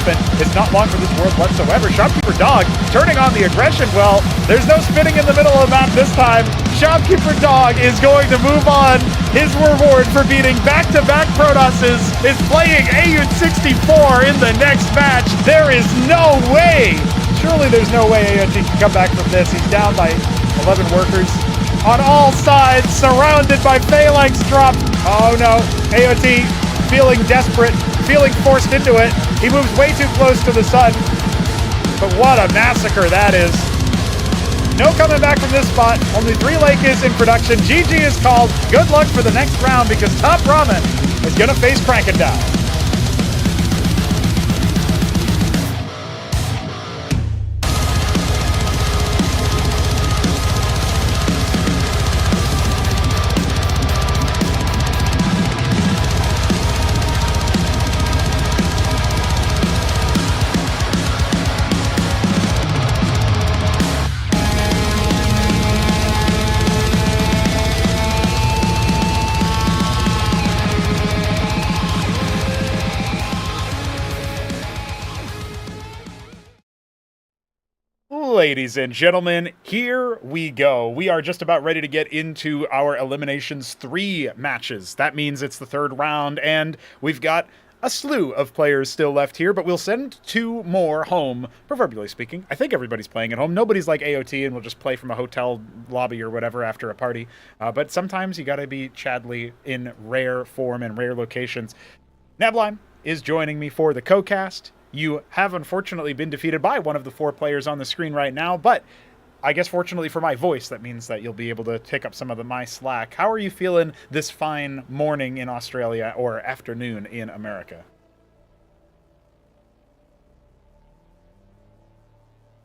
development is not long for this world whatsoever. Shopkeeper Dog turning on the aggression. Well, there's no spinning in the middle of the map this time. Shopkeeper Dog is going to move on. His reward for beating back-to-back Protosses is playing AUT64 in the next match. There is no way. Surely there's no way AOT can come back from this. He's down by 11 workers on all sides, surrounded by phalanx drop. Oh no, AOT feeling desperate, feeling forced into it. He moves way too close to the sun. But what a massacre that is. No coming back from this spot. Only 3 Lakers in production. GG is called. Good luck for the next round because TopRamen is gonna face Krankendau. Ladies and gentlemen, here we go. We are just about ready to get into our Eliminations 3 matches. That means it's the 3rd round, and we've got a slew of players still left here, but we'll send 2 more home, proverbially speaking. I think everybody's playing at home. Nobody's like AOT and will just play from a hotel lobby or whatever after a party. But sometimes you gotta be Chadley in rare form and rare locations. Nabline is joining me for the co-cast. You have unfortunately been defeated by one of the 4 players on the screen right now, but I guess fortunately for my voice, that means that you'll be able to pick up some of my slack. How are you feeling this fine morning in Australia or afternoon in America?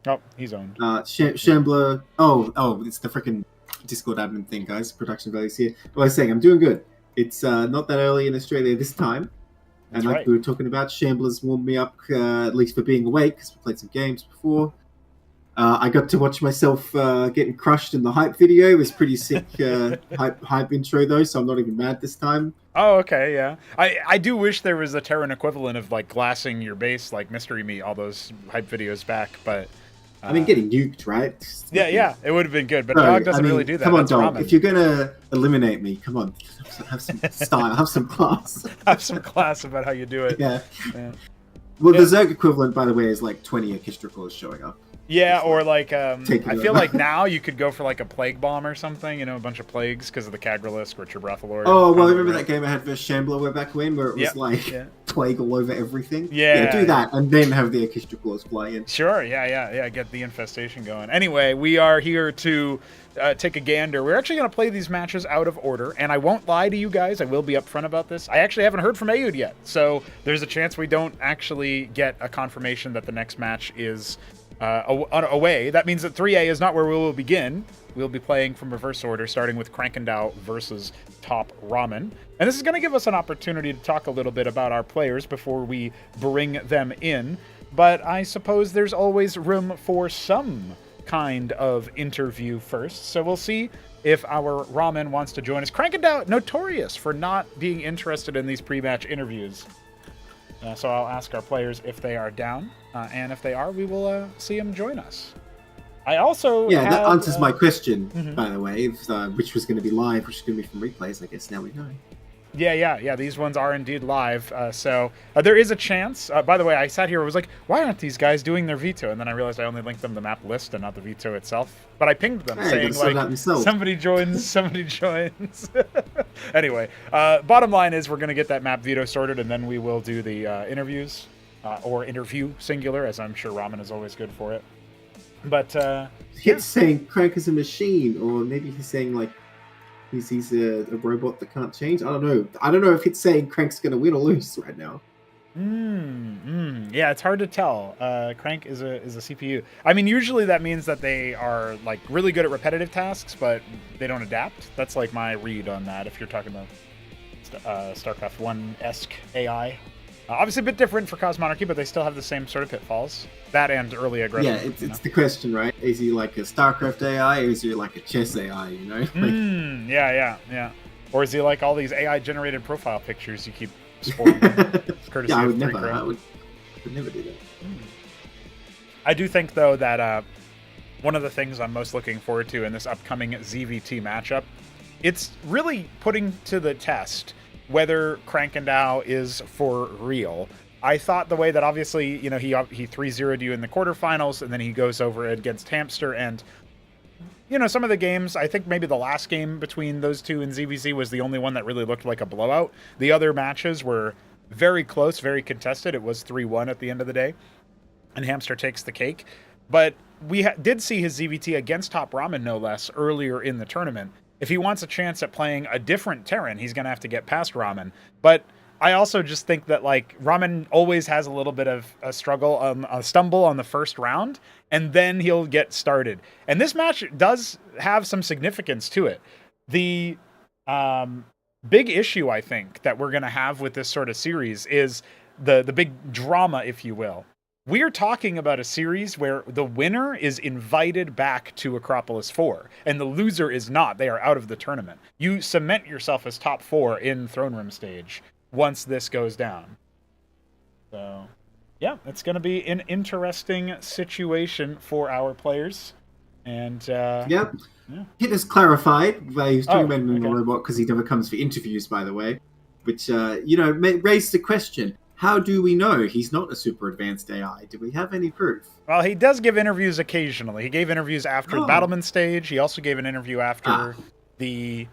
Oh, he's owned. Shambler. Oh, it's the freaking Discord admin thing, guys. Production values here. Well, I was saying, I'm doing good. It's not that early in Australia this time. And like we were talking about, Shambler's warmed me up, at least for being awake, because we played some games before. I got to watch myself getting crushed in the hype video. It was pretty sick hype intro, though, so I'm not even mad this time. Oh, okay, yeah. I do wish there was a Terran equivalent of, like, glassing your base, like Mystery Meat, all those hype videos back, but... I mean, getting nuked, right? Yeah, it would have been good, but Dog doesn't really do that. Come on, That's Dog. ramen. If you're going to eliminate me, come on. Have some style, have some class. Have some class about how you do it. Yeah. Well, the Zerg equivalent, by the way, is like 20 Orchestra Claws showing up. Yeah, or like, I feel like now you could go for like a Plague Bomb or something, you know, a bunch of plagues because of the Cagralisk, Richard Breathalord. Oh, well, remember that game I had versus Shambler way back when, where it was plague all over everything? Yeah, do that, and then have the Orchestra Claws fly in. Sure, yeah, get the infestation going. Anyway, we are here to take a gander. We're actually going to play these matches out of order, and I won't lie to you guys, I will be upfront about this. I actually haven't heard from Ayud yet, so there's a chance we don't actually get a confirmation that the next match is... away. That means that 3A is not where we will begin. We'll be playing from reverse order, starting with Krankendau versus TopRamen. And this is going to give us an opportunity to talk a little bit about our players before we bring them in. But I suppose there's always room for some kind of interview first. So we'll see if our Ramen wants to join us. Krankendau, notorious for not being interested in these pre-match interviews. So I'll ask our players if they are down, and if they are, we will see them join us. I also that answers my question, by the way, which was going to be live, which is going to be from replays, I guess now we know. Yeah, these ones are indeed live, so there is a chance. By the way, I sat here and was like, why aren't these guys doing their veto? And then I realized I only linked them the map list and not the veto itself. But I pinged them saying, like, somebody joins. Anyway, bottom line is we're going to get that map veto sorted, and then we will do the interviews, or interview, singular, as I'm sure Ramen is always good for it. But, he's saying Crank is a machine, or maybe he's saying, like, he's a robot that can't change. I don't know. I don't know if it's saying Crank's going to win or lose right now. Yeah, it's hard to tell. Crank is a CPU. I mean, usually that means that they are like really good at repetitive tasks, but they don't adapt. That's like my read on that. If you're talking about StarCraft 1-esque AI, obviously a bit different for Cosmonarchy, but they still have the same sort of pitfalls. That and early aggression. Yeah, it's the question, right? Is he like a StarCraft AI, or is he like a chess AI? You know? Yeah. Or is he like all these AI generated profile pictures you keep sporting? Courtesy I of would never. Could never do that. I do think, though, that one of the things I'm most looking forward to in this upcoming ZVT matchup, it's really putting to the test whether Krankendau is for real. I thought the way that obviously, he 3-0'd you in the quarterfinals, and then he goes over against Hamster, and some of the games, I think maybe the last game between those two in ZVZ was the only one that really looked like a blowout. The other matches were very close, very contested. It was 3-1 at the end of the day, and Hamster takes the cake. But we did see his ZVT against TopRamen, no less, earlier in the tournament. If he wants a chance at playing a different Terran, he's going to have to get past Ramen. But I also just think that, Ramen always has a little bit of a stumble on the first round, and then he'll get started. And this match does have some significance to it. The big issue, I think, that we're going to have with this sort of series is the big drama, if you will. We're talking about a series where the winner is invited back to Acropolis 4, and the loser is not. They are out of the tournament. You cement yourself as top 4 in Throneroom Stage once this goes down. So, yeah, it's going to be an interesting situation for our players. And, yeah. Hit has clarified. He's talking about him in the robot because he never comes for interviews, by the way. Which, raised the question. How do we know he's not a super advanced AI? Do we have any proof? Well, he does give interviews occasionally. He gave interviews after the Battleman stage. He also gave an interview after the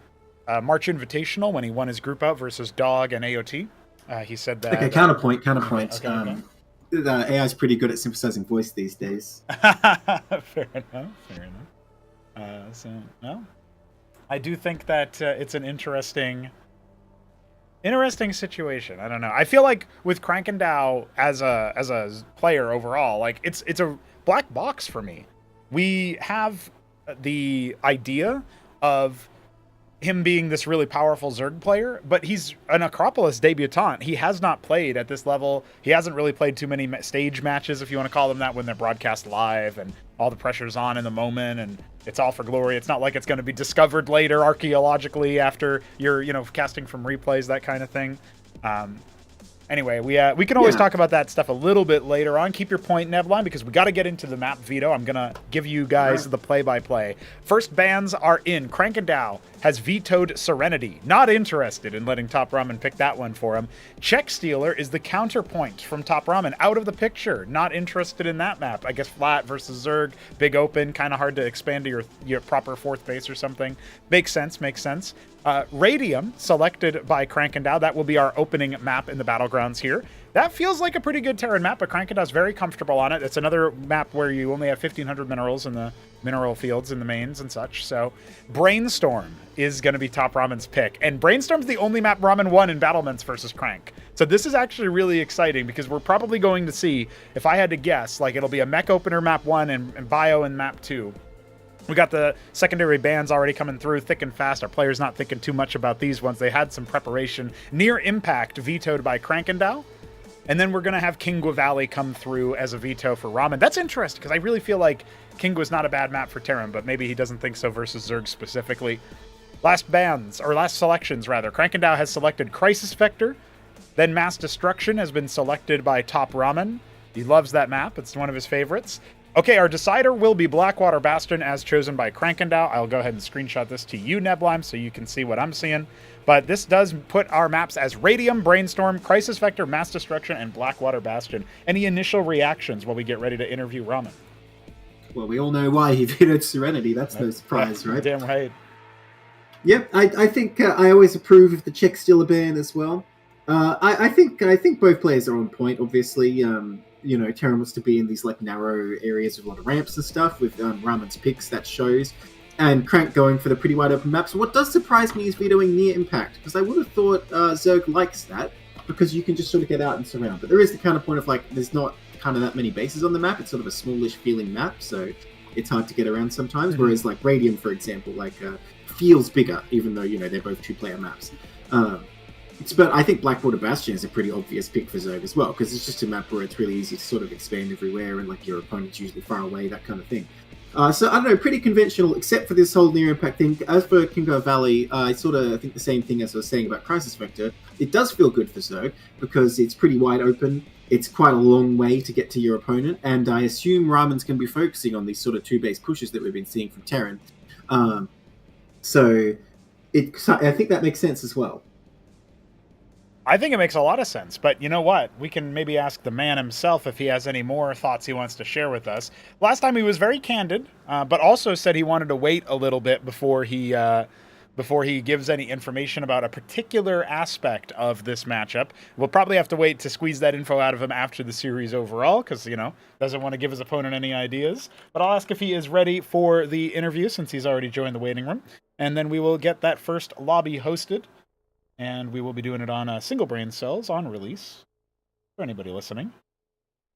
March Invitational when he won his group out versus Dog and AOT. He said that... Okay, counterpoint. Okay. The AI's pretty good at synthesizing voice these days. Fair enough. I do think that it's an interesting situation. I don't know. I feel like with Krankendau as a player overall, it's a black box for me. We have the idea of him being this really powerful Zerg player, but he's an Acropolis debutant. He has not played at this level. He hasn't really played too many stage matches, if you want to call them that, when they're broadcast live and all the pressure's on in the moment and it's all for glory. It's not like it's going to be discovered later archaeologically after you're, casting from replays, that kind of thing. Anyway, we can always talk about that stuff a little bit later on. Keep your point, Nebline, because we got to get into the map veto. I'm going to give you guys the play-by-play. First bans are in. Krankendau has vetoed Serenity. Not interested in letting TopRamen pick that one for him. Check Stealer is the counterpoint from TopRamen. Out of the picture. Not interested in that map. I guess flat versus Zerg. Big open. Kind of hard to expand to your proper fourth base or something. Makes sense. Radium, selected by Krankendau. That will be our opening map in the Battlegrounds here. That feels like a pretty good Terran map, but Krankendau's very comfortable on it. It's another map where you only have 1,500 minerals in the mineral fields in the mains and such. So Brainstorm is going to be TopRamen's pick. And Brainstorm's the only map Ramen won in Battlements versus Crank. So this is actually really exciting because we're probably going to see, if I had to guess, it'll be a mech opener map 1 and bio in map 2. We got the secondary bans already coming through thick and fast. Our players not thinking too much about these ones. They had some preparation. Near Impact vetoed by Krankendau. And then we're going to have Kingwa Valley come through as a veto for Ramen. That's interesting because I really feel like Kingwa's not a bad map for Terran, but maybe he doesn't think so versus Zerg specifically. Last selections. Krankendau has selected Crisis Vector. Then Mass Destruction has been selected by TopRamen. He loves that map. It's one of his favorites. Okay, our decider will be Blackwater Bastion as chosen by Krankendau. I'll go ahead and screenshot this to you, Neblime, so you can see what I'm seeing. But this does put our maps as Radium, Brainstorm, Crisis Vector, Mass Destruction, and Blackwater Bastion. Any initial reactions while we get ready to interview Ramen? Well, we all know why he vetoed Serenity. That's no surprise, right? Damn right. Yep, I think I always approve of the Check Stealer ban as well. I think both players are on point, obviously. Terran wants to be in these narrow areas with a lot of ramps and stuff with Ramen's picks, that shows. And Crank going for the pretty wide open maps. What does surprise me is vetoing Near Impact, because I would have thought Zerg likes that, because you can just sort of get out and surround. But there is the counterpoint of there's not kind of that many bases on the map. It's sort of a smallish feeling map, so it's hard to get around sometimes. Mm-hmm. Whereas Radium, for example, feels bigger, even though, they're both two-player maps. But I think Blackwater Bastion is a pretty obvious pick for Zerg as well, because it's just a map where it's really easy to sort of expand everywhere, and your opponent's usually far away, that kind of thing. So I don't know, pretty conventional, except for this whole near impact thing. As for Kingwa Valley, I think the same thing as I was saying about Crisis Vector. It does feel good for Zerg because it's pretty wide open. it's quite a long way to get to your opponent, and I assume Ramen's going to be focusing on these sort of 2-base pushes that we've been seeing from Terran. So I think that makes sense as well. I think it makes a lot of sense, but you know what? We can maybe ask the man himself if he has any more thoughts he wants to share with us. Last time he was very candid, but also said he wanted to wait a little bit before he gives any information about a particular aspect of this matchup. We'll probably have to wait to squeeze that info out of him after the series overall, because, doesn't want to give his opponent any ideas. But I'll ask if he is ready for the interview, since he's already joined the waiting room. And then we will get that first lobby hosted. And we will be doing it on single brain cells on release for anybody listening.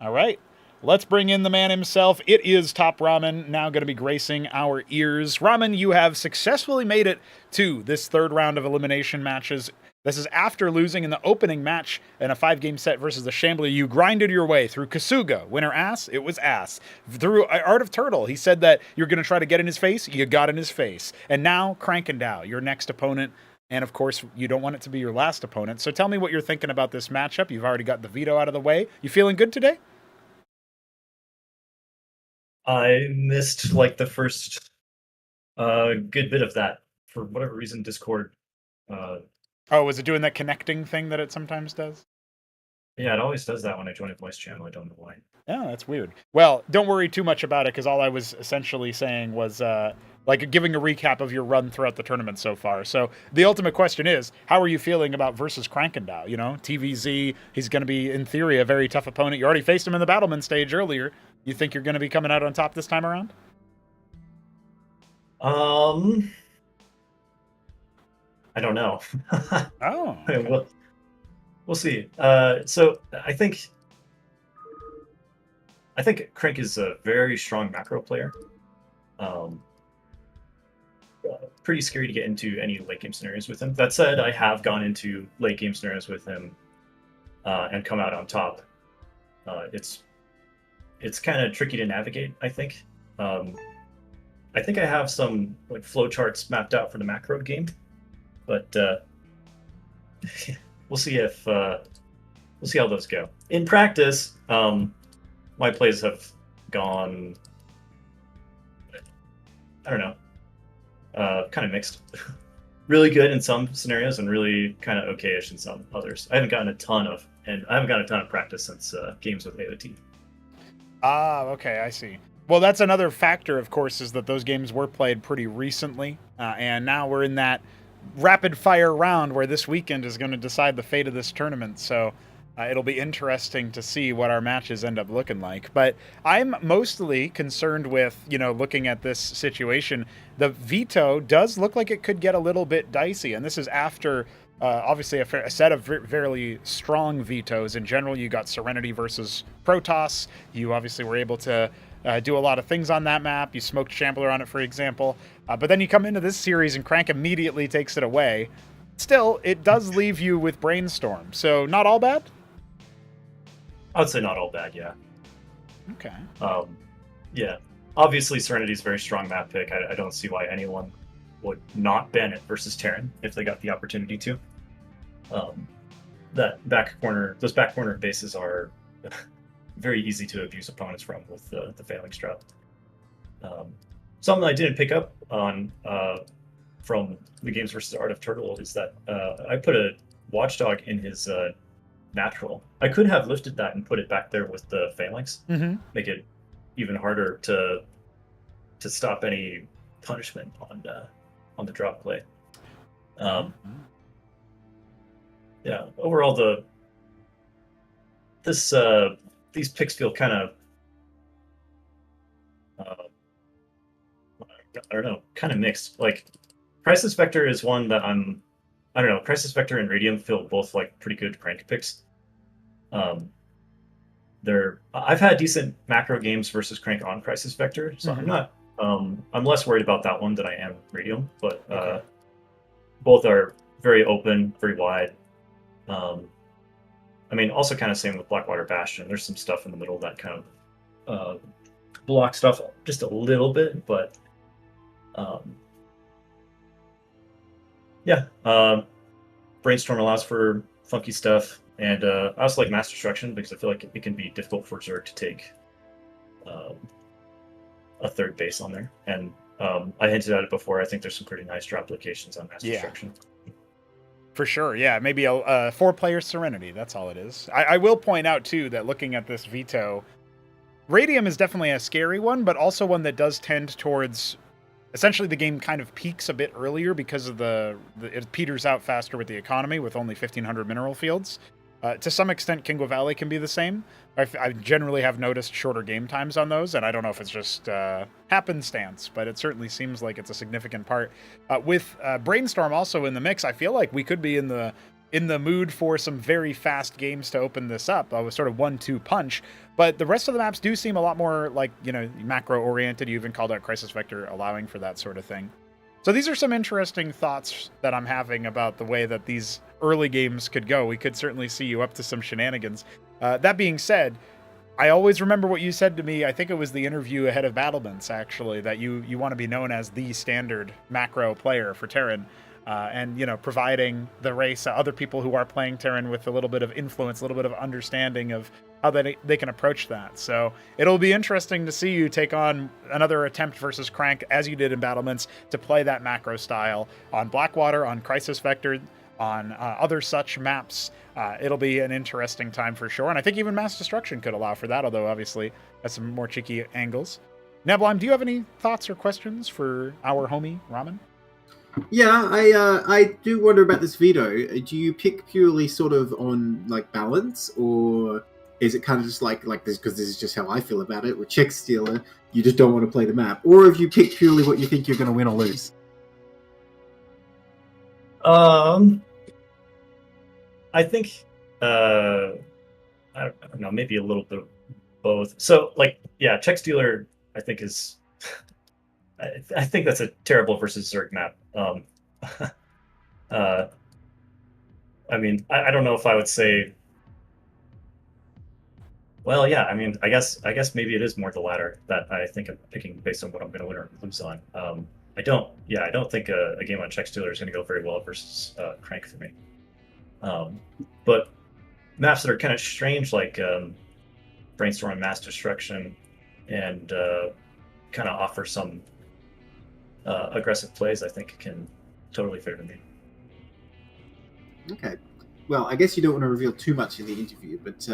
All right, let's bring in the man himself. It is TopRamen, now going to be gracing our ears. Ramen, you have successfully made it to this third round of elimination matches. This is after losing in the opening match in a 5-game set versus the Shambler. You grinded your way through Kasuga. Winner ass? It was ass. Through Art of Turtle, he said that you're going to try to get in his face. You got in his face. And now Krankendau, your next opponent. And, of course, you don't want it to be your last opponent. So tell me what you're thinking about this matchup. You've already got the veto out of the way. You feeling good today? I missed, the first good bit of that. For whatever reason, Discord... was it doing that connecting thing that it sometimes does? Yeah, it always does that when I join a voice channel. I don't know why. Yeah, that's weird. Well, don't worry too much about it, because all I was essentially saying was... giving a recap of your run throughout the tournament so far. So the ultimate question is, how are you feeling about versus Krankendau? TVZ, he's going to be, in theory, a very tough opponent. You already faced him in the Battleman stage earlier. You think you're going to be coming out on top this time around? I don't know. Oh. We'll see. So I think Crank is a very strong macro player. Pretty scary to get into any late game scenarios with him. That said, I have gone into late game scenarios with him and come out on top. It's kind of tricky to navigate, I think. I think I have some flow charts mapped out for the macro game, but we'll see how those go. In practice, my plays have gone, I don't know, kind of mixed. Really good in some scenarios and really kind of okay-ish in some others. I haven't gotten a ton of practice since games with AOT. Ah, okay, I see. Well, that's another factor, of course, is that those games were played pretty recently, and now we're in that rapid-fire round where this weekend is going to decide the fate of this tournament, so it'll be interesting to see what our matches end up looking like. But I'm mostly concerned with, looking at this situation. The veto does look like it could get a little bit dicey, and this is after, obviously, a set of fairly strong vetoes. In general, you got Serenity versus Protoss. You obviously were able to do a lot of things on that map. You smoked Shambler on it, for example. But then you come into this series, and Crank immediately takes it away. Still, it does leave you with Brainstorm, so not all bad? I would say not all bad, yeah. Okay. Yeah. Obviously, Serenity's a very strong map pick. I don't see why anyone would not ban it versus Terran if they got the opportunity to. Those back corner bases are very easy to abuse opponents from with the failing strat. Something I didn't pick up on from the games versus Art of Turtle is that I put a Watchdog in his natural. I could have lifted that and put it back there with the phalanx, make it even harder to stop any punishment on the drop play. Yeah, overall these picks feel kind of I don't know, kind of mixed. Crisis Vector is one that I don't know. Crisis Vector and Radium feel both pretty good Crank picks. I've had decent macro games versus Crank on Crisis Vector, so I'm less worried about that one than I am Radium. But both are very open, very wide. Also kind of same with Blackwater Bastion. There's some stuff in the middle that kind of block stuff just a little bit, but Brainstorm allows for funky stuff, And I also like Mass Destruction because I feel like it can be difficult for Zerg to take a third base on there. And I hinted at it before. I think there's some pretty nice drop locations on Mass Destruction. For sure, yeah. Maybe a 4-player Serenity. That's all it is. I will point out, too, that looking at this veto, Radium is definitely a scary one, but also one that does tend towards... Essentially, the game kind of peaks a bit earlier because of it peters out faster with the economy with only 1,500 mineral fields. To some extent, Kingwa Valley can be the same. I generally have noticed shorter game times on those, and I don't know if it's just happenstance, but it certainly seems like it's a significant part. With Brainstorm also in the mix, I feel like we could be in the mood for some very fast games to open this up. A sort of 1-2 punch. But the rest of the maps do seem a lot more like, macro-oriented. You even called out Crisis Vector, allowing for that sort of thing. So these are some interesting thoughts that I'm having about the way that these early games could go. We could certainly see you up to some shenanigans. That being said, I always remember what you said to me. I think it was the interview ahead of Battlements, actually, that you want to be known as the standard macro player for Terran. And, providing the race other people who are playing Terran with a little bit of influence, a little bit of understanding of how they can approach that. So it'll be interesting to see you take on another attempt versus Crank, as you did in Battlements, to play that macro style on Blackwater, on Crisis Vector, on other such maps. It'll be an interesting time for sure. And I think even Mass Destruction could allow for that, although obviously that's some more cheeky angles. Neblime, do you have any thoughts or questions for our homie Ramen? Yeah, I do wonder about this veto. Do you pick purely sort of on like balance, or is it kind of just like this because this is just how I feel about it? With Check Stealer, you just don't want to play the map, or if you pick purely what you think you're going to win or lose? I think I don't know, maybe a little bit of both. So Check Stealer, I think is. I think that's a terrible versus Zerg map. I mean, I don't know if I would say. Well, yeah. I mean, I guess maybe it is more the latter that I think I'm picking based on what I'm going to win or lose on. I don't think a game on Check Stealer is going to go very well versus Crank for me. But maps that are kind of strange, like Brainstorm and Mass Destruction, and kind of offer some aggressive plays, I think can totally fit to me. Okay. Well, I guess you don't want to reveal too much in the interview, but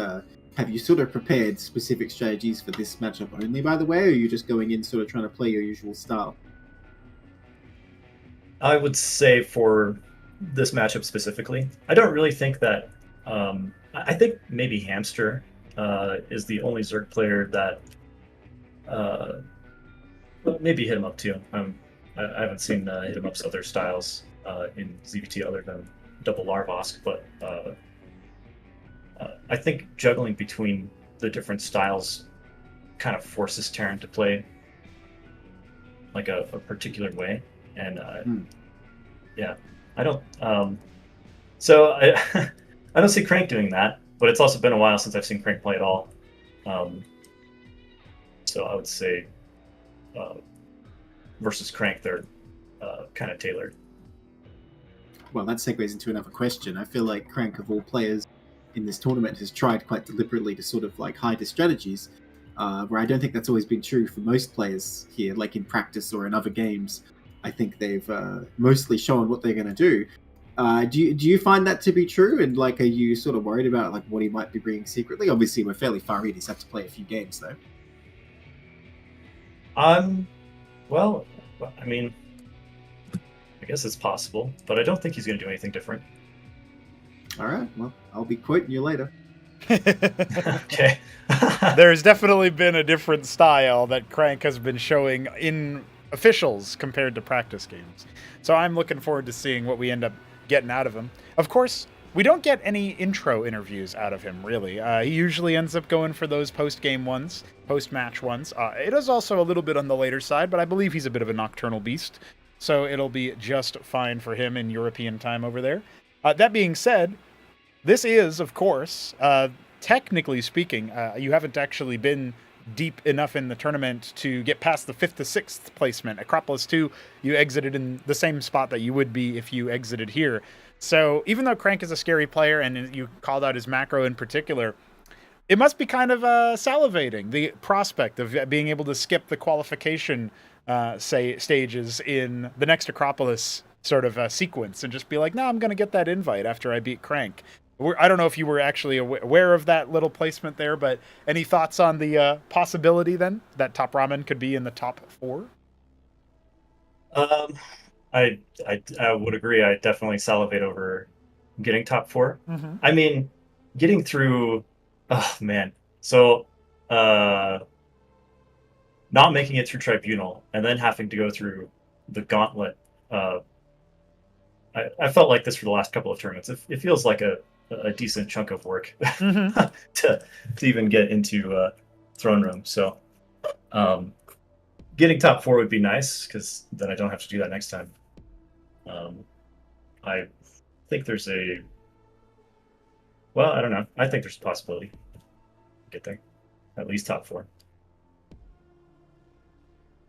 have you sort of prepared specific strategies for this matchup only, by the way, or are you just going in sort of trying to play your usual style? I would say for this matchup specifically, I don't really think that... I think maybe Hamster is the only Zerg player that... maybe hit him up too. I haven't seen hit him up's other styles in ZVT other than double Larvosk, but I think juggling between the different styles kind of forces Terran to play like a particular way, and I don't. So I don't see Crank doing that, but it's also been a while since I've seen Crank play at all. So I would say versus Crank, they're kind of tailored. Well, that segues into another question. I feel like Crank, of all players in this tournament, has tried quite deliberately to sort of like hide his strategies, where I don't think that's always been true for most players here, like in practice or in other games. I think they've mostly shown what they're going to do. Do you find that to be true? And like, are you sort of worried about like what he might be bringing secretly? Obviously, we're fairly far in. He's had to play a few games though. Well, I mean, I guess it's possible, but I don't think he's going to do anything different. All right. Well, I'll be quoting you later. Okay. There's definitely been a different style that Crank has been showing in officials compared to practice games. So I'm looking forward to seeing what we end up getting out of him. Of course, we don't get any intro interviews out of him, really. He usually ends up going for those post-game ones, post-match ones. It is also a little bit on the later side, but I believe he's a bit of a nocturnal beast, so it'll be just fine for him in European time over there. That being said, this is, of course, technically speaking, you haven't actually been deep enough in the tournament to get past the 5th to 6th placement. Acropolis 2, you exited in the same spot that you would be if you exited here. So even though Crank is a scary player, and you called out his macro in particular, it must be kind of salivating, the prospect of being able to skip the qualification stages in the next Acropolis sort of sequence and just be like, no, I'm going to get that invite after I beat Crank. I don't know if you were actually aware of that little placement there, but any thoughts on the possibility then that TopRamen could be in the top 4? I would agree. I definitely salivate over getting top 4. Mm-hmm. I mean, getting through, oh man. So, not making it through Tribunal and then having to go through the gauntlet. I felt like this for the last couple of tournaments. It feels like a decent chunk of work mm-hmm. to even get into Throne Room. So, getting top 4 would be nice because then I don't have to do that next time. I think there's I don't know. I think there's a possibility. Get there. At least top 4.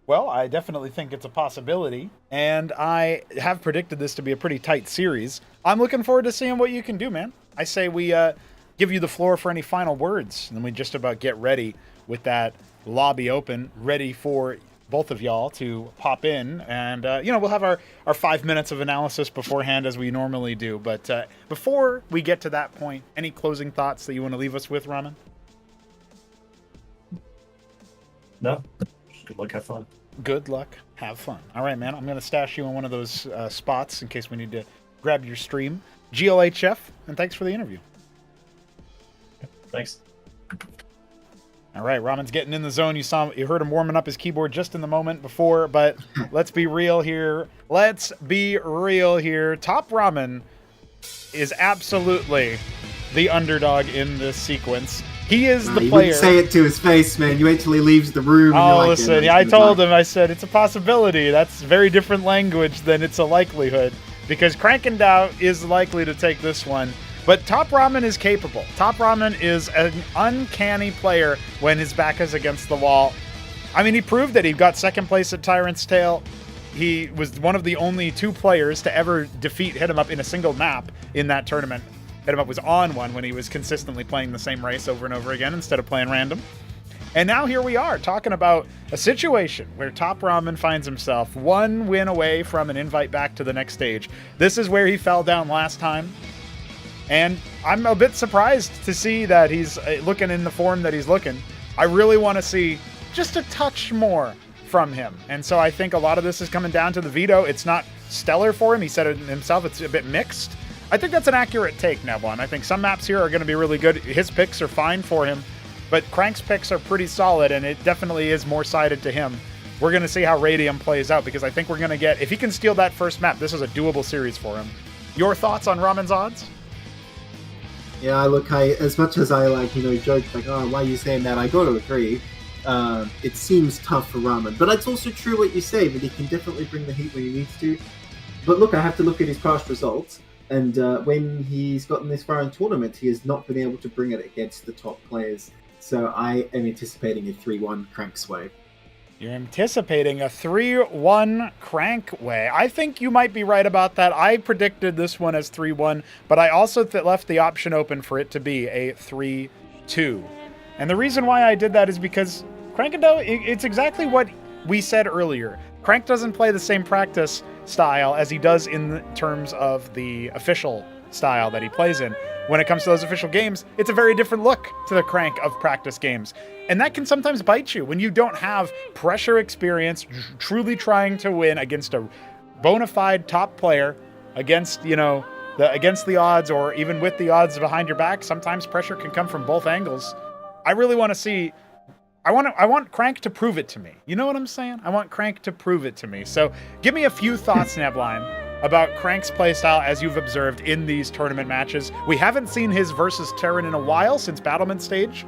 Well, I definitely think it's a possibility, and I have predicted this to be a pretty tight series. I'm looking forward to seeing what you can do, man. I say we give you the floor for any final words, and then we just about get ready with that lobby open, ready for both of y'all to pop in, and we'll have our 5 minutes of analysis beforehand as we normally do. But before we get to that point, any closing thoughts that you want to leave us with, Ramen? No. Good luck, have fun. Good luck, have fun. All right, man. I'm going to stash you in one of those spots in case we need to grab your stream. GLHF, and thanks for the interview. Thanks. All right, Ramen's getting in the zone. You heard him warming up his keyboard just in the moment before, but let's be real here. TopRamen is absolutely the underdog in this sequence. He is the you player. Wouldn't say it to his face, man. You wait till he leaves the room. And Oh, you're like, listen, yeah, I told him, I said, it's a possibility. That's very different language than it's a likelihood, because Krankendau is likely to take this one. But TopRamen is capable. TopRamen is an uncanny player when his back is against the wall. I mean, he proved that he got second place at Tyrant's Tale. He was one of the only 2 players to ever defeat Hit 'em Up in a single map in that tournament. Hit 'em Up was on one when he was consistently playing the same race over and over again instead of playing random. And now here we are talking about a situation where TopRamen finds himself 1 win away from an invite back to the next stage. This is where he fell down last time. And I'm a bit surprised to see that he's looking in the form that he's looking. I really want to see just a touch more from him. And so I think a lot of this is coming down to the veto. It's not stellar for him. He said it himself. It's a bit mixed. I think that's an accurate take, Nebwan. I think some maps here are going to be really good. His picks are fine for him, but Crank's picks are pretty solid, and it definitely is more sided to him. We're going to see how Radium plays out, because I think we're going to get, if he can steal that first map, this is a doable series for him. Your thoughts on Ramen's odds? Yeah, look, as much as I joke like, oh, why are you saying that? I got to agree. It seems tough for Ramen, but it's also true what you say, that he can definitely bring the heat when he needs to. But look, I have to look at his past results, and when he's gotten this far in tournament, he has not been able to bring it against the top players. So I am anticipating a 3-1 Crank sway. You're anticipating a 3-1 Crank way. I think you might be right about that. I predicted this one as 3-1, but I also left the option open for it to be a 3-2. And the reason why I did that is because Krankendau, it's exactly what we said earlier. Crank doesn't play the same practice style as he does in terms of the official style that he plays in. When it comes to those official games, it's a very different look to the Crank of practice games. And that can sometimes bite you when you don't have pressure experience, truly trying to win against a bona fide top player, against, against the odds, or even with the odds behind your back. Sometimes pressure can come from both angles. I really want to see, I want Crank to prove it to me. You know what I'm saying? I want Crank to prove it to me. So give me a few thoughts, Nebline, about Crank's playstyle as you've observed in these tournament matches. We haven't seen his versus Terran in a while since Battlement Stage,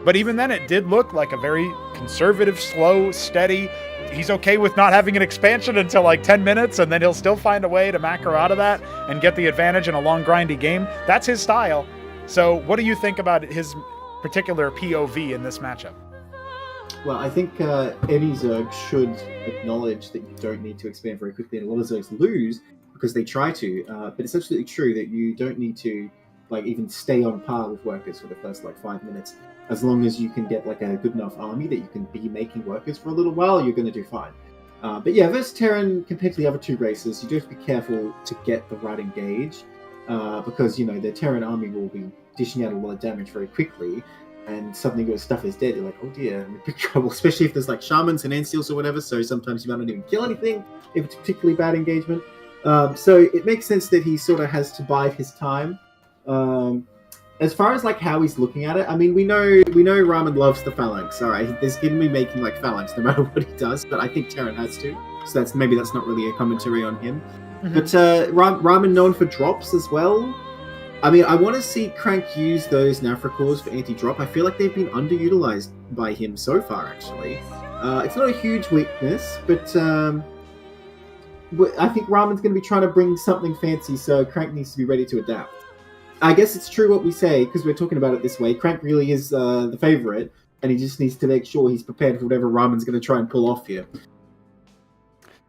but even then it did look like a very conservative, slow, steady. He's okay with not having an expansion until like 10 minutes, and then he'll still find a way to macro out of that and get the advantage in a long, grindy game. That's his style. So what do you think about his particular POV in this matchup? Well, I think any Zerg should acknowledge that you don't need to expand very quickly, and a lot of Zergs lose because they try to. But it's absolutely true that you don't need to even stay on par with workers for the first 5 minutes. As long as you can get a good enough army that you can be making workers for a little while, you're going to do fine. But yeah, versus Terran, compared to the other two races, you do have to be careful to get the right engage, because the Terran army will be dishing out a lot of damage very quickly, and suddenly your stuff is dead. You're like, oh dear, I'm in big trouble. Especially if there's shamans and ancients or whatever. So sometimes you might not even kill anything if it's a particularly bad engagement. So it makes sense that he sort of has to bide his time. As far as how he's looking at it, I mean, we know Ramen loves the phalanx. All right, he's going to be making phalanx no matter what he does, but I think Terran has to. So that's not really a commentary on him. Mm-hmm. But Ramen known for drops as well. I mean, I want to see Crank use those Nafra cores for anti-drop. I feel like they've been underutilized by him so far, actually. It's not a huge weakness, but I think Ramen's going to be trying to bring something fancy, so Crank needs to be ready to adapt. I guess it's true what we say, because we're talking about it this way. Crank really is the favorite, and he just needs to make sure he's prepared for whatever Ramen's going to try and pull off here.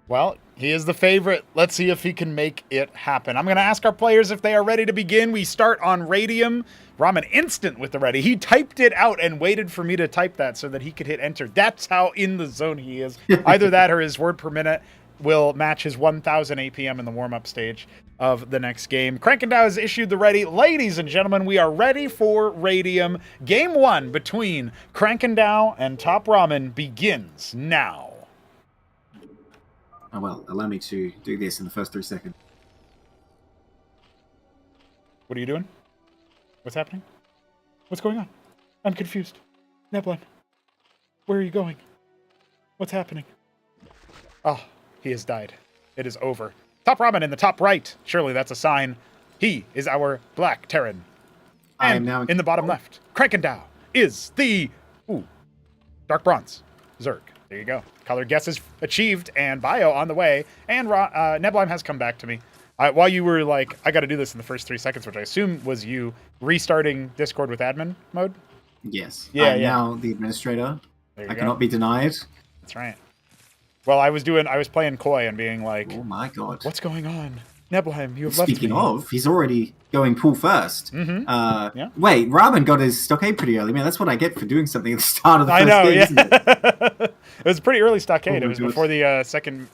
Well, he is the favorite. Let's see if he can make it happen. I'm going to ask our players if they are ready to begin. We start on Radium. Ramen instant with the ready. He typed it out and waited for me to type that so that he could hit enter. That's how in the zone he is. Either that or his word per minute will match his 1,000 APM in the warm-up stage of the next game. Krankendau has issued the ready. Ladies and gentlemen, we are ready for Radium. Game 1 between Krankendau and TopRamen begins now. Oh, well, allow me to do this in the first 3 seconds. What are you doing? What's happening? What's going on? I'm confused. Neblan, where are you going? What's happening? Oh, he has died. It is over. TopRamen in the top right. Surely that's a sign. He is our Black Terran. And I am now in the bottom left, Krankendau is the Dark Bronze Zerg. There you go. Color guesses achieved, and bio on the way. And Neblan has come back to me. While you were I got to do this in the first 3 seconds, which I assume was you restarting Discord with admin mode? Yes. Yeah, I'm now the administrator. I cannot be denied. That's right. Well, I was playing coy and being oh my god. What's going on? Nebelheim, you have left me. Speaking of, he's already going pool first. Mm-hmm. Yeah. Wait, Ramen got his stockade pretty early. Man, that's what I get for doing something at the start of the first game, isn't it? It was a pretty early stockade. It was before the second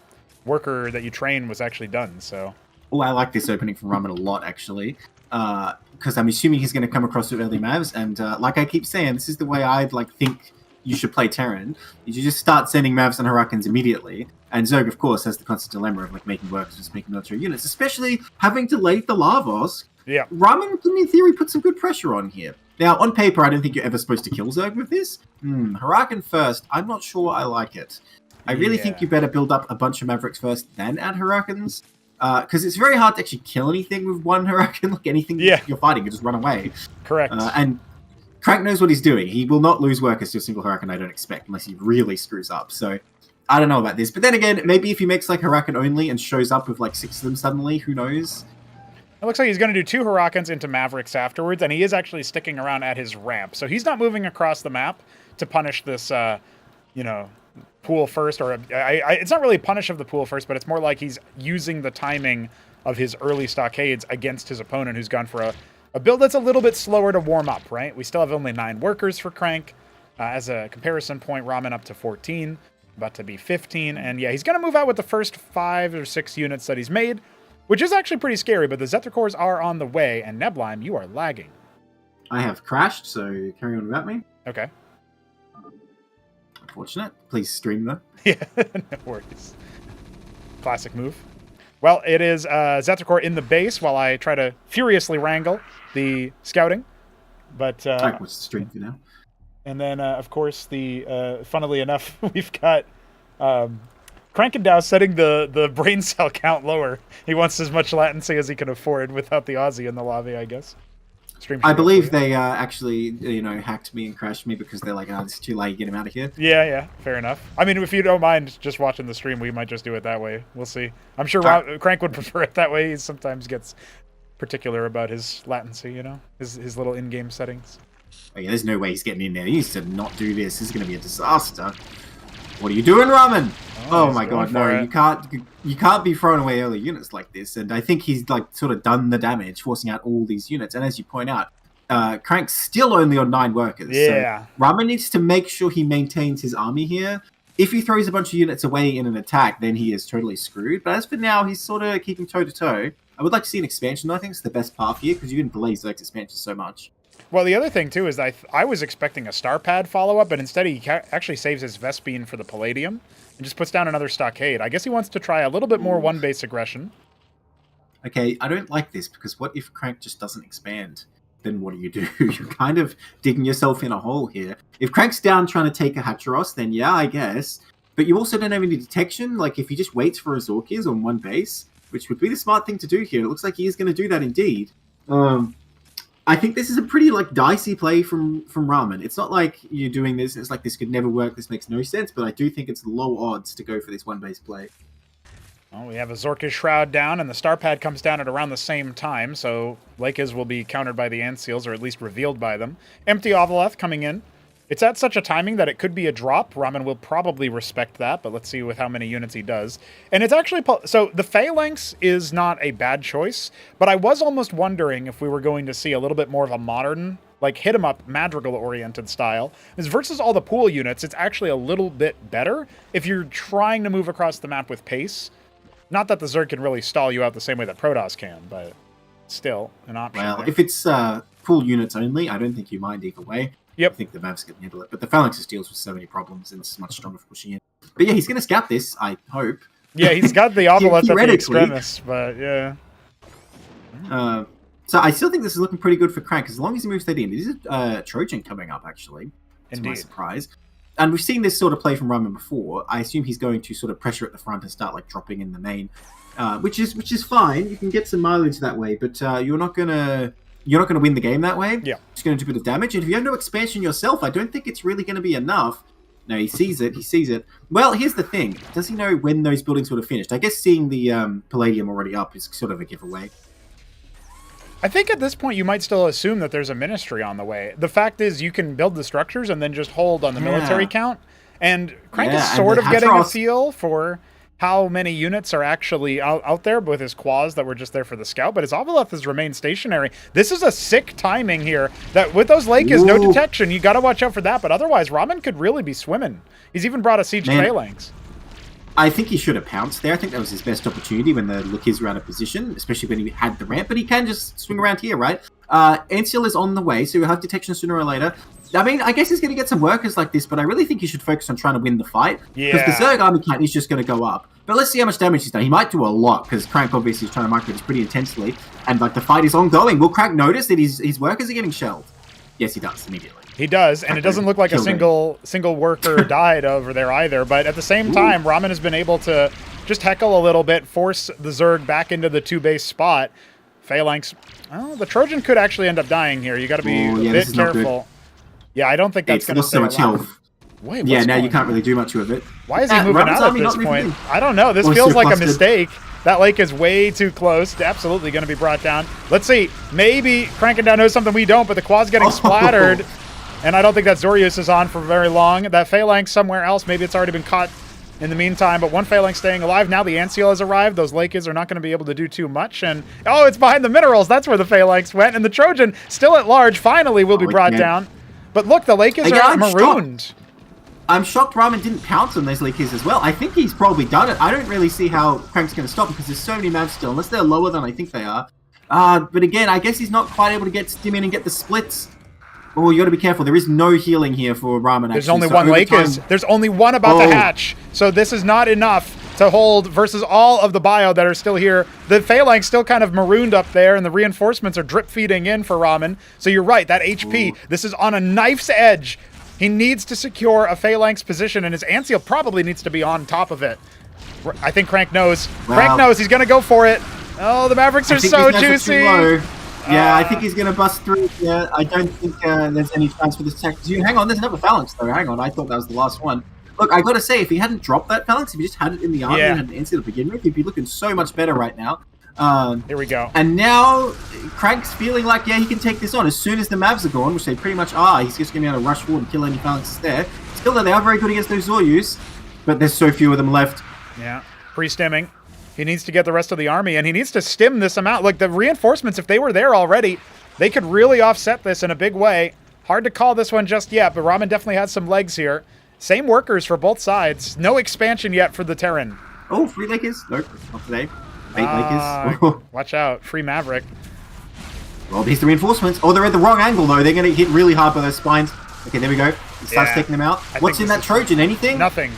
worker that you train was actually done, so. Oh, I like this opening from Ramen a lot, actually. Because I'm assuming he's going to come across with early mavs, and like I keep saying, this is the way I'd think you should play Terran. You just start sending mavs and Hurricanes immediately. And Zerg, of course, has the constant dilemma of making workers, just making military units, especially having to late the Lavos. Yeah. Ramen can, in theory, put some good pressure on here. Now, on paper, I don't think you're ever supposed to kill Zerg with this. Hurricane first, I'm not sure I like it. I really think you better build up a bunch of Mavericks first, then add Hurricanes. Because it's very hard to actually kill anything with one Hurricane. Anything you're fighting, you just run away. Correct. And Crank knows what he's doing. He will not lose workers to a single Hurricane, I don't expect, unless he really screws up. So, I don't know about this. But then again, maybe if he makes Hurricane only and shows up with 6 of them suddenly, who knows? It looks like he's going to do 2 Hurricanes into Mavericks afterwards, and he is actually sticking around at his ramp. So he's not moving across the map to punish this, pool first. Or it's not really a punish of the pool first, but it's more like he's using the timing of his early stockades against his opponent, who's gone for a build that's a little bit slower to warm up, right? We still have only 9 workers for Crank. As a comparison point, Ramen up to 14, about to be 15. And yeah, he's going to move out with the first 5 or 6 units that he's made, which is actually pretty scary, but the Zethra cores are on the way, and Nebelheim, you are lagging. I have crashed, so carry on without me. Okay. Unfortunate. Please stream though. Yeah, no worries. Classic move. Well, it is Zethra core in the base while I try to furiously wrangle the scouting. But what's the stream for now? And then, of course, funnily enough, we've got Krankendau setting the brain cell count lower. He wants as much latency as he can afford without the Aussie in the lobby, I guess. I believe they actually, hacked me and crashed me because they're like, this is too late, get him out of here. Yeah, fair enough. I mean, if you don't mind just watching the stream, we might just do it that way. We'll see. I'm sure Crank would prefer it that way. He sometimes gets particular about his latency, his little in-game settings. Oh, yeah, there's no way he's getting in there. He needs to not do this. This is going to be a disaster. What are you doing, Ramen? Oh my god, no, you can't be throwing away early units like this. And I think he's like sort of done the damage, forcing out all these units. And as you point out, Crank's still only on 9 workers. Yeah. So Ramen needs to make sure he maintains his army here. If he throws a bunch of units away in an attack, then he is totally screwed. But as for now, he's sort of keeping toe-to-toe. I would like to see an expansion, I think it's the best path here, because you can delay Zerg's expansion so much. Well, the other thing, too, is I was expecting a Star Pad follow-up, but instead he actually saves his Vespene for the Palladium and just puts down another Stockade. I guess he wants to try a little bit more one-base aggression. Okay, I don't like this, because what if Crank just doesn't expand? Then what do? You're kind of digging yourself in a hole here. If Crank's down trying to take a Hatteros, then yeah, I guess. But you also don't have any detection. Like, if he just waits for a Zorkias on one base, which would be the smart thing to do here. It looks like he is going to do that indeed. I think this is a pretty like dicey play from Ramen. It's not like you're doing this. It's like this could never work. This makes no sense. But I do think it's low odds to go for this one base play. Well, we have a Zorki's Shroud down, and the Star Pad comes down at around the same time. So Lakers will be countered by the Antseals, or at least revealed by them. Empty Ovaleth coming in. It's at such a timing that it could be a drop. Ramen will probably respect that, but let's see with how many units he does. And it's actually... So the Phalanx is not a bad choice, but I was almost wondering if we were going to see a little bit more of a modern, like hit-em-up, Madrigal-oriented style. Because versus all the pool units, it's actually a little bit better if you're trying to move across the map with pace. Not that the Zerg can really stall you out the same way that Protoss can, but still an option. Well, there. if it's pool units only, I don't think you mind either way. Yep. I think the Mavs can handle it. But the Phalanx just deals with so many problems, and it's much stronger for pushing in. But yeah, he's going to scout this, I hope. Yeah, he's got the Ovaleth at the extremis, but yeah. So I still think this is looking pretty good for Crank, as long as he moves that in. There's a Trojan coming up, actually. To my surprise. And we've seen this sort of play from Ramen before. I assume he's going to sort of pressure at the front and start like dropping in the main, which is fine. You can get some mileage that way, but you're not gonna win the game that way. Yeah, it's going to do a bit of damage. And if you have no expansion yourself, I don't think it's really going to be enough. No, he sees it. He sees it. Well, here's the thing: does he know when those buildings would have finished? I guess seeing the Palladium already up is sort of a giveaway. I think at this point you might still assume that there's a ministry on the way. The fact is you can build the structures and then just hold on the military count. And Crank is sort of getting a feel for how many units are actually out there with his Quas that were just there for the scout. But his Ovaleth has remained stationary. This is a sick timing here. That with those Lakers, no detection. You got to watch out for that. But otherwise, Ramen could really be swimming. He's even brought a Siege Phalanx. I think he should have pounced there. I think that was his best opportunity when the Lakers were out of position, especially when he had the ramp. But he can just swing around here, right? Antseal is on the way, so he'll have detection sooner or later. I mean, I guess he's going to get some workers like this, but I really think he should focus on trying to win the fight. Because the Zerg army count is just going to go up. But let's see how much damage he's done. He might do a lot, because Crank obviously is trying to micro this pretty intensely. And like the fight is ongoing. Will Crank notice that his workers are getting shelled? Yes, he does, immediately. He does, and it doesn't look like a single worker died over there either. But at the same time, Ramen has been able to just heckle a little bit, force the Zerg back into the 2-base spot. Phalanx, well, the Trojan could actually end up dying here. You got to be a bit careful. Yeah, I don't think that's going to stay alive. So much health. Wait, yeah, now you can't really do much with it. Why is he moving out at this point? I don't know. This feels like a mistake. That lake is way too close. Absolutely going to be brought down. Let's see. Maybe Krankendau knows something we don't, but the Quad's getting splattered. And I don't think that Zorius is on for very long. That Phalanx somewhere else. Maybe it's already been caught in the meantime. But one Phalanx staying alive. Now the Antseal has arrived. Those Lakers are not going to be able to do too much. And oh, it's behind the minerals. That's where the Phalanx went. And the Trojan, still at large, finally will be brought down. But look, the Lakers are marooned. I'm shocked Ramen didn't pounce on those Lakers as well. I think he's probably done it. I don't really see how Crank's going to stop because there's so many mavs still, unless they're lower than I think they are. But again, I guess he's not quite able to get Stim in and get the splits. Oh, you got to be careful. There is no healing here for Ramen. There's only one Lakers. There's only one about to hatch. So this is not enough to hold versus all of the bio that are still here. The Phalanx still kind of marooned up there, and the reinforcements are drip feeding in for Ramen. So you're right, that HP, this is on a knife's edge. He needs to secure a Phalanx position, and his Antseal probably needs to be on top of it. I think Crank knows. Crank knows. He's going to go for it. Oh, the Mavericks are so juicy. Yeah, I think he's going to bust through. Yeah, I don't think there's any chance for this tech. Hang on, there's another Phalanx, though. Hang on, I thought that was the last one. Look, I got to say, if he hadn't dropped that Phalanx, if he just had it in the army and had an Antseal to begin with, he'd be looking so much better right now. Here we go. And now Crank's feeling like, yeah, he can take this on. As soon as the Mavs are gone, which they pretty much are, he's just going to be able to rush forward and kill any phalanxes there. Still, though, they are very good against those Zoryus, but there's so few of them left. Yeah, pre-stimming. He needs to get the rest of the army, and he needs to stim this amount. Like, the reinforcements, if they were there already, they could really offset this in a big way. Hard to call this one just yet, but Ramen definitely has some legs here. Same workers for both sides. No expansion yet for the Terran. Oh, free Lakers? Nope, not today. Bait Lakers. Watch out. Free Maverick. Well, there's the reinforcements. Oh, they're at the wrong angle, though. They're going to hit really hard by those spines. Okay, there we go. He starts taking them out. What's in that Trojan? Anything? Nothing.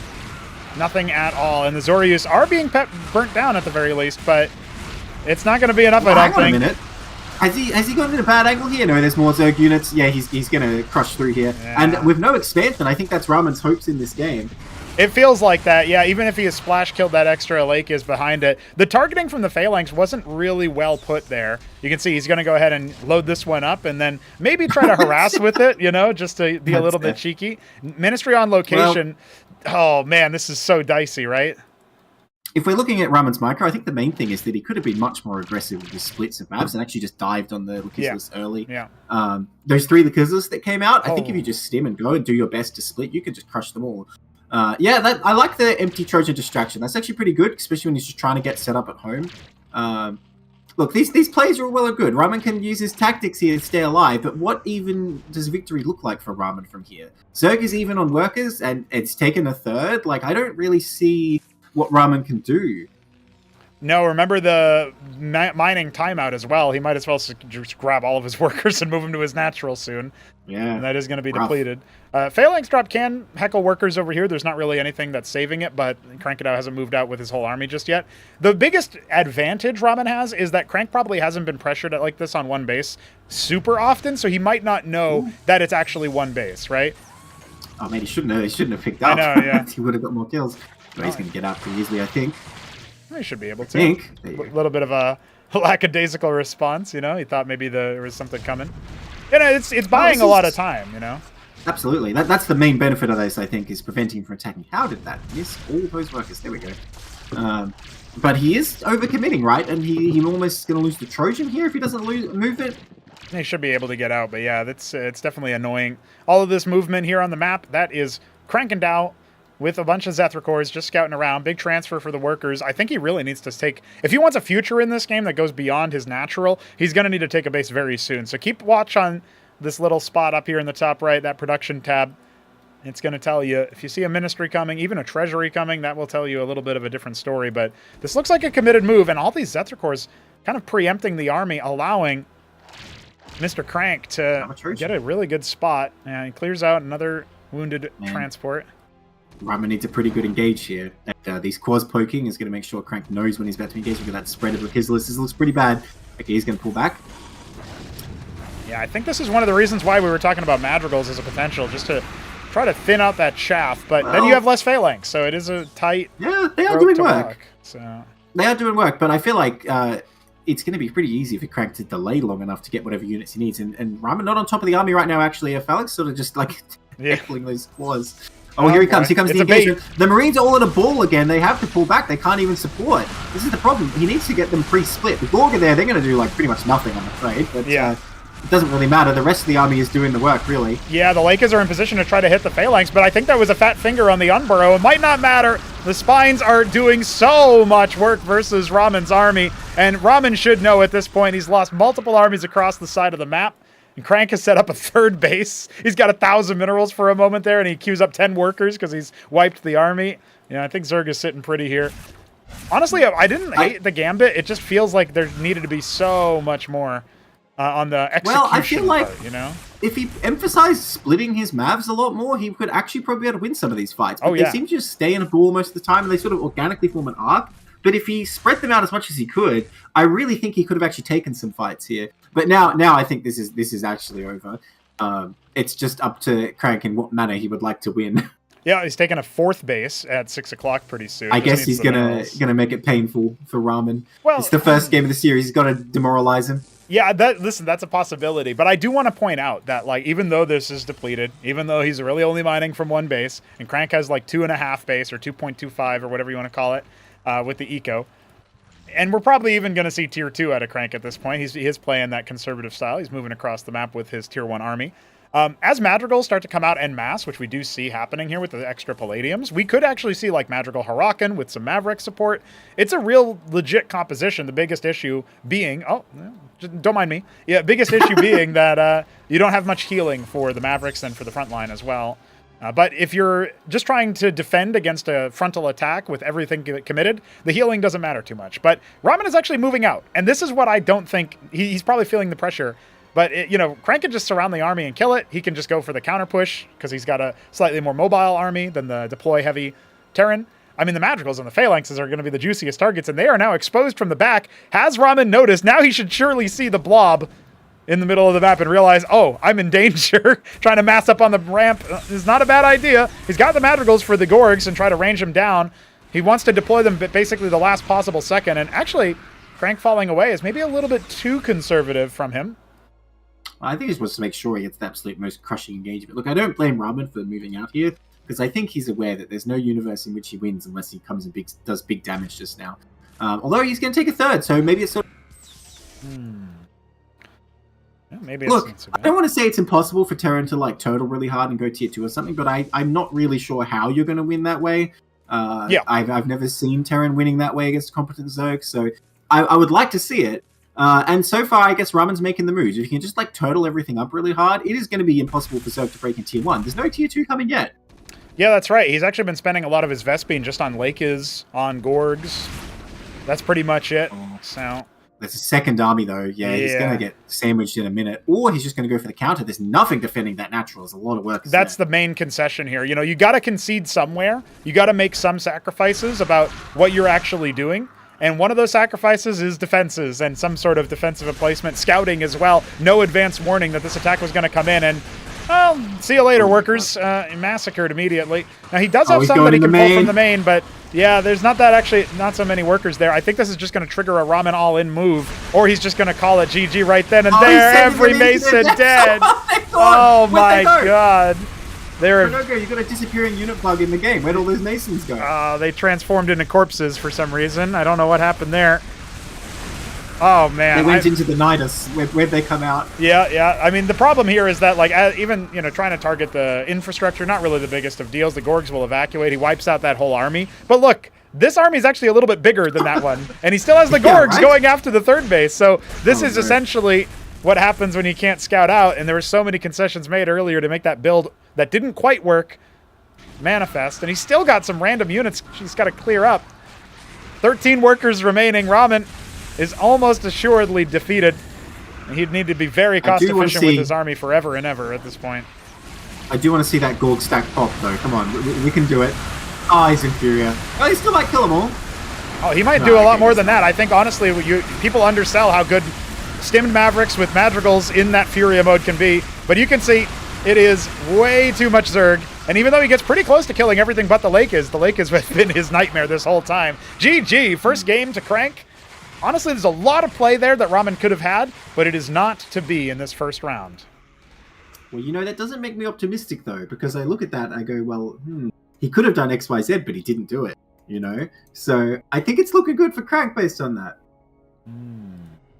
Nothing at all. And the Zoryus are being burnt down at the very least, but it's not going to be enough, I don't think. Hang on a minute. Has he gotten in a bad angle here? No, there's more Zerg units. Yeah, he's going to crush through here. Yeah. And with no expansion, I think that's Ramen's hopes in this game. It feels like that, yeah. Even if he has splash killed that extra lake is behind it. The targeting from the Phalanx wasn't really well put there. You can see he's going to go ahead and load this one up and then maybe try to harass with it, you know, just to be a little bit cheeky. Ministry on location. Well, oh, man, this is so dicey, right? If we're looking at Ramen's micro, I think the main thing is that he could have been much more aggressive with his splits of Mavs and actually just dived on the Lakizlis early. Yeah. Those 3 Lakizlis that came out, I think if you just stim and go and do your best to split, you could just crush them all. I like the empty Trojan distraction. That's actually pretty good, especially when he's just trying to get set up at home. Look, these plays are all well and good. Ramen can use his tactics here to stay alive, but what even does victory look like for Ramen from here? Zerg is even on workers, and it's taken a third. Like, I don't really see what Ramen can do. No, remember the mining timeout as well. He might as well just grab all of his workers and move them to his natural soon. Yeah. And that is going to be depleted. Phalanx drop can heckle workers over here. There's not really anything that's saving it, but Krankendau hasn't moved out with his whole army just yet. The biggest advantage Ramen has is that Crank probably hasn't been pressured like this on one base super often, so he might not know that it's actually one base, right? Oh, man, he shouldn't have picked up. I know, yeah. He would have got more kills. But he's going to get out pretty easily, I think. He should be able to. A little bit of a lackadaisical response, you know? He thought maybe there was something coming. You know, it's buying a lot of time, you know? Absolutely. That's the main benefit of this, I think, is preventing him from attacking. How did that miss all those workers? There we go. But he is overcommitting, right? And he almost going to lose the Trojan here if he doesn't move it. He should be able to get out, but yeah, it's definitely annoying. All of this movement here on the map, that is Krankendau with a bunch of Zethrakors just scouting around. Big transfer for the workers. I think he really needs to take... If he wants a future in this game that goes beyond his natural, he's going to need to take a base very soon. So keep watch on this little spot up here in the top right, that production tab. It's going to tell you, if you see a ministry coming, even a treasury coming, that will tell you a little bit of a different story. But this looks like a committed move, and all these Zethrakors kind of preempting the army, allowing Mr. Crank to get a really good spot. And he clears out another wounded transport. Ramen needs a pretty good engage here. These quads poking is going to make sure Crank knows when he's about to engage. Look at that spread of Lakizlis. This looks pretty bad. Okay, he's going to pull back. Yeah, I think this is one of the reasons why we were talking about Madrigals as a potential, just to try to thin out that chaff. But then you have less Phalanx, so it is a tight they are doing work. Walk, so. They are doing work, but I feel like it's going to be pretty easy for Crank to delay long enough to get whatever units he needs. And Ramen not on top of the army right now, actually. Phalanx sort of just like heckling those claws. Oh, here he comes. Here comes the engagement. The Marines are all at a ball again. They have to pull back. They can't even support. This is the problem. He needs to get them pre-split. The Gorg are there. They're going to do like pretty much nothing, I'm afraid. But it doesn't really matter. The rest of the army is doing the work, really. Yeah, the Lakers are in position to try to hit the Phalanx, but I think that was a fat finger on the Unburrow. It might not matter. The Spines are doing so much work versus Ramen's army, and Ramen should know at this point he's lost multiple armies across the side of the map. And Crank has set up a third base. He's got 1,000 minerals for a moment there, and he queues up 10 workers because he's wiped the army. Yeah, I think Zerg is sitting pretty here. Honestly, I didn't hate the Gambit. It just feels like there needed to be so much more on the execution I feel like part, you know? If he emphasized splitting his Mavs a lot more, he could actually probably be able to win some of these fights. But they seem to just stay in a ball most of the time, and they sort of organically form an arc. But if he spread them out as much as he could, I really think he could have actually taken some fights here. But now I think this is actually over. It's just up to Crank in what manner he would like to win. Yeah, he's taking a fourth base at 6 o'clock pretty soon. I guess he's gonna make it painful for Ramen. Well, it's the first game of the series. He's got to demoralize him. Yeah, listen, that's a possibility. But I do want to point out that, like, even though this is depleted, even though he's really only mining from one base, and Crank has like 2.5 base or 2.25 or whatever you want to call it with the eco, And we're probably even going to see tier 2 out of Crank at this point. He is playing that conservative style. He's moving across the map with his tier 1 army. As Madrigals start to come out en masse, which we do see happening here with the extra Palladiums, we could actually see like Madrigal Hurakan with some Maverick support. It's a real legit composition. The biggest issue being, don't mind me. Yeah, biggest issue being that you don't have much healing for the Mavericks and for the front line as well. But if you're just trying to defend against a frontal attack with everything committed, the healing doesn't matter too much. But Ramen is actually moving out, and this is what I don't think... He's probably feeling the pressure. But, Crank can just surround the army and kill it. He can just go for the counter push, because he's got a slightly more mobile army than the deploy-heavy Terran. I mean, the Madrigals and the Phalanxes are going to be the juiciest targets, and they are now exposed from the back. Has Ramen noticed? Now he should surely see the blob in the middle of the map and realize, oh, I'm in danger. Trying to mass up on the ramp is not a bad idea. He's got the Madrigals for the Gorgs and try to range them down. He wants to deploy them basically the last possible second. And actually, Crank falling away is maybe a little bit too conservative from him. I think he just wants to make sure he gets the absolute most crushing engagement. Look, I don't blame Ramen for moving out here, because I think he's aware that there's no universe in which he wins unless he comes and does big damage just now. Although he's going to take a third, so maybe it's sort of... Yeah, maybe Look, it's I don't want to say it's impossible for Terran to like turtle really hard and go tier 2 or something, but I'm not really sure how you're going to win that way. I've never seen Terran winning that way against a competent Zerg, so I would like to see it. And so far, I guess Ramen's making the moves. If you can just like turtle everything up really hard, it is going to be impossible for Zerg to break in tier 1. There's no tier 2 coming yet. Yeah, that's right. He's actually been spending a lot of his Vespene just on Lakes, on Gorgs. That's pretty much it. So... There's a second army, though. Yeah, he's going to get sandwiched in a minute. Or he's just going to go for the counter. There's nothing defending that natural. There's a lot of work. That's the main concession here. You got to concede somewhere. You got to make some sacrifices about what you're actually doing. And one of those sacrifices is defenses and some sort of defensive placement. Scouting as well. No advance warning that this attack was going to come in. And, well, see you later, workers. Massacred immediately. Now, he does have some that he can pull from the main, but... Yeah, there's not so many workers there. I think this is just going to trigger a Ramen all-in move, or he's just going to call it GG right then and there. Every Mason dead. Oh my god. You've got a disappearing unit bug in the game. Where'd all those Masons go? They transformed into corpses for some reason. I don't know what happened there. Oh, man. They went into the Nidus. Where'd they come out? Yeah. I mean, the problem here is that, like, even, trying to target the infrastructure, not really the biggest of deals. The Gorgs will evacuate. He wipes out that whole army. But look, this army is actually a little bit bigger than that one. And he still has the Gorgs going after the third base. So this is essentially what happens when you can't scout out. And there were so many concessions made earlier to make that build that didn't quite work manifest. And he's still got some random units he's got to clear up. 13 workers remaining. Ramen is almost assuredly defeated. He'd need to be very cost efficient with his army forever and ever at this point. I do want to see that Gorg stack pop, though. Come on, we can do it. Oh, he's inferior. Oh, he still might kill them all. Oh, he might do a lot more than that. I think, honestly, people undersell how good stimmed Mavericks with Madrigals in that Furia mode can be. But you can see it is way too much Zerg. And even though he gets pretty close to killing everything but the Lake has been his nightmare this whole time. GG, first game to Crank. Honestly, there's a lot of play there that Ramen could have had, but it is not to be in this first round. Well, that doesn't make me optimistic, though, because I look at that and I go, well, he could have done X, Y, Z, but he didn't do it, So I think it's looking good for Crank based on that.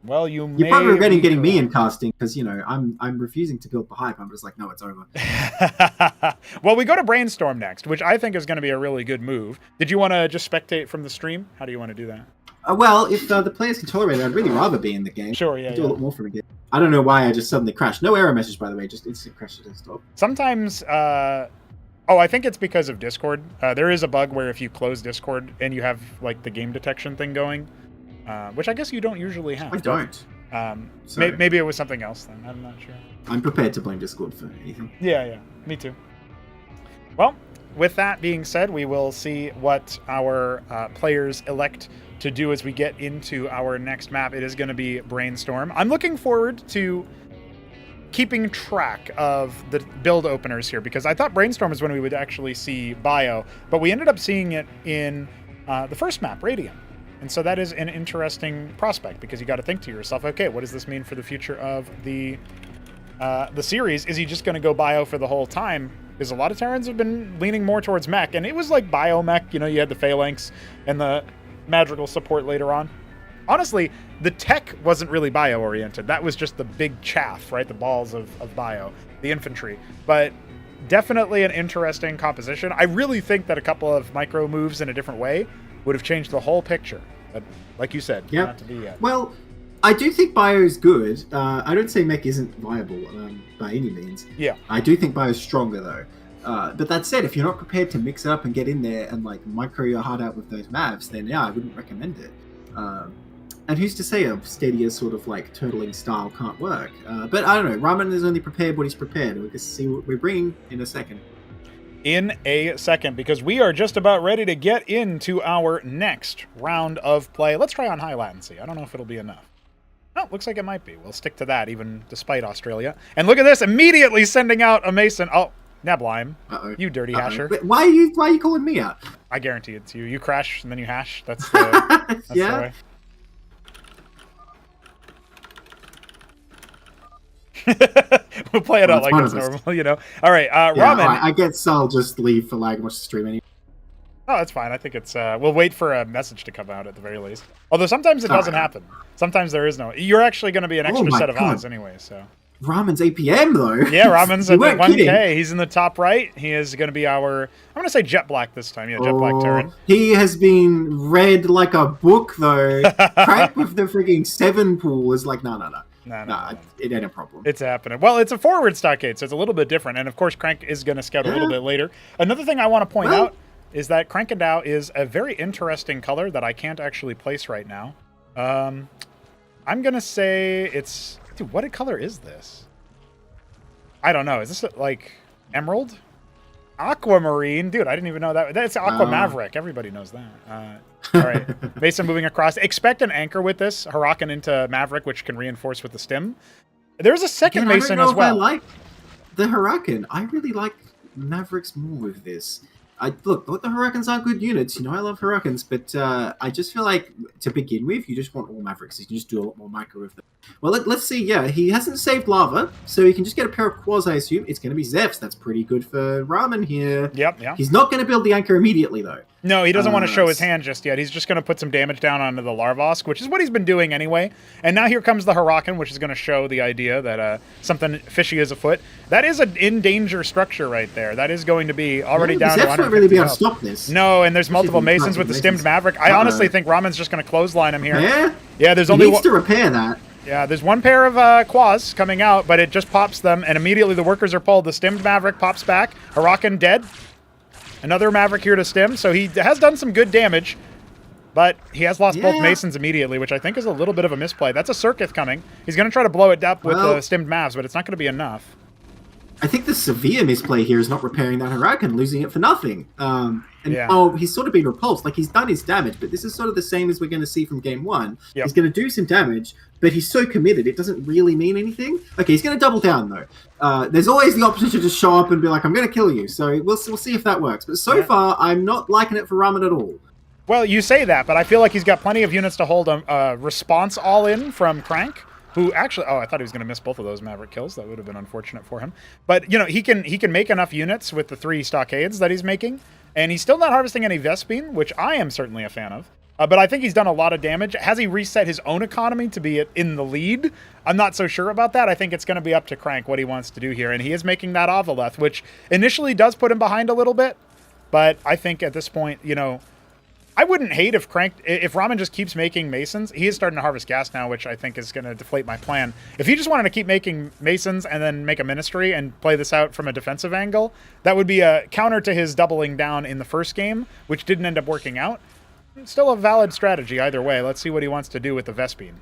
Well, you're probably regretting getting me in casting because, I'm refusing to build the hype. I'm just like, no, it's over. Well, we go to Brainstorm next, which I think is going to be a really good move. Did you want to just spectate from the stream? How do you want to do that? Well, if the players can tolerate it, I'd really rather be in the game. Sure, yeah. Do a lot more for the game. I don't know why I just suddenly crashed. No error message, by the way. Just instant crash to desktop. Sometimes, I think it's because of Discord. There is a bug where if you close Discord and you have, like, the game detection thing going, which I guess you don't usually have. I don't. Maybe it was something else then. I'm not sure. I'm prepared to blame Discord for anything. Yeah. Me too. Well, with that being said, we will see what our players elect to do as we get into our next map. It is going to be Brainstorm. I'm looking forward to keeping track of the build openers here because I thought Brainstorm is when we would actually see Bio, but we ended up seeing it in the first map, Radiant. And so that is an interesting prospect because you got to think to yourself, okay, what does this mean for the future of the series? Is he just going to go Bio for the whole time? Because a lot of Terrans have been leaning more towards mech, and it was like Bio mech. You had the Phalanx and the Madrigal support later on. honestly, the tech wasn't really bio-oriented. That was just the big chaff, right? The balls of bio, the infantry. But definitely an interesting composition. I really think that a couple of micro moves in a different way would have changed the whole picture. But like you said, not to be yet. Well, I do think bio's good. I don't say mech isn't viable by any means. Yeah. I do think bio's stronger though. But that said, if you're not prepared to mix it up and get in there and like micro your heart out with those maps, then yeah, I wouldn't recommend it. And who's to say a steadier sort of like turtling style can't work? But I don't know. Ramen is only prepared what he's prepared. We'll just see what we're bringing in a second. Because we are just about ready to get into our next round of play. Let's try on high latency. I don't know if it'll be enough. Oh, looks like it might be. We'll stick to that, even despite Australia. And look at this, immediately sending out a Mason. Oh, Neblime, you dirty hasher. Wait, why are you calling me out? I guarantee it's you. You crash and then you hash. That's the, the way. We'll play it out like it's normal, you know. All right, Ramen. Right. I guess I'll just leave for lag and watch the stream anyway. Oh, that's fine. I think it's. We'll wait for a message to come out at the very least. Although sometimes it doesn't happen. Sometimes there is no. You're actually going to be an extra set of eyes anyway, so. Ramen's APM though. Yeah, Ramen's at 1K. He's in the top right. He is going to be our. I'm going to say Jet Black this time. Yeah, Jet Black Terran. He has been read like a book though. Crank with the freaking 7 pool is like no. No, it ain't a problem. It's happening. Well, it's a forward stockade, so it's a little bit different. And of course, Crank is going to scout a little bit later. Another thing I want to point out is that Krankendau is a very interesting color that I can't actually place right now. I'm going to say it's... Dude, what color is this? I don't know. Is this like emerald? Aquamarine? Dude, I didn't even know that. That's Aqua Maverick. Everybody knows that. All right. Mason moving across. Expect an anchor with this. Huracan into Maverick, which can reinforce with the stim. There's a second Mason as well. I like the Huracan. I really like Mavericks more with this. Look, the Huracans are good units. You know, I love Huracans, but I just feel like to begin with, you just want all Mavericks. You can just do a lot more micro with them. Well, let's see. Yeah, he hasn't saved Lava, so he can just get a pair of Quas, I assume. It's going to be Zephs. That's pretty good for Ramen here. Yep, yeah. He's not going to build the anchor immediately, though. No, he doesn't want to show his hand just yet. He's just going to put some damage down onto the Larvosk, which is what he's been doing anyway. And now here comes the Huracan, which is going to show the idea that something fishy is afoot. That is an in-danger structure right there. That is going to be already down to 150 won't really be able to stop this. No, and there's multiple Masons with the stimmed Maverick. I honestly think Ramen's just going to clothesline him here. Yeah? Yeah, there's only one. He needs to repair that. Yeah, there's one pair of Quas coming out, but it just pops them, and immediately the workers are pulled. The stimmed Maverick pops back. Huracan dead. Another Maverick here to stim, so he has done some good damage, but he has lost both Masons immediately, which I think is a little bit of a misplay. That's a Circuit coming. He's going to try to blow it up with the stimmed Mavs, but it's not going to be enough. I think the severe misplay here is not repairing that Huracan, losing it for nothing. He's sort of been repulsed. Like, he's done his damage, but this is sort of the same as we're going to see from game 1. Yep. He's going to do some damage, but he's so committed, it doesn't really mean anything. Okay, he's going to double down, though. There's always the option to just show up and be like, I'm going to kill you. So we'll see if that works. But so far, I'm not liking it for Ramen at all. Well, you say that, but I feel like he's got plenty of units to hold a response all-in from Crank, who actually... Oh, I thought he was going to miss both of those Maverick kills. That would have been unfortunate for him. But, you know, he can make enough units with the 3 stockades that he's making, and he's still not harvesting any Vespene, which I am certainly a fan of. But I think he's done a lot of damage. Has he reset his own economy to be in the lead? I'm not so sure about that. I think it's going to be up to Crank what he wants to do here, and he is making that Ovaleth, which initially does put him behind a little bit, but I think at this point, you know... I wouldn't hate if Ramen just keeps making Masons. He is starting to harvest gas now, which I think is going to deflate my plan. If he just wanted to keep making Masons and then make a Ministry and play this out from a defensive angle, that would be a counter to his doubling down in the first game, which didn't end up working out. Still a valid strategy either way. Let's see what he wants to do with the Vespene.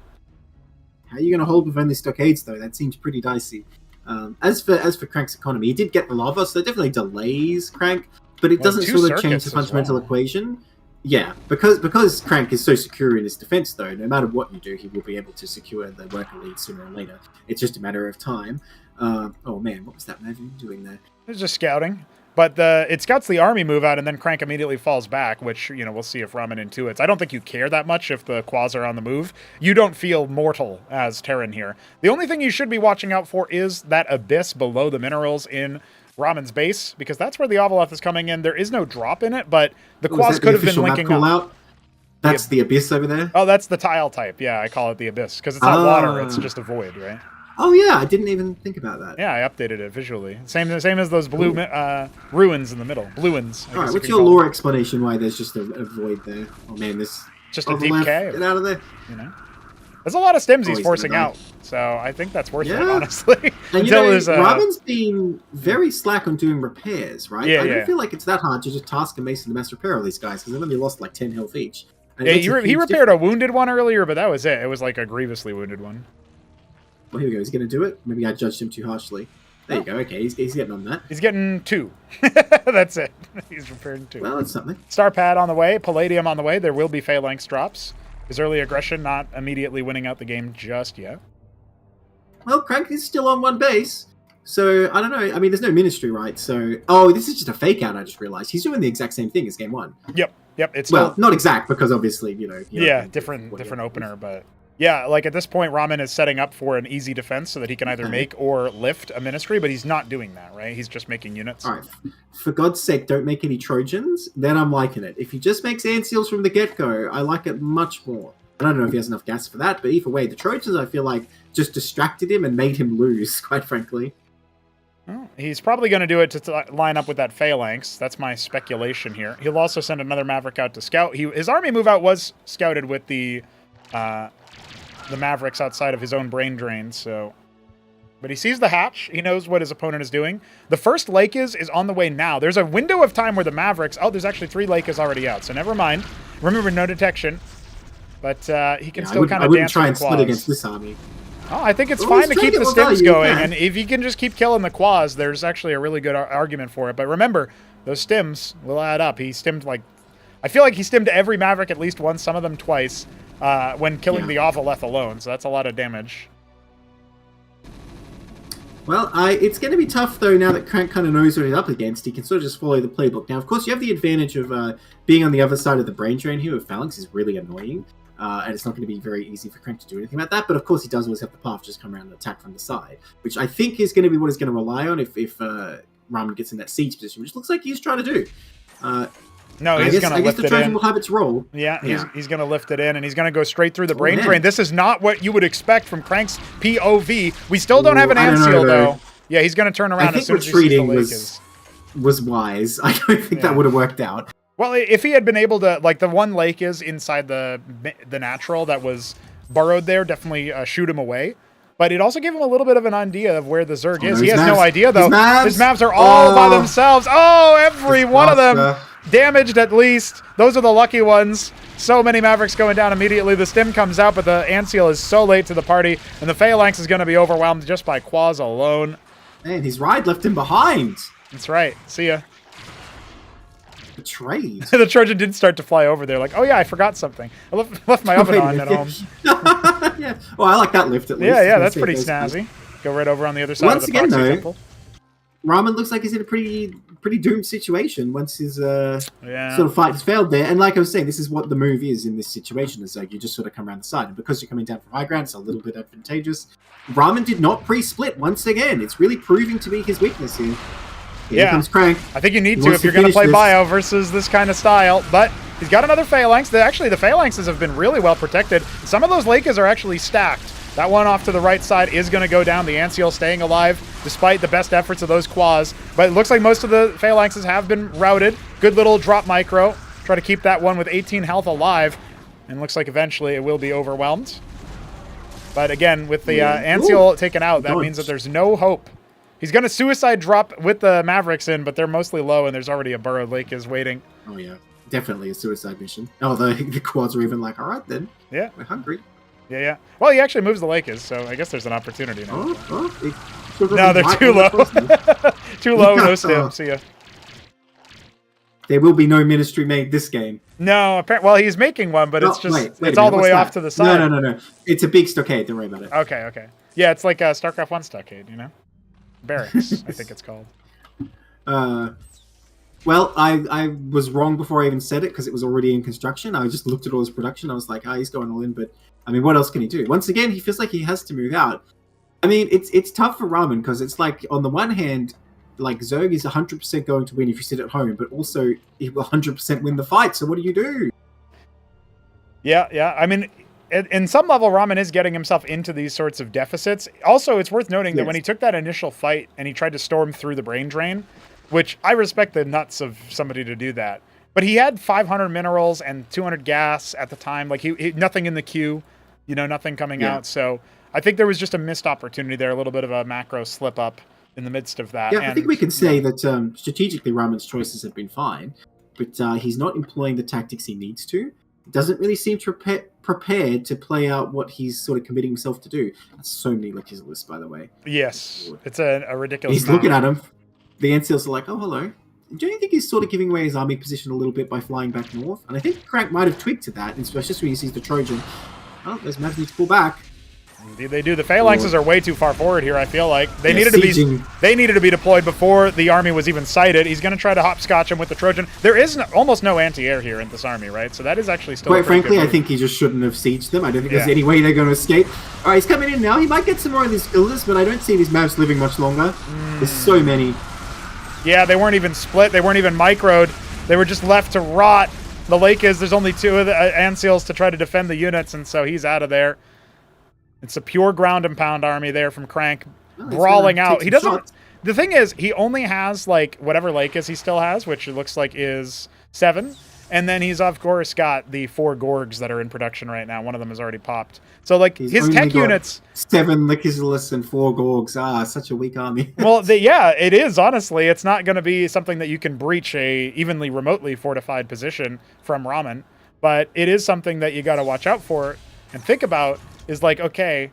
How are you going to hold with only stockades, though? That seems pretty dicey. As for Crank's economy, he did get the lava, so that definitely delays Crank, but it doesn't sort of change the fundamental equation. Yeah, because Crank is so secure in his defense, though, no matter what you do, he will be able to secure the worker lead sooner or later. It's just a matter of time. Oh man, what was that Maven doing there? It was just scouting. But it scouts the army move out, and then Crank immediately falls back, which, you know, we'll see if Ramen intuits. I don't think you care that much if the Quas are on the move. You don't feel mortal as Terran here. The only thing you should be watching out for is that abyss below the minerals in Ramen's base, because that's where the Ovaleth is coming in. There is no drop in it, but the Quas could have been linking up. That's the abyss over there? Oh, that's the tile type. Yeah, I call it the abyss because it's not water. It's just a void, right? Oh yeah, I didn't even think about that. Yeah, I updated it visually. Same as those blue ruins in the middle. Bluins. All right, what's your lore explanation why there's just a void there? Oh man, this just a deep cave. Get out of there. You know, there's a lot of stims he's forcing out, so I think that's worth it, honestly. And you know, Ramen's been very slack on doing repairs, right? Yeah, I don't feel like it's that hard to just task a mason to mass repair all these guys because they've only lost like 10 health each. Yeah, he repaired a wounded one earlier, but that was it. It was like a grievously wounded one. Well, here we go. He's going to do it. Maybe I judged him too harshly. There you go. Okay, he's getting on that. He's getting 2. That's it. He's repairing 2. Well, that's something. Star Pad on the way. Palladium on the way. There will be Phalanx drops. His early aggression not immediately winning out the game just yet. Well, Crank is still on one base. So, I don't know. I mean, there's no ministry, right? So, oh, this is just a fake out, I just realized. He's doing the exact same thing as game 1. Yep. It's well, not exact, because obviously, Yeah, different opener, but... Yeah, like at this point, Ramen is setting up for an easy defense so that he can either make or lift a ministry, but he's not doing that, right? He's just making units. All right. For God's sake, don't make any Trojans. Then I'm liking it. If he just makes Ant Seals from the get-go, I like it much more. I don't know if he has enough gas for that, but either way, the Trojans, I feel like, just distracted him and made him lose, quite frankly. Well, he's probably going to do it to line up with that Phalanx. That's my speculation here. He'll also send another Maverick out to scout. His army move out was scouted with the Mavericks outside of his own brain drain, so... But he sees the hatch. He knows what his opponent is doing. The first Lake is on the way now. There's a window of time where the Mavericks... Oh, there's actually 3 Lake is already out, so never mind. Remember, no detection. But he can still kind of dance with the claws. I wouldn't try and split against this army. Oh, I think it's fine to keep the stims going, and if you can just keep killing the claws, there's actually a really good argument for it. But remember, those stims will add up. He stimmed like... I feel like he stimmed every Maverick at least once, some of them twice. When killing the Ovaleth alone, so that's a lot of damage. Well, it's going to be tough, though, now that Crank kind of knows what he's up against. He can sort of just follow the playbook. Now, of course, you have the advantage of being on the other side of the brain drain here with Phalanx is really annoying, and it's not going to be very easy for Crank to do anything about that, but of course he does always have the path just come around and attack from the side, which I think is going to be what he's going to rely on if Ramen gets in that siege position, which looks like he's trying to do. No, he's going to lift it in. I guess the Trojan will have its role. Yeah, he's going to lift it in, and he's going to go straight through the brain drain. This is not what you would expect from Crank's POV. We still don't have an Ant Seal, though. Yeah, he's going to turn around as soon as he sees the Lake was wise. I don't think that would have worked out. Well, if he had been able to, like the one Lake is inside the natural that was burrowed there, definitely shoot him away. But it also gave him a little bit of an idea of where the Zerg is. He has no idea, though. His Mavs are all by themselves. Oh, every one of them damaged at least. Those are the lucky ones. So many Mavericks going down immediately. The stim comes out, but the Ant Seal is so late to the party, and the Phalanx is going to be overwhelmed just by Quaz alone. Man, his ride left him behind. That's right. See ya. Betrayed. The Trojan did start to fly over there like, oh yeah, I forgot something. I left my oven on at home. Yeah. Well, I like that lift at least. Yeah, that's pretty snazzy. Go right over on the other side of the proxy temple. Ramen looks like he's in a pretty doomed situation once his sort of fight has failed there. And like I was saying, this is what the move is in this situation. Is like you just sort of come around the side. And because you're coming down from high ground, it's a little bit advantageous. Ramen did not pre-split once again. It's really proving to be his weakness here. Here comes Crank. I think you need to if you're going to play bio versus this kind of style. But he's got another Phalanx. Actually, the Phalanxes have been really well protected. Some of those Lakes are actually stacked. That one off to the right side is going to go down. The Ant Seal staying alive despite the best efforts of those Quaz. But it looks like most of the Phalanxes have been routed. Good little drop micro. Try to keep that one with 18 health alive. And looks like eventually it will be overwhelmed. But again, with the Ant Seal taken out, that means that there's no hope. He's going to suicide drop with the Mavericks in, but they're mostly low, and there's already a burrowed Lake is waiting. Oh, yeah. Definitely a suicide mission. Oh, the Quads are even like, all right, then. Yeah. We're hungry. Yeah. Well, he actually moves the Lake is, so I guess there's an opportunity now. No, they're too low. Too low, no stim. See ya. There will be no ministry made this game. No, well, he's making one, but it's just it's all the way off to the side. No. It's a big stockade. Don't worry about it. Okay. Yeah, it's like a StarCraft 1 stockade, you know? Barracks, I think it's called. Well, I was wrong before I even said it because it was already in construction. I just looked at all his production. I was like, he's going all in. But, I mean, what else can he do? Once again, he feels like he has to move out. I mean, it's tough for Ramen because it's like, on the one hand, like, Zerg is 100% going to win if you sit at home, but also he will 100% win the fight. So what do you do? Yeah. I mean, in some level, Ramen is getting himself into these sorts of deficits. Also, it's worth noting that when he took that initial fight and he tried to storm through the brain drain, which I respect the nuts of somebody to do that, but he had 500 minerals and 200 gas at the time. Like he nothing in the queue, nothing coming out. So I think there was just a missed opportunity there, a little bit of a macro slip up in the midst of that. Yeah, I think we can say that strategically Ramen's choices have been fine, but he's not employing the tactics he needs to. Doesn't really seem to prepared to play out what he's sort of committing himself to do. That's so many lickers list, by the way. Yes, it's a ridiculous. He's looking at him. The NCLs are like, oh, hello. Do you think he's sort of giving away his army position a little bit by flying back north? And I think Crank might have twigged to that, especially when he sees the Trojan. Oh, those Mavs need to pull back. Indeed they do. The phalanxes are way too far forward here, I feel like. They needed to be deployed before the army was even sighted. He's going to try to hopscotch him with the Trojan. There is almost no anti-air here in this army, right? So that is actually still quite frankly, I think he just shouldn't have sieged them. I don't think there's any way they're going to escape. All right, he's coming in now. He might get some more of these illness, but I don't see these Mavs living much longer. There's so many. Yeah, they weren't even split. They weren't even microed. They were just left to rot. The lake there's only 2 of the Ancials to try to defend the units, and so he's out of there. It's a pure ground and pound army there from Crank, brawling out. He doesn't. Shots. The thing is, he only has like whatever Lakis he still has, which it looks like is 7, and then he's of course got the 4 Gorgs that are in production right now. One of them has already popped. So like his tech units, 7 Lickislis and 4 Gorgs. Such a weak army. Well, it is honestly. It's not going to be something that you can breach a evenly remotely fortified position from Ramen, but it is something that you got to watch out for and think about. Is like, okay,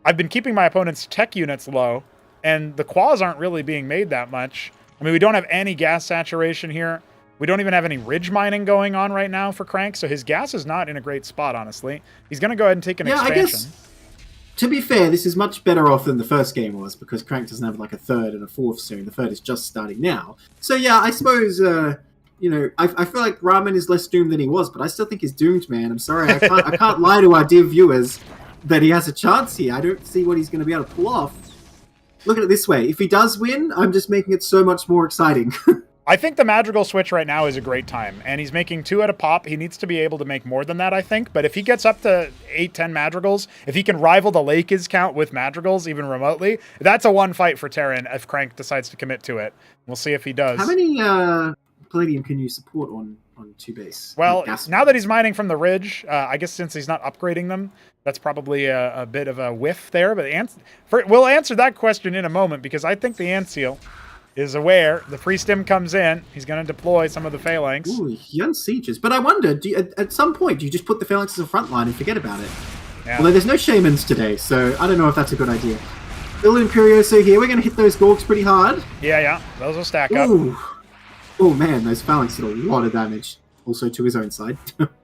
I've been keeping my opponent's tech units low, and the quads aren't really being made that much. I mean, we don't have any gas saturation here. We don't even have any ridge mining going on right now for Crank, so his gas is not in a great spot, honestly. He's going to go ahead and take an expansion. I guess, to be fair, this is much better off than the first game was, because Crank doesn't have like a 3rd and a 4th soon. The 3rd is just starting now. So yeah, I suppose... I feel like Ramen is less doomed than he was, but I still think he's doomed, man. I'm sorry, I can't lie to our dear viewers that he has a chance here. I don't see what he's going to be able to pull off. Look at it this way. If he does win, I'm just making it so much more exciting. I think the Madrigal switch right now is a great time, and he's making 2 at a pop. He needs to be able to make more than that, I think. But if he gets up to 8-10 Madrigals, if he can rival the Lakis count with Madrigals, even remotely, that's a 1 fight for Terran if Crank decides to commit to it. We'll see if he does. How many Palladium can you support on 2 base? Well, now that he's mining from the ridge, I guess since he's not upgrading them, that's probably a bit of a whiff there. But we'll answer that question in a moment, because I think the Antseal is aware. The pre-stim comes in. He's going to deploy some of the phalanx. Ooh, he unsieges. But I wonder, at some point, do you just put the phalanx as a front line and forget about it? Yeah. Although there's no shamans today, so I don't know if that's a good idea. Little Imperioso here. We're going to hit those Gorgs pretty hard. Yeah. Those will stack up. Oh man, those phalanx did a lot of damage. Also to his own side.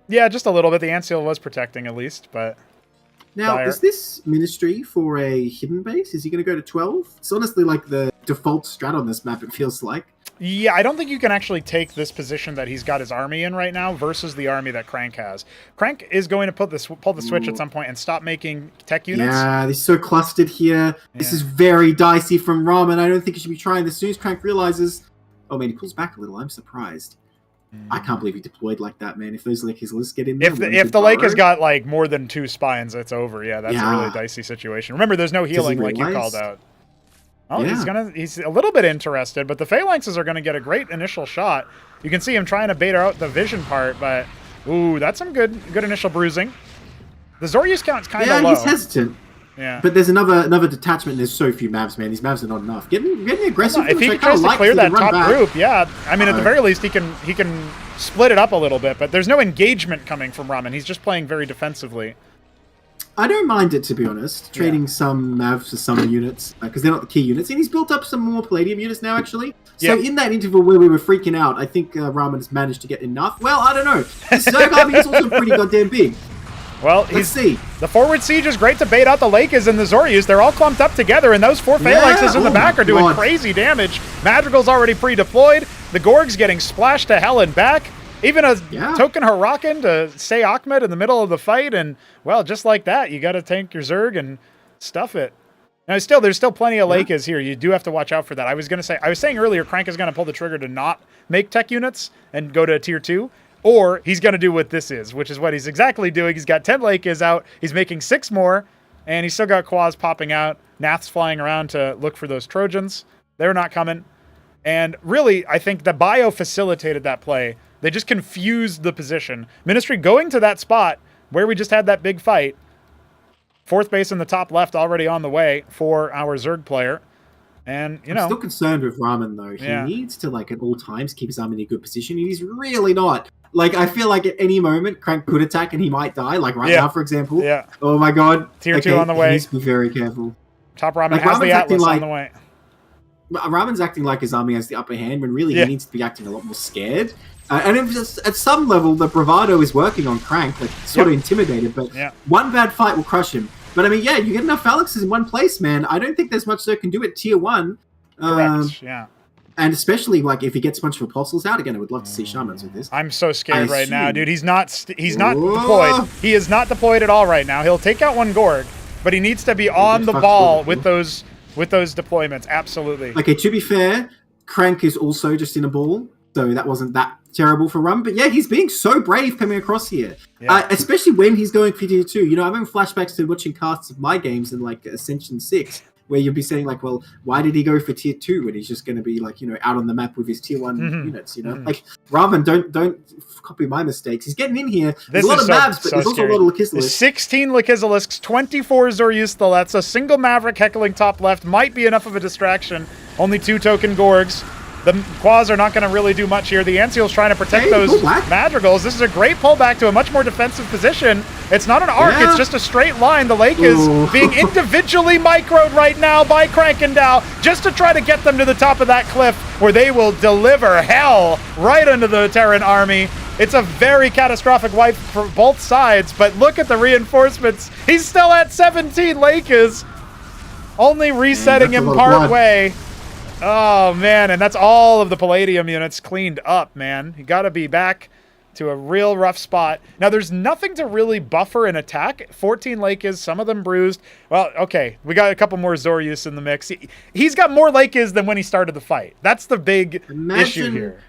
Yeah, just a little bit. The Antseal was protecting at least, but... Now, is this Ministry for a hidden base? Is he going to go to 12? It's honestly like the default strat on this map, it feels like. Yeah, I don't think you can actually take this position that he's got his army in right now versus the army that Crank has. Crank is going to pull the switch at some point and stop making tech units. Yeah, he's so clustered here. Yeah. This is very dicey from Ramen. I don't think he should be trying this. As soon as Crank realizes... Oh man, he pulls back a little. I'm surprised. I can't believe he deployed like that, man. If those his lists get in there... If the lake has got like more than 2 spines, it's over. Yeah, that's a really dicey situation. Remember, there's no healing like you called out. Oh, he's a little bit interested, but the phalanxes are gonna get a great initial shot. You can see him trying to bait out the vision part, but ooh, that's some good initial bruising. The Zoryus count's kind of low. Yeah, he's hesitant. Yeah. But there's another detachment, and there's so few Mavs, man. These Mavs are not enough. Get me aggressive. If he tries to clear that top group, yeah. I mean, at the very least, he can split it up a little bit, but there's no engagement coming from Ramen. He's just playing very defensively. I don't mind it, to be honest, trading some Mavs for some units, because they're not the key units. And he's built up some more Palladium units now, actually. So in that interval where we were freaking out, I think Ramen has managed to get enough. Well, I don't know. The Zerg army is also pretty goddamn big. Well, let's see. The forward siege is great to bait out the Lakis and the Zoryus. They're all clumped up together, and those 4 phalanxes in the back are doing crazy damage. Madrigal's already pre-deployed. The Gorg's getting splashed to hell and back. Even a token Hurakan to say Ahmed in the middle of the fight, and, well, just like that, you got to tank your Zerg and stuff it. Now, there's still plenty of Lakis here. You do have to watch out for that. I was saying earlier, Crank is going to pull the trigger to not make tech units and go to tier 2. or he's going to do what this is, which is what he's exactly doing. He's got 10 Lakers out. He's making 6 more, and he's still got Quas popping out. Nath's flying around to look for those Trojans. They're not coming. And really, I think the bio facilitated that play. They just confused the position. Ministry going to that spot where we just had that big fight. 4th base in the top left already on the way for our Zerg player. And, you know. I'm still concerned with Ramen, though. He needs to, like, at all times keep his arm in a good position. He's really not. Like, I feel like at any moment, Crank could attack and he might die. Like right now, for example. Yeah. Oh, my God. Tier 2 on the way. He needs to be very careful. TopRamen has the Atlas on the way. Ramen's acting like his army has the upper hand when really he needs to be acting a lot more scared. And if just, at some level, the bravado is working on Crank, like sort of intimidated, but one bad fight will crush him. But I mean, yeah, you get enough Alexes in one place, man. I don't think there's much they can do at tier 1. Correct, yeah. And especially like if he gets a bunch of apostles out again, I would love to see shamans with this. I'm so scared right now, dude. He's not deployed. He is not deployed at all right now. He'll take out one Gorg, but he needs to be on the ball with those deployments. Absolutely. Okay, to be fair, Crank is also just in a ball, so that wasn't that terrible for Rum. But yeah, he's being so brave coming across here, especially when he's going for tier 2. You know, I'm having flashbacks to watching casts of my games in like Ascension 6, where you'll be saying like, well, why did he go for tier 2 when he's just going to be like, you know, out on the map with his tier 1 units, you know? Like, Ramen, don't copy my mistakes. He's getting in here. There's a lot of Mavs, but there's also a lot of Lakizelisks. 16 Lakizelisks, 24 Zoryusthalaths, a single Maverick heckling top left might be enough of a distraction. Only 2 token Gorgs. The Quas are not going to really do much here. The Anseal's trying to protect those Madrigals. This is a great pullback to a much more defensive position. It's not an arc, it's just a straight line. The lake is being individually microed right now by Krankendau just to try to get them to the top of that cliff where they will deliver hell right into the Terran army. It's a very catastrophic wipe for both sides, but look at the reinforcements. He's still at 17 Lakers, only resetting him part way. Oh, man, and that's all of the Palladium units cleaned up, man. You got to be back to a real rough spot. Now, there's nothing to really buffer an attack. 14 Lakers, some of them bruised. Well, okay, we got a couple more Zoryus in the mix. He's got more Lakers than when he started the fight. That's the big issue here.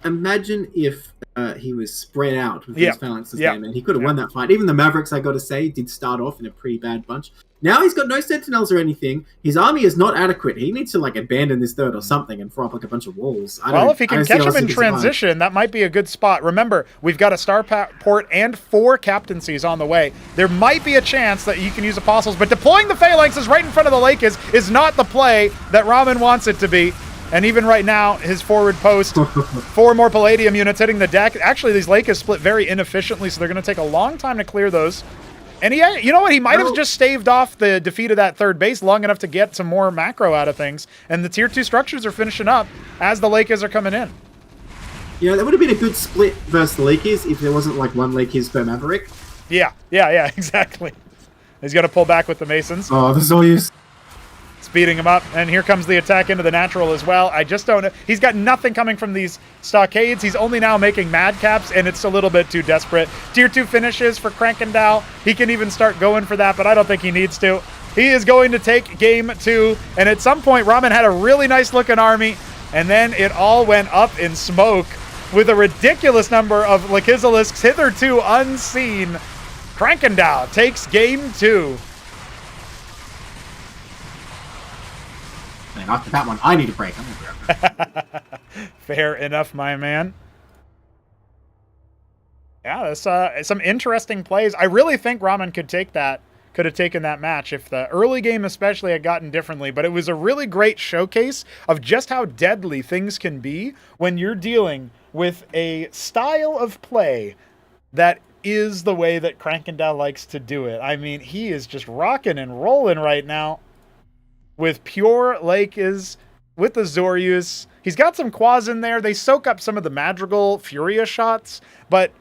Imagine if he was spread out with his phalanxes there, man. He could have won that fight. Even the Mavericks, I got to say, did start off in a pretty bad bunch. Now he's got no sentinels or anything. His army is not adequate. He needs to like abandon this third or something and throw up like a bunch of walls. Well, if he can catch him in transition, that might be a good spot. Remember, we've got a starport and 4 captaincies on the way. There might be a chance that you can use apostles, but deploying the phalanxes right in front of the lake is not the play that Ramen wants it to be. And even right now, his forward post, 4 more Palladium units hitting the deck. Actually, these Lakers split very inefficiently, so they're going to take a long time to clear those. And you know what? He might have just staved off the defeat of that 3rd base long enough to get some more macro out of things. And the tier 2 structures are finishing up as the Lakers are coming in. You know, that would have been a good split versus the Lakers if there wasn't like 1 Lakers per Maverick. Yeah, exactly. He's going to pull back with the Masons. Oh, the Zoryus. Speeding him up, and here comes the attack into the natural as well. I just don't know. He's got nothing coming from these stockades. He's only now making madcaps, and it's a little bit too desperate. Tier 2 finishes for Krankendau. He can even start going for that, but I don't think he needs to. He is going to take game 2, and at some point, Ramen had a really nice-looking army, and then it all went up in smoke with a ridiculous number of Lakizelisks hitherto unseen. Krankendau takes game 2. And after that one, I need a break. I'm gonna grab it. Fair enough, my man. Yeah, that's some interesting plays. I really think Ramen could have taken that match if the early game especially had gotten differently, but it was a really great showcase of just how deadly things can be when you're dealing with a style of play that is the way that Krankendau likes to do it. I mean, he is just rocking and rolling right now. With pure Lakers, with the Zoryus. He's got some Quas in there. They soak up some of the Madrigal Furia shots, but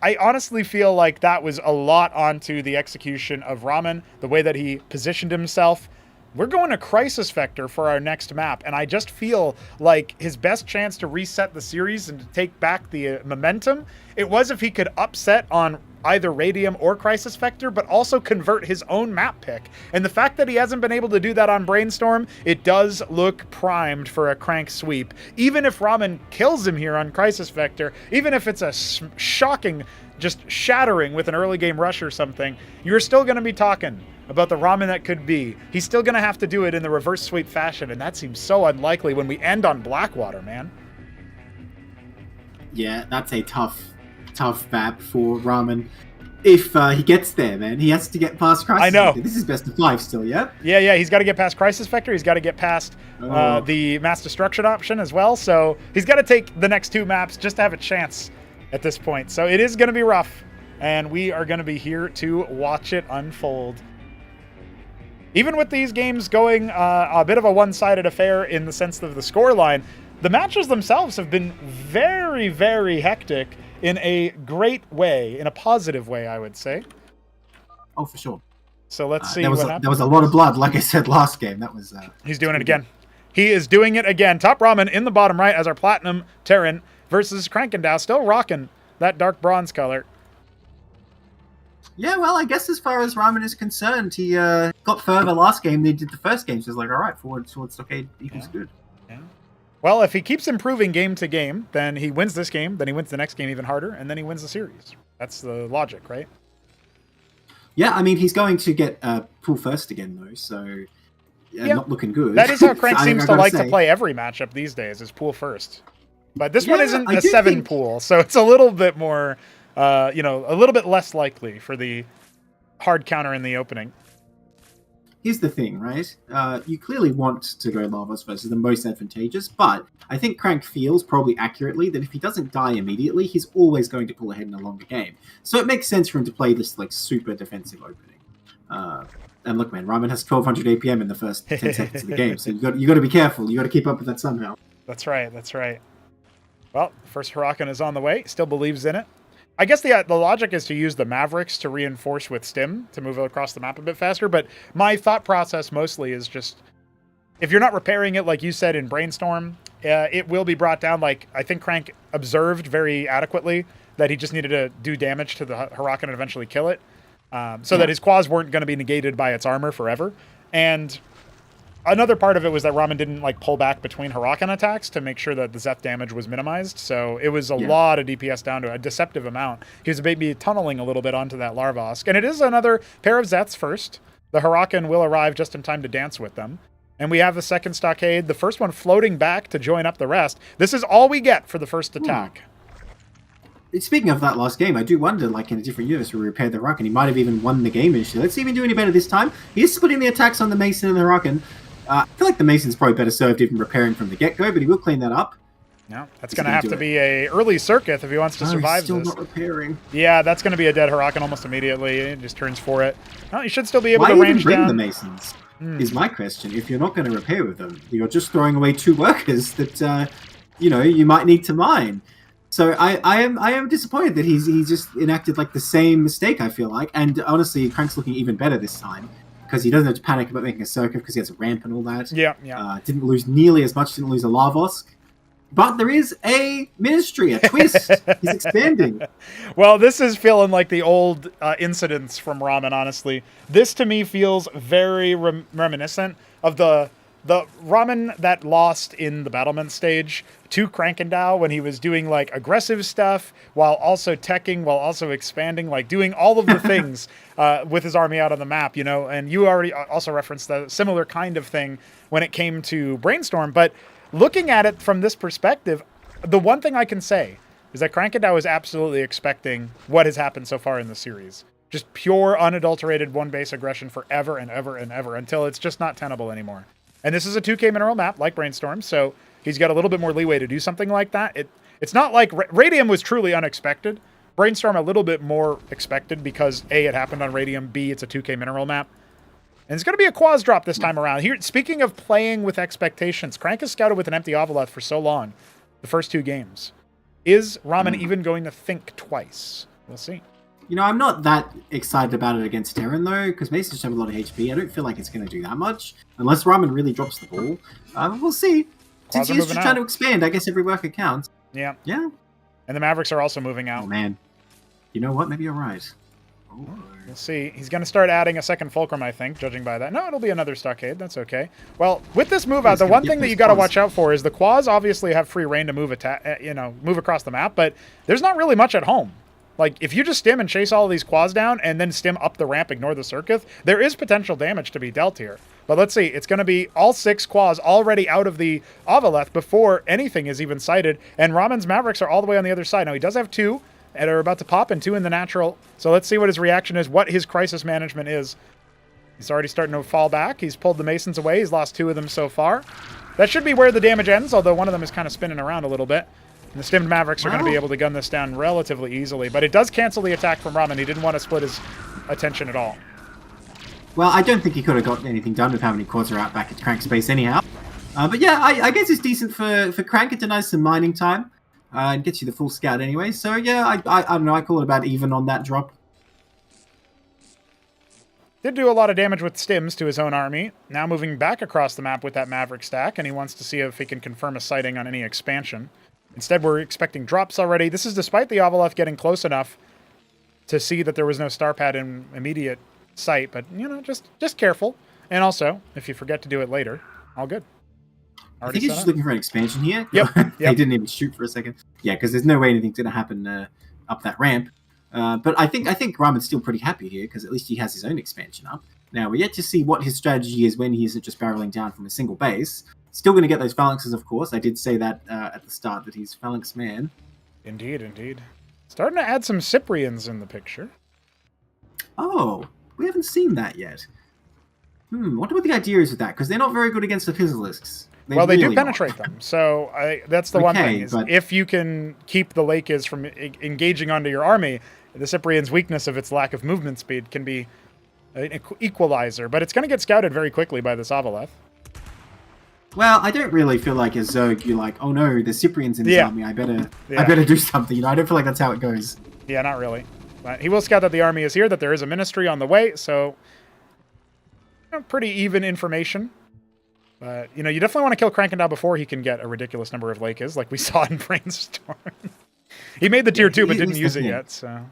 I honestly feel like that was a lot onto the execution of Ramen, the way that he positioned himself. We're going to Crisis Vector for our next map, and I just feel like his best chance to reset the series and to take back the momentum, it was if he could upset on either Radium or Crisis Vector, but also convert his own map pick. And the fact that he hasn't been able to do that on Brainstorm, it does look primed for a Crank sweep. Even if Ramen kills him here on Crisis Vector, even if it's a shocking, just shattering with an early game rush or something, you're still going to be talking about the Ramen that could be. He's still going to have to do it in the reverse sweep fashion, and that seems so unlikely when we end on Blackwater, man. Yeah, that's a tough map for Ramen. If he gets there, man, he has to get past Crisis. I know. Vector. This is best of 5 still, yeah? Yeah, he's got to get past Crisis Vector. He's got to get past the Mass Destruction option as well. So he's got to take the next 2 maps just to have a chance at this point. So it is going to be rough, and we are going to be here to watch it unfold. Even with these games going a bit of a one-sided affair in the sense of the scoreline, the matches themselves have been very, very hectic in a great way, in a positive way, I would say. Oh, for sure. So let's see what happens. There was a lot of blood, like I said last game. That was. He's doing it again. He is doing it again. TopRamen in the bottom right as our Platinum Terran versus Krankendau, still rocking that dark bronze color. Yeah, well, I guess as far as Ramen is concerned, he got further last game than he did the first game. So he's like, all right, forward stockade equals good. Yeah. Well, if he keeps improving game to game, then he wins this game, then he wins the next game even harder, and then he wins the series. That's the logic, right? Yeah, I mean, he's going to get pool first again, though, so not looking good. That is how Crank seems to like to play every matchup these days, is pool first. But this one isn't a 7 pool, so it's a little bit more... a little bit less likely for the hard counter in the opening. Here's the thing, right? You clearly want to go Lavos versus the most advantageous, but I think Crank feels probably accurately that if he doesn't die immediately, he's always going to pull ahead in a longer game. So it makes sense for him to play this like super defensive opening. And look, man, Ramen has 1200 APM in the first 10 seconds of the game, so you got to be careful. You got to keep up with that somehow. That's right. Well, first Huracan is on the way. Still believes in it. I guess the logic is to use the Mavericks to reinforce with Stim to move across the map a bit faster, but my thought process mostly is just, if you're not repairing it like you said in Brainstorm, it will be brought down. Like, I think Crank observed very adequately that he just needed to do damage to the Huracan and eventually kill it, so that his quads weren't going to be negated by its armor forever. And another part of it was that Ramen didn't like pull back between Huracan attacks to make sure that the Zeth damage was minimized. So it was a lot of DPS down to a deceptive amount. He was maybe tunneling a little bit onto that Larvosk. And it is another pair of Zeths first. The Huracan will arrive just in time to dance with them. And we have the second stockade, the first one floating back to join up the rest. This is all we get for the first attack. Speaking of that last game, I do wonder, like in a different universe, where we repaired the Huracan, he might have even won the game initially. Let's see if he can do any better this time. He is splitting the attacks on the Mason and the Huracan. I feel like the Mason's probably better served even repairing from the get-go, but he will clean that up. No, that's going to have to be a early circuit if he wants to survive still this. Not repairing. Yeah, that's going to be a dead Huracan almost immediately. It just turns for it. No, you should still be able to Why range even bring down. the Masons? Is my question. If you're not going to repair with them, you're just throwing away 2 workers that you might need to mine. So I am disappointed that he's just enacted like the same mistake. I feel like, and honestly, Crank's looking even better this time. Because he doesn't have to panic about making a circuit because he has a ramp and all that. Yeah. Didn't lose nearly as much, didn't lose a Larvosk. But there is a ministry, a twist. He's expanding. Well, this is feeling like the old incidents from Ramen, honestly. This, to me, feels very reminiscent of the Ramen that lost in the battlement stage to Krankendau when he was doing, like, aggressive stuff while also teching, while also expanding, like, doing all of the things with his army out on the map, And you already also referenced the similar kind of thing when it came to Brainstorm, but looking at it from this perspective, the one thing I can say is that Krankendau is absolutely expecting what has happened so far in the series. Just pure, unadulterated one-base aggression forever and ever and ever until it's just not tenable anymore. And this is a 2K mineral map, like Brainstorm, so he's got a little bit more leeway to do something like that. It's not like Radium was truly unexpected. Brainstorm a little bit more expected because A, it happened on Radium, B, it's a 2K mineral map. And it's going to be a quaz drop this time around. Here, speaking of playing with expectations, Crank has scouted with an empty Ovoleth for so long, the first 2 games. Is Ramen even going to think twice? We'll see. You know, I'm not that excited about it against Terran, though, because Mace just have a lot of HP. I don't feel like it's going to do that much, unless Ramen really drops the ball. We'll see. Since he's just trying to expand, I guess every worker counts. Yeah. Yeah. And the Mavericks are also moving out. Oh, man. You know what? Maybe you're right. Oh. We'll see. He's going to start adding a second Fulcrum, I think, judging by that. No, it'll be another Stockade. That's okay. Well, with this move out, the one thing that you got to watch out for is the Quas obviously have free reign to move move across the map, but there's not really much at home. Like, if you just stim and chase all of these Quas down and then stim up the ramp, ignore the Circuit, there is potential damage to be dealt here. But let's see. It's going to be all 6 Quas already out of the Avaleth before anything is even sighted, and Ramen's Mavericks are all the way on the other side. Now, he does have 2 and are about to pop, and 2 in the natural. So let's see what his reaction is, what his crisis management is. He's already starting to fall back. He's pulled the Masons away. He's lost 2 of them so far. That should be where the damage ends, although one of them is kind of spinning around a little bit. And the stimmed Mavericks are going to be able to gun this down relatively easily, but it does cancel the attack from Ramen. He didn't want to split his attention at all. Well, I don't think he could have got anything done with how many Quads are out back at Crank space anyhow. But yeah, I guess it's decent for Crank. It denies some mining time. And gets you the full scout anyway. So yeah, I don't know, I call it about even on that drop. Did do a lot of damage with stims to his own army. Now moving back across the map with that Maverick stack, and he wants to see if he can confirm a sighting on any expansion. Instead, we're expecting drops already. This is despite the Avaleth getting close enough to see that there was no star pad in immediate sight, but, you know, just careful. And also, if you forget to do it later, all good. I think he's just looking for an expansion here. Yep. He didn't even shoot for a second. Yeah, because there's no way anything's going to happen up that ramp. But I think Ramen's still pretty happy here, because at least he has his own expansion up. Now, we're yet to see what his strategy is when he isn't just barreling down from a single base. Still going to get those phalanxes, of course. I did say that at the start, that he's phalanx man. Indeed, indeed. Starting to add some Cyprians in the picture. Oh, we haven't seen that yet. Wonder what the idea is with that, because they're not very good against the Physilisks. Well, they do penetrate them, so that's the one thing. Is if you can keep the Lakes from engaging onto your army, the Cyprian's weakness of its lack of movement speed can be an equalizer, but it's going to get scouted very quickly by this Avaleth. Well, I don't really feel like as Zerg, you're like, oh no, there's Cyprians in this army, I better do something. You know, I don't feel like that's how it goes. Yeah, not really. But he will scout that the army is here, that there is a ministry on the way, so pretty even information. But, you know, you definitely want to kill Krankendau before he can get a ridiculous number of Lakes, like we saw in Brainstorm. He made the tier 2, but didn't use it yet, so...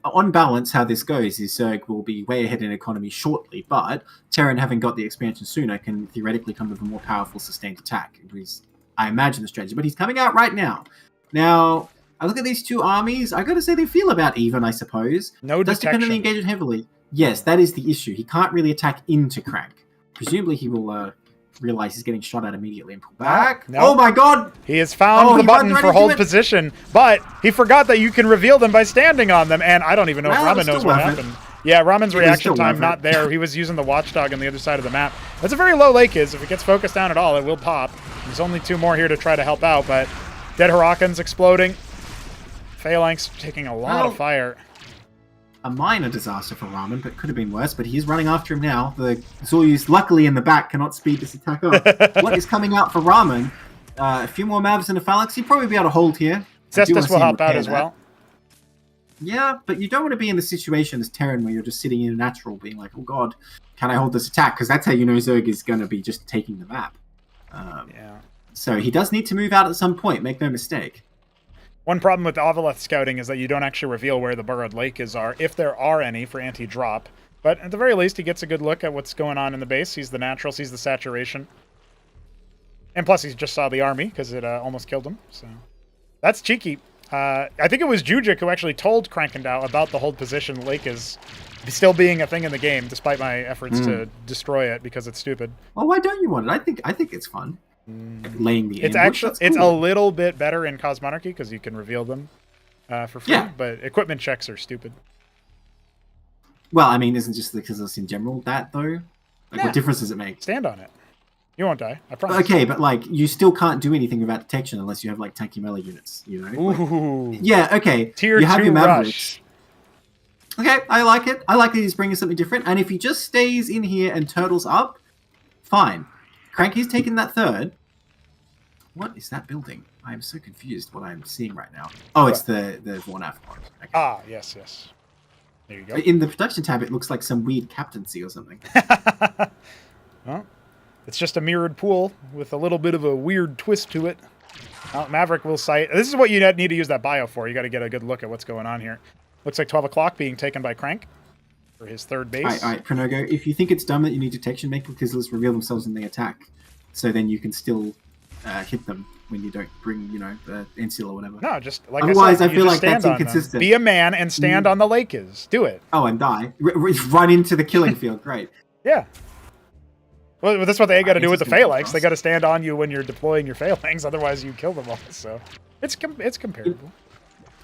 On balance, how this goes is Zerg will be way ahead in economy shortly, but Terran, having got the expansion sooner, can theoretically come with a more powerful sustained attack. It was, I imagine, the strategy. But he's coming out right now. Now, I look at these two armies, I gotta say they feel about even, I suppose. No detection. Does depend on the engagement heavily. Yes, that is the issue. He can't really attack into Crank. Presumably he will realize he's getting shot at immediately and pull back. No. Oh my god! He has found the button for hold position, but he forgot that you can reveal them by standing on them, and I don't even know if Ramen knows what happened. Yeah, Ramen's reaction time not there. He was using the watchdog on the other side of the map. That's a very low Lake is. If it gets focused down at all, it will pop. There's only 2 more here to try to help out, but dead Huracan's exploding. Phalanx taking a lot of fire. A minor disaster for Ramen, but could have been worse, but he's running after him now. The Zoyus, luckily in the back, cannot speed this attack up. What is coming out for Ramen? A few more Mavs and a Phalanx. He'd probably be able to hold here. Cestus will help out as well. Yeah, but you don't want to be in the situation as Terran where you're just sitting in a natural being like, oh god, can I hold this attack? Because that's how you know Zerg is going to be just taking the map. Yeah. So he does need to move out at some point, make no mistake. One problem with Avaleth scouting is that you don't actually reveal where the burrowed Lakes are, if there are any, for anti-drop. But at the very least, he gets a good look at what's going on in the base. Sees the natural, sees the saturation. And plus, he just saw the army, because it almost killed him. So that's cheeky. I think it was Jujic who actually told Krankendau about the hold position Lake is still being a thing in the game, despite my efforts to destroy it, because it's stupid. Well, why don't you want it? I think it's fun. Laying the it's ambush, actually it's a little bit better in Cosmonarchy because you can reveal them for free, but equipment checks are stupid. Well, I mean, isn't just because it's in general that though? Like, what difference does it make? Stand on it. You won't die, I promise. Okay, but like, you still can't do anything about detection unless you have like tanky melee units, you know? Ooh. Like, yeah, okay. Tier you have 2 your rush. Okay, I like it. I like that he's bringing something different. And if he just stays in here and turtles up, fine. Cranky's taking that third. What is that building? I am so confused what I'm seeing right now. Oh, it's the Vornaf one. Okay. Ah, yes. There you go. In the production tab, it looks like some weird captaincy or something. Well, it's just a mirrored pool with a little bit of a weird twist to it. Maverick will sight. This is what you need to use that bio for. You got to get a good look at what's going on here. Looks like 12 o'clock being taken by Crank for his third base. All right, Pronogo, if you think it's dumb that you need detection, make Conquistadors reveal themselves in the attack. So then you can still hit them when you don't bring, the NCL or whatever. No, just like Otherwise, I said, I feel like that's inconsistent. Be a man and stand on the Lakers. Do it. Oh, and die. Run into the killing field. Great. Yeah. Well, that's what they got to do with the phalanx. They got to stand on you when you're deploying your phalanx. Otherwise, you kill them all. So it's comparable.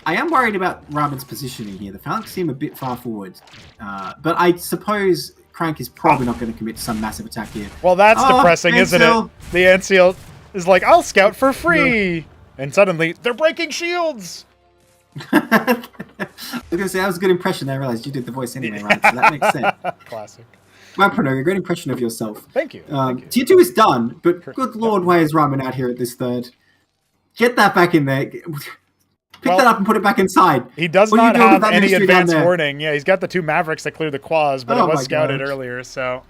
I am worried about Ramen's positioning here. The phalanx seem a bit far forward. But I suppose Crank is probably not going to commit to some massive attack here. Well, that's depressing, isn't it? The NCL is like, I'll scout for free. No. And suddenly, they're breaking shields. I was going to say, that was a good impression. I realized you did the voice anyway, right? So that makes sense. Classic. Well, Pronogo, great impression of yourself. Thank you. Tier 2 is done, but good lord, why is Ramen out here at this third? Get that back in there. Pick that up and put it back inside. He does not have any advance warning. Yeah, he's got the 2 Mavericks that clear the quaws, but it was scouted earlier, so...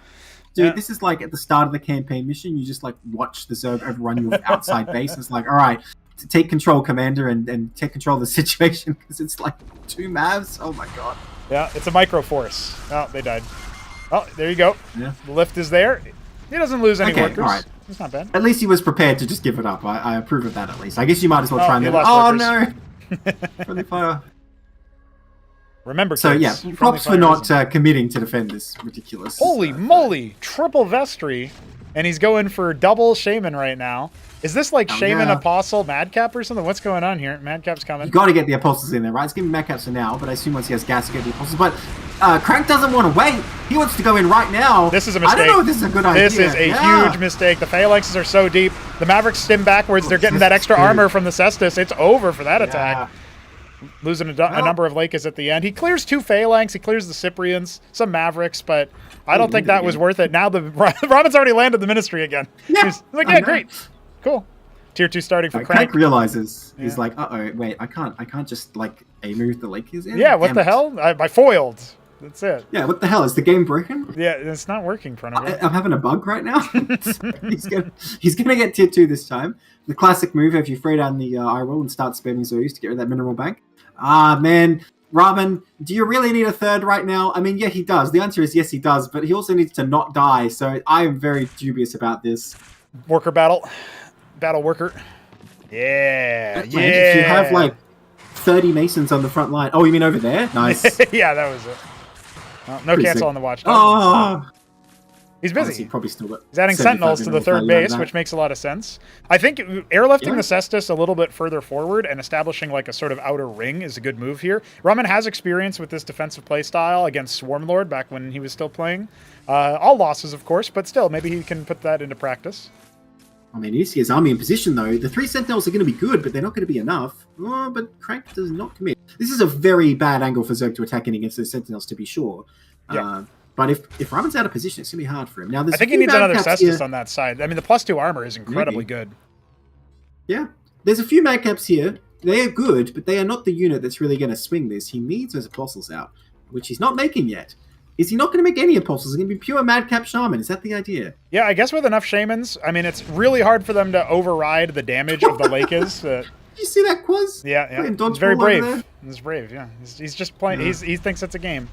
Dude, this is like at the start of the campaign mission, you just like watch the Zerg overrun your outside base. It's like, all right, take control, Commander, and take control of the situation, because it's like 2 Mavs. Oh my god. Yeah, it's a micro force. Oh, they died. Oh, there you go. Yeah. The lift is there. He doesn't lose any workers. All right. It's not bad. At least he was prepared to just give it up. I approve of that at least. I guess you might as well try and then... Oh, no! Friendly fire. Remember, so yeah, props for not committing to defend this ridiculous... Holy moly! Triple Vestry, and he's going for double Shaman right now. Is this like Shaman, Apostle, Madcap or something? What's going on here? Madcap's coming. You got to get the Apostles in there, right? It's giving Madcaps for now, but I assume once he has gas, you get the Apostles. But Crank doesn't want to wait. He wants to go in right now. This is a mistake. I don't know if this is a good idea. This is a huge mistake. The Phalanxes are so deep. The Mavericks stim backwards. They're getting that extra armor from the Cestus. It's over for that attack. Losing a number of Lakers at the end. He clears 2 Phalanx. He clears the Cyprians, some Mavericks, but I don't think that was worth it. Now the Robin's already landed the Ministry again. Yeah, he's like, yeah, great. Cool. Tier 2 starting for Crank. Crank realizes he's like, uh-oh, wait, I can't just like move the Lakers in. Yeah, what the hell? I foiled. That's it. Yeah, what the hell? Is the game broken? Yeah, it's not working, Pronogo. I'm having a bug right now. He's gonna get tier 2 this time. The classic move if you throw down the eye roll and start spamming Zoos to get rid of that mineral bank. Ah, man. Ramen, do you really need a third right now? I mean, yeah, he does. The answer is yes, he does, but he also needs to not die, so I am very dubious about this. Worker battle. Battle worker. Yeah, yeah. If you have like 30 Masons on the front line. Oh, you mean over there? Nice. Yeah, that was it. Well, no cancel on the watch. Oh. He's busy. Honestly, probably still got He's adding Sentinels to the third base, which makes a lot of sense. I think airlifting the Cestus a little bit further forward and establishing like a sort of outer ring is a good move here. Ramen has experience with this defensive playstyle against Swarmlord back when he was still playing. All losses, of course, but still, maybe he can put that into practice. I mean, you see his army in position, though. The 3 Sentinels are going to be good, but they're not going to be enough. Oh, but Crank does not commit. This is a very bad angle for Zerg to attack in against those Sentinels, to be sure. Yeah. But if Ramen's out of position, it's going to be hard for him. Now, I think he needs another Cestus on that side. I mean, the +2 armor is incredibly good. Yeah. There's a few Madcaps here. They are good, but they are not the unit that's really going to swing this. He needs those Apostles out, which he's not making yet. Is he not going to make any Apostles? It's going to be pure Madcap Shaman. Is that the idea? Yeah, I guess with enough Shamans. I mean, it's really hard for them to override the damage of the Lakers. Did you see that, Quaz? Yeah. It's very brave. It's brave, yeah. He's just playing. Yeah. He thinks it's a game.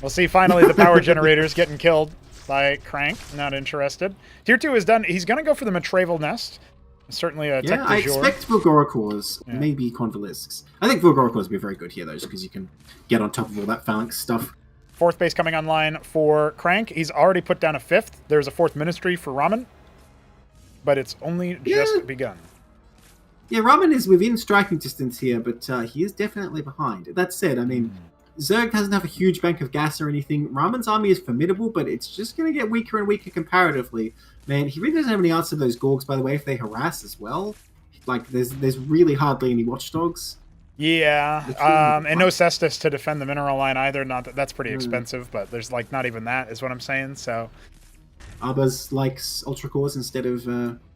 We'll see finally the power generators getting killed by Crank. Not interested. Tier 2 is done. He's going to go for the Matraval Nest. Certainly a tech I expect Vulgoricors, maybe Convalisks. I think Vulgoricors would be very good here, though, just because you can get on top of all that Phalanx stuff. 4th base coming online for Crank. He's already put down a 5th. There's a 4th Ministry for Ramen, but it's only just begun. Yeah, Ramen is within striking distance here, but he is definitely behind. That said, I mean, Zerg doesn't have a huge bank of gas or anything. Ramen's army is formidable, but it's just going to get weaker and weaker comparatively. Man, he really doesn't have any answer to those Gorgs, by the way, if they harass as well. Like, there's really hardly any Watchdogs. Yeah, and no Cestus to defend the mineral line either. Not that's pretty expensive, but there's like not even that is what I'm saying. So Arbas likes Ultra Cores instead of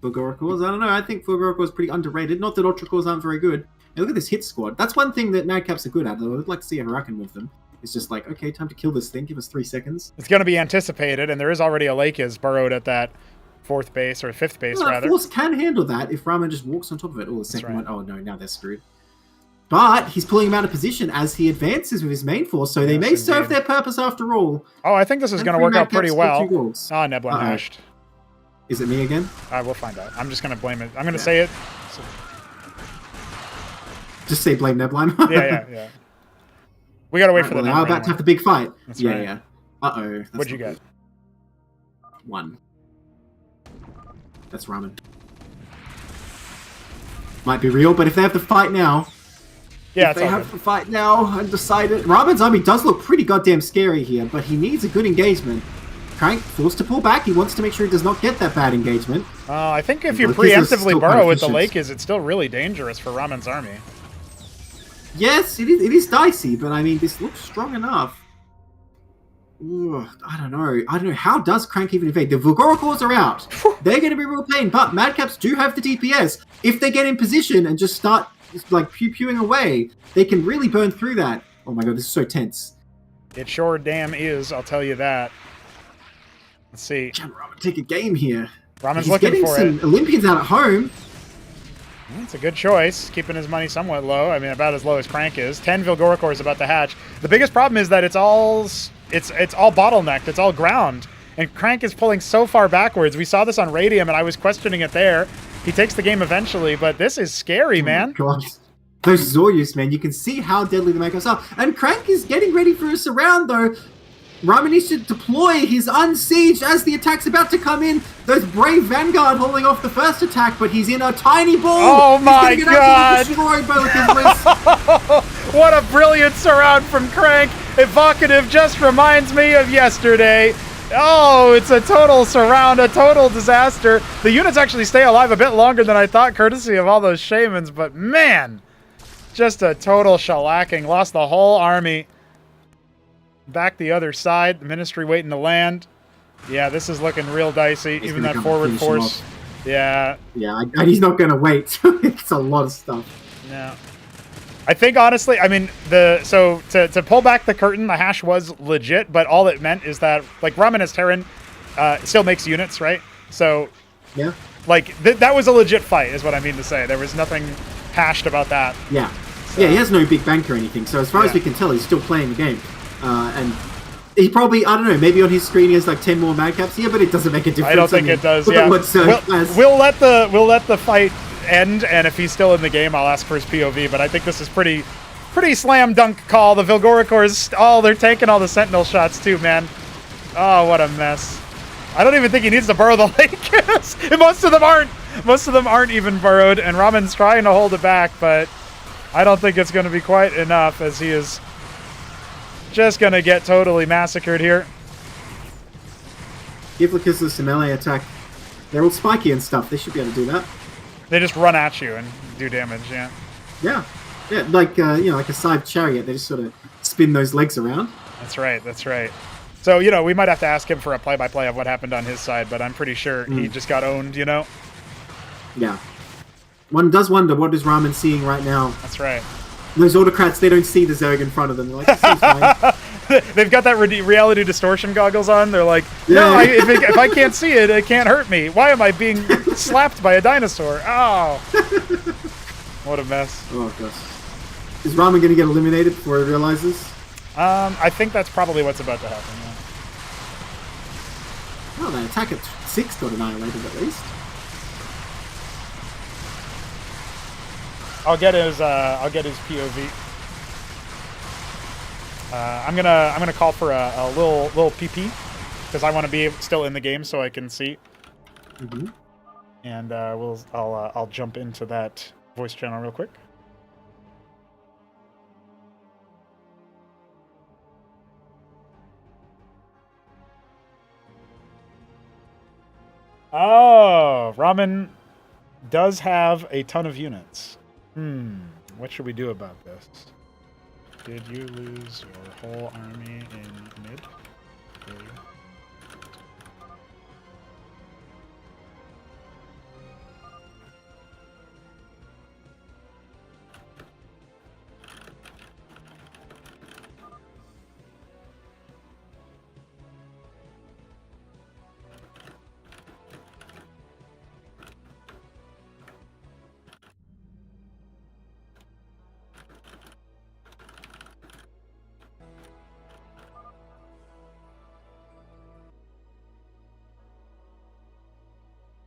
Vulgoricors. I don't know. I think Vulgoricors is pretty underrated. Not that Ultra Cores aren't very good. And look at this hit squad. That's one thing that Madcaps are good at, though. I'd like to see a Huracan with them. It's just like, okay, time to kill this thing. Give us 3 seconds. It's going to be anticipated, and there is already a lake is burrowed at that 4th base, or 5th base, rather. Force can handle that if Ramen just walks on top of it. Oh, the second right. one. Oh, no, now they're screwed. But he's pulling him out of position as he advances with his main force, so they may serve their purpose after all. Oh, I think this is going to work out pretty well. Oh, Nebula hashed. Is it me again? We'll find out. I'm just going to blame it. I'm going to say it. So... Just say blame Nebline. yeah. We got to wait for the number. We're about to have the big fight. That's right. Yeah. Uh-oh. What'd you get? 1. That's Ramen. Might be real, but if they have to fight now... Yeah, if they have to fight now, undecided... Ramen's army does look pretty goddamn scary here, but he needs a good engagement. Crank forced to pull back. He wants to make sure he does not get that bad engagement. I think if you preemptively burrow with the lake, it's still really dangerous for Ramen's army. Yes, it is dicey, but I mean, this looks strong enough. Ugh, I don't know. How does Crank even invade? The Vulgoricors are out. They're going to be real pain, but Madcaps do have the DPS. If they get in position and just start like pew-pewing away, they can really burn through that. Oh my god, this is so tense. It sure damn is, I'll tell you that. Let's see. Can Ramen take a game here? Ramen's looking for it. He's getting some Olympians out at home. It's a good choice, keeping his money somewhat low. I mean, about as low as Crank is. 10 Vilgoricors about to hatch. The biggest problem is that it's all bottlenecked. It's all ground. And Crank is pulling so far backwards. We saw this on Radium, and I was questioning it there. He takes the game eventually, but this is scary, man. God. Those Zoryus, man, you can see how deadly the makeups are. And Crank is getting ready for a surround, though. Ramen needs to deploy his Unsiege as the attack's about to come in. Those brave Vanguard holding off the first attack, but he's in a tiny ball. Oh my god! What a brilliant surround from Crank. Evocative just reminds me of yesterday. Oh, it's a total surround, a total disaster. The units actually stay alive a bit longer than I thought, courtesy of all those shamans, but man, just a total shellacking. Lost the whole army. Back the other side, the Ministry waiting to land. Yeah, this is looking real dicey. Even that forward force. Yeah. Yeah, and he's not going to wait. It's a lot of stuff. No. I think, honestly, I mean, to pull back the curtain, the hash was legit, but all it meant is that, like, Ramen as Terran still makes units, right? So, yeah. Like, that was a legit fight, is what I mean to say. There was nothing hashed about that. Yeah. So, yeah, he has no big bank or anything, so as far as we can tell, he's still playing the game. And he probably, I don't know, maybe on his screen he has like 10 more Madcaps here, but it doesn't make a difference. I don't think it does, yeah. We'll let the fight end, and if he's still in the game, I'll ask for his POV, but I think this is pretty slam dunk call. The Vilgoricors, they're taking all the Sentinel shots too, man. Oh, what a mess. I don't even think he needs to burrow the lake. Most of them aren't even burrowed, and Ramen's trying to hold it back, but I don't think it's going to be quite enough, as he is just going to get totally massacred here. Give Lakisla's some melee attack. They're all spiky and stuff. They should be able to do that. They just run at you and do damage, yeah. Yeah. Yeah, like, like a scythe chariot. They just sort of spin those legs around. That's right, that's right. So, we might have to ask him for a play-by-play of what happened on his side, but I'm pretty sure he just got owned, Yeah. One does wonder, what is Ramen seeing right now? That's right. Those autocrats, they don't see the Zerg in front of them. They're like, this is fine. They've got that reality distortion goggles on. They're like, no, if I can't see it, it can't hurt me. Why am I being slapped by a dinosaur? Oh. What a mess. Oh, gosh. Is Ramen going to get eliminated before he realizes? I think that's probably what's about to happen, yeah. Well, the attack at 6 got annihilated at least. I'll get his POV. I'm gonna call for a little PP because I want to be still in the game so I can see. And I'll jump into that voice channel real quick. Oh, Ramen does have a ton of units. What should we do about this? Did you lose your whole army in mid?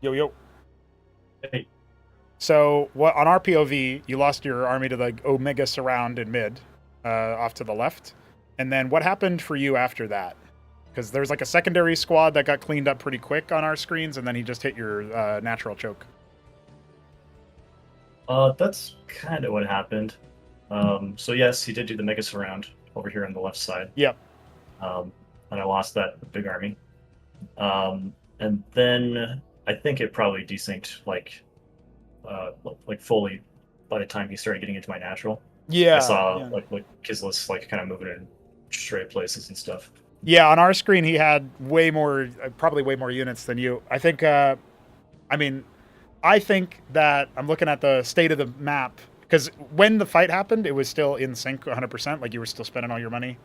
Yo, yo. Hey. So what on our POV, you lost your army to the Omega Surround in mid, off to the left. And then what happened for you after that? Because there's like a secondary squad that got cleaned up pretty quick on our screens, and then he just hit your natural choke. That's kind of what happened. So yes, he did do the Mega Surround over here on the left side. Yep. And I lost that big army. And then I think it probably desynced like fully by the time he started getting into my natural. Yeah. I saw like Kislis like kind of moving in straight places and stuff. Yeah, on our screen he had probably way more units than you. I think that I'm looking at the state of the map, because when the fight happened, it was still in sync 100%. Like you were still spending all your money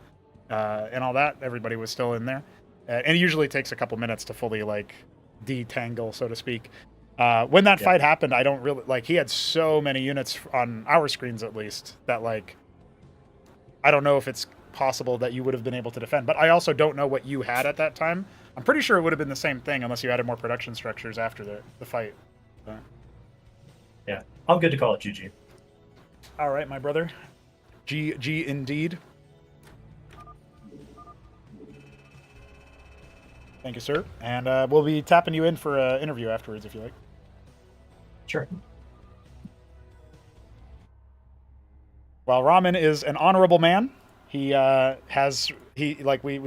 and all that. Everybody was still in there. And it usually takes a couple minutes to fully like detangle, so to speak. When that fight happened, I don't really like. He had so many units on our screens, at least, that like I don't know if it's possible that you would have been able to defend. But I also don't know what you had at that time. I'm pretty sure it would have been the same thing unless you added more production structures after the fight. Yeah, I'm good to call it GG. All right, my brother. GG indeed. Thank you, sir. And we'll be tapping you in for an interview afterwards if you like. Sure. While Ramen is an honorable man, we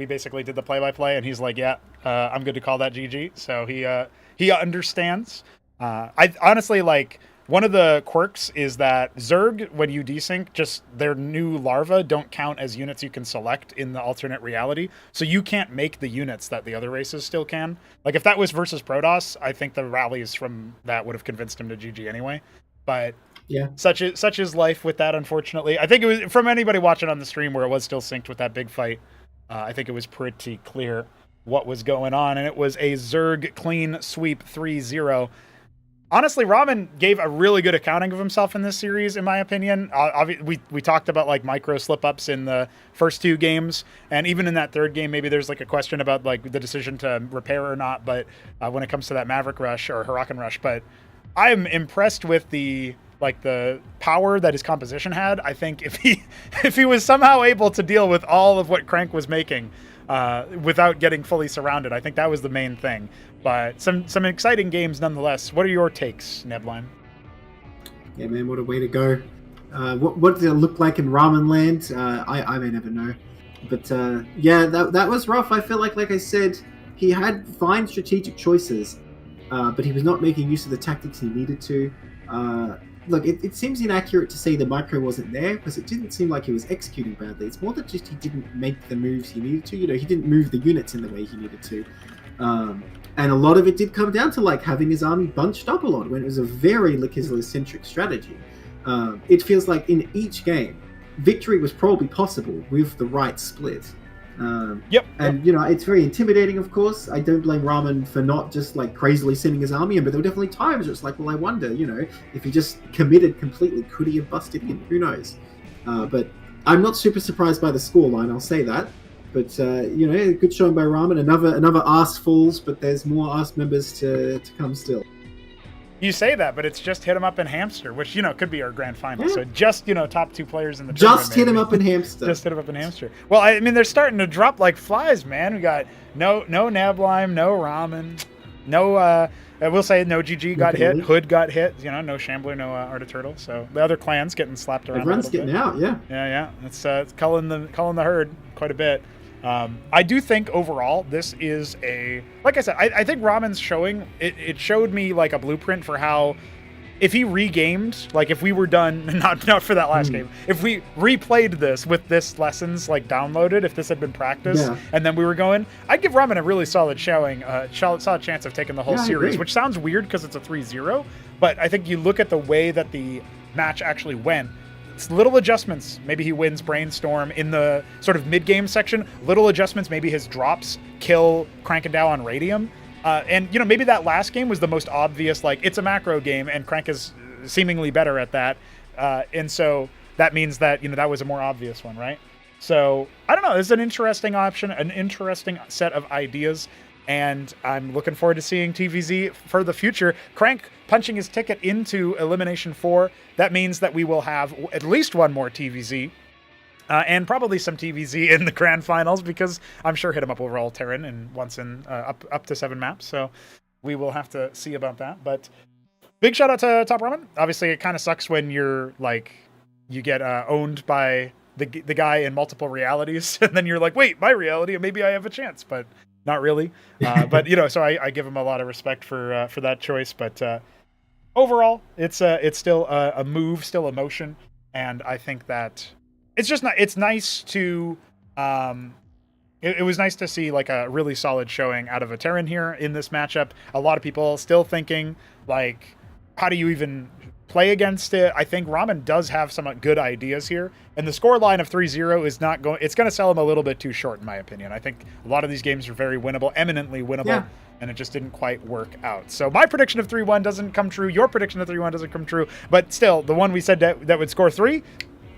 basically did the play-by-play, and he's like, yeah, I'm good to call that GG. So he understands. I honestly like. One of the quirks is that Zerg, when you desync, just their new larvae don't count as units you can select in the alternate reality. So you can't make the units that the other races still can. Like if that was versus Protoss, I think the rallies from that would have convinced him to GG anyway. But yeah, such is life with that, unfortunately. I think it was, from anybody watching on the stream where it was still synced with that big fight, I think it was pretty clear what was going on. And it was a Zerg clean sweep 3-0. Honestly, Ramen gave a really good accounting of himself in this series, in my opinion. We talked about like micro slip-ups in the first two games, and even in that third game, maybe there's like a question about like the decision to repair or not. But when it comes to that Maverick Rush or Huracan Rush, but I'm impressed with the power that his composition had. I think if he was somehow able to deal with all of what Crank was making without getting fully surrounded, I think that was the main thing. But some exciting games nonetheless. What are your takes, Nebline? Yeah, man, what a way to go. What did it look like in Ramen Land? I may never know. But yeah, that was rough. I feel like I said, he had fine strategic choices, but he was not making use of the tactics he needed to. Look, it seems inaccurate to say the micro wasn't there, because it didn't seem like he was executing badly. It's more that just he didn't make the moves he needed to. He didn't move the units in the way he needed to. And a lot of it did come down to like having his army bunched up a lot when it was a very Likizla-centric strategy. It feels like in each game, victory was probably possible with the right split. Yep. And it's very intimidating, of course. I don't blame Ramen for not just like crazily sending his army in, but there were definitely times where it's like, well, I wonder, if he just committed completely, could he have busted in? Who knows? But I'm not super surprised by the scoreline, I'll say that. But good showing by Ramen. Another Arse Falls, but there's more Arse members to come still. You say that, but it's just hit him up in Hamster, which could be our grand final. Yeah. So just top two players in the tournament. Just hit him up in Hamster. Just hit him up in Hamster. Well, I mean, they're starting to drop like flies, man. We got no Nablime, no Ramen, no. I will say no GG got hit. Hood got hit. No Shambler, no Art of Turtle. So the other clans getting slapped around. Everyone's getting out. Yeah. Yeah. It's culling the herd quite a bit. I do think overall this is like I said, I think Ramen's showing, it showed me like a blueprint for how, if he regamed, like if we were done, not for that last game, if we replayed this with this lessons like downloaded, if this had been practiced and then we were going, I'd give Ramen a really solid showing, solid chance of taking the whole series, which sounds weird because it's a 3-0, but I think you look at the way that the match actually went, it's little adjustments. Maybe he wins Brainstorm in the sort of mid-game section. Little adjustments. Maybe his drops kill Krankendau on Radium. And, maybe that last game was the most obvious, like, it's a macro game, and Crank is seemingly better at that. And so that means that, that was a more obvious one, right? So, I don't know. This is an interesting option, an interesting set of ideas. and I'm looking forward to seeing TVZ for the future. Crank punching his ticket into Elimination 4. That means that we will have at least one more TVZ. And probably some TVZ in the grand finals, because I'm sure hit him up over all Terran and once in up to 7 maps. So we will have to see about that. But big shout out to TopRamen. Obviously, it kind of sucks when you're like, you get owned by the guy in multiple realities, and then you're like, wait, my reality, maybe I have a chance, but not really. But so I give him a lot of respect for that choice. But overall, it's still a move, still a motion, and I think that it's just not. It's nice to. It was nice to see like a really solid showing out of a Terran here in this matchup. A lot of people still thinking like, how do you even play against it? I think Ramen does have some good ideas here, and the score line of 3-0 is not going. It's going to sell him a little bit too short, in my opinion. I think a lot of these games are very winnable, eminently winnable, and it just didn't quite work out. So my prediction of 3-1 doesn't come true. Your prediction of 3-1 doesn't come true, but still, the one we said that would score 3,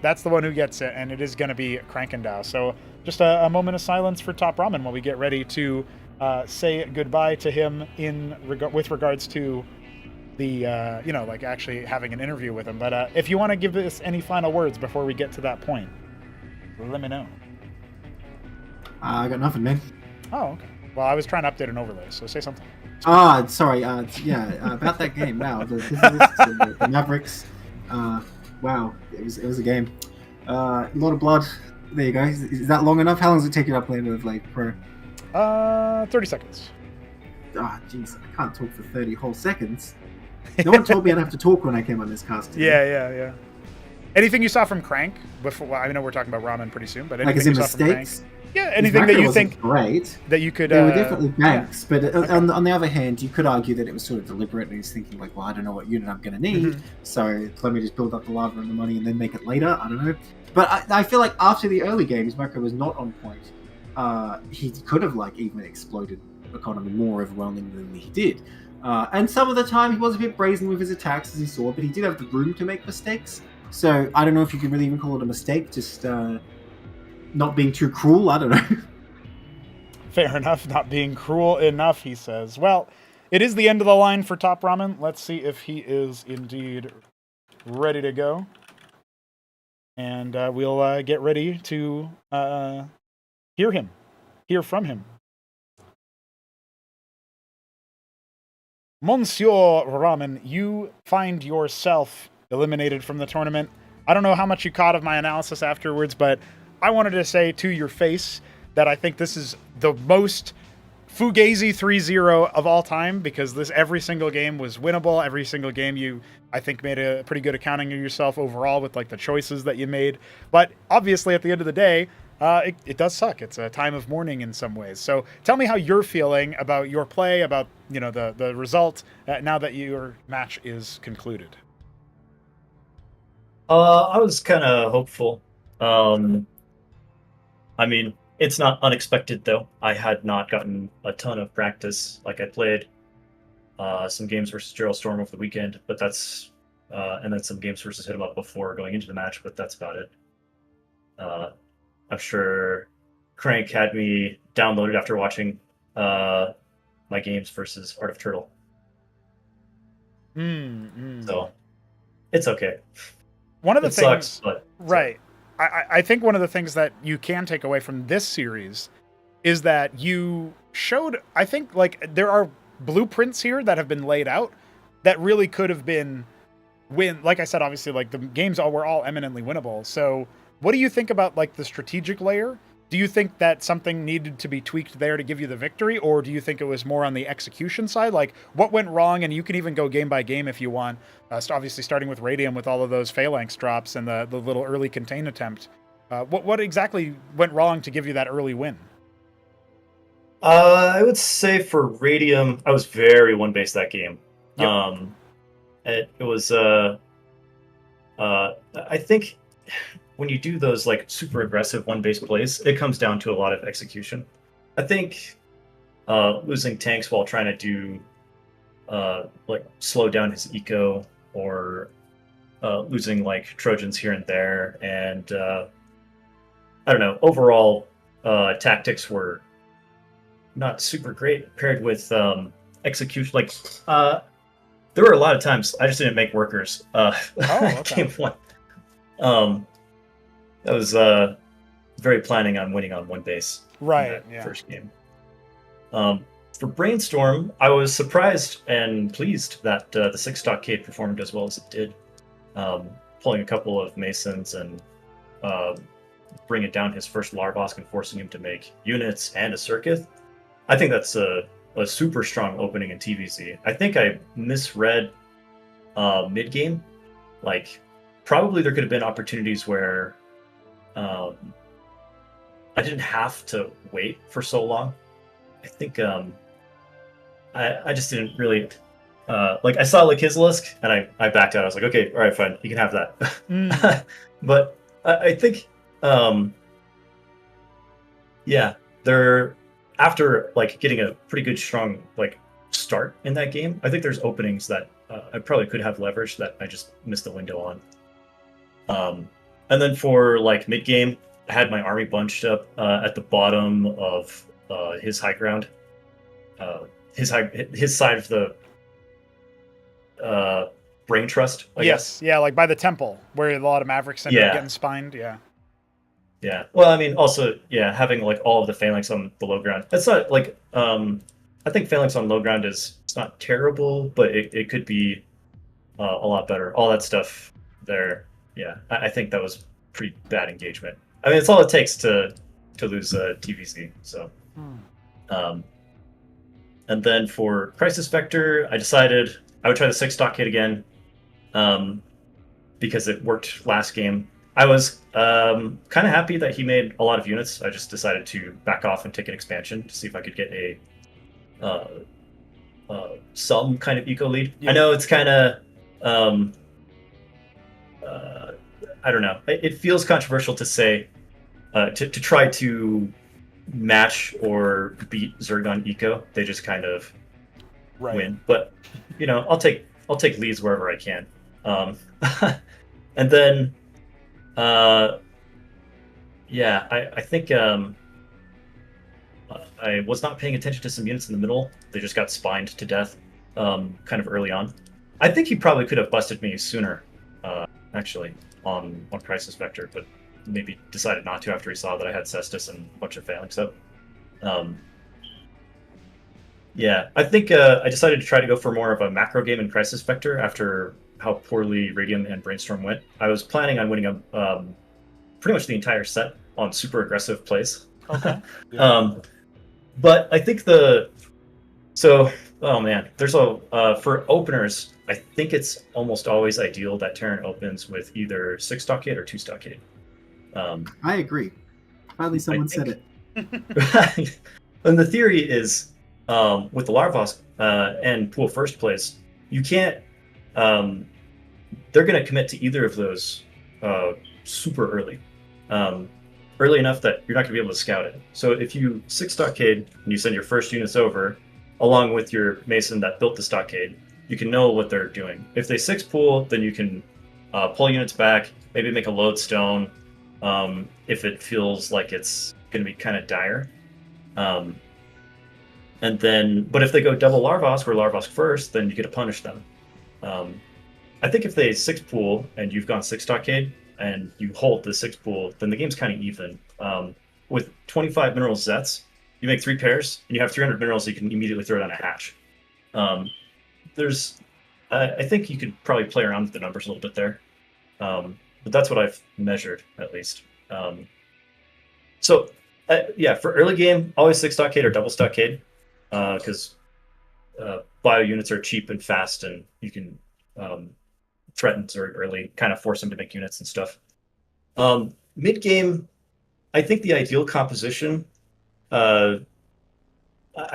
that's the one who gets it, and it is going to be Krankendau. So just a moment of silence for TopRamen while we get ready to say goodbye to him with regards to the like actually having an interview with him. But if you want to give us any final words before we get to that point, let me know. I got nothing, man. Oh, okay. Well, I was trying to update an overlay, so say something. Sorry. About that game. Wow, the Mavericks. Wow, it was a game. A lot of blood. There you go. Is that long enough? How long does it take you to play with like pro? 30 seconds. Jeez, I can't talk for 30 whole seconds. No one told me I'd have to talk when I came on this cast. Yeah. Anything you saw from Crank before? Well, I know we're talking about Ramen pretty soon, but anything like as in you saw mistakes? From Crank? Yeah, anything that you think great that you could. They were definitely banks, yeah. But okay. on the other hand, you could argue that it was sort of deliberate, and he's thinking like, well, I don't know what unit I'm going to need, so let me just build up the lava and the money and then make it later. I don't know. But I feel like after the early games, Mako was not on point. He could have like even exploded economy more overwhelmingly than he did. And some of the time he was a bit brazen with his attacks, as he saw, but he did have the room to make mistakes. So I don't know if you could really even call it a mistake, just not being too cruel. I don't know. Fair enough, not being cruel enough, he says. Well, it is the end of the line for TopRamen. Let's see if he is indeed ready to go. And we'll get ready to hear from him. Monsieur Ramen, you find yourself eliminated from the tournament. I don't know how much you caught of my analysis afterwards, but I wanted to say to your face that I think this is the most fugazi 3-0 of all time, because every single game was winnable. Every single game you, I think, made a pretty good accounting of yourself overall with like the choices that you made. But obviously at the end of the day, it does suck. It's a time of mourning in some ways. So tell me how you're feeling about your play, about the result now that your match is concluded. I was kind of hopeful. I mean, it's not unexpected though. I had not gotten a ton of practice. Like I played some games versus Gerald Storm over the weekend, but that's and then some games versus Hit 'em Up before going into the match, but that's about it. I'm sure Crank had me downloaded after watching my games versus Art of Turtle. So it's okay. One of the things, sucks, but right? I think one of the things that you can take away from this series is that you showed, I think, like there are blueprints here that have been laid out that really could have been like I said, obviously, like the games were all eminently winnable. So what do you think about like the strategic layer? Do you think that something needed to be tweaked there to give you the victory, or do you think it was more on the execution side? Like what went wrong? And you can even go game by game if you want. Obviously, starting with Radium with all of those phalanx drops and the little early contain attempt. What exactly went wrong to give you that early win? I would say for Radium, I was very one base that game. Yep. It was I think when you do those like super aggressive one base plays, it comes down to a lot of execution. I think losing tanks while trying to do like slow down his eco, or losing like Trojans here and there, and I don't know, overall tactics were not super great paired with execution. Like, there were a lot of times I just didn't make workers. okay. Game one. I was very planning on winning on one base. Right. In that Yeah. first game. For Brainstorm, I was surprised and pleased that the 6 stockade performed as well as it did, pulling a couple of Masons and bringing down his first Larvosk and forcing him to make units and a Circuit. I think that's a super strong opening in TVZ. I think I misread mid game. Like, probably there could have been opportunities where I didn't have to wait for so long. I think I just didn't really like. I saw like his Lisk and I backed out. I was like, okay, all right, fine, you can have that. But I think yeah, they're after like getting a pretty good strong like start in that game. I think there's openings that I probably could have leveraged that I just missed the window on. And then for like mid game, I had my army bunched up at the bottom of his high ground, his side of the brain trust. I guess. Yeah, like by the temple where a lot of Mavericks end up getting spined. Yeah. Yeah. Well, I mean, also, yeah, having like all of the phalanx on the low ground. That's not like I think phalanx on low ground it's not terrible, but it could be a lot better. All that stuff there. Yeah, I think that was pretty bad engagement. I mean, it's all it takes to lose TVC. So, and then for Crisis Vector, I decided I would try the 6 stockade again, because it worked last game. I was kind of happy that he made a lot of units. I just decided to back off and take an expansion to see if I could get a some kind of eco lead. Yeah. I know it's kind of I don't know. It feels controversial to say to try to match or beat Zergon eco. They just kind of win. But you know, I'll take leads wherever I can. And then yeah, I think I was not paying attention to some units in the middle. They just got spined to death kind of early on. I think he probably could have busted me sooner, actually, on Crisis Vector, but maybe decided not to after he saw that I had Cestus and a bunch of phalanx up. Yeah, I think I decided to try to go for more of a macro game in Crisis Vector after how poorly Radium and Brainstorm went. I was planning on winning pretty much the entire set on super aggressive plays. Okay. Yeah. But I think oh man, there's for openers, I think it's almost always ideal that Terran opens with either 6 stockade or 2 stockade. I agree. Finally, someone said it. And the theory is, with the Larvosk and Pool First plays, you can't. They're going to commit to either of those super early. Early enough that you're not going to be able to scout it. So if you 6 stockade and you send your first units over, along with your Mason that built the stockade, you can know what they're doing. If they 6 pool, then you can pull units back, maybe make a lodestone if it feels like it's going to be kind of dire. And then, but if they go double Larvosk or Larvosk first, then you get to punish them. I think if they 6 pool and you've gone 6 stockade, and you hold the 6 pool, then the game's kind of even. With 25 mineral Zets, you make 3 pairs, and you have 300 minerals, so you can immediately throw it on a hatch. I think you could probably play around with the numbers a little bit there. But that's what I've measured, at least. Yeah, for early game, always 6 stockade or double stockade, because bio units are cheap and fast, and you can threaten Zerg early, kind of force them to make units and stuff. Mid game, I think the ideal composition. I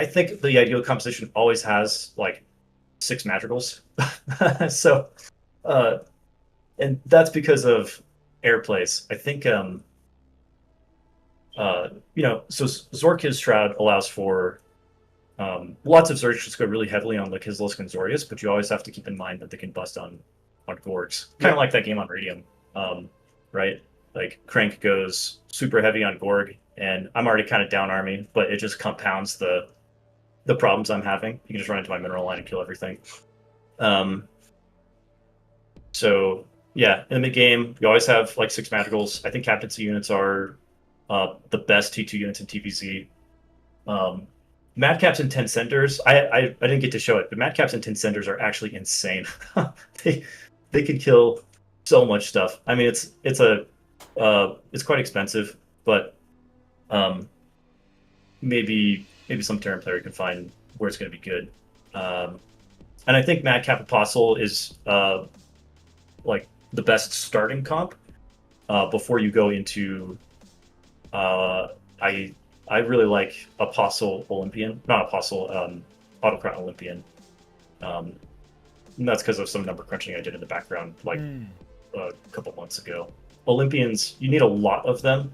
think the ideal composition always has like 6 madrigals. So, and that's because of airplays. I think, so Zork's Shroud allows for lots of Zergs just go really heavily on like Kislisk and Zorius, but you always have to keep in mind that they can bust on Gorgs, kind of like that game on Radium, right? Like Crank goes super heavy on Gorg, and I'm already kind of down army, but it just compounds the problems I'm having. You can just run into my mineral line and kill everything. So yeah, in the mid game, you always have like 6 magicals. I think captaincy units are the best T2 units in TVZ. Madcaps and 10 centers. I didn't get to show it, but Madcaps and 10 centers are actually insane. they can kill so much stuff. I mean, it's quite expensive, but maybe some Terran player can find where it's going to be good. And I think Madcap Apostle is like the best starting comp before you go into. I really like Apostle Olympian, not Apostle, Autocrat Olympian. And that's because of some number crunching I did in the background like a couple months ago. Olympians, you need a lot of them,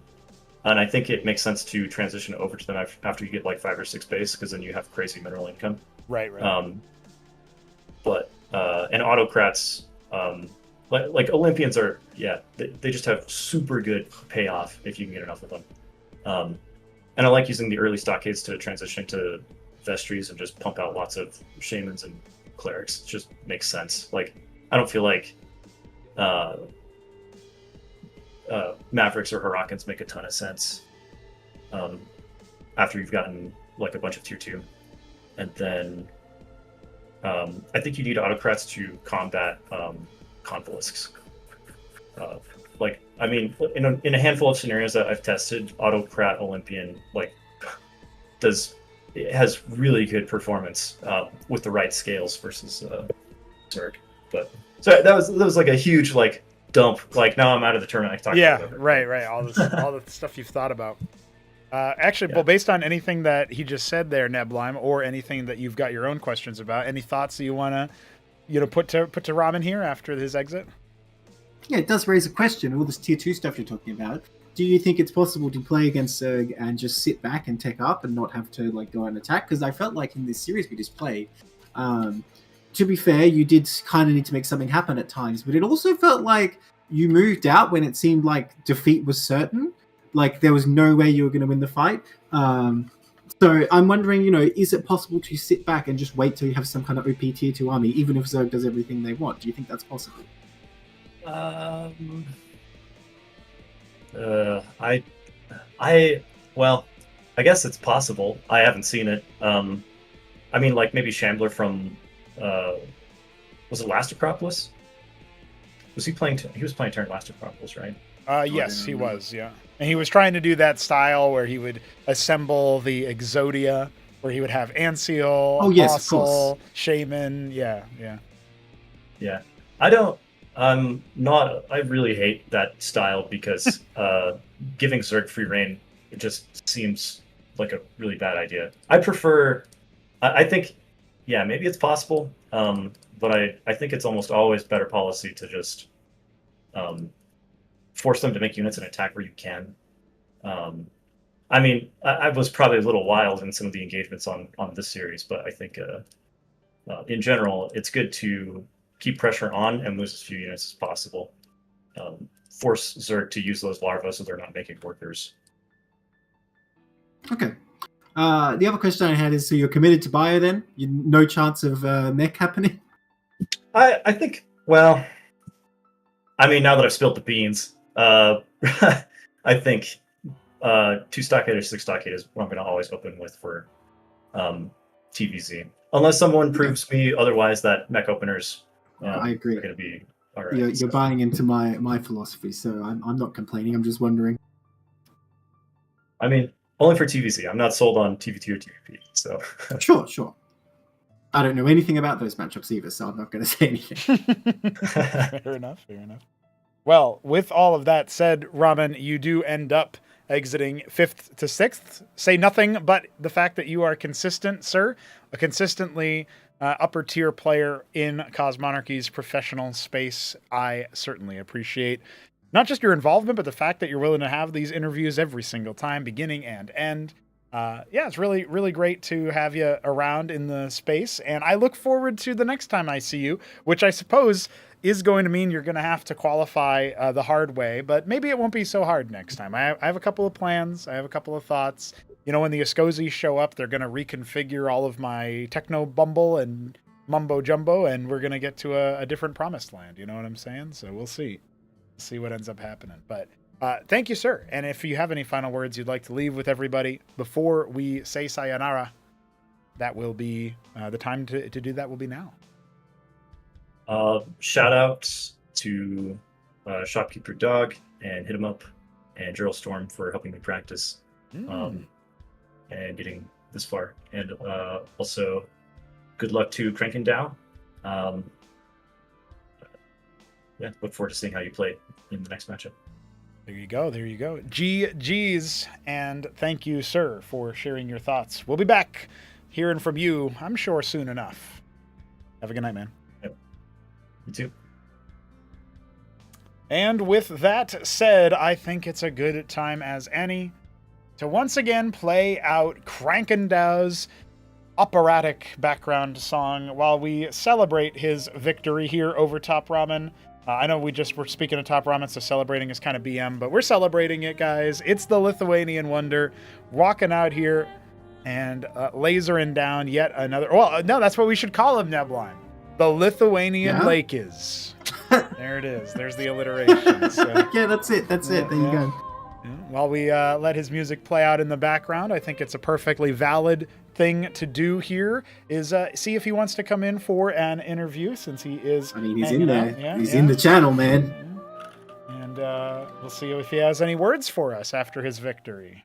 and I think it makes sense to transition over to them after you get like 5 or 6 base, because then you have crazy mineral income. Right. But and autocrats, like Olympians are, they just have super good payoff if you can get enough of them. And I like using the early stockades to transition to vestries and just pump out lots of shamans and clerics. It just makes sense. Like, I don't feel like Mavericks or Hurricanes make a ton of sense after you've gotten like a bunch of tier 2. And then I think you need autocrats to combat convolisks. Like, I mean, in a handful of scenarios that I've tested, Autocrat Olympian it has really good performance with the right scales versus Zerg. But so that was like a huge like dump. Like, now I'm out of the tournament. About it. Right. All the stuff you've thought about. Well, based on anything that he just said there, Neblime, or anything that you've got your own questions about, any thoughts that you want to put to Ramen here after his exit? Yeah, it does raise a question, all this tier 2 stuff you're talking about. Do you think it's possible to play against Zerg and just sit back and tech up and not have to like go and attack? Because I felt like in this series we just played, to be fair, you did kind of need to make something happen at times, but it also felt like you moved out when it seemed like defeat was certain. Like, there was no way you were going to win the fight. So I'm wondering, is it possible to sit back and just wait till you have some kind of OP tier 2 army, even if Zerg does everything they want? Do you think that's possible? I guess it's possible. I haven't seen it. I mean, like maybe Shambler from was it last Acropolis? Was he playing? He was playing Terran last Acropolis, right? Yes, he was. Yeah, and he was trying to do that style where he would assemble the Exodia, where he would have Anseal, Apostle, Shaman. Yeah. I really hate that style because giving Zerg free reign, it just seems like a really bad idea. I think, maybe it's possible, but I think it's almost always better policy to just force them to make units and attack where you can. I mean, I was probably a little wild in some of the engagements on this series, but I think in general, it's good to keep pressure on and lose as few units as possible. Force Zerg to use those larvae so they're not making workers. Okay. The other question I had is, so you're committed to Bio then? No chance of mech happening? I think, well, I mean, now that I've spilled the beans, I think 2 stockade or 6 stockade is what I'm going to always open with for TVZ. Unless someone proves me otherwise that mech openers I agree. are going to be all right. You're buying into my philosophy, so I'm not complaining. I'm just wondering. I mean, only for TVZ. I'm not sold on TV2 or TVP. So Sure. I don't know anything about those matchups either, so I'm not going to say anything. Fair enough. Well, with all of that said, Ramen, you do end up exiting 5th to 6th. Say nothing but the fact that you are consistent, sir. A consistently upper tier player in Cosmonarchy's professional space. I certainly appreciate not just your involvement, but the fact that you're willing to have these interviews every single time, beginning and end. It's really, really great to have you around in the space. And I look forward to the next time I see you, which I suppose is going to mean you're going to have to qualify the hard way, but maybe it won't be so hard next time. I have a couple of plans. I have a couple of thoughts. You know, when the Escosi show up, they're going to reconfigure all of my techno bumble and mumbo jumbo, and we're going to get to a different promised land. You know what I'm saying? So we'll see. See what ends up happening. But thank you, sir. And if you have any final words you'd like to leave with everybody before we say sayonara, that will be the time to do that will be now. Shout out to Shopkeeper Dog and Hit 'em Up and Gerald Storm for helping me practice and getting this far. And also, good luck to Krankendau. Yeah, look forward to seeing how you play in the next matchup. There you go. There you go. GG's. And thank you, sir, for sharing your thoughts. We'll be back hearing from you, I'm sure, soon enough. Have a good night, man. Yep. You too. And with that said, I think it's a good time as any to once again play out Krankendau's operatic background song while we celebrate his victory here over TopRamen. I know we just were speaking of TopRamen, so celebrating is kind of BM, but we're celebrating it, guys. It's the Lithuanian Wonder walking out here and lasering down yet another. Well, no, that's what we should call him, Nebline. The Lithuanian Lake is. There it is. There's the alliteration. So, yeah, that's it. That's it. There you go. Yeah. While we let his music play out in the background, I think it's a perfectly valid thing to do here is see if he wants to come in for an interview, since he is. I mean, he's in there. Yeah, he's in the channel, man. And we'll see if he has any words for us after his victory.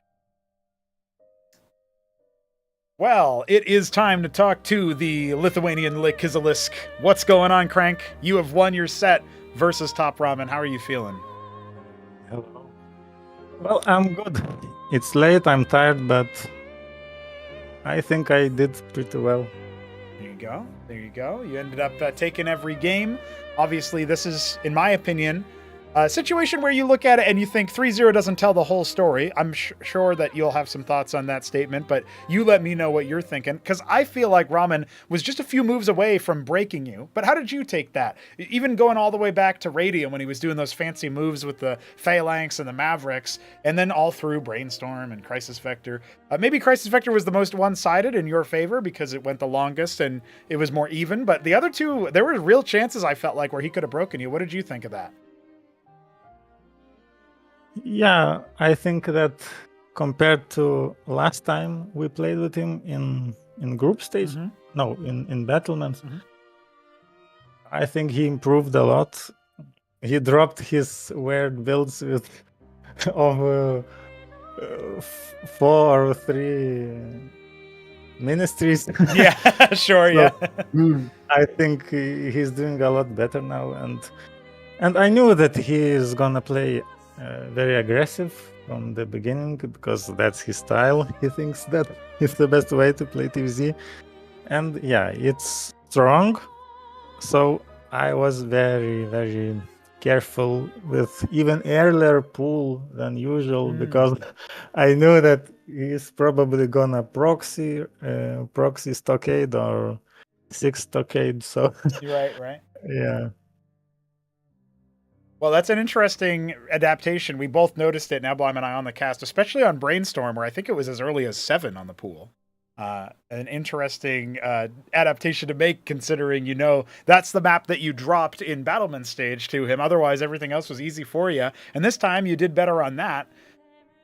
Well, it is time to talk to the Lithuanian Kizilisk. What's going on, Crank? You have won your set versus TopRamen. How are you feeling? Hello. Well, I'm good. It's late, I'm tired, but I think I did pretty well. There you go. There you go. You ended up taking every game. Obviously, this is, in my opinion, a situation where you look at it and you think 3-0 doesn't tell the whole story. I'm sure that you'll have some thoughts on that statement, but you let me know what you're thinking, because I feel like Ramen was just a few moves away from breaking you. But how did you take that? Even going all the way back to Radium when he was doing those fancy moves with the Phalanx and the Mavericks, and then all through Brainstorm and Crisis Vector. Maybe Crisis Vector was the most one-sided in your favor because it went the longest and it was more even, but the other two, there were real chances, I felt like, where he could have broken you. What did you think of that? Yeah, I think that compared to last time we played with him in group stage, in battlements, I think he improved a lot. He dropped his weird builds with of 4 or 3 ministries. Yeah, sure, So, yeah. I think he's doing a lot better now, and I knew that he is gonna play very aggressive from the beginning because that's his style. He thinks that it's the best way to play TVZ, and yeah, it's strong. So I was very, very careful with even earlier pull than usual because I knew that he's probably gonna proxy stockade or 6 stockade. So Right. yeah. Well, that's an interesting adaptation. We both noticed it, Nebline and I, on the cast, especially on Brainstorm, where I think it was as early as 7 on the pool. An interesting adaptation to make, considering, you know, that's the map that you dropped in Battlement Stage to him. Otherwise, everything else was easy for you. And this time you did better on that.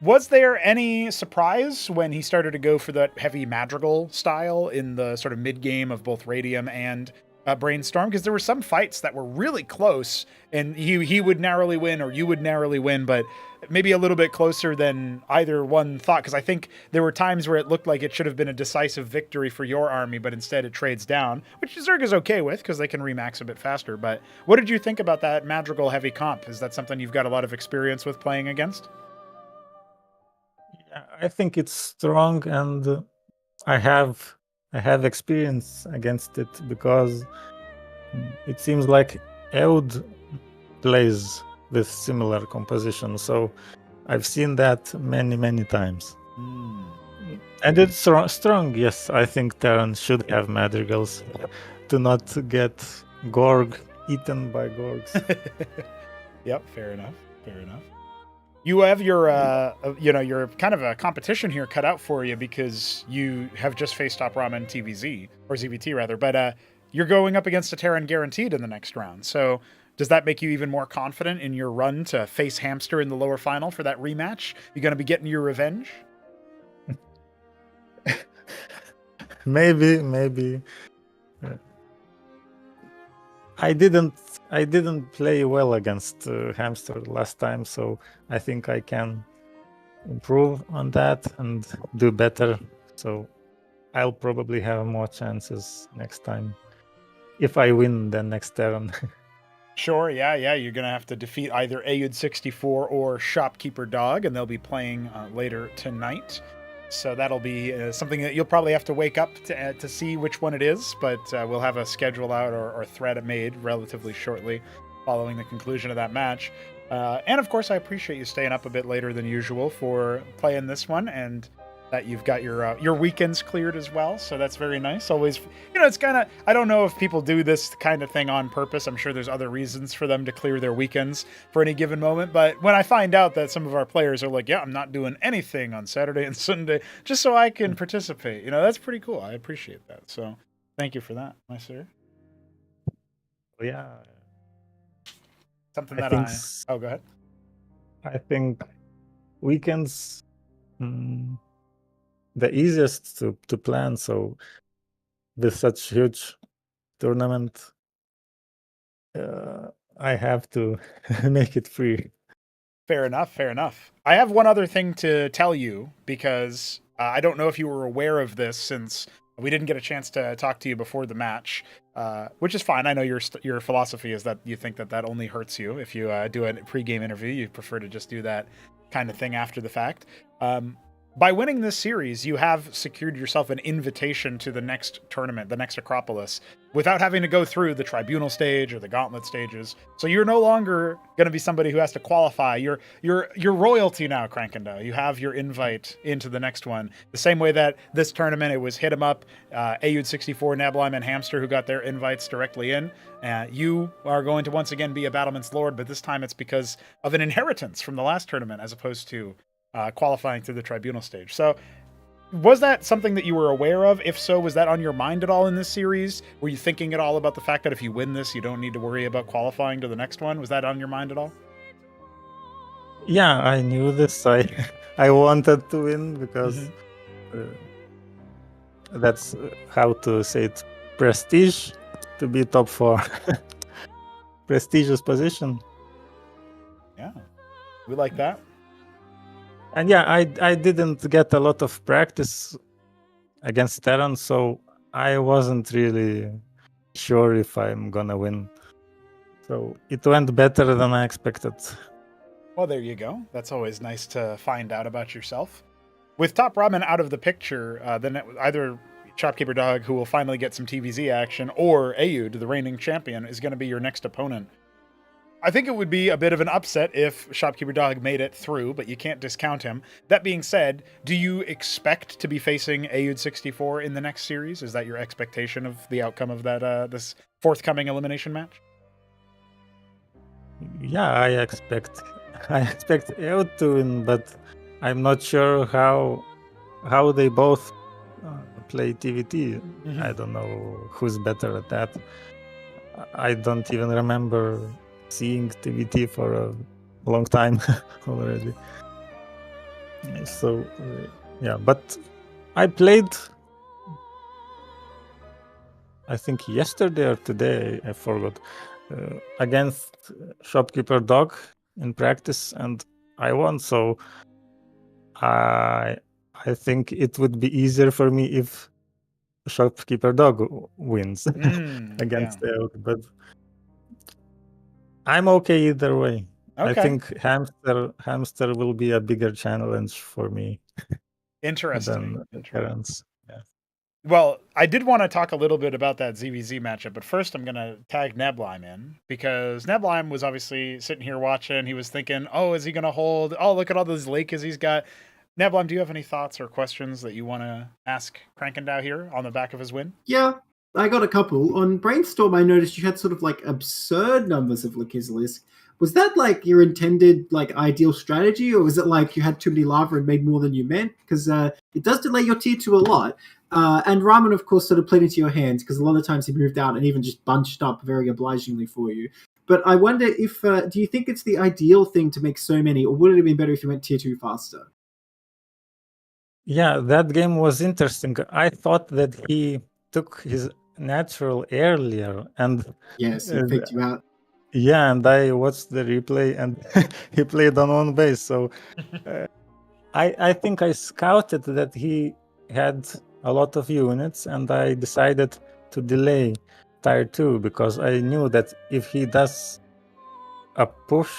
Was there any surprise when he started to go for that heavy Madrigal style in the sort of mid-game of both Radium and Brainstorm? Because there were some fights that were really close, and he would narrowly win, or you would narrowly win, but maybe a little bit closer than either one thought. Because I think there were times where it looked like it should have been a decisive victory for your army, but instead it trades down, which Zerg is okay with because they can remax a bit faster. But what did you think about that Madrigal heavy comp? Is that something you've got a lot of experience with playing against? Yeah, I think it's strong, and I have experience against it because it seems like Eud plays with similar composition, so I've seen that many times. And it's strong. Yes, I think Terran should have madrigals to not get Gorg eaten by Gorgs. Yep, fair enough. Fair enough. You have your, your kind of a competition here cut out for you because you have just faced TopRamen TVZ, or ZVT rather, but you're going up against a Terran guaranteed in the next round. So does that make you even more confident in your run to face Hamster in the lower final for that rematch? You going to be getting your revenge? Maybe. I didn't play well against Hamster last time, so I think I can improve on that and do better. So I'll probably have more chances next time if I win the next turn. Sure, yeah. You're going to have to defeat either Ayud64 or Shopkeeper Dog, and they'll be playing later tonight. So that'll be something that you'll probably have to wake up to see which one it is, but we'll have a schedule out or thread made relatively shortly following the conclusion of that match. And of course, I appreciate you staying up a bit later than usual for playing this one, and that you've got your weekends cleared as well. So that's very nice. Always, it's kind of, I don't know if people do this kind of thing on purpose. I'm sure there's other reasons for them to clear their weekends for any given moment. But when I find out that some of our players are like, yeah, I'm not doing anything on Saturday and Sunday just so I can participate, that's pretty cool. I appreciate that. So thank you for that, my sir. Yeah. Something oh, go ahead. I think weekends, the easiest to plan. So with such huge tournament, I have to make it free. Fair enough. I have one other thing to tell you, because I don't know if you were aware of this, since we didn't get a chance to talk to you before the match, which is fine. I know your philosophy is that you think that only hurts you. If you do a pregame interview, you prefer to just do that kind of thing after the fact. By winning this series, you have secured yourself an invitation to the next tournament, the next Acropolis, without having to go through the tribunal stage or the gauntlet stages. So you're no longer going to be somebody who has to qualify. You're royalty now, Krankendau. You have your invite into the next one. The same way that this tournament, it was Hit 'em Up, Ayud64, Nablime, and Hamster who got their invites directly in. You are going to once again be a Battlement's Lord, but this time it's because of an inheritance from the last tournament as opposed to qualifying to the tribunal stage. So was that something that you were aware of? If so, was that on your mind at all in this series? Were you thinking at all about the fact that if you win this, you don't need to worry about qualifying to the next one? Was that on your mind at all? Yeah, I knew this. I wanted to win because that's how to say it, prestige, to be top 4. Prestigious position. Yeah, we like that. And yeah, I didn't get a lot of practice against Terran, so I wasn't really sure if I'm gonna win. So it went better than I expected. Well, there you go. That's always nice to find out about yourself. With TopRamen out of the picture, then either Shopkeeper Dog, who will finally get some TVZ action, or Ayud, the reigning champion, is going to be your next opponent. I think it would be a bit of an upset if Shopkeeper Dog made it through, but you can't discount him. That being said, do you expect to be facing Ayud64 in the next series? Is that your expectation of the outcome of that this forthcoming elimination match? Yeah, I expect Ayud to win, but I'm not sure how they both play TVT. I don't know who's better at that. I don't even remember seeing TVT for a long time already. So yeah, but I played, I think yesterday or today, I forgot, against Shopkeeper Dog in practice, and I won. So I think it would be easier for me if Shopkeeper Dog wins against Ayud, but I'm okay either way. Okay. I think Hamster will be a bigger challenge for me. Interesting. Than Terrans. Yeah. Well, I did want to talk a little bit about that ZVZ matchup, but first I'm going to tag Nablime in, because Nablime was obviously sitting here watching. He was thinking, oh, is he going to hold? Oh, look at all those Lakers he's got. Nablime, do you have any thoughts or questions that you want to ask Krankendau here on the back of his win? Yeah, I got a couple. On Brainstorm, I noticed you had sort of like absurd numbers of Lakislisk. Was that like your intended like ideal strategy, or was it like you had too many lava and made more than you meant? Because it does delay your tier 2 a lot. And Ramen, of course, sort of played into your hands because a lot of times he moved out and even just bunched up very obligingly for you. But I wonder if, do you think it's the ideal thing to make so many, or would it have been better if you went tier 2 faster? Yeah, that game was interesting. I thought that he took his natural earlier, and Yes, he faked you out. yeah, and I watched the replay, and he played on one base. So I think I scouted that he had a lot of units, and I decided to delay tier 2 because I knew that if he does a push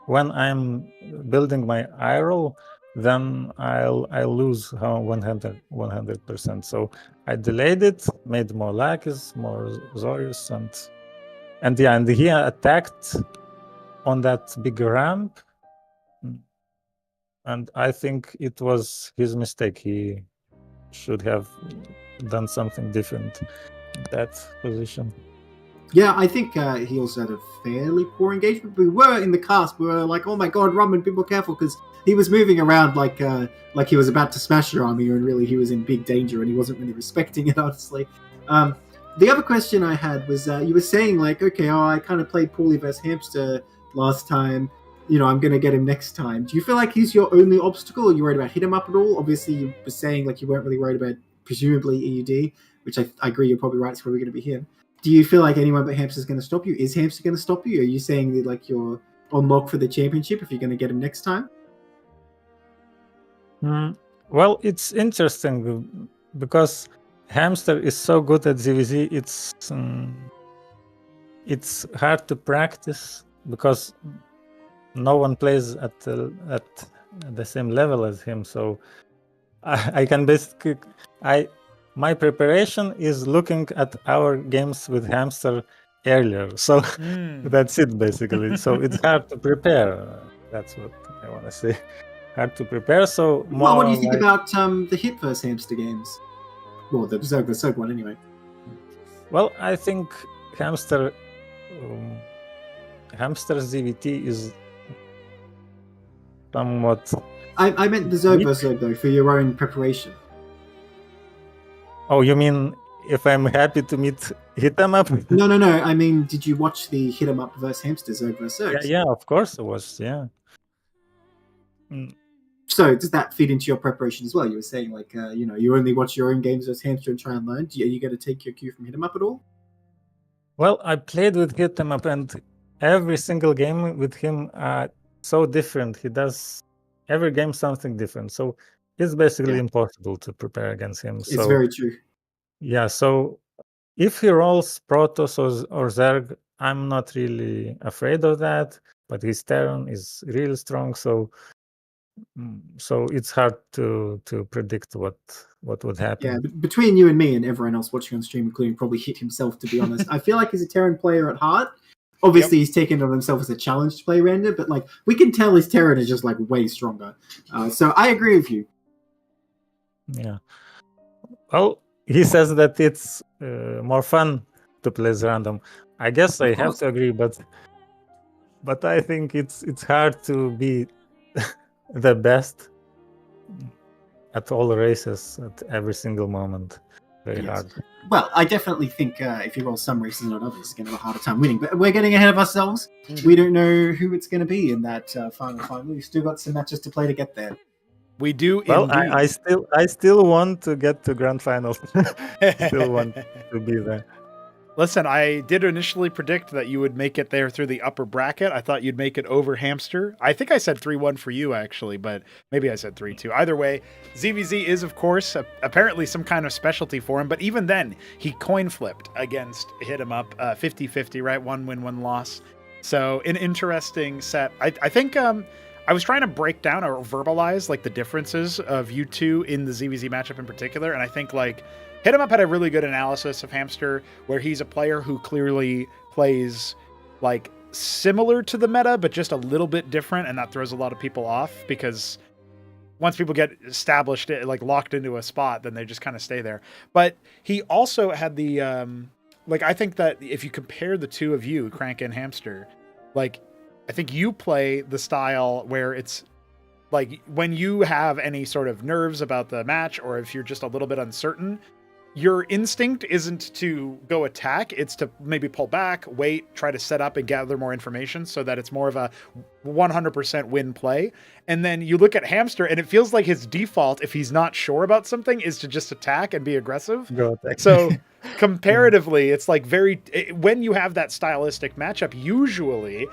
when I'm building my IRL, then I'll lose 100%. So I delayed it, made more Lakis, more Zorius, and he attacked on that big ramp, and I think it was his mistake. He should have done something different in that position. Yeah, I think he also had a fairly poor engagement. We were in the cast. We were like, "Oh my god, Ramen, be more careful," because he was moving around like he was about to smash your army, and really he was in big danger, and he wasn't really respecting it, honestly. The other question I had was, you were saying like, "Okay, I kind of played poorly versus Hamster last time. I'm going to get him next time." Do you feel like he's your only obstacle? Are you worried about hit him up at all? Obviously, you were saying like you weren't really worried about presumably EUD, which I agree you're probably right. It's probably going to be him. Do you feel like anyone but Hamster's going to stop you? Is Hamster going to stop you? Are you saying that like you're on lock for the championship if you're going to get him next time? Well, it's interesting because Hamster is so good at ZVZ. It's hard to practice because no one plays at the same level as him. So I can basically my preparation is looking at our games with Hamster earlier. So that's it basically. So it's hard to prepare. That's what I want to say. Hard to prepare. So more. Well, what do you think about the Hit vs Hamster games? Well, the Zerg vs Zerg one anyway. Well, I think Hamster ZVT is somewhat. I meant the Zerg vs Zerg though, for your own preparation. Oh, you mean if I'm happy to meet Hit 'em Up? No. I mean, did you watch the Hit 'em Up versus Hamster Zerg vs Zerg? Yeah, of course it was. Yeah. So does that feed into your preparation as well? You were saying like, you only watch your own games versus Hamster and try and learn. Are you going to take your cue from Hit 'em Up at all? Well, I played with Hit 'em Up, and every single game with him so different. He does every game something different. So it's basically impossible to prepare against him. It's very true. Yeah, so if he rolls Protoss or Zerg, I'm not really afraid of that. But his Terran is really strong, so it's hard to predict what would happen. Yeah, between you and me and everyone else watching on stream, including probably Hit himself, to be honest, I feel like he's a Terran player at heart. Obviously, he's taken it on himself as a challenge to play Render, but like we can tell his Terran is just like way stronger. So I agree with you. Yeah. Well, he says that it's more fun to play as random. I guess I have to agree, but I think it's hard to be the best at all races at every single moment. Very hard. Well, I definitely think if you roll some races and not others, you're going to have a harder time winning. But we're getting ahead of ourselves. We don't know who it's going to be in that final. We've still got some matches to play to get there. We do. Well, I still want to get to grand finals. Still want to be there. Listen, I did initially predict that you would make it there through the upper bracket. I thought you'd make it over Hamster. I think I said 3-1 for you, actually, but maybe I said 3-2. Either way, ZVZ is, of course, apparently some kind of specialty for him, but even then, he coin flipped against Hit 'em Up, 50-50, right? 1 win, 1 loss. So, an interesting set. I think I was trying to break down or verbalize like the differences of you two in the ZVZ matchup in particular, and I think like Hit 'em Up had a really good analysis of Hamster, where he's a player who clearly plays like similar to the meta, but just a little bit different, and that throws a lot of people off because once people get established, like locked into a spot, then they just kind of stay there. But he also had the like, I think that if you compare the two of you, Crank and Hamster, like I think you play the style where it's like when you have any sort of nerves about the match, or if you're just a little bit uncertain, your instinct isn't to go attack, it's to maybe pull back, wait, try to set up and gather more information so that it's more of a 100% win play. And then you look at Hamster and it feels like his default, if he's not sure about something, is to just attack and be aggressive. Go attack. So comparatively, it's like when you have that stylistic matchup, usually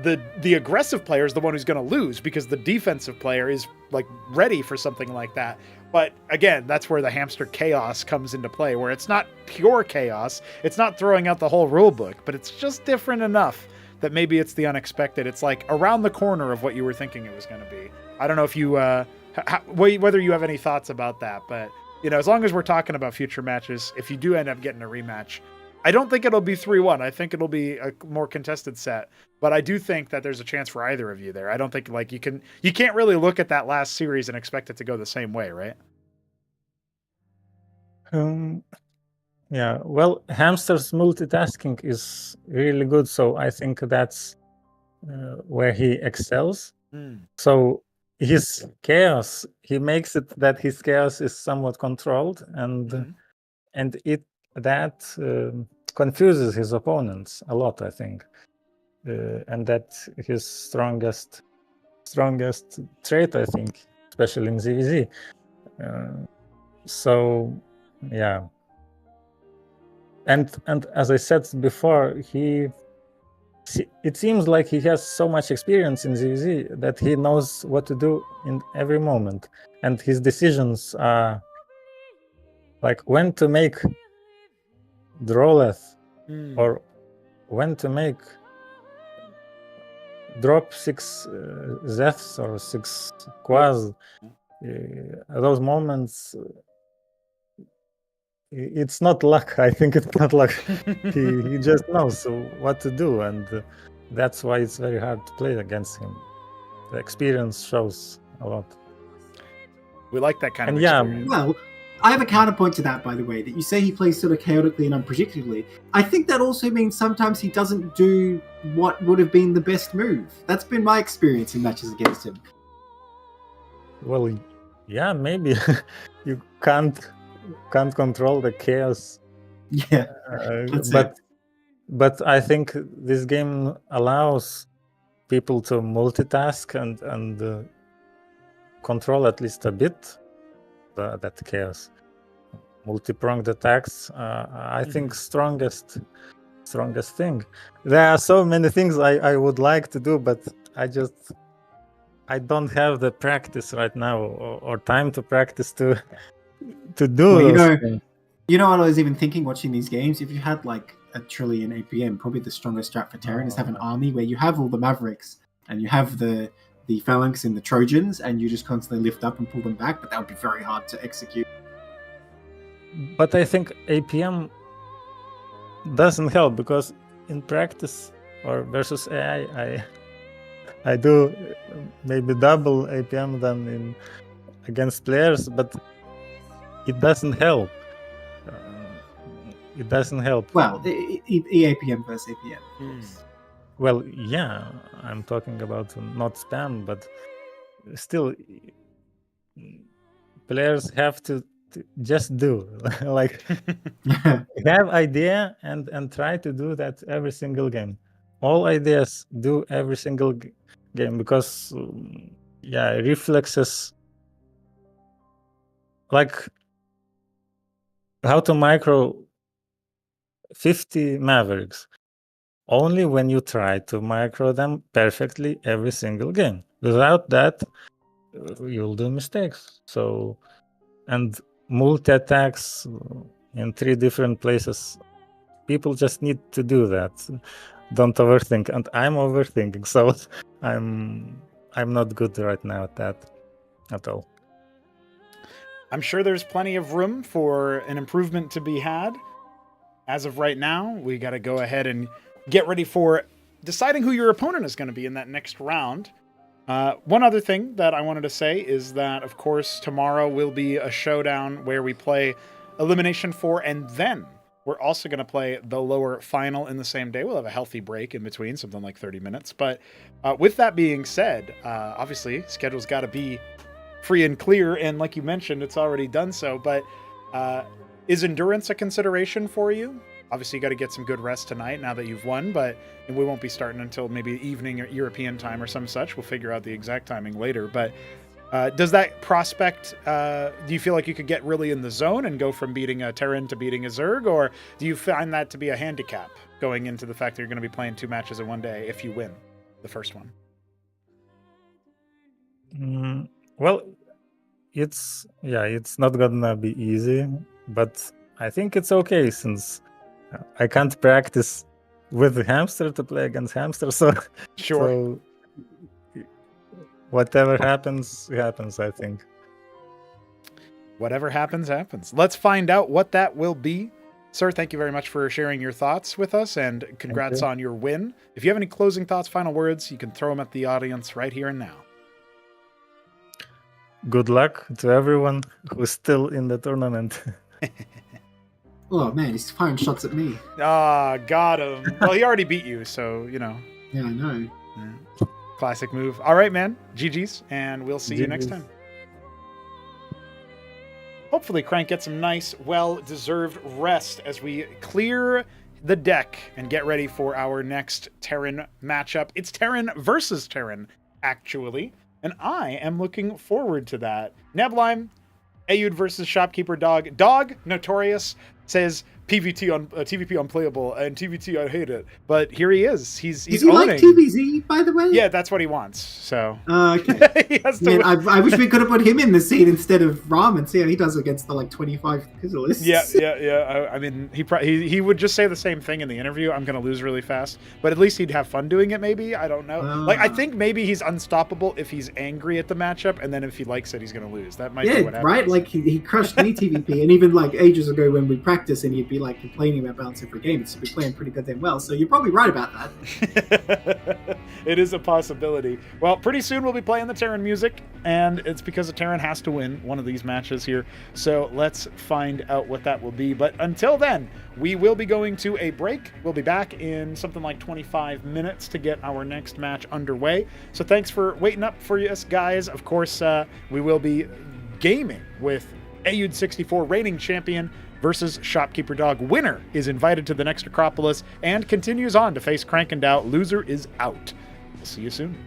the aggressive player is the one who's going to lose because the defensive player is like ready for something like that. But again, that's where the Hamster chaos comes into play, where it's not pure chaos. It's not throwing out the whole rule book, but it's just different enough that maybe it's the unexpected. It's like around the corner of what you were thinking it was going to be. I don't know if you, whether you have any thoughts about that, but as long as we're talking about future matches, if you do end up getting a rematch, I don't think it'll be 3-1. I think it'll be a more contested set, but I do think that there's a chance for either of you there. I don't think like you can't really look at that last series and expect it to go the same way, right? Yeah, well, Hamster's multitasking is really good, so I think that's where he excels. So his chaos, he makes it that his chaos is somewhat controlled, and that confuses his opponents a lot, I think, and that's his strongest trait, I think, especially in ZVZ. So yeah, and as I said before, it seems like he has so much experience in ZVZ that he knows what to do in every moment, and his decisions are like when to make Droleth or when to make drop 6 Zeths or 6 Quaz. Those moments, it's not luck. I think it's not luck. he just knows what to do, and that's why it's very hard to play against him. The experience shows a lot. We like that kind of experience. Well, I have a counterpoint to that, by the way, that you say he plays sort of chaotically and unpredictably. I think that also means sometimes he doesn't do what would have been the best move. That's been my experience in matches against him. Well, yeah, maybe you can't control the chaos. Yeah, but I think this game allows people to multitask and control at least a bit that chaos. Multi-pronged attacks, I think strongest thing. There are so many things I would like to do, but I don't have the practice right now or time to practice to do those things. You know what I was even thinking watching these games? If you had like a trillion APM, probably the strongest strat for Terran is have an army where you have all the Mavericks and you have the Phalanx and the Trojans, and you just constantly lift up and pull them back, but that would be very hard to execute. But I think APM doesn't help, because in practice or versus AI, I do maybe double APM than against players, but it doesn't help. It doesn't help. Well, EAPM versus APM. Well, yeah, I'm talking about not spam, but still, players have to just do like have idea and try to do that every single game. All ideas do every single game, because reflexes, like how to micro 50 Mavericks. Only when you try to micro them perfectly every single game. Without that, you'll do mistakes. So, and multi-attacks in 3 different places, people just need to do that. Don't overthink. And I'm overthinking, so I'm not good right now at that at all. I'm sure there's plenty of room for an improvement to be had. As of right now, we got to go ahead and get ready for deciding who your opponent is going to be in that next round. One other thing that I wanted to say is that, of course, tomorrow will be a showdown where we play Elimination 4, and then we're also going to play the lower final in the same day. We'll have a healthy break in between, something like 30 minutes. But with that being said, obviously, schedule's got to be free and clear, and like you mentioned, it's already done so. But is endurance a consideration for you? Obviously, you got to get some good rest tonight now that you've won, but we won't be starting until maybe evening or European time or some such. We'll figure out the exact timing later. But does that prospect, do you feel like you could get really in the zone and go from beating a Terran to beating a Zerg, or do you find that to be a handicap going into the fact that you're going to be playing 2 matches in one day if you win the first one? Well, it's not gonna be easy, but I think it's okay since I can't practice with the hamster to play against hamster, so Sure. So whatever happens, I think. Whatever happens, happens. Let's find out what that will be. Sir, thank you very much for sharing your thoughts with us, and congrats on your win. If you have any closing thoughts, final words, you can throw them at the audience right here and now. Good luck to everyone who's still in the tournament. Oh man, he's firing shots at me. Ah, got him. Well, he already beat you, so, you know. Yeah, I know. Yeah. Classic move. All right, man. GG's, and we'll see you next time. Hopefully, Crank gets some nice, well-deserved rest as we clear the deck and get ready for our next Terran matchup. It's Terran versus Terran, actually, and I am looking forward to that. Neblime, Ayud versus Shopkeeper Dog. Dog, notorious, says TVP unplayable, and TVT I hate it. But here he is. He's Does he owning. like TVZ, by the way? Yeah, that's what he wants. So Okay. he has to. Man, I wish we could have put him in the scene instead of Ramen. See how he does against the 25 Pizzolists. Yeah. I mean, he would just say the same thing in the interview. I'm going to lose really fast, but at least he'd have fun doing it. Maybe, I don't know. I think maybe he's unstoppable if he's angry at the matchup, and then if he likes it, he's going to lose. That might be what happens. Right. Like he crushed me TVP, and even like ages ago when we practiced, and he'd be like complaining about balancing for games. We're playing pretty goddamn well, so you're probably right about that. It is a possibility. Well, pretty soon we'll be playing the Terran music, and it's because the Terran has to win one of these matches here. So let's find out what that will be. But until then, we will be going to a break. We'll be back in something like 25 minutes to get our next match underway. So thanks for waiting up for us, guys. Of course, we will be gaming with Ayud64 reigning champion versus Shopkeeper Dog. Winner is invited to the next Acropolis and continues on to face Krankendau. Loser is out. We'll see you soon.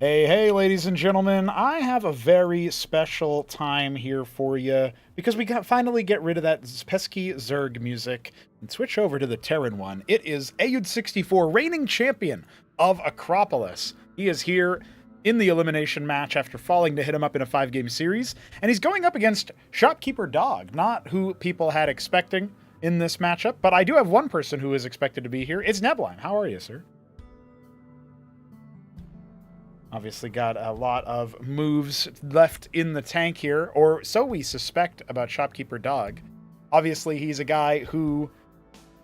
Hey, hey, ladies and gentlemen, I have a very special time here for you because we finally get rid of that pesky Zerg music and switch over to the Terran one. It is Ayud64, reigning champion of Acropolis. He is here in the elimination match after falling to hit him up in a 5-game series, and he's going up against Shopkeeper Dog, not who people had expecting in this matchup, but I do have one person who is expected to be here. It's Nebline. How are you, sir? Obviously got a lot of moves left in the tank here, or so we suspect about Shopkeeper Dog. Obviously, he's a guy who,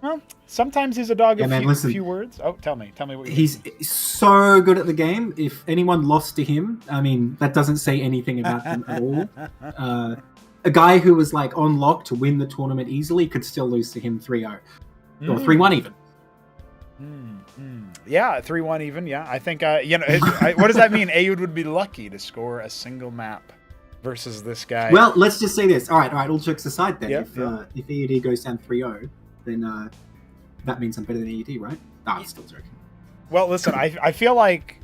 well, sometimes he's a dog of few words. Oh, tell me what he's so good at the game. If anyone lost to him, I mean, that doesn't say anything about him at all. A guy who was like on lock to win the tournament easily could still lose to him 3-0 or 3-1 even. Yeah, 3-1 even. Yeah, I think what does that mean? Ayud would be lucky to score a single map versus this guy. Well, let's just say this. All right. All jokes aside, then, if AUD goes down 3-0, then that means I'm better than AUD, right? I'm still joking. Well, listen, I feel like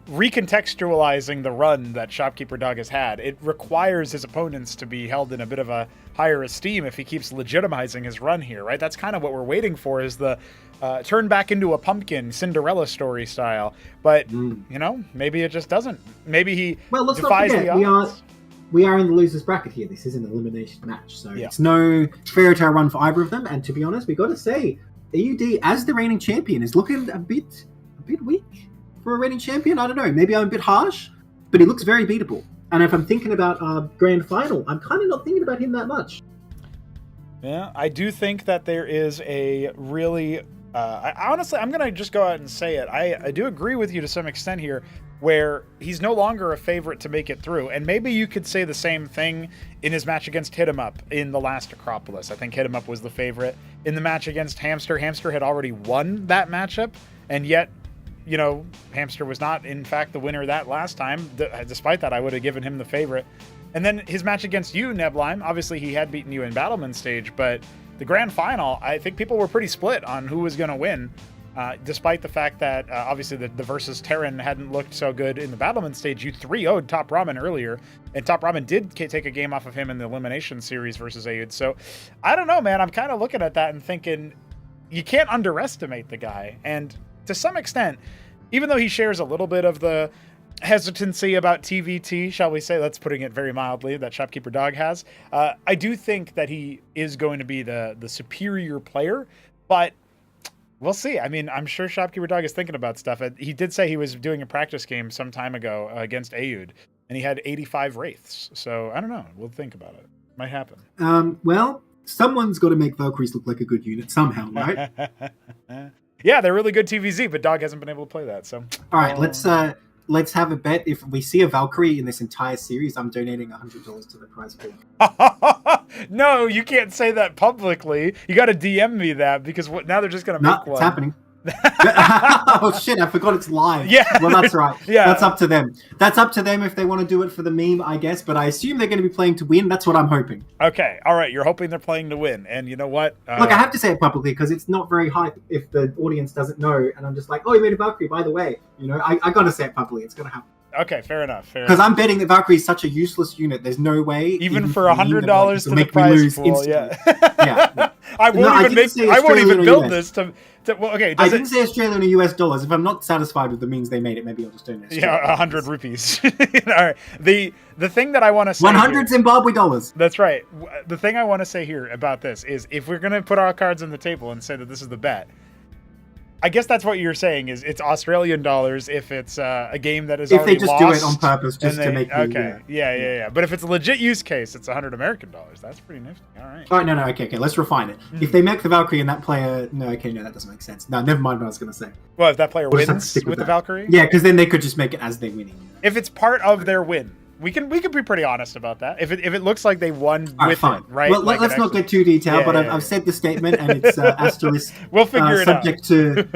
recontextualizing the run that Shopkeeper Dog has had, it requires his opponents to be held in a bit of a higher esteem if he keeps legitimizing his run here, right? That's kind of what we're waiting for, is the turn back into a pumpkin Cinderella story style. But, maybe it just doesn't. Maybe he defies the odds. We are in the loser's bracket here. This is an elimination match, so it's no fairy tale run for either of them. And to be honest, we got to say, AUD as the reigning champion is looking a bit weak for a reigning champion. I don't know. Maybe I'm a bit harsh, but he looks very beatable. And if I'm thinking about grand final, I'm kind of not thinking about him that much. Yeah, I do think that there is a really... honestly, I'm going to just go out and say it. I do agree with you to some extent here, where he's no longer a favorite to make it through. And maybe you could say the same thing in his match against Hit 'em Up in the last Acropolis. I think Hit 'em Up was the favorite. In the match against Hamster, Hamster had already won that matchup, and yet, Hamster was not, in fact, the winner that last time. Despite that, I would have given him the favorite. And then his match against you, Nebline, obviously he had beaten you in Battleman stage, but the grand final, I think people were pretty split on who was going to win, despite the fact that obviously the versus Terran hadn't looked so good in the Battleman stage. You 3-0'd TopRamen earlier, and TopRamen did take a game off of him in the Elimination series versus Ayud. So I don't know, man. I'm kind of looking at that and thinking you can't underestimate the guy. And to some extent, even though he shares a little bit of the hesitancy about TVT, shall we say, that's putting it very mildly, that Shopkeeper Dog has, I do think that he is going to be the superior player, but we'll see. I mean, I'm sure Shopkeeper Dog is thinking about stuff. He did say he was doing a practice game some time ago against Ayud, and he had 85 Wraiths, so I don't know. We'll think about it. Might happen. Well, someone's got to make Valkyries look like a good unit somehow, right? Yeah, they're really good TVZ, but Dog hasn't been able to play that. So, all right, let's have a bet. If we see a Valkyrie in this entire series, I'm donating $100 to the prize pool. No, you can't say that publicly. You got to DM me that, because now they're just going to make one. It's happening. Oh shit, I forgot it's live. Yeah. Well, that's right. Yeah. That's up to them. That's up to them if they want to do it for the meme, I guess. But I assume they're going to be playing to win. That's what I'm hoping. Okay. All right. You're hoping they're playing to win. And you know what? Look, I have to say it publicly because it's not very hype if the audience doesn't know. And I'm just like, oh, you made a Valkyrie, by the way. I got to say it publicly. It's going to happen. Okay, fair enough. Because I'm betting that Valkyrie is such a useless unit. There's no way, even for $100 to the prize pool. Yeah. Yeah. I won't even build this to. Well, okay. I didn't say Australian or US dollars. If I'm not satisfied with the means they made it, maybe I'll just donate. Yeah, 100 rupees. All right. The thing that I want to say 100 Zimbabwe dollars. That's right. The thing I want to say here about this is, if we're going to put our cards on the table and say that this is the bet, I guess that's what you're saying, is it's Australian dollars if it's a game that is already lost. If they just do it on purpose just to make me... Okay, yeah. But if it's a legit use case, it's 100 American dollars. That's pretty nifty. All right. All right, no, okay. Let's refine it. If they make the Valkyrie and that player... No, that doesn't make sense. No, never mind what I was going to say. Well, if that player wins with the Valkyrie? Yeah, because then they could just make it as they're winning. If it's part of their win. We can be pretty honest about that. If it looks like they won with it, right? Well, let's not get too detailed, but I've said the statement, and it's asterisk. We'll figure it out.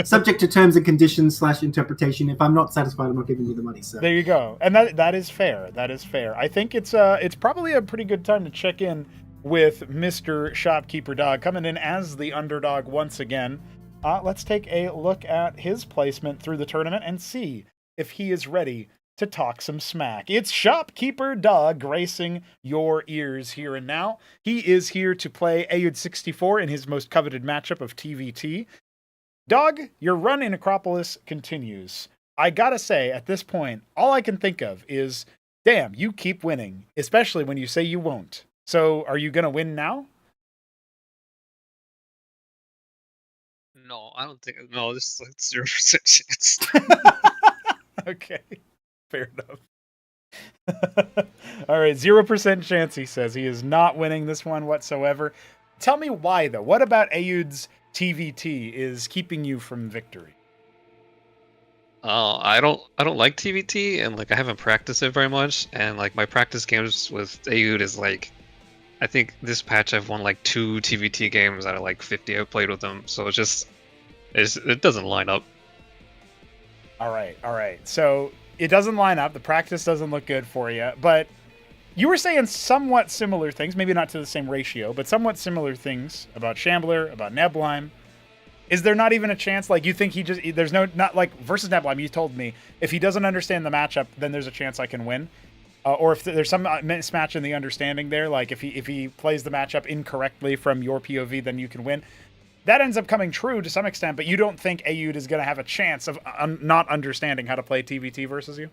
Subject to terms and conditions / interpretation. If I'm not satisfied, I'm not giving you the money. So there you go, and that is fair. That is fair. I think it's probably a pretty good time to check in with Mr. Shopkeeper Dog, coming in as the underdog once again. Let's take a look at his placement through the tournament and see if he is ready to talk some smack. It's Shopkeeper Dog gracing your ears here and now. He is here to play Ayud 64 in his most coveted matchup of TVT. Dog, your run in Acropolis continues. I gotta say, at this point, all I can think of is, damn, you keep winning, especially when you say you won't. So, are you gonna win now? No, I don't think. No, this is like 0% chance. Okay, fair enough. All right, 0% chance, he says. He is not winning this one whatsoever. Tell me why, though. What about Ayud's TVT is keeping you from victory? I don't like TVT, and like I haven't practiced it very much. And like my practice games with Ayud is like, I think this patch I've won like 2 TVT games out of like 50 I've played with him. So it doesn't line up. All right. So it doesn't line up. The practice doesn't look good for you. But you were saying somewhat similar things, maybe not to the same ratio, but somewhat similar things about Shambler, about Nebelheim. Is there not even a chance, like, you think there's not like, versus Nebelheim, you told me, if he doesn't understand the matchup, then there's a chance I can win? Or if there's some mismatch in the understanding there, like if he plays the matchup incorrectly from your POV, then you can win. That ends up coming true to some extent, but you don't think Ayud is going to have a chance of not understanding how to play TVT versus you?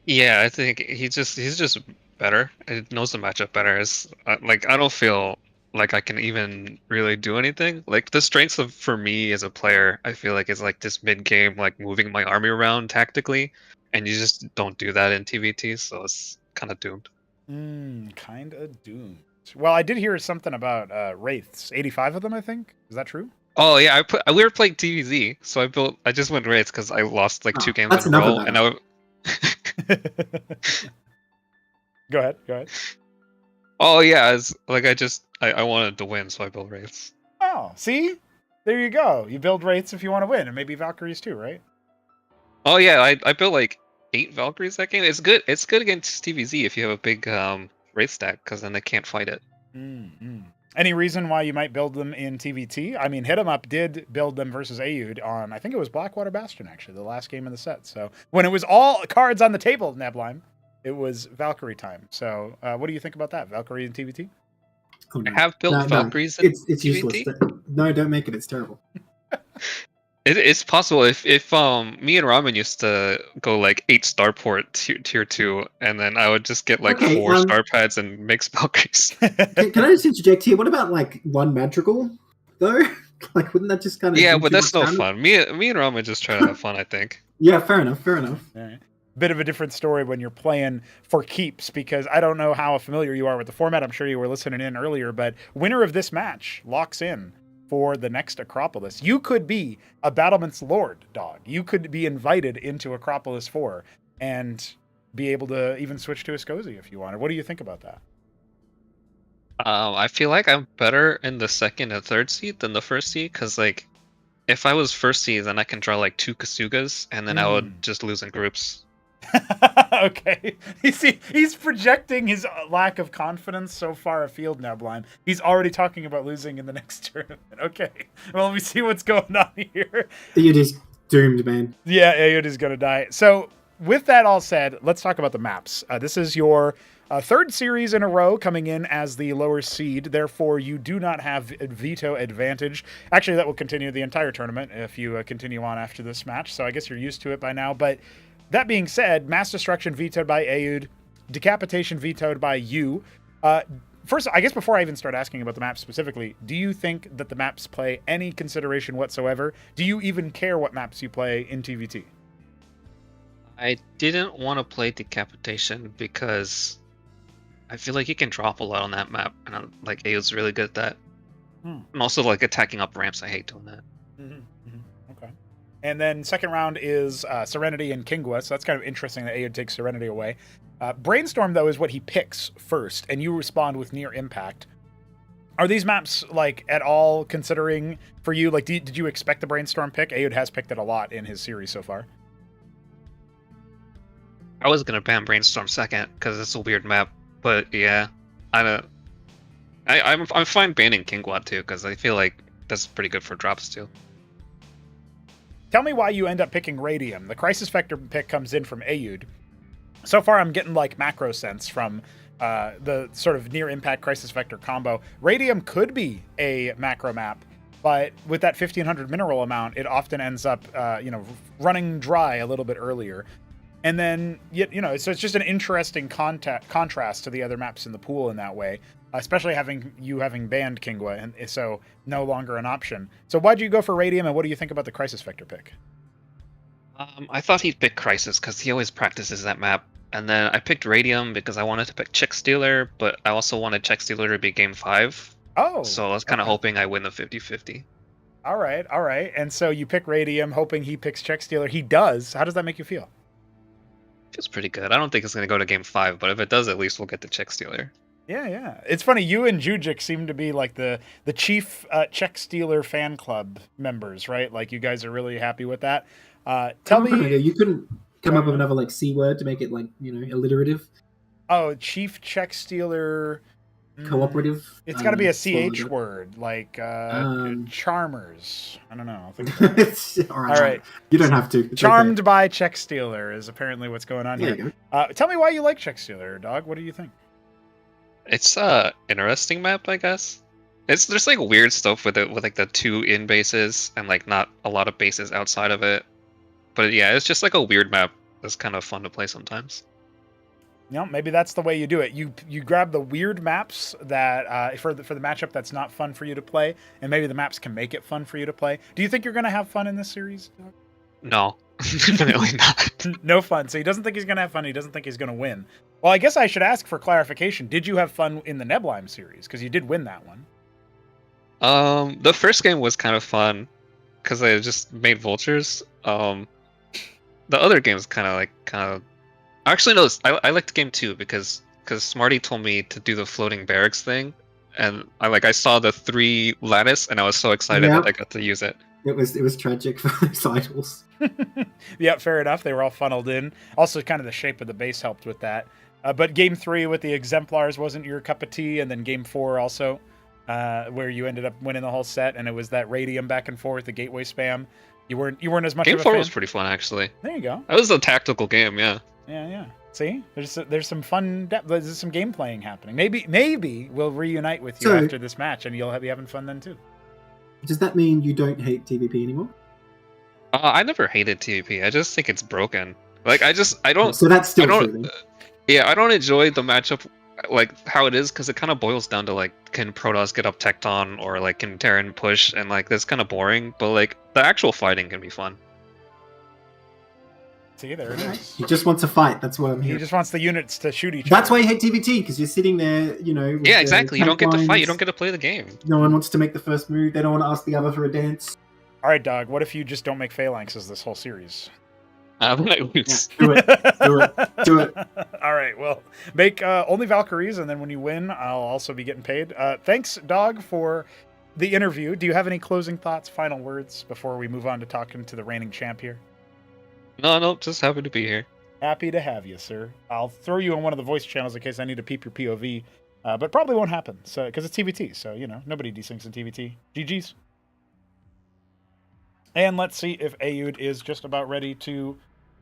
Yeah, I think he's just better. He knows the matchup better. Like I don't feel like I can even really do anything. Like the strengths for me as a player, I feel like is like this mid game, like moving my army around tactically, and you just don't do that in TVT, so it's kind of doomed. Kind of doomed. Well, I did hear something about wraiths. 85 of them, I think. Is that true? Oh yeah, we were playing TVZ, so I just went wraiths because I lost like 2 games in a row, and Go ahead. Oh yeah, it's like I wanted to win, so I built wraiths. Oh, see? There you go. You build wraiths if you want to win, and maybe Valkyries too, right? Oh yeah, I built like 8 Valkyries that game. It's good against TVZ if you have a big wraith stack, because then they can't fight it. Any reason why you might build them in TVT? I mean, Hit 'em Up did build them versus Ayud on, I think it was Blackwater Bastion, actually, the last game in the set. So when it was all cards on the table, Nebelheim, it was Valkyrie time. So what do you think about that? Valkyrie in TVT? Oh, no. I have built Valkyries in it's TVT. useless. No, don't make it. It's terrible. It's possible if me and Ramen used to go like 8 starport tier 2, and then I would just get like 4 star pads and mix Valkyries. Can I just interject here? What about like 1 Madrigal though? Like, wouldn't that just kind of but that's no fun. Me and Ramen just try to have fun, I think. Yeah, fair enough. All right. Bit of a different story when you're playing for keeps, because I don't know how familiar you are with the format. I'm sure you were listening in earlier, but winner of this match locks in for the next Acropolis. You could be a Battlement's Lord, Dog. You could be invited into Acropolis 4 and be able to even switch to Escozy if you wanted. What do you think about that? I feel like I'm better in the 2nd and 3rd seed than the 1st seed, because like if I was 1st seed, then I can draw like 2 Kasugas, and then I would just lose in groups. Okay. You see, he's projecting his lack of confidence so far afield now, Blind. He's already talking about losing in the next tournament. Okay. Well, let me see what's going on here. Ayud is doomed, man. Yeah, Ayud is going to die. So, with that all said, let's talk about the maps. This is your 3rd series in a row coming in as the lower seed. Therefore, you do not have veto advantage. Actually, that will continue the entire tournament if you continue on after this match. So, I guess you're used to it by now. But that being said, Mass Destruction vetoed by Ayud, Decapitation vetoed by you. First, I guess before I even start asking about the maps specifically, do you think that the maps play any consideration whatsoever? Do you even care what maps you play in TVT? I didn't want to play Decapitation because I feel like you can drop a lot on that map, and like Ayud's really good at that. And also like attacking up ramps, I hate doing that. Okay. And then second round is Serenity and Kingwa, so that's kind of interesting that Ayud takes Serenity away. Brainstorm, though, is what he picks first, and you respond with Near Impact. Are these maps, like, at all considering for you? Like, did you expect the Brainstorm pick? Ayud has picked it a lot in his series so far. I was going to ban Brainstorm second, because it's a weird map, but yeah, I'm fine banning Kingwa, too, because I feel like that's pretty good for drops, too. tell me why you end up picking Radium. The Crisis Vector pick comes in from Ayud. So far, I'm getting like macro sense from the sort of near impact Crisis Vector combo. Radium could be a macro map, but with that 1500 mineral amount, it often ends up, running dry a little bit earlier. And then, so it's just an interesting contrast to the other maps in the pool in that way, especially having banned Kingwa, and so no longer an option. So why'd you go for Radium, and what do you think about the Crisis Vector pick? I thought he'd pick Crisis because he always practices that map. And then I picked Radium because I wanted to pick Check Stealer, but I also wanted Check Stealer to be game 5. Oh. So I was kind of hoping I win the 50-50. All right. And so you pick Radium, hoping he picks Check Stealer. He does. How does that make you feel? Feels pretty good. I don't think it's going to go to game 5, but if it does, at least we'll get the Check Stealer. Yeah. It's funny. You and Jujic seem to be like the chief Check Stealer fan club members, right? Like you guys are really happy with that. Tell me, you couldn't come up with another like C word to make it like alliterative. Oh, chief Check Stealer. Cooperative. It's got to be a CH word, like charmers. I don't know. All right. You don't have to. It's Charmed by Check Stealer is apparently what's going on here. You tell me why you like Check Stealer, dog. What do you think? It's a interesting map, I guess. There's like weird stuff with it, with like the 2 in bases and like not a lot of bases outside of it. But yeah, it's just like a weird map that's kind of fun to play sometimes. Maybe that's the way you do it. You grab the weird maps that for the matchup that's not fun for you to play, and maybe the maps can make it fun for you to play. Do you think you're going to have fun in this series? No, definitely not. No fun. So he doesn't think he's going to have fun. He doesn't think he's going to win. Well, I guess I should ask for clarification. Did you have fun in the Neblime series? Because you did win that one. The first game was kind of fun because I just made vultures. The other games kind of. Actually, no. I liked game 2 because Smarty told me to do the floating barracks thing, and I saw the 3 lattice, and I was so excited that I got to use it. It was tragic for those idols. Yeah, fair enough. They were all funneled in. Also, kind of the shape of the base helped with that. But game 3 with the exemplars wasn't your cup of tea, and then game 4 also, where you ended up winning the whole set, and it was that Radium back and forth, the gateway spam. You weren't as much. Game of a 4 fan? Was pretty fun, actually. There you go. That was a tactical game, yeah. Yeah. See, there's some fun. There's some game playing happening. Maybe we'll reunite with you after this match, and you'll be having fun then too. Does that mean you don't hate TVP anymore? I never hated TVP. I just think it's broken. Like I don't. So that's still true. Yeah, I don't enjoy the matchup like how it is because it kind of boils down to like can Protoss get up Tecton or like can Terran push, and like that's kind of boring. But like the actual fighting can be fun. See, there it is. He just wants to fight. That's what I'm hearing. He just wants the units to shoot each other. That's why you hate TVT, because you're sitting there, Yeah, exactly. You don't get to fight. You don't get to play the game. No one wants to make the first move. They don't want to ask the other for a dance. All right, dog. What if you just don't make phalanxes this whole series? I lose. Yeah, do it. All right. Well, make only Valkyries, and then when you win, I'll also be getting paid. Thanks, dog, for the interview. Do you have any closing thoughts, final words before we move on to talking to the reigning champ here? No, just happy to be here. Happy to have you, sir. I'll throw you on one of the voice channels in case I need to peep your POV, but probably won't happen. So because it's TVT, so nobody desyncs in TVT. GG's. And let's see if Ayud is just about ready to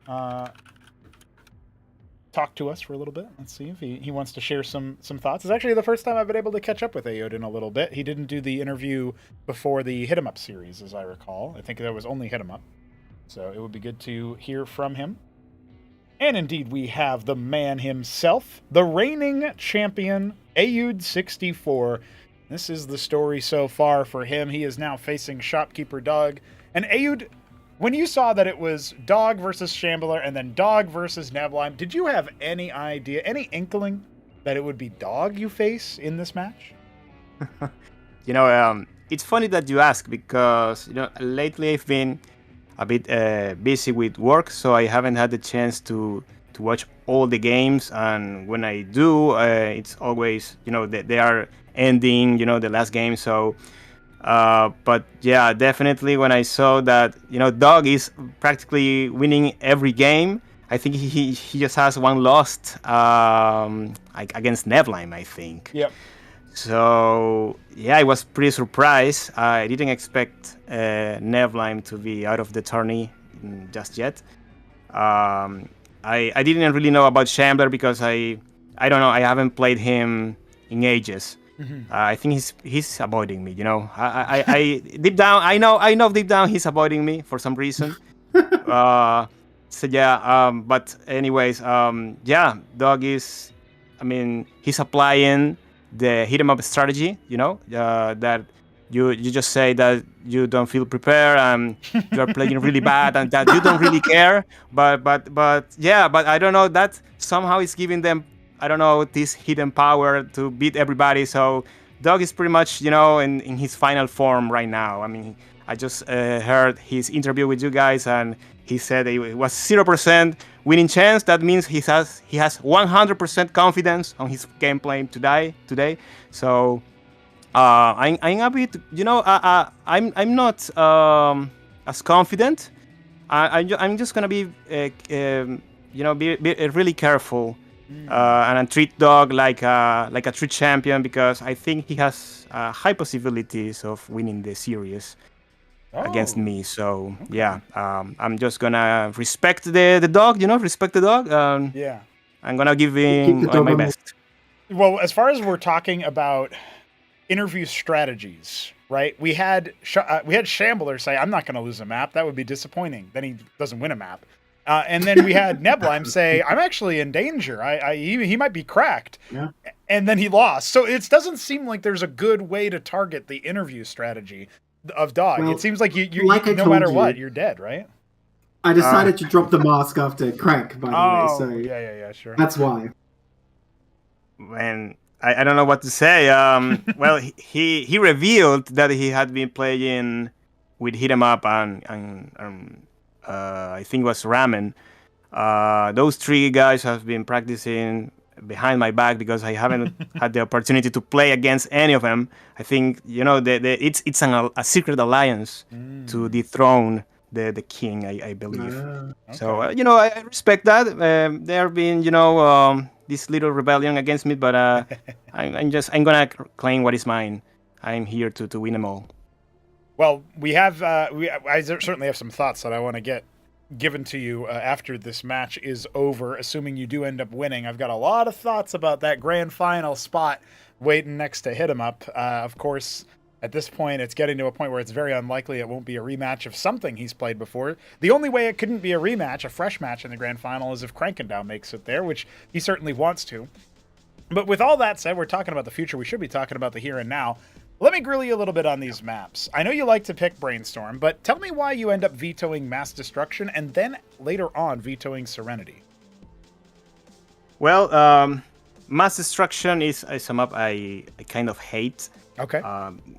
talk to us for a little bit. Let's see if he wants to share some thoughts. It's actually the first time I've been able to catch up with Ayud in a little bit. He didn't do the interview before the Hit 'em Up series, as I recall. I think there was only Hit 'em Up. So it would be good to hear from him. And indeed, we have the man himself, the reigning champion, Ayud64. This is the story so far for him. He is now facing Shopkeeper Dog. And Ayud, when you saw that it was Dog versus Shambler and then Dog versus Neblime, did you have any idea, any inkling that it would be Dog you face in this match? It's funny that you ask because, lately I've been a bit busy with work, so I haven't had the chance to watch all the games, and when I do, it's always, they are ending, the last game, so but yeah, definitely when I saw that, Dog is practically winning every game. I think he just has one lost against Neblime, I think. Yep. So yeah, I was pretty surprised. I didn't expect Nevlime to be out of the tourney just yet. I didn't really know about Shambler because I don't know, I haven't played him in ages. I think he's avoiding me. You know, I deep down I know deep down he's avoiding me for some reason. So yeah, but anyways, yeah, Dog is, I mean, he's applying the hit 'em up strategy. You know, that you just say that you don't feel prepared and you are playing really bad and that you don't really care. But yeah, but I don't know, that somehow is giving them, I don't know, this hidden power to beat everybody. So Dog is pretty much, you know, in his final form right now. I mean, I just heard his interview with you guys, and he said it was 0% winning chance. That means he has 100% confidence on his gameplay today. So I'm a bit, you know, I'm not as confident. I'm just gonna be, you know, be really careful. And treat Dog like a true champion, because I think he has high possibilities of winning the series against me. So okay. Yeah, I'm just gonna respect the Dog. You know, respect the Dog. Yeah, I'm gonna give him my best. Well, as far as we're talking about interview strategies, right? We had Shambler say, "I'm not going to lose a map. That would be disappointing." Then he doesn't win a map. And then we had Neblime say, "I'm actually in danger. He might be cracked." Yeah. And then he lost. So it doesn't seem like there's a good way to target the interview strategy of Dog. Well, it seems like you no matter what, you're dead, right? I decided to drop the mask after Crank, by the way. So yeah, sure. That's why. And I don't know what to say. Well, he revealed that he had been playing with Hit 'em Up and I think it was Ramen. Those three guys have been practicing behind my back because I haven't had the opportunity to play against any of them. I think, you know, it's a secret alliance to dethrone the king, I believe. Okay. So you know, I respect that. There have been, you know, this little rebellion against me, but I'm gonna claim what is mine. I'm here to win them all. Well, I certainly have some thoughts that I want to get given to you after this match is over, assuming you do end up winning. I've got a lot of thoughts about that grand final spot waiting next to Hit 'em Up. Of course, at this point, it's getting to a point where it's very unlikely it won't be a rematch of something he's played before. The only way it couldn't be a rematch, a fresh match in the grand final, is if Krankendau makes it there, which he certainly wants to. But with all that said, we're talking about the future. We should be talking about the here and now. Let me grill you a little bit on these maps. I know you like to pick Brainstorm, but tell me why you end up vetoing Mass Destruction and then later on vetoing Serenity. Well, Mass Destruction is a map I kind of hate. Okay.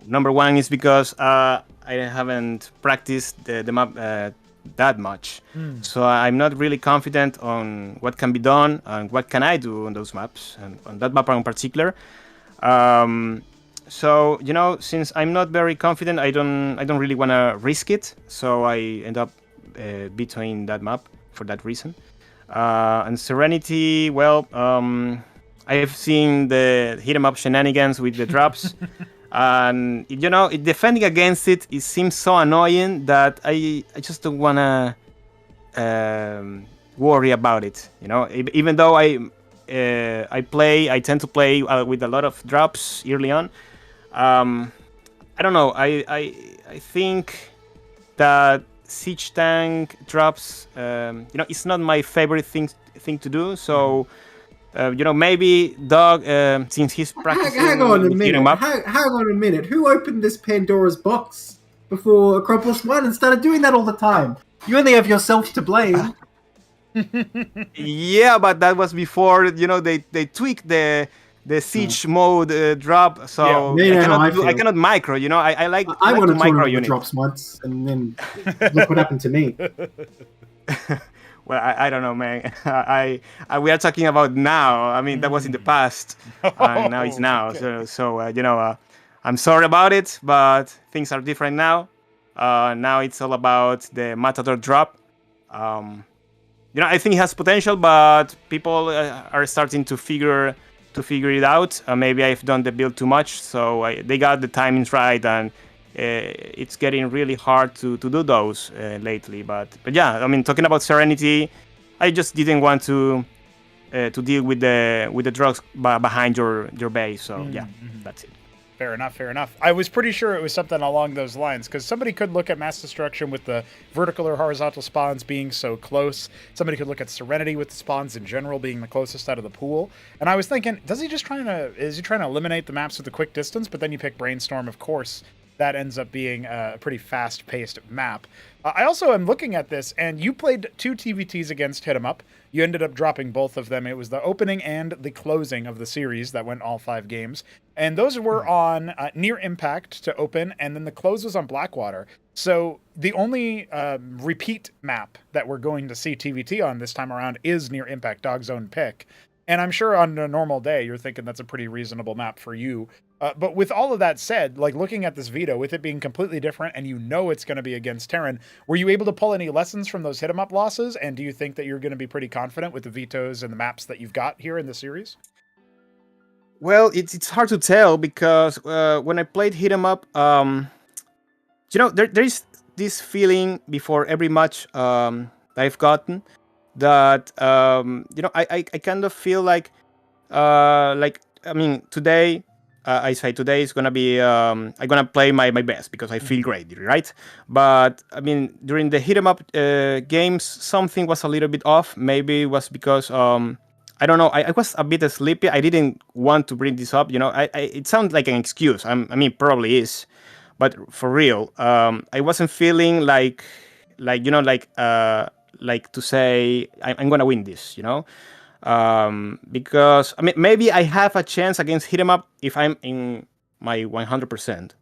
Number one is because I haven't practiced the map that much. So I'm not really confident on what can be done and what can I do on those maps, and on that map in particular. So, you know, since I'm not very confident, I don't really want to risk it. So I end up vetoing that map for that reason. And Serenity, well, I've seen the hit 'em up shenanigans with the drops. And, you know, defending against it seems so annoying that I just don't want to worry about it. You know, even though I tend to play with a lot of drops early on. I don't know. I think that siege tank drops, you know, it's not my favorite thing to do. So, you know, maybe Dog, since he's practicing. Hang on a minute. Hang on a minute. Who opened this Pandora's box before Acropolis 1 and started doing that all the time? You only have yourself to blame. Yeah, but that was before, you know, they tweaked the siege mode drop, so I cannot micro. You know, I like want to micro units. Drops once, and then look what happened to me. Well, I don't know, man. We are talking about now. I mean, that was in the past, and now it's now. Okay. So you know, I'm sorry about it, but things are different now. Now it's all about the Matador drop. You know, I think it has potential, but people are starting to figure to figure it out. Maybe I've done the build too much, so they got the timings right, and it's getting really hard to do those lately. But yeah, I mean, talking about Serenity, I just didn't want to deal with the drugs behind your base. So yeah, that's it. Fair enough, fair enough. I was pretty sure it was something along those lines, because somebody could look at Mass Destruction with the vertical or horizontal spawns being so close. Somebody could look at Serenity with the spawns in general being the closest out of the pool. And I was thinking, is he trying to eliminate the maps with the quick distance? But then you pick Brainstorm, of course. That ends up being a pretty fast-paced map. I also am looking at this, and you played 2 TVTs against Hit 'em Up. You ended up dropping both of them. It was the opening and the closing of the series that went all 5 games. And those were on Near Impact to open, and then the close was on Blackwater. So the only repeat map that we're going to see TVT on this time around is Near Impact, Dog's own pick. And I'm sure on a normal day, you're thinking that's a pretty reasonable map for you. But with all of that said, like looking at this veto, with it being completely different and you know it's going to be against Terran, were you able to pull any lessons from those hit-em-up losses? And do you think that you're going to be pretty confident with the vetoes and the maps that you've got here in the series? Well, it's hard to tell because when I played hit 'em up, there is this feeling before every match that I've gotten that I kind of feel like I mean today. I say today is gonna be I'm gonna play my best because I feel great, right? But I mean during the hit 'em up games, something was a little bit off. Maybe it was because I don't know. I was a bit sleepy. I didn't want to bring this up. It sounds like an excuse. I mean probably is, but for real, I wasn't feeling like to say I'm gonna win this. Because I mean maybe I have a chance against hit 'em up if I'm in my 100%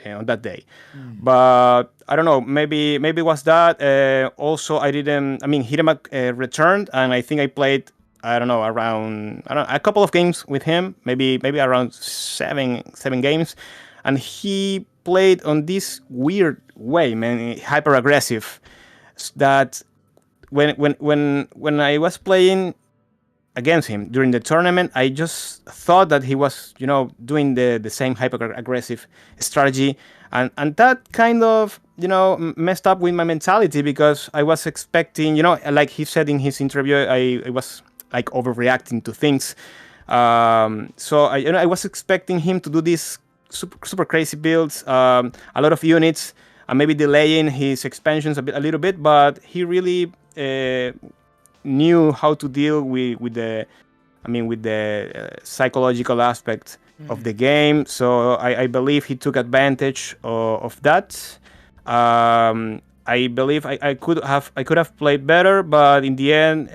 on that day, but I don't know, maybe it was that. Also I didn't, I mean hit 'em up returned, and I think I played around a couple of games with him, maybe around seven games, and he played on this weird way, man, hyper aggressive, that when I was playing against him during the tournament, I just thought that he was, doing the same hyper-aggressive strategy, and that kind of, messed up with my mentality because I was expecting, like he said in his interview, I was like overreacting to things. So I was expecting him to do these super crazy builds, a lot of units, and maybe delaying his expansions a little bit, but he really knew how to deal with the psychological aspect of the game. So I believe he took advantage of that. I believe I could have played better, but in the end,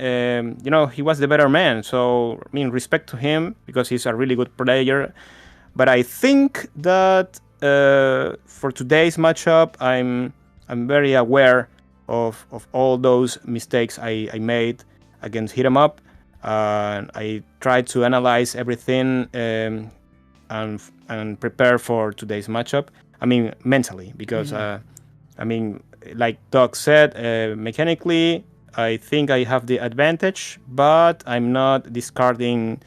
he was the better man. So I mean, respect to him because he's a really good player. But I think that for today's matchup, I'm very aware of all those mistakes I made against hit 'em up. I tried to analyze everything and prepare for today's matchup. I mean, mentally, because I mean, like Doc said, mechanically, I think I have the advantage, but I'm not discarding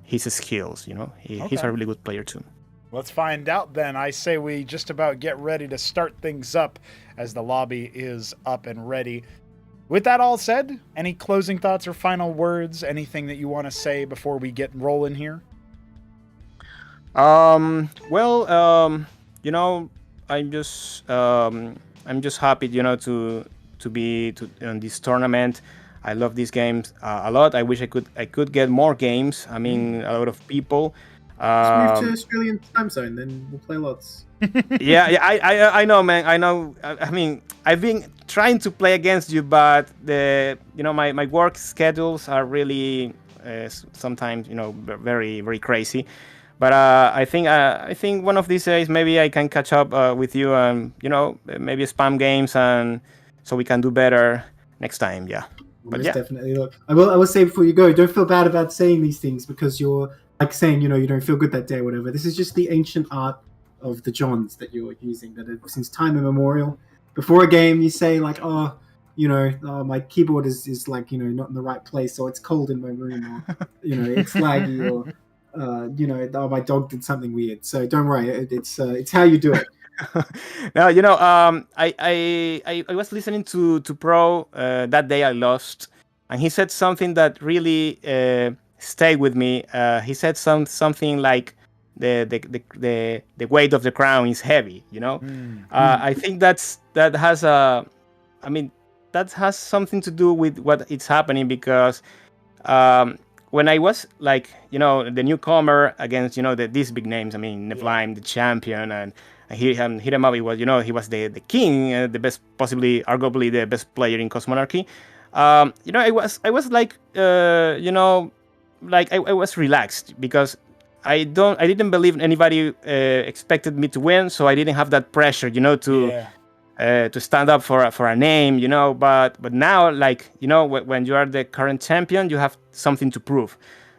his skills. He's a really good player too. Let's find out then. I say we just about get ready to start things up as the lobby is up and ready. With that all said, any closing thoughts or final words? Anything that you want to say before we get rolling here? Well, I'm just happy, to be on this tournament. I love these games a lot. I wish I could get more games. I mean, a lot of people. Just move to Australian time zone, then we'll play lots. yeah, I know, man. I know. I mean, I've been trying to play against you, but my work schedules are really sometimes very very crazy. But I think one of these days maybe I can catch up with you and maybe spam games, and so we can do better next time. Yeah. But Most definitely. Look, I will say before you go, don't feel bad about saying these things because you're like saying you don't feel good that day or whatever. This is just the ancient art of the Johns that you're using, that since time immemorial. Before a game, you say like, my keyboard is like not in the right place, or it's cold in my room, or it's laggy, or my dog did something weird. So don't worry, it's how you do it. Now, I was listening to Pro that day I lost, and he said something that really stayed with me. He said something like the weight of the crown is heavy. I think that has that has something to do with what it's happening, because when I was like, the newcomer against, these big names, Nevlime, the champion, and hit him up. He was, he was the king, the best, possibly, arguably the best player in Cosmonarchy. I was like, like I was relaxed, because I didn't believe anybody expected me to win, so I didn't have that pressure, to stand up for a name, But now, like, when you are the current champion, you have something to prove.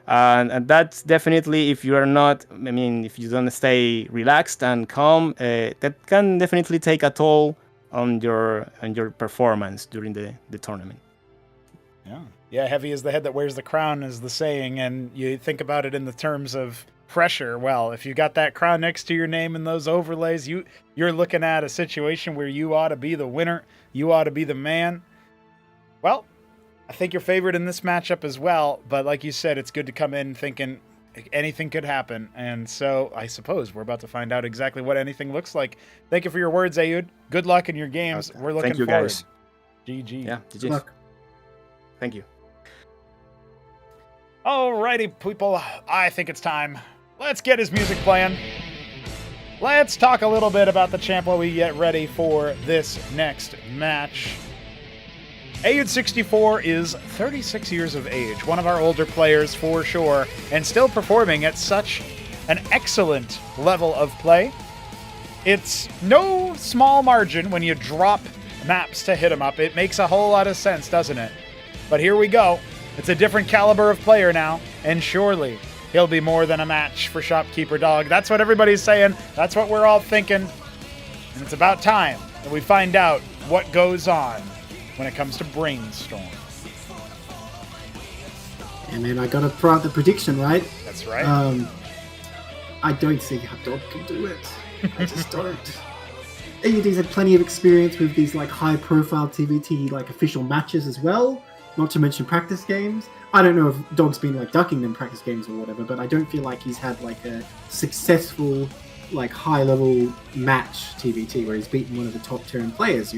And that's definitely, if you are not, if you don't stay relaxed and calm, that can definitely take a toll on your performance during the tournament. Yeah, heavy is the head that wears the crown, is the saying, and you think about it in the terms of pressure. Well, if you got that crown next to your name and those overlays, you're looking at a situation where you ought to be the winner, you ought to be the man. Well, I think you're favored in this matchup as well, but like you said, it's good to come in thinking anything could happen, and so I suppose we're about to find out exactly what anything looks like. Thank you for your words, Ayud. Good luck in your games. Okay. We're looking Thank you, forward. guys. GG. Yeah, Good luck. Thank you. Alrighty, people. I think it's time. Let's get his music playing. Let's talk a little bit about the champ while we get ready for this next match. Ayud64 is 36 years of age, one of our older players for sure, and still performing at such an excellent level of play. It's no small margin when you drop maps to hit him up. It makes a whole lot of sense, doesn't it? But here we go. It's a different caliber of player now, and surely he'll be more than a match for Shopkeeper Dog. That's what everybody's saying. That's what we're all thinking. And it's about time that we find out what goes on when it comes to Brainstorm. And then I gotta throw out the prediction, right? That's right. I don't see how Dog can do it. I just don't. AUD's had plenty of experience with these like high-profile TVT like official matches as well. Not to mention practice games. I don't know if Dog's been like ducking them practice games or whatever, but I don't feel like he's had like a successful, like high-level match TVT where he's beaten one of the top-tier players,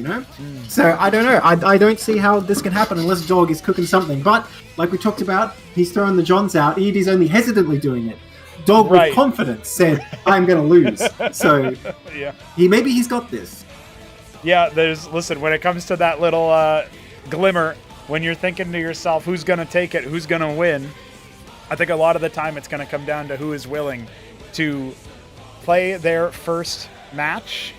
So I don't know. I don't see how this can happen unless Dog is cooking something. But like we talked about, he's throwing the Johns out. ED's only hesitantly doing it. Dog with confidence said, "I'm going to lose." So yeah, maybe he's got this. Yeah, listen, when it comes to that little glimmer, when you're thinking to yourself, who's going to take it, who's going to win, I think a lot of the time it's going to come down to who is willing to play their first match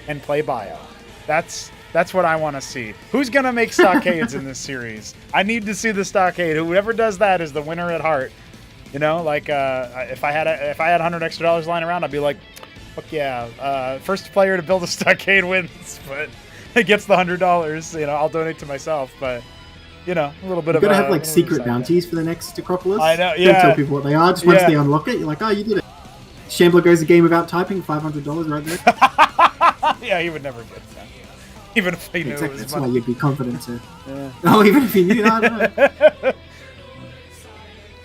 and play bio. That's what I want to see. Who's going to make stockades in this series? I need to see the stockade. Whoever does that is the winner at heart. Like if I had $100 extra lying around, I'd be like, fuck yeah, first player to build a stockade wins, but it gets the $100. I'll donate to myself, but a little bit of. You're gonna have like secret bounties for the next Acropolis. I know. Yeah. Don't tell people what they are. Just once they unlock it, you're like, oh, you did it. Shambler goes a game without typing, $500 right there. Yeah, he would never get that, even if he knew exactly. it was That's money. why you'd be confident to. Yeah. Oh, even if he knew, I don't know.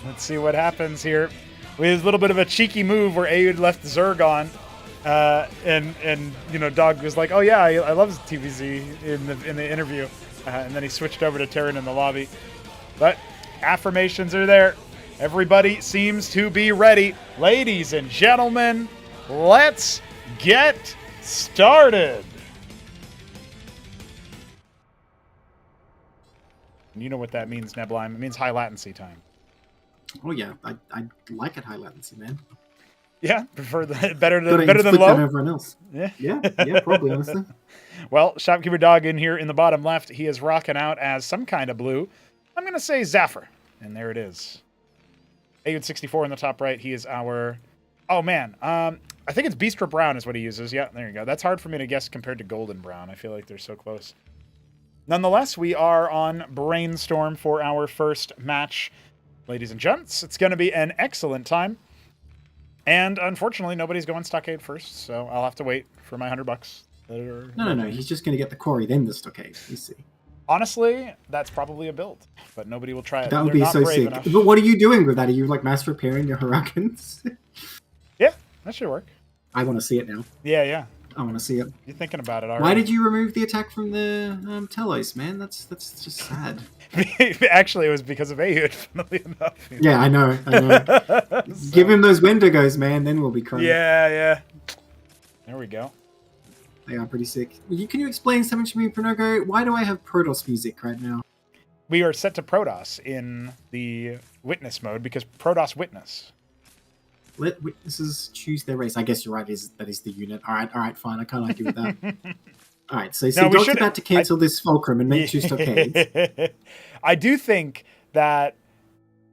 Let's see what happens here. We had a little bit of a cheeky move where Ayud left Zerg on, and Dog was like, "Oh yeah, I love TVZ in the interview," and then he switched over to Terran in the lobby. But affirmations are there. Everybody seems to be ready. Ladies and gentlemen, let's get started. You know what that means, Neblime. It means high latency time. Oh yeah, I like it high latency, man. Yeah, prefer better than low. Than everyone else. Yeah, probably honestly. Well, Shopkeeper Dog in here in the bottom left, he is rocking out as some kind of blue. I'm gonna say Zephyr, and there it is. Ayud64 in the top right. He is our. Oh man, I think it's Beastra Brown is what he uses. Yeah, there you go. That's hard for me to guess compared to Golden Brown. I feel like they're so close. Nonetheless, we are on Brainstorm for our first match. Ladies and gents, it's going to be an excellent time. And unfortunately, nobody's going stockade first, so I'll have to wait for my $100. No. He's just going to get the quarry, then the stockade. You see. Honestly, that's probably a build, but nobody will try it. That would They're be not so brave sick. enough. But what are you doing with that? Are you like mass repairing your Hurricanes? Yeah, that should work. I want to see it now. Yeah. I want to see it. You're thinking about it already. Why did you remove the attack from the Telos, man? That's just sad. Actually, it was because of Ayud, funnily enough. Yeah, I know. So, Give him those Wendigos, man. Then we'll be crying. Yeah. There we go. They are pretty sick. Can you explain something to me, Pronogo? Why do I have Protoss music right now? We are set to Protoss in the witness mode because Protoss witness. Let witnesses choose their race. I guess you're right. That is the unit. All right, fine. I can't argue with that. All right, so Dog's about to cancel this Fulcrum and make two stockades. I do think that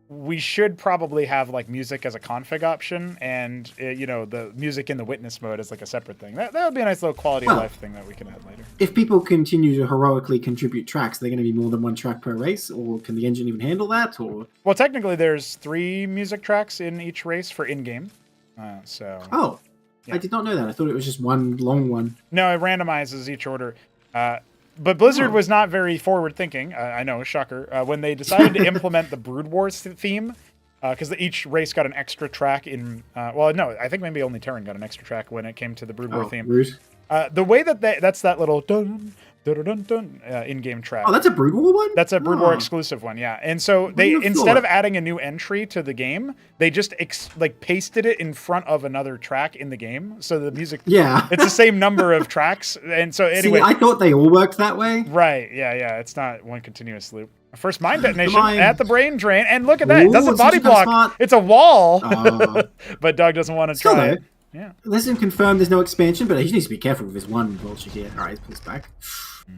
we should probably have like music as a config option, and the music in the witness mode is like a separate thing. That would be a nice little quality of life thing that we can add later. If people continue to heroically contribute tracks, they're going to be more than one track per race, or can the engine even handle that? Or well, technically, there's 3 music tracks in each race for in-game. Oh, yeah. I did not know that. I thought it was just one long one. No, it randomizes each order. But Blizzard was not very forward-thinking, I know, shocker, when they decided to implement the Brood Wars theme, because each race got an extra track in... I think maybe only Terran got an extra track when it came to the Brood War theme. Rude. The way that that's that little dun, dun, dun, dun, in-game track. Oh, that's a Brood War one? That's a Brood War exclusive one, yeah. And so they, instead of adding a new entry to the game, they just pasted it in front of another track in the game. So the music, it's the same number of tracks. And so anyway, see, I thought they all worked that way. Right? Yeah. It's not one continuous loop. First mine detonation at the brain drain, and look at that. It doesn't body block. Smart. It's a wall. But Doug doesn't want to try it. Yeah. Let's confirm there's no expansion, but he needs to be careful with his one vulture here. All right, he pulls back.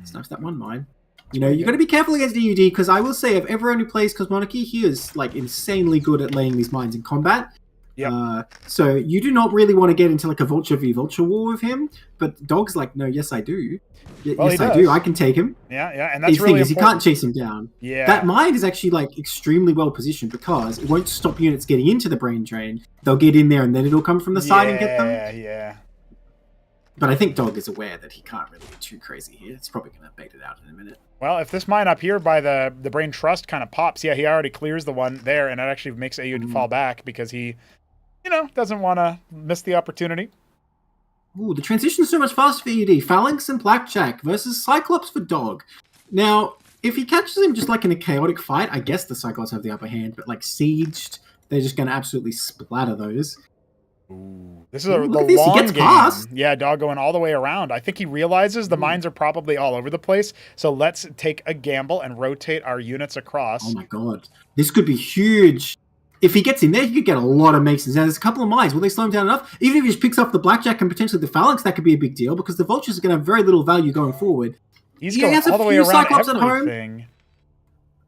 Snaps that one mine. You got to be careful against EUD, because I will say, if everyone who plays Cosmonarchy, he is like insanely good at laying these mines in combat. Yeah. So you do not really want to get into like a vulture v vulture war with him. But Dog's like, no, yes I do. Yes I do. I can take him. Yeah. And that's really important. He can't chase him down. Yeah. That mine is actually like extremely well positioned, because it won't stop units getting into the brain drain. They'll get in there and then it'll come from the side and get them. Yeah. But I think Dog is aware that he can't really get too crazy here. It's probably going to bait it out in a minute. Well, if this mine up here by the Brain Trust kind of pops, he already clears the one there, and it actually makes Ayud fall back because he, doesn't want to miss the opportunity. Ooh, the transition's so much faster for ED. Phalanx and Blackjack versus Cyclops for Dog. Now, if he catches him just like in a chaotic fight, I guess the Cyclops have the upper hand, but like sieged, they're just going to absolutely splatter those. Ooh. This is the long game. He gets past. Yeah, Dog going all the way around. I think he realizes the mines are probably all over the place, so let's take a gamble and rotate our units across. Oh my god. This could be huge. If he gets in there, he could get a lot of Masons. Now, there's a couple of mines. Will they slow him down enough? Even if he just picks up the Blackjack and potentially the Phalanx, that could be a big deal, because the Vultures are going to have very little value going forward. He's going all the way around Cyclops everything. At home.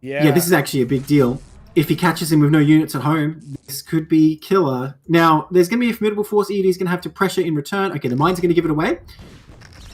Yeah, this is actually a big deal. If he catches him with no units at home, this could be killer. Now, there's going to be a formidable force ED is going to have to pressure in return. Okay, the mines are going to give it away.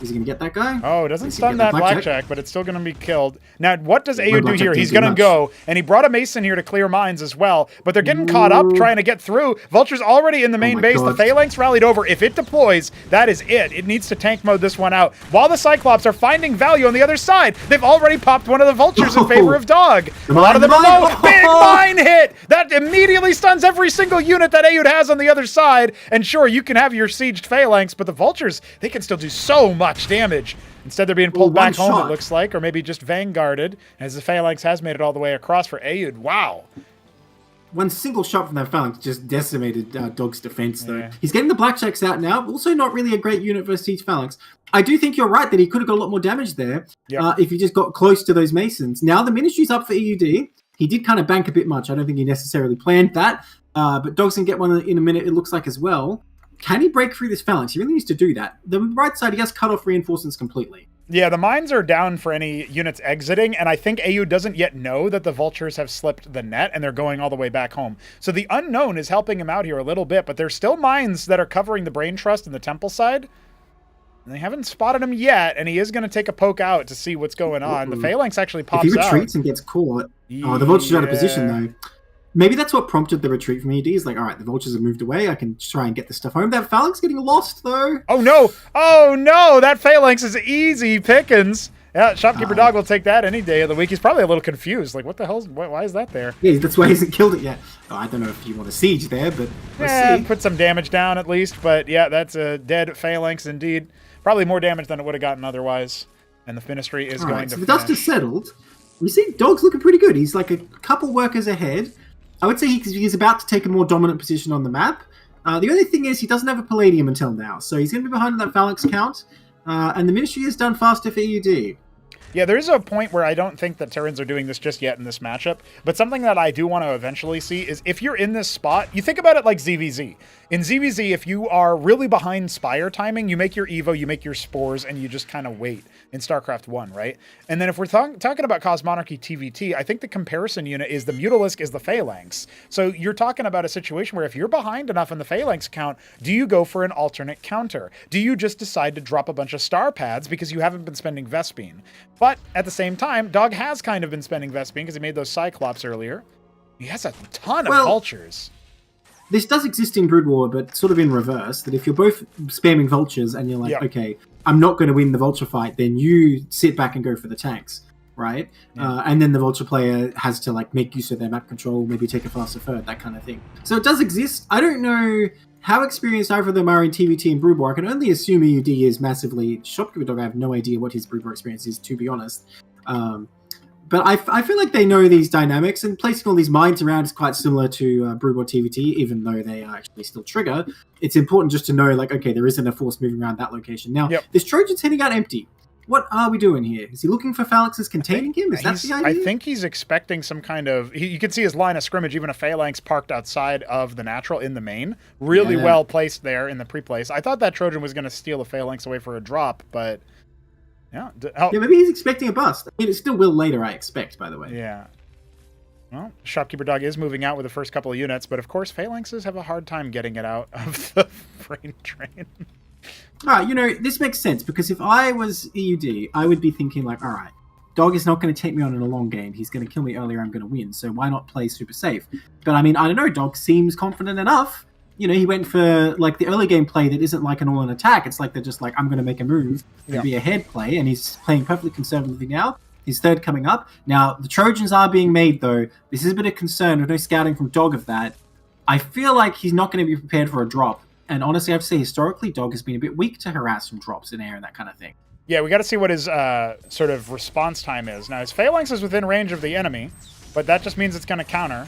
Is he going to get that guy? Oh, it doesn't stun that Blackjack, but it's still going to be killed. Now, what does Ayud do here? He's going to go, and he brought a Mason here to clear mines as well, but they're getting caught up trying to get through. Vulture's already in the main base. The Phalanx rallied over. If it deploys, that is it. It needs to tank mode this one out. While the Cyclops are finding value on the other side, they've already popped one of the Vultures in favor of Dog. A lot of them are low. Big mine hit! That immediately stuns every single unit that Ayud has on the other side. And sure, you can have your sieged Phalanx, but the Vultures, they can still do so much damage. Instead, they're being pulled back home, it looks like, or maybe just vanguarded, as the Phalanx has made it all the way across for Ayud. Wow. One single shot from that Phalanx just decimated Dog's defense, though. Yeah. He's getting the Blackjacks out now. Also not really a great unit versus each Phalanx. I do think you're right that he could have got a lot more damage there if he just got close to those Masons. Now the Ministry's up for EUD. He did kind of bank a bit much. I don't think he necessarily planned that. But Dog's going to get one in a minute, it looks like, as well. Can he break through this Phalanx? He really needs to do that. The right side, he has cut off reinforcements completely. Yeah, the mines are down for any units exiting, and I think Ayud doesn't yet know that the Vultures have slipped the net, and they're going all the way back home. So the unknown is helping him out here a little bit, but there's still mines that are covering the Brain Trust and the Temple side. And they haven't spotted him yet, and he is going to take a poke out to see what's going on. The Phalanx actually pops out. If he retreats and gets caught... Oh, the Vulture's out of position, though. maybe that's what prompted the retreat from ED. Is like, all right, the vultures have moved away. I can try and get the stuff home. That phalanx getting lost though. Oh no! Oh no! That phalanx is easy pickings. Yeah, Shopkeeper Dog will take that any day of the week. He's probably a little confused. Like, what the hell's... Why is that there? Yeah, that's why he hasn't killed it yet. Oh, I don't know if you want a siege there, but let's see. Put some damage down at least. But yeah, that's a dead phalanx indeed. Probably more damage than it would have gotten otherwise. And the Ministry is going to the dust has settled. We see Dog's looking pretty good. He's like a couple workers ahead. I would say he's about to take a more dominant position on the map. The only thing is he doesn't have a Palladium until now. So he's going to be behind that phalanx count. And the Ministry is done faster for EUD. Yeah, there is a point where I don't think the Terrans are doing this just yet in this matchup, but something that I do want to eventually see is if you're in this spot, you think about it like ZVZ. In ZVZ, if you are really behind Spire timing, you make your Evo, you make your Spores, and you just kind of wait in StarCraft 1, right? And then if we're talking about Cosmonarchy TVT, I think the comparison unit is the Mutalisk is the Phalanx. So you're talking about a situation where if you're behind enough in the Phalanx count, do you go for an alternate counter? Do you just decide to drop a bunch of star pads because you haven't been spending Vespene? But at the same time, Dog has kind of been spending Vespene because he made those Cyclops earlier. He has a ton of vultures. This does exist in Brood War, but sort of in reverse, that if you're both spamming vultures and you're like, okay, I'm not going to win the vulture fight, then you sit back and go for the tanks, right? And then the vulture player has to like make use of their map control, maybe take a faster third, that kind of thing. So it does exist. I don't know how experienced either of them are in TVT and Brood War. I can only assume EUD is massively... Shopkeeper Dog, I have no idea what his Brood War experience is, to be honest. But I feel like they know these dynamics, and placing all these mines around is quite similar to Brood War TVT, even though they are actually still trigger. It's important just to know, like, okay, there isn't a force moving around that location. Now, this Trojan's heading out empty. What are we doing here? Is he looking for phalanxes containing him? Is that the idea? I think he's expecting some kind of... You can see his line of scrimmage, even a phalanx parked outside of the natural in the main. Really well placed there in the pre-place. I thought that Trojan was going to steal a phalanx away for a drop, but... Yeah, maybe he's expecting a bust. I mean, it still will later, I expect, by the way. Yeah. Well, Shopkeeper Dog is moving out with the first couple of units, but of course, phalanxes have a hard time getting it out of the brain drain. All right, this makes sense, because if I was EUD, I would be thinking, like, all right, Dog is not going to take me on in a long game. He's going to kill me earlier, I'm going to win, so why not play super safe? But, I mean, I don't know, Dog seems confident enough. He went for, like, the early game play that isn't like an all-in attack. It's like they're just like, I'm going to make a move and be a head play, and he's playing perfectly conservatively now. His third coming up. Now, the Trojans are being made, though. This is a bit of concern with no scouting from Dog of that. I feel like he's not going to be prepared for a drop. And honestly, I have to say, historically, Dog has been a bit weak to harass from drops in air and that kind of thing. Yeah, we got to see what his sort of response time is. Now, his phalanx is within range of the enemy, but that just means it's going to counter.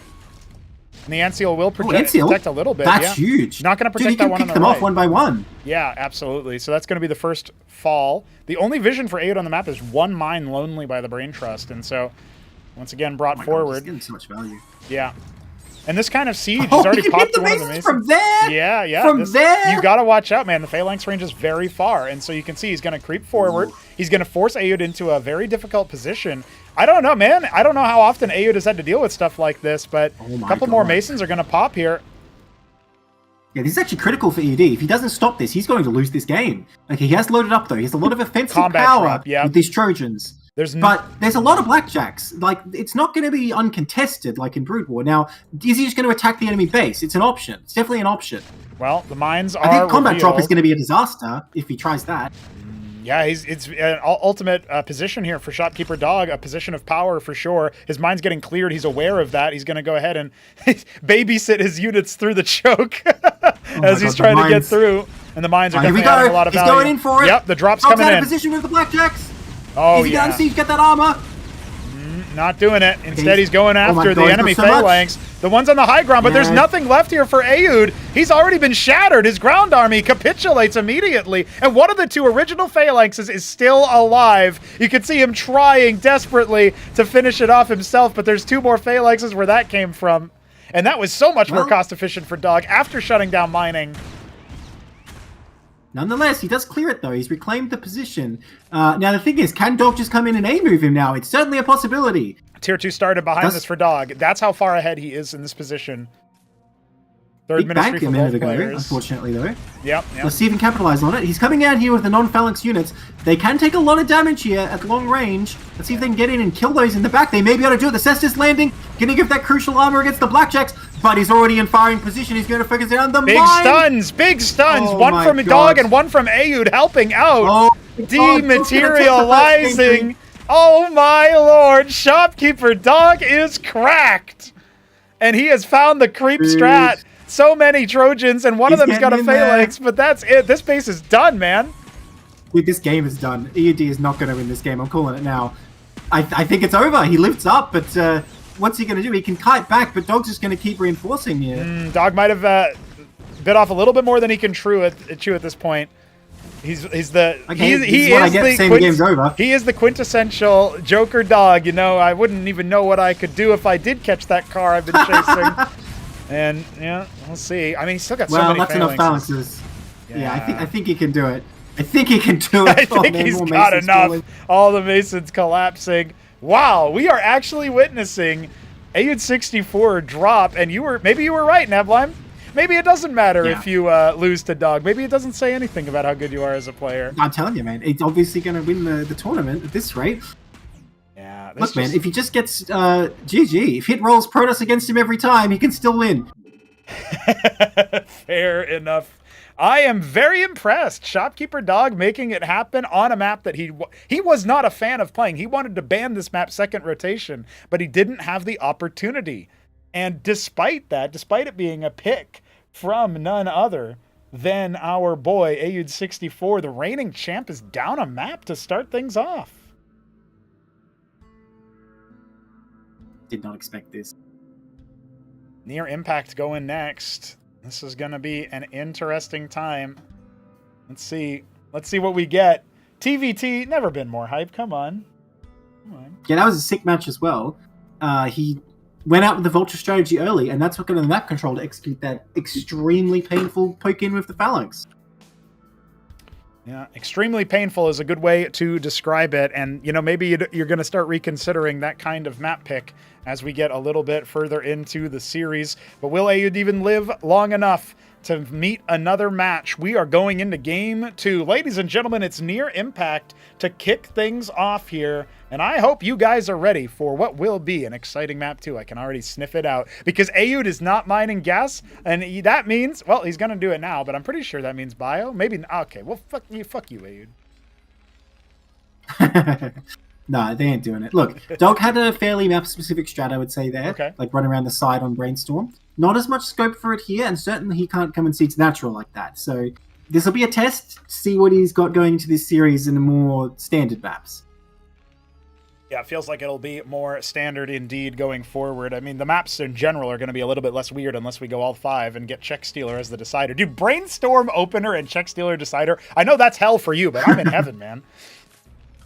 And the Anseal will protect a little bit. That's huge. Not going to protect that one on the right. Pick them off one by one. Yeah, absolutely. So that's going to be the first fall. The only vision for Aod on the map is one mine lonely by the Brain Trust. And so, once again, brought forward. He's getting so much value. Yeah. And this kind of siege has already popped one of the masons. From there? Yeah. From there? You got to watch out, man. The phalanx range is very far. And so you can see he's going to creep forward. He's going to force Aod into a very difficult position. I don't know, man. I don't know how often Aod has had to deal with stuff like this, but a couple more masons are going to pop here. Yeah, this is actually critical for ED. If he doesn't stop this, he's going to lose this game. Okay, he has loaded up, though. He has a lot of offensive power with these Trojans. But there's a lot of blackjacks. Like, it's not going to be uncontested like in Brood War. Now, is he just going to attack the enemy base? It's an option. It's definitely an option. Well, the mines are I think combat drop is going to be a disaster if he tries that. Yeah, it's an ultimate position here for Shopkeeper Dog, a position of power for sure. His mind's getting cleared. He's aware of that. He's going to go ahead and babysit his units through the choke as he's trying to get through. And the mines are definitely adding a lot of value. He's going in for it. Yep, the drop's coming in. Position with the blackjacks. Oh, is he going to siege, get that armor? Not doing it. Instead, he's going after the enemy phalanx. The one's on the high ground, but there's nothing left here for Aod. He's already been shattered. His ground army capitulates immediately, and one of the two original phalanxes is still alive. You can see him trying desperately to finish it off himself, but there's two more phalanxes where that came from. And that was so much more cost-efficient for Dog after shutting down mining. Nonetheless, he does clear it, though. He's reclaimed the position. Now, the thing is, can Dog just come in and A-move him now? It's certainly a possibility. Tier 2 started behind this for Dog. That's how far ahead he is in this position. Third Big ministry bank for a minute both ago, players. unfortunately, though. Yep. Let's see if he can capitalize on it. He's coming out here with the non-phalanx units. They can take a lot of damage here at long range. Let's see if they can get in and kill those in the back. They may be able to do it. The Cestus landing, gonna give that crucial armor against the Blackjacks, but he's already in firing position. He's going to focus it on the Big mine. Big stuns. Oh one my from God. Dog and one from Ayud helping out. Oh, Dematerializing. Oh my lord, Shopkeeper Dog is cracked. And he has found the creep strat. So many Trojans, and one of them's got a phalanx, but that's it. This base is done, man. Dude, this game is done. EUD is not going to win this game. I'm calling it now. I think it's over. He lifts up, but what's he going to do? He can kite back, but Dog's just going to keep reinforcing here. Dog might have bit off a little bit more than he can chew at this point. He is the quintessential Joker dog. You know, I wouldn't even know what I could do if I did catch that car I've been chasing. And yeah, we'll see. I mean, he's still got so many that's enough phalanxes. balances. Yeah, I think he can do it. I think he can do it. I think he's got enough. Falling. All the Masons collapsing. Wow, we are actually witnessing Ayud 64 drop, and maybe you were right, Nablime. Maybe it doesn't matter if you lose to Dog. Maybe it doesn't say anything about how good you are as a player. I'm telling you, man, it's obviously going to win the tournament at this rate. Yeah. Look, man, if he just gets GG, if hit rolls Protoss against him every time, he can still win. Fair enough. I am very impressed. Shopkeeper Dog making it happen on a map that he was not a fan of playing. He wanted to ban this map second rotation, but he didn't have the opportunity. And despite that, despite it being a pick from none other than our boy Ayud 64, the reigning champ is down a map to start things off. Did not expect this. Near Impact going next. This is going to be an interesting time. Let's see what we get. TVT, never been more hype. Come on. Yeah, that was a sick match as well. He went out with the Vulture strategy early, and that's what got him the map control to execute that extremely painful poke in with the Phalanx. Yeah, extremely painful is a good way to describe it. And, you know, maybe you're going to start reconsidering that kind of map pick as we get a little bit further into the series. But will Ayud even live long enough to meet another match? We are going into game 2. Ladies and gentlemen, it's Near Impact to kick things off here. And I hope you guys are ready for what will be an exciting map 2. I can already sniff it out because Ayud is not mining gas. And that means, well, he's going to do it now, but I'm pretty sure that means bio. Maybe, okay, well, fuck you, Ayud. No, they ain't doing it. Look, Dog had a fairly map-specific strat, I would say, there. Okay. Like run around the side on Brainstorm. Not as much scope for it here, and certainly he can't come and Seeds Natural like that. So this will be a test, see what he's got going into this series in the more standard maps. Yeah, it feels like it'll be more standard indeed going forward. I mean, the maps in general are going to be a little bit less weird unless we go all 5 and get Check Stealer as the decider. Dude, Brainstorm Opener and Check Stealer decider. I know that's hell for you, but I'm in heaven, man.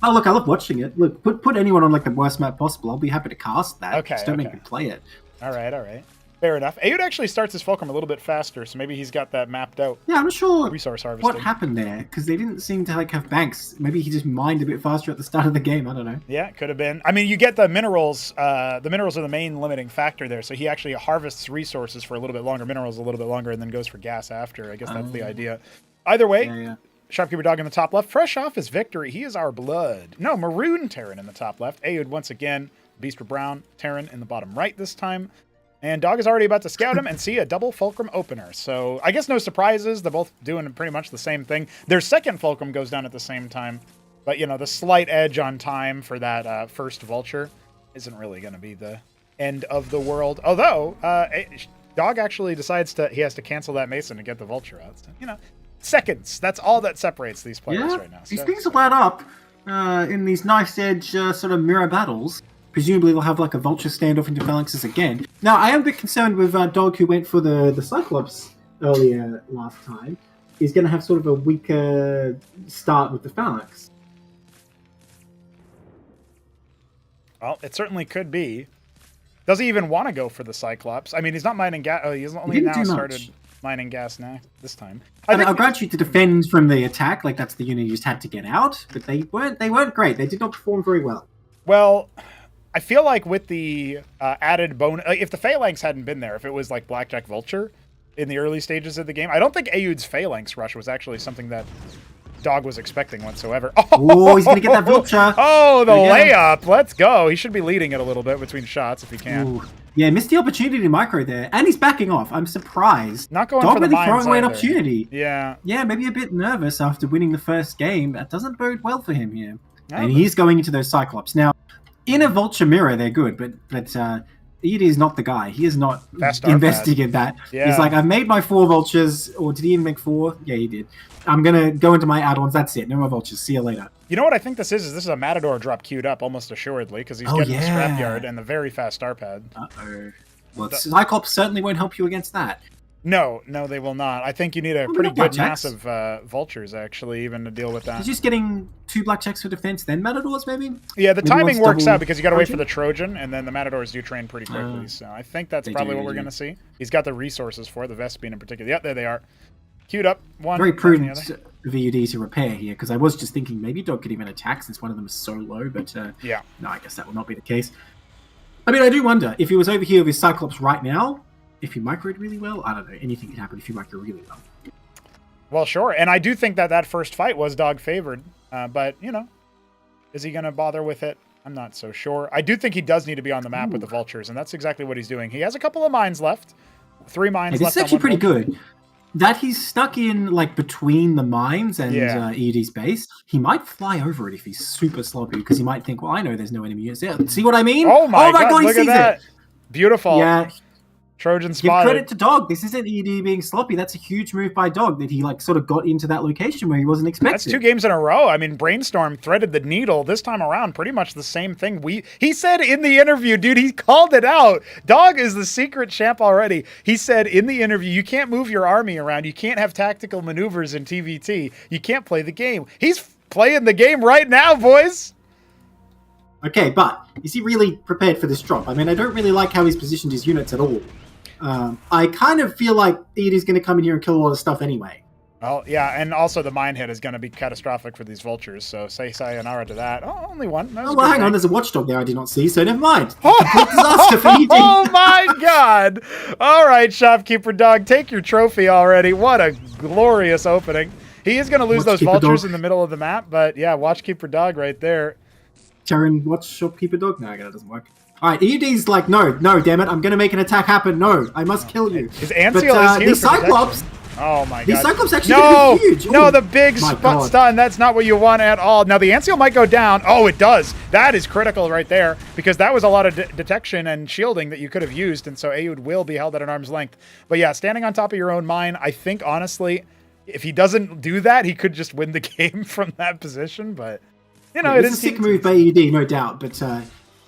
Oh, look, I love watching it. Look, put anyone on like the worst map possible. I'll be happy to cast that. Okay, Just don't make me play it. All right. Fair enough. Ayud actually starts his Fulcrum a little bit faster, so maybe he's got that mapped out. Yeah, I'm not sure resource harvesting. what happened there, because they didn't seem to like have banks. Maybe he just mined a bit faster at the start of the game. I don't know. Yeah, it could have been. I mean, you get the minerals. The minerals are the main limiting factor there, so he actually harvests resources for a little bit longer, minerals a little bit longer, and then goes for gas after. I guess that's the idea. Either way, yeah. Shopkeeper Dog in the top left, fresh off his victory. He is our blood. No, Maroon Terran in the top left. Ayud once again. Beast for Brown. Terran in the bottom right this time. And Dog is already about to scout him and see a double Fulcrum opener. So I guess no surprises. They're both doing pretty much the same thing. Their second Fulcrum goes down at the same time. But, you know, the slight edge on time for that first Vulture isn't really going to be the end of the world. Although, Dog actually decides he has to cancel that Mason to get the Vulture out. So, you know, seconds. That's all that separates these players right now. These things will add up in these nice edge sort of mirror battles. Presumably they'll have like a Vulture standoff into Phalanxes again. Now, I am a bit concerned with Dog, who went for the Cyclops earlier last time. He's going to have sort of a weaker start with the Phalanx. Well, it certainly could be. Does he even want to go for the Cyclops? I mean, he's not mining gas. Oh, he's only now started mining gas now this time. I'll grant you to defend from the attack, like that's the unit you just had to get out, but they weren't great. They did not perform very well. Well, I feel like with the added bonus, if the Phalanx hadn't been there, if it was like Blackjack Vulture, in the early stages of the game. I don't think Ayud's Phalanx rush was actually something that Dog was expecting whatsoever. Oh, he's going to get that vulture. Oh, the layup. Let's go. He should be leading it a little bit between shots if he can. Ooh. Yeah, missed the opportunity to micro there. And he's backing off. I'm surprised. Not going Dog for the really mines throwing away an either. opportunity. Yeah. Yeah, maybe a bit nervous after winning the first game. That doesn't bode well for him here. No, And he's going into those Cyclops. Now, in a vulture mirror, they're good, but Ed is not the guy. He is not investing in that. Yeah. He's like, I've made my 4 vultures, or did he even make 4? Yeah, he did. I'm going to go into my add-ons. That's it. No more vultures. See you later. You know what I think this is? This is a Matador drop queued up almost assuredly because he's getting the scrapyard and the very fast star pad. Uh-oh. Well, Cyclops certainly won't help you against that. No, they will not. I think you need a pretty good massive vultures, actually, even to deal with that. He's just getting 2 blackjacks for defense, then Matadors, maybe? Yeah, the Maybe timing wants works double out because you got to wait for Trojan? the Trojan, and then the Matadors do train pretty quickly. So I think that's probably what we're going to see. He's got the resources for the Vespene in particular. Yep, there they are. Queued up. One. Very prudent VUD to repair here, because I was just thinking maybe Dog could even attack since one of them is so low, but yeah. No, I guess that will not be the case. I mean, I do wonder, if he was over here with his Cyclops right now, if he microed really well, I don't know, anything could happen if you micro really well. Well, sure, and I do think that first fight was Dog favored, but, you know, is he going to bother with it? I'm not so sure. I do think he does need to be on the map with the vultures, and that's exactly what he's doing. He has a couple of mines left. 3 mines left. This is actually pretty good. That he's stuck in, like, between the mines and ED's base, he might fly over it if he's super sloppy, because he might think, well, I know there's no enemy units there. See what I mean? Oh my God, he look sees at that. it! Beautiful. Yeah. Trojan Give spotted. credit to Dog. This isn't ED being sloppy. That's a huge move by Dog that he like sort of got into that location where he wasn't expecting. That's 2 games in a row. I mean, Brainstorm threaded the needle this time around. Pretty much the same thing. He said in the interview, dude, he called it out. Dog is the secret champ already. He said in the interview, you can't move your army around. You can't have tactical maneuvers in TVT. You can't play the game. He's playing the game right now, boys. Okay, but is he really prepared for this drop? I mean, I don't really like how he's positioned his units at all. I kind of feel like Edie's going to come in here and kill a lot of stuff anyway. Well, yeah, and also the mine hit is going to be catastrophic for these vultures, so say sayonara to that. Oh, only one. Oh, well, hang on, there's a watchdog there I did not see, so never mind. Disaster for ED. Oh my God! All right, Shopkeeper Dog, take your trophy already. What a glorious opening. He is going to lose those vultures in the middle of the map, but yeah, Watchkeeper Dog right there. Terran watch Shopkeeper Dog? No, that doesn't work. All right, EUD's like, no, damn it, I'm going to make an attack happen. No, I must kill you. His Anseal is here these Cyclops... Oh my God. These Cyclops actually gonna be huge. No, the big stun. That's not what you want at all. Now, the Anseal might go down. Oh, it does. That is critical right there because that was a lot of detection and shielding that you could have used, and so Ayud will be held at an arm's length. But yeah, standing on top of your own mine, I think, honestly, if he doesn't do that, he could just win the game from that position, but, you know, it's a sick move by ED, no doubt, but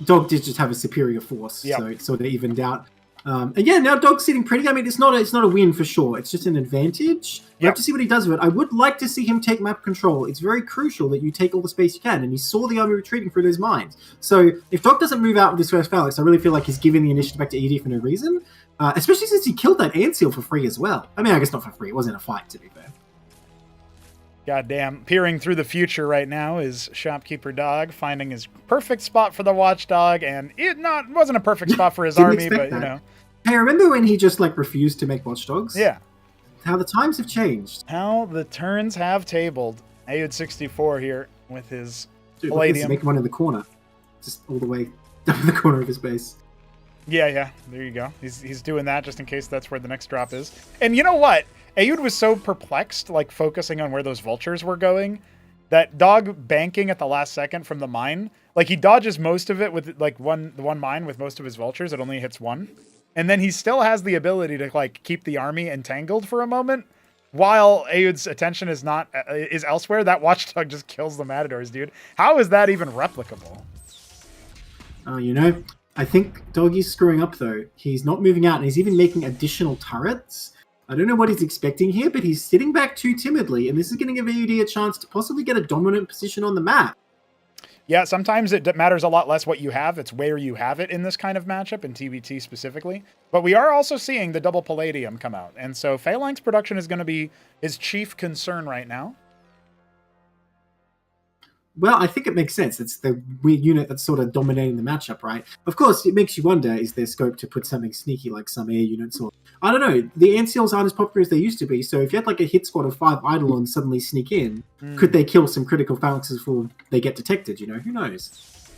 Dog did just have a superior force, so it sort of evened out. And yeah, now Dog's sitting pretty. I mean, it's not a win for sure. It's just an advantage. We have to see what he does with it. I would like to see him take map control. It's very crucial that you take all the space you can, and you saw the army retreating through those mines. So if Dog doesn't move out with his first phalanx, I really feel like he's giving the initiative back to ED for no reason, especially since he killed that Anseal for free as well. I mean, I guess not for free. It wasn't a fight, to be fair. Goddamn, peering through the future right now is Shopkeeper Dog, finding his perfect spot for the Watchdog, and it wasn't a perfect spot for his army, but, you know. Hey, remember when he just, like, refused to make Watchdogs? Yeah. How the times have changed. How the turns have tabled. Ayud 64 here with his Dude, Palladium. Make one in the corner. Just all the way down the corner of his base. Yeah, there you go. He's doing that just in case that's where the next drop is. And you know what? Ayud was so perplexed, like, focusing on where those vultures were going, that Dog banking at the last second from the mine, like, he dodges most of it with, like, the one mine with most of his vultures. It only hits one. And then he still has the ability to, like, keep the army entangled for a moment while Ayud's attention is elsewhere. That Watchdog just kills the Matadors, dude. How is that even replicable? You know, I think Doggy's screwing up, though. He's not moving out, and he's even making additional turrets. I don't know what he's expecting here, but he's sitting back too timidly, and this is going to give AUD a chance to possibly get a dominant position on the map. Yeah, sometimes it matters a lot less what you have. It's where you have it in this kind of matchup, in TBT specifically. But we are also seeing the double Palladium come out. And so Phalanx production is going to be his chief concern right now. Well, I think it makes sense. It's the weird unit that's sort of dominating the matchup, right? Of course, it makes you wonder, is there scope to put something sneaky like some air units or... I don't know. The Ancials aren't as popular as they used to be, so if you had like a hit squad of 5 Eidolons suddenly sneak in, could they kill some critical phalanxes before they get detected, you know? Who knows?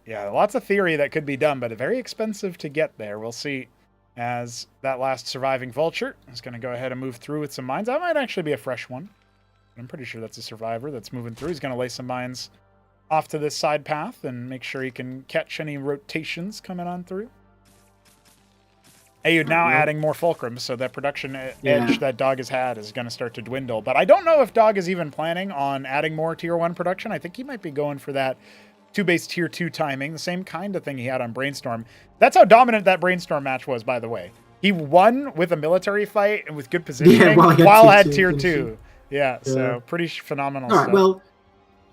Yeah, lots of theory that could be done, but very expensive to get there. We'll see. As that last surviving vulture is going to go ahead and move through with some mines. That might actually be a fresh one. I'm pretty sure that's a survivor that's moving through. He's going to lay some mines off to this side path and make sure he can catch any rotations coming on through. Ayud now adding more fulcrums, so that production edge that Dog has had is going to start to dwindle. But I don't know if Dog is even planning on adding more Tier 1 production. I think he might be going for that 2-base Tier 2 timing, the same kind of thing he had on Brainstorm. That's how dominant that Brainstorm match was, by the way. He won with a military fight and with good positioning while had Tier 2. Yeah, so pretty phenomenal stuff. All right, well,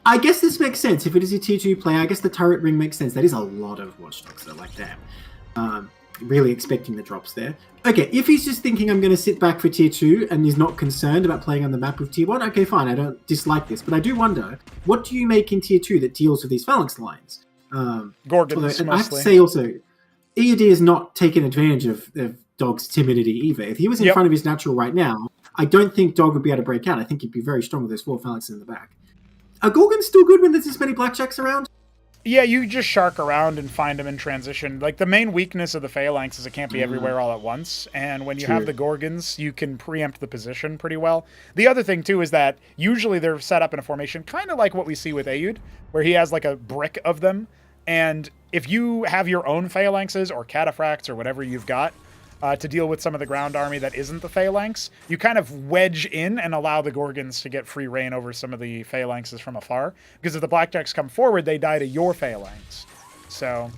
I guess this makes sense. If it is a Tier 2 player, I guess the turret ring makes sense. That is a lot of Watchdogs, though, like damn. Really expecting the drops there. Okay, if he's just thinking I'm going to sit back for Tier 2 and is not concerned about playing on the map with Tier 1, okay, fine, I don't dislike this. But I do wonder, what do you make in Tier 2 that deals with these phalanx lines? Gorgons, and I have to say also, EOD has not taken advantage of Dog's timidity either. If he was in front of his natural right now, I don't think Dog would be able to break out. I think he'd be very strong with those 4 phalanxes in the back. Are Gorgons still good when there's this many blackjacks around? Yeah, you just shark around and find them in transition. Like, the main weakness of the Phalanx is it can't be everywhere all at once. And when you have the Gorgons, you can preempt the position pretty well. The other thing, too, is that usually they're set up in a formation kind of like what we see with Ayud, where he has, like, a brick of them. And if you have your own Phalanxes or Cataphracts or whatever you've got, to deal with some of the ground army that isn't the Phalanx, you kind of wedge in and allow the Gorgons to get free reign over some of the Phalanxes from afar. Because if the Blackjacks come forward, they die to your Phalanx. So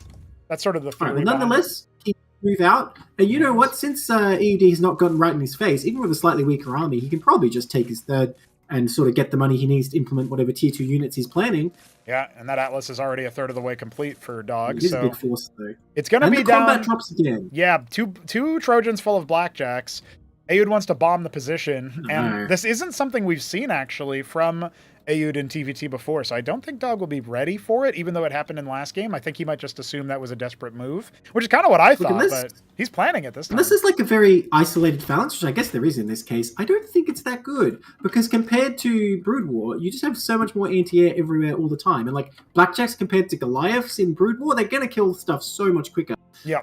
that's sort of the theory. Well, nonetheless, he can move out. And you know what? Since ED has not gotten right in his face, even with a slightly weaker army, he can probably just take his third and sort of get the money he needs to implement whatever Tier 2 units he's planning. Yeah, and that Atlas is already a third of the way complete for Dog. It is a big force, though. It's going to be down. Combat drops again. Yeah, two Trojans full of Blackjacks. Ayud wants to bomb the position, and this isn't something we've seen, actually, from Ayud in TVT before, so I don't think Dog will be ready for it, even though it happened in last game. I think he might just assume that was a desperate move, which is kind of what I thought, but he's planning it this time. Unless it's like a very isolated phalanx, which I guess there is in this case, I don't think it's that good, because compared to Brood War, you just have so much more anti-air everywhere all the time, and like Blackjacks compared to Goliaths in Brood War, they're going to kill stuff so much quicker. Yeah.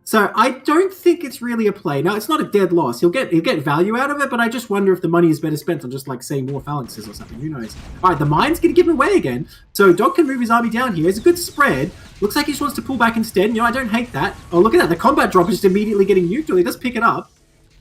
So I don't think it's really a play. Now, it's not a dead loss. He'll get value out of it, but I just wonder if the money is better spent on just, like, say, more phalanxes or something. Who knows? All right, the mine's going to give him away again. So Dog can move his army down here. It's a good spread. Looks like he just wants to pull back instead. You know, I don't hate that. Oh, look at that. The combat drop is just immediately getting neutral. He does pick it up.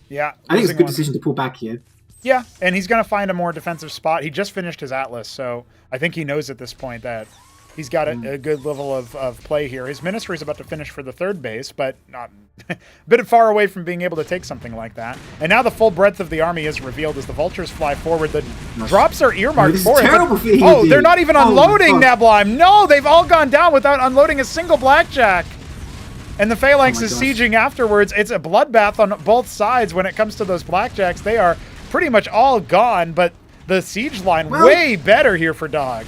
Yeah. I think it's a good decision to pull back here. Yeah, and he's going to find a more defensive spot. He just finished his Atlas, so I think he knows at this point that he's got a good level of play here. His Ministry is about to finish for the third base, but not a bit far away from being able to take something like that. And now the full breadth of the army is revealed as the Vultures fly forward. The drops are earmarked for it. Oh, they're not even unloading Nablime. No, they've all gone down without unloading a single Blackjack. And the Phalanx is sieging afterwards. It's a bloodbath on both sides when it comes to those Blackjacks. They are pretty much all gone, but the siege line way better here for Dog.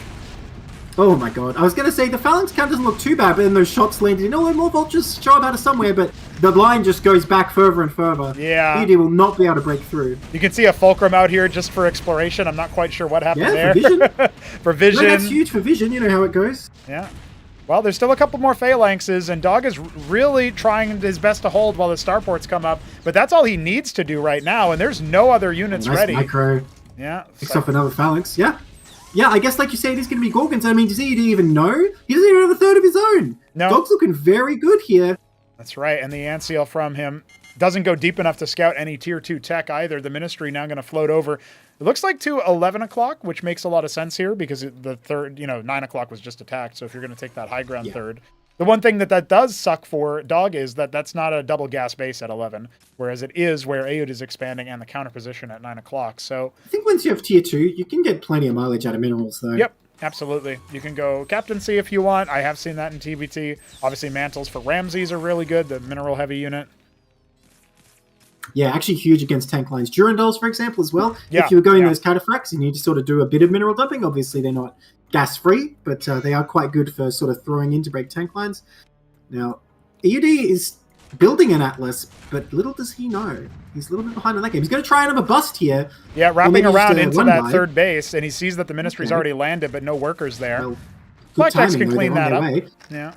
Oh my god. I was going to say, the phalanx count doesn't look too bad, but then those shots landed in. Oh, more vultures show up out of somewhere, but the line just goes back further and further. Yeah. ED will not be able to break through. You can see a fulcrum out here just for exploration. I'm not quite sure what happened there. For vision. For vision. No, that's huge for vision. You know how it goes. Yeah. Well, there's still a couple more phalanxes, and Dog is really trying his best to hold while the starports come up, but that's all he needs to do right now, and there's no other units ready. Micro. Yeah. Picks up another phalanx. Yeah. Yeah, I guess like you say, it is going to be Gorgons. I mean, does he even know? He doesn't even have a third of his own. No. Dog's looking very good here. That's right, and the Antseal from him doesn't go deep enough to scout any Tier 2 tech either. The Ministry now going to float over. It looks like to 11 o'clock, which makes a lot of sense here because the third, 9 o'clock was just attacked. So if you're going to take that high ground third. The one thing that does suck for Dog is that that's not a double gas base at 11, whereas it is where Ayud is expanding and the counter position at 9 o'clock. So I think once you have Tier 2, you can get plenty of mileage out of minerals, though. Yep, absolutely. You can go Captaincy if you want. I have seen that in TVT. Obviously, mantles for Ramses are really good, the mineral-heavy unit. Yeah, actually huge against tank lines. Durandals, for example, as well. Yeah, if you were going yeah. those cataphracts, you need to sort of do a bit of mineral dumping. Obviously, they're not gas-free, but they are quite good for sort of throwing in to break tank lines. Now, EUD is building an Atlas, but little does he know. He's a little bit behind on that game. He's going to try another bust here. Yeah, wrapping maybe around just, into one that by. third base, and he sees that the Ministry's already landed, but no workers there. Well, good Blackjacks timing, can though. clean They're that on up. their way. Yeah.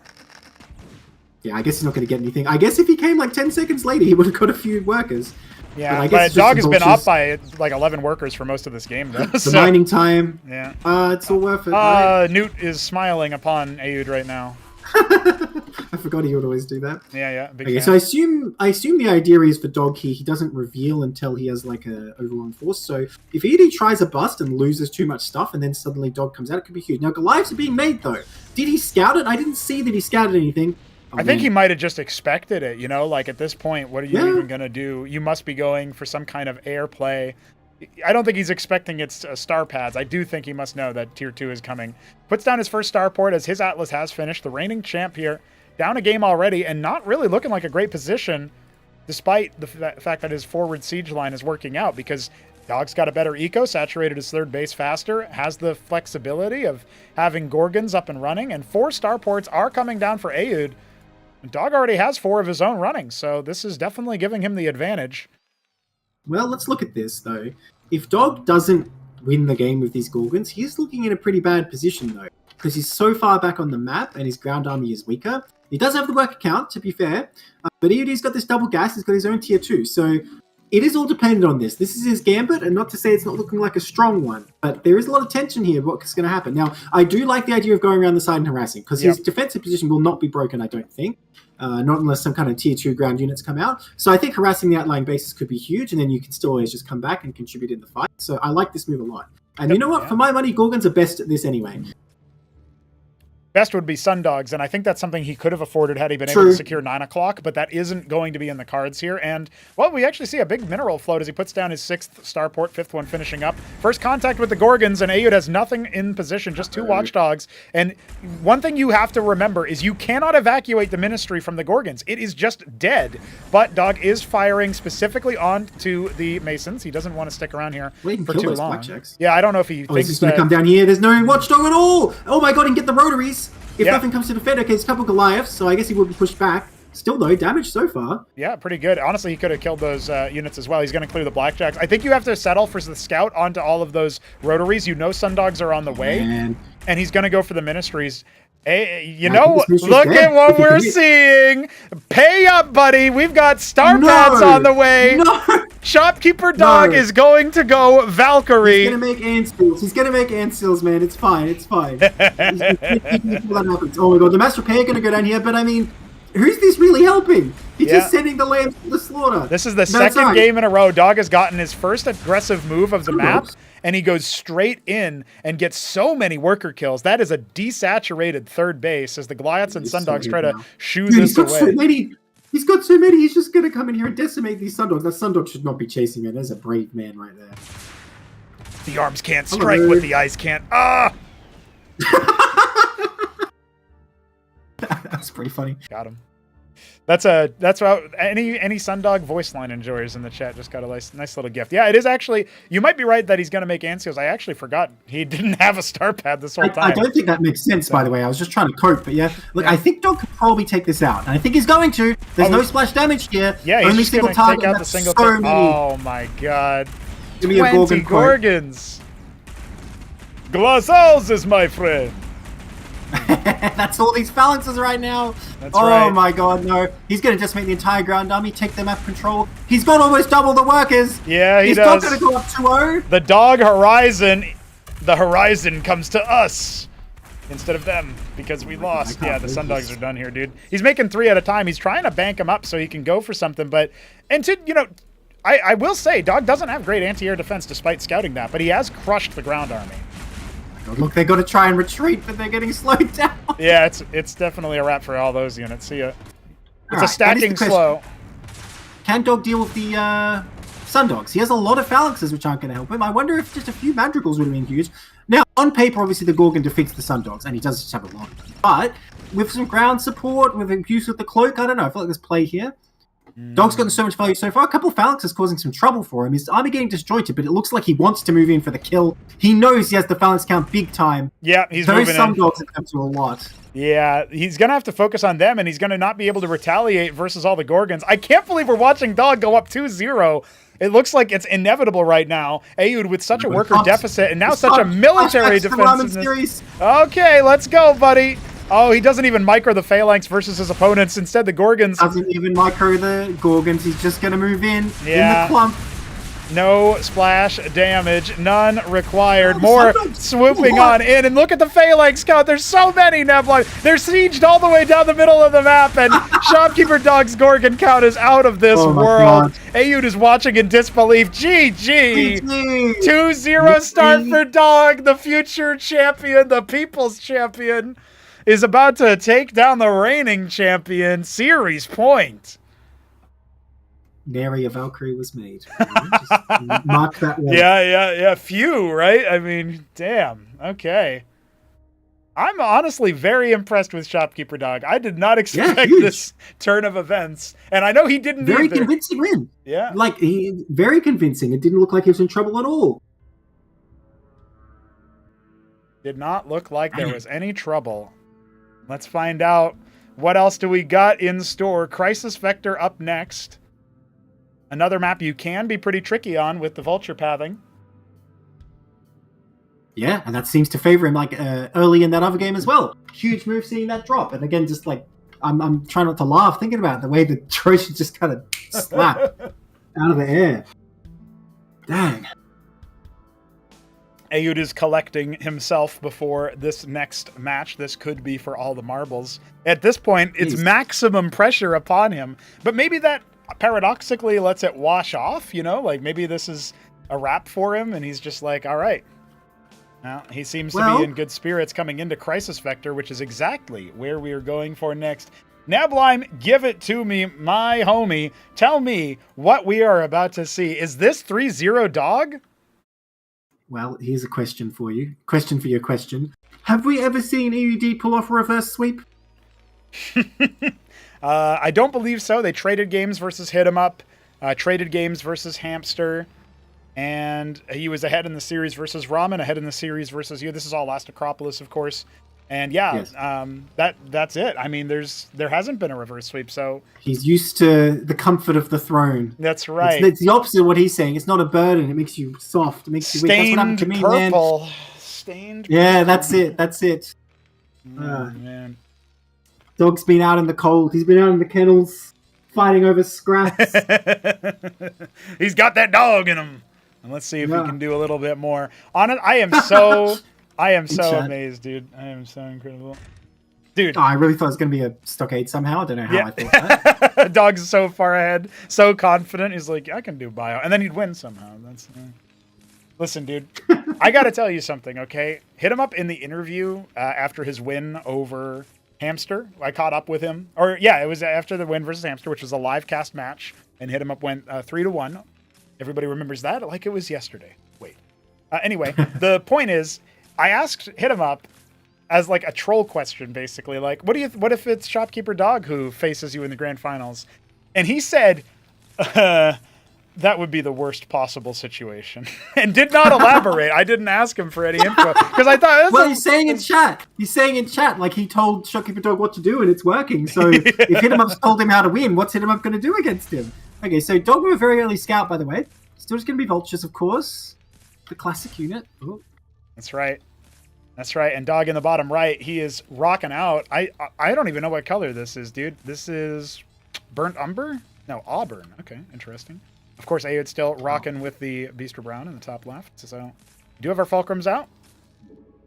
Yeah, I guess he's not going to get anything. I guess if he came like 10 seconds later, he would have got a few workers. Yeah, I guess but it's just Dog the has been vultures. up by like 11 workers for most of this game, though. The mining time. Yeah. It's all worth it. Newt is smiling upon Aoud right now. I forgot he would always do that. Yeah. Big Okay, fan. so I assume the idea is for Dog here, he doesn't reveal until he has like a overwhelming force. So if ED tries a bust and loses too much stuff, and then suddenly Dog comes out, it could be huge. Now Goliaths are being made though. Did he scout it? I didn't see that he scouted anything. I think he might have just expected it, you know, like at this point, what are you Yeah. even going to do? You must be going for some kind of air play. I don't think he's expecting it's star pads. I do think he must know that tier 2 is coming. Puts down his first starport as his Atlas has finished. The reigning champ here, down a game already and not really looking like a great position, despite the fact that his forward siege line is working out, because Dog's got a better eco, saturated his third base faster, has the flexibility of having Gorgons up and running, and 4 starports are coming down for Aoud. Dog already has 4 of his own running, so this is definitely giving him the advantage. Well, let's look at this though. If Dog doesn't win the game with these Gorgons, he's looking in a pretty bad position though, because he's so far back on the map and his ground army is weaker. He does have the worker count, to be fair, but EUD's got this double gas, he's got his own tier 2, so it is all dependent on this. This is his gambit, and not to say it's not looking like a strong one, but there is a lot of tension here what's going to happen. Now, I do like the idea of going around the side and harassing, because his defensive position will not be broken, I don't think. Not unless some kind of tier 2 ground units come out. So I think harassing the outlying bases could be huge, and then you can still always just come back and contribute in the fight. So I like this move a lot. And you know what? For my money, Gorgons are best at this anyway. Best would be Sundogs, and I think that's something he could have afforded had he been able to secure 9 o'clock, but that isn't going to be in the cards here. And, well, we actually see a big mineral float as he puts down his 6th starport, 5th one finishing up. First contact with the Gorgons, and Aoud has nothing in position, just 2 watchdogs. And one thing you have to remember is you cannot evacuate the Ministry from the Gorgons. It is just dead. But Dog is firing specifically onto the Masons. He doesn't want to stick around here for too long. Blackjacks. Yeah, I don't know if he thinks he's going to come down here. There's no watchdog at all. Oh my god, and get the rotaries. If nothing comes to defend, okay, it's a couple Goliaths, so I guess he will be pushed back. Still, though, damage so far. Yeah, pretty good. Honestly, he could have killed those units as well. He's going to clear the Blackjacks. I think you have to settle for the scout onto all of those rotaries. You know Sundogs are on the way, and he's going to go for the Ministries. Hey, you know, look at what we're seeing. Pay up, buddy. We've got star pads on the way. No. Shopkeeper Dog is going to go Valkyrie. He's going to make Anseals. He's going to make Anseals, man. It's fine. It's fine. Oh my god, the Mass Repair going to go down here, but I mean, who's this really helping? He's just sending the lambs to the slaughter. This is the second game in a row. Dog has gotten his first aggressive move of the map, and he goes straight in and gets so many worker kills. That is a desaturated third base as the Goliaths and Sundogs try to shoo this away. He's got so many, he's just going to come in here and decimate these Sundogs. That Sundog should not be chasing, man. There's a brave man right there. The arms can't strike what the eyes can't. Ah! That's pretty funny. Got him. That's what any Sundog voice line enjoyers in the chat just got a nice little gift. Yeah, it is actually. You might be right that he's going to make Anseals. I actually forgot he didn't have a star pad this whole time. I don't think that makes sense, by the way. I was just trying to cope, but yeah. Look, I think Dog could probably take this out, and I think he's going to. There's no splash damage here. Yeah, he's only just single going to target. take out the single target. Oh my god. 20 Gorgons. Glazals, my friend. That's all these phalanxes right now. That's right. Oh my god, no. He's going to just make the entire ground army take the map control. He's got almost double the workers. Yeah, he does. He's not going to go up 2-0. The Dog Horizon, the horizon comes to us instead of them because we lost. Yeah, the Sundogs are done here, dude. He's making 3 at a time. He's trying to bank them up so he can go for something, but I will say, Dog doesn't have great anti-air defense despite scouting that, but he has crushed the ground army. Look, they got to try and retreat, but they're getting slowed down. Yeah, it's definitely a wrap for all those units. See ya. It's a stacking slow. Can Dog deal with the Sundogs? He has a lot of phalanxes which aren't going to help him. I wonder if just a few Madrigals would have been huge. Now, on paper, obviously, the Gorgon defeats the Sundogs, and he does just have a lot of them. But with some ground support, with abuse of the cloak, I don't know. I feel like there's play here. Dog's gotten so much value so far. A couple of phalanxes causing some trouble for him. His army getting disjointed, but it looks like he wants to move in for the kill. He knows he has the phalanx count big time. Yeah, he's Those moving some in. dogs have come to a lot. Yeah, he's going to have to focus on them, and he's going to not be able to retaliate versus all the Gorgons. I can't believe we're watching Dog go up 2-0. It looks like it's inevitable right now. Aoud with such a worker deficit, and now such a military defensiveness. Okay, let's go, buddy. Oh, he doesn't even micro the Phalanx versus his opponents. Instead, the Gorgons... Doesn't even micro the Gorgons. He's just going to move in the clump. No splash damage. None required. More swooping on in. And look at the Phalanx count. There's so many, Nebula. They're sieged all the way down the middle of the map. And Shopkeeper Dog's Gorgon count is out of this world. Aoud is watching in disbelief. GG. 2-0 start for Dog. The future champion, the people's champion, is about to take down the reigning champion. Series point. Nary a Valkyrie was made. Just mark that one. Yeah. Few, right? I mean, damn. Okay. I'm honestly very impressed with Shopkeeper Dog. I did not expect this turn of events. And I know he didn't Very either. convincing win. Yeah. Very convincing. It didn't look like he was in trouble at all. Did not look like there was any trouble. Let's find out. What else do we got in store? Crisis Vector up next. Another map you can be pretty tricky on with the vulture pathing. Yeah, and that seems to favor him early in that other game as well. Huge move seeing that drop. And again, just I'm trying not to laugh thinking about it, the way the Trojan just kind of slapped out of the air. Dang. Aoud is collecting himself before this next match. This could be for all the marbles. At this point, it's maximum pressure upon him. But maybe that paradoxically lets it wash off, maybe this is a wrap for him and he's just like, all right. Now, he seems to be in good spirits coming into Crisis Vector, which is exactly where we are going for next. Nablime, give it to me, my homie. Tell me what we are about to see. Is this 3-0 Dog? Well, here's a question for you. Question for your question. Have we ever seen EUD pull off a reverse sweep? I don't believe so. They traded games versus Hit 'em Up, traded games versus Hamster, and he was ahead in the series versus Ramen, ahead in the series versus you. This is all last Acropolis, of course. And that's it. I mean, there hasn't been a reverse sweep, so he's used to the comfort of the throne. That's right. It's the opposite of what he's saying. It's not a burden. It makes you soft. It makes you weak. That's what happened to me, purple. Man. Stained. Yeah, that's it. That's it. Man. Dog's been out in the cold. He's been out in the kennels fighting over scraps. He's got that dog in him. And let's see if we can do a little bit more. On it, I am so amazed, dude. I am so incredible. Dude. Oh, I really thought it was going to be a stockade somehow. I don't know how I thought that. Dog's so far ahead, so confident. He's like, I can do bio. And then he'd win somehow. Listen, dude, I got to tell you something, okay? Hit him up in the interview after his win over Hamster. I caught up with him. It was after the win versus Hamster, which was a live cast match. And Hit him up went 3-1. Everybody remembers that like it was yesterday. Wait. Anyway, the point is, I asked Hit him up as like a troll question, basically. Like, what if it's Shopkeeper Dog who faces you in the grand finals? And he said, that would be the worst possible situation, and did not elaborate. I didn't ask him for any info because I thought. He's saying in chat. He's saying in chat like he told Shopkeeper Dog what to do, and it's working. So if Hit 'em Up's told him how to win, what's Hit 'em Up going to do against him? Okay, so Dog with a very early scout, by the way. Still just going to be vultures, of course. The classic unit. Ooh. That's right. That's right. And Dog in the bottom right, he is rocking out. I don't even know what color this is, dude. This is burnt umber? No, auburn. Okay, interesting. Of course, Aoud's still rocking with the Beaster Brown in the top left. So, do you have our Fulcrums out?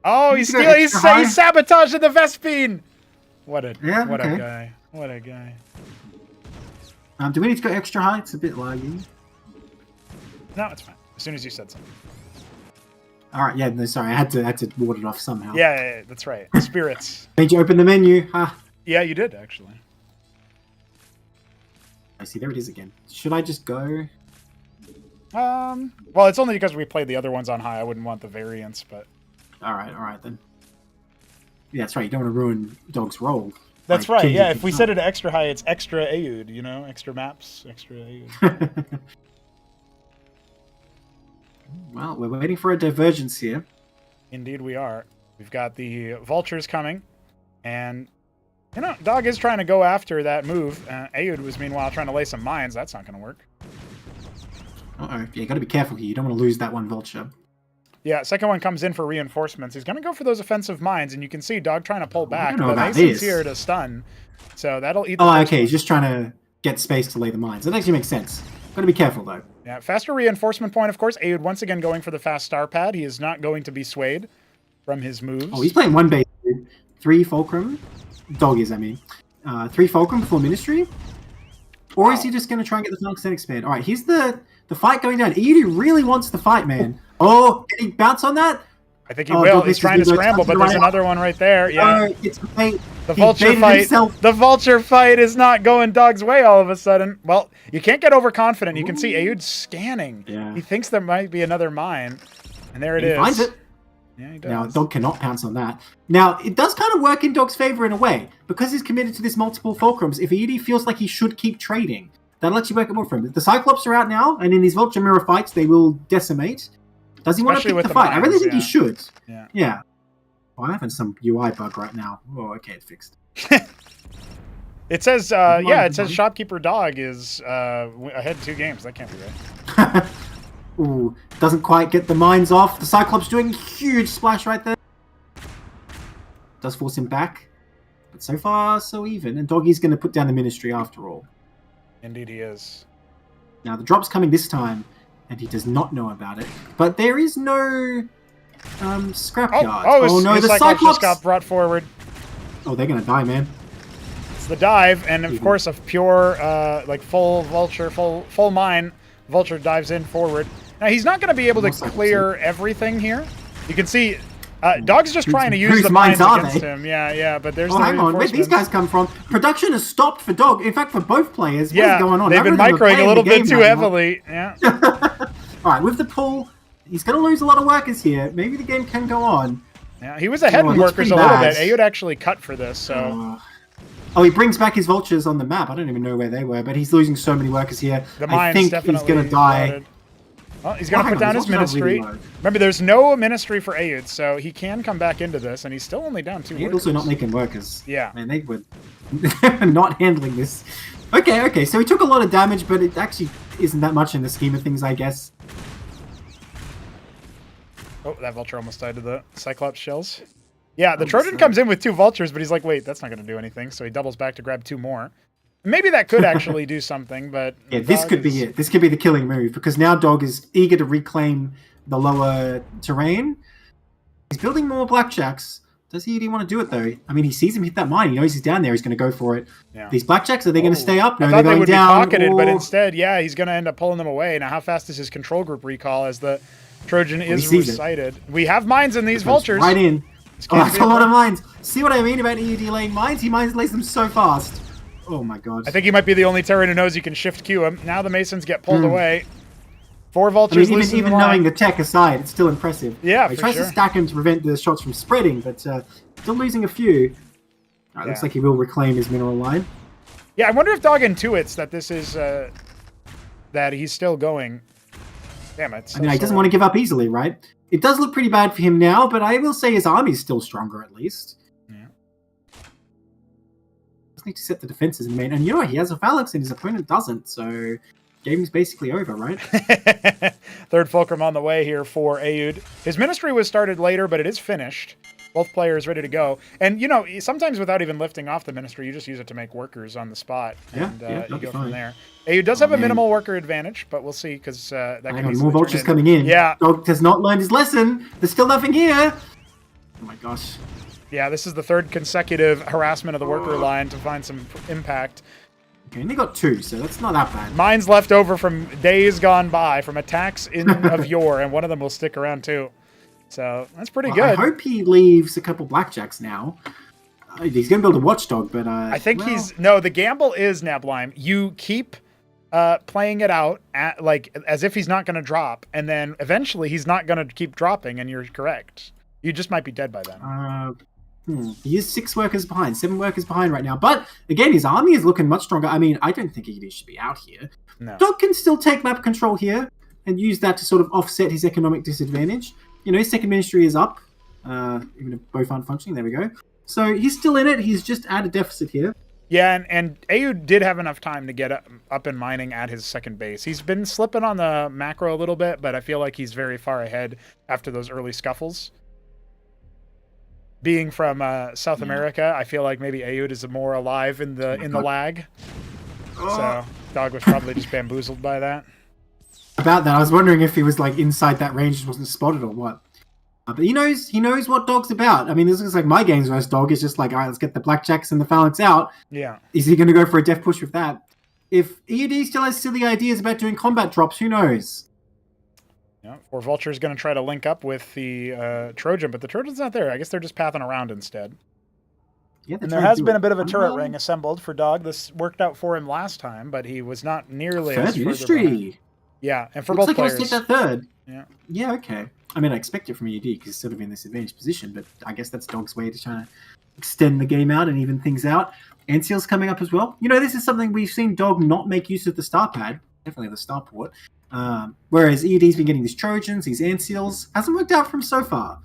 Oh, he's sabotaging the Vespine. What a guy. What a guy. Do we need to go extra high? It's a bit laggy. No, it's fine. As soon as you said something. All right. Yeah. No, sorry. I had to ward it off somehow. Yeah, that's right. Spirits. Made you open the menu. Huh? Yeah, you did actually. I see. There it is again. Should I just go? Well, it's only because we played the other ones on high. I wouldn't want the variance, but... All right then. Yeah, that's right. You don't want to ruin Dog's roll. That's like, right. Yeah, changing if we things set up. it to extra high, it's extra Aud, you know? Extra maps, extra Aud. Well, we're waiting for a divergence here. Indeed we are. We've got the vultures coming, and, you know, Dog is trying to go after that move. Aud was, meanwhile, trying to lay some mines. That's not going to work. Uh-oh. Yeah, you got to be careful here. You don't want to lose that one vulture. Yeah, second one comes in for reinforcements. He's going to go for those offensive mines, and you can see Dog trying to pull back, don't know but about Mason's this. here to stun, so that'll eat the Oh, first okay. one. He's just trying to get space to lay the mines. That actually makes sense. Got to be careful, though. Yeah, faster reinforcement point, of course. Aud once again going for the fast star pad. He is not going to be swayed from his moves. Oh, he's playing one base. 3 Fulcrum. Dog is, I mean. 3 Fulcrum for Ministry. Or is he just going to try and get the Phoenix expand? All right, here's the fight going down. Edu really wants the fight, man. Oh, can he bounce on that? I think he will. Dog He's trying to misses. scramble, but there's another one right there. Yeah. It's bait. The He vulture baited fight. himself. The vulture fight is not going Dog's way all of a sudden. Well, you can't get overconfident. You can see Aud scanning. Yeah. He thinks there might be another mine, and there it He is. finds it. Yeah, he does. Now, Dog cannot pounce on that. Now, it does kind of work in Dog's favor in a way. Because he's committed to this multiple Fulcrums, if ED feels like he should keep trading, that'll actually work it more for him. The Cyclops are out now, and in these Vulture Mirror fights, they will decimate. Does he want to Especially pick with the the fight? I really mines, think he yeah. should. Yeah. Yeah. Oh, I'm having some UI bug right now. Oh, okay, it's fixed. It says, Come on, yeah, it come says on. Shopkeeper Dog is ahead 2 games. That can't be right. Ooh, doesn't quite get the mines off. The Cyclops doing huge splash right there. Does force him back. But so far, so even. And Doggy's going to put down the Ministry after all. Indeed he is. Now, the drop's coming this time, and he does not know about it. But there is no scrapyard. No, the Cyclops just got brought forward. Oh, they're going to die, man. It's the dive, and of course, a pure, like full vulture, full mine. Vulture dives in forward. Now, he's not going to be able to clear everything here. You can see, Dog's just trying to use the mines against him. Yeah, but there's Oh, the hang on. Where'd these guys come from? Production has stopped for Dog. In fact, for both players. What is going on? They've been microing a little bit too heavily. Yeah. All right, with the pull, he's going to lose a lot of workers here. Maybe the game can go on. Yeah, he was ahead in workers a little bit. Aud actually cut for this, so... he brings back his vultures on the map. I don't even know where they were, but he's losing so many workers here. The I mine's think definitely he's going to die. loaded. Well, he's going to put down his His vultures are really ministry. low. Remember, there's no ministry for Aud, so he can come back into this, and he's still only down 2 He's workers. also not making workers. Yeah. Man, they were not handling this. Okay, so he took a lot of damage, but it actually isn't that much in the scheme of things, I guess. Oh, that vulture almost died to the Cyclops shells. Yeah, the Trojan comes in with 2 vultures, but he's like, wait, that's not going to do anything, so he doubles back to grab 2 more. Maybe that could actually do something, but... Yeah, this could be it. This could be the killing move, because now Dog is eager to reclaim the lower terrain. He's building more blackjacks. Does he want to do it, though? I mean, he sees him hit that mine. He knows he's down there. He's going to go for it. Yeah. These blackjacks, are they going to stay up? No, I they're thought they going would down. be pocketed, but Oh. instead, yeah, he's going to end up pulling them away. Now, how fast is his control group recall as the Trojan is sees it. recited? We have mines in these vultures. Right in. This Oh, can't that's be a lot problem. of mines. See what I mean about EUD laying mines? He lays them so fast. Oh my god. I think he might be the only Terran who knows you can shift Q him. Now the Masons get pulled away. 4 vultures I mean, losing even the line. knowing the tech aside, it's still impressive. Yeah, He for tries sure. to stack him to prevent the shots from spreading, but still losing a few. Alright, looks like he will reclaim his mineral line. Yeah, I wonder if Dog intuits that this is that he's still going. Damn it! I mean, he doesn't want to give up easily, right? It does look pretty bad for him now, but I will say his army's still stronger at least. Yeah. Just need to set the defenses in main. And you know what? He has a phalanx and his opponent doesn't, so game's basically over, right? Third Fulcrum on the way here for Aud. His ministry was started later, but it is finished. Both players ready to go. And, you know, sometimes without even lifting off the ministry, you just use it to make workers on the spot. Yeah, And yeah, you go fine. from there. Aud does have a minimal worker advantage, but we'll see, because that Hang can on, easily more turn vultures in. coming in. Yeah. Dog has not learned his lesson. There's still nothing here. Oh my gosh. Yeah, this is the 3rd consecutive harassment of the worker line to find some impact. Okay, and they got 2, so that's not that bad. Mines left over from days gone by, from attacks of yore, and one of them will stick around too. So that's pretty Well, good. I hope he leaves a couple blackjacks now. He's going to build a watchdog, but I think the gamble is, Nablime, you keep playing it out as if he's not going to drop, and then eventually he's not going to keep dropping, and you're correct. You just might be dead by then. He is 6 workers behind, 7 workers behind right now. But again, his army is looking much stronger. I mean, I don't think ED should be out here. No. Dog can still take map control here and use that to sort of offset his economic disadvantage. His second ministry is up, even if both aren't functioning. There we go. So he's still in it. He's just at a deficit here. Yeah, and Ayu did have enough time to get up and mining at his second base. He's been slipping on the macro a little bit, but I feel like he's very far ahead after those early scuffles. Being from South America, I feel like maybe Ayud is more alive in the lag. So Dog was probably just bamboozled by that. About that, I was wondering if he was like inside that range and wasn't spotted or what. But he knows what Dog's about. I mean, this looks like my games versus Dog is just like, all right, let's get the blackjacks and the phalanx out. Yeah. Is he going to go for a death push with that? If EUD still has silly ideas about doing combat drops, who knows? Yeah, or Vulture's going to try to link up with the Trojan, but the Trojan's not there. I guess they're just pathing around instead. Yeah, and there has been a bit of a turret ring assembled for Dog. This worked out for him last time, but he was not nearly as further behind. Yeah, and for both players. Looks like he wants to take that third. Yeah. Yeah, okay. I mean, I expect it from EUD because he's sort of in this advantage position, but I guess that's Dog's way to try to extend the game out and even things out. Anseal's coming up as well. This is something we've seen Dog not make use of the star pad, definitely the starport. Whereas EUD's been getting these Trojans, these Anseals. Hasn't worked out for him so far.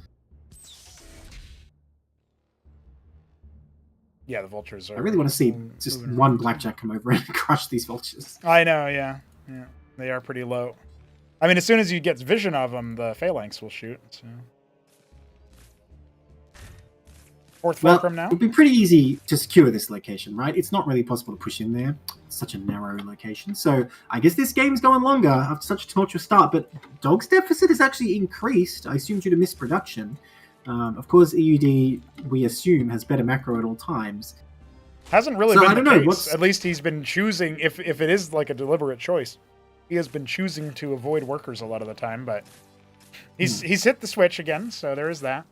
Yeah, the Vultures are... I really want to see just one Blackjack come over and crush these Vultures. I know, yeah. They are pretty low. I mean, as soon as you get vision of them, the Phalanx will shoot. So. Fourth fulcrum now? It would be pretty easy to secure this location, right? It's not really possible to push in there. It's such a narrow location. So I guess this game's going longer after such a tumultuous start, but Dog's deficit has actually increased, I assume due to misproduction. Of course, EUD, we assume, has better macro at all times. Hasn't really been the case. At least he's been choosing, if it is like a deliberate choice, he has been choosing to avoid workers a lot of the time, but he's hit the switch again, so there is that.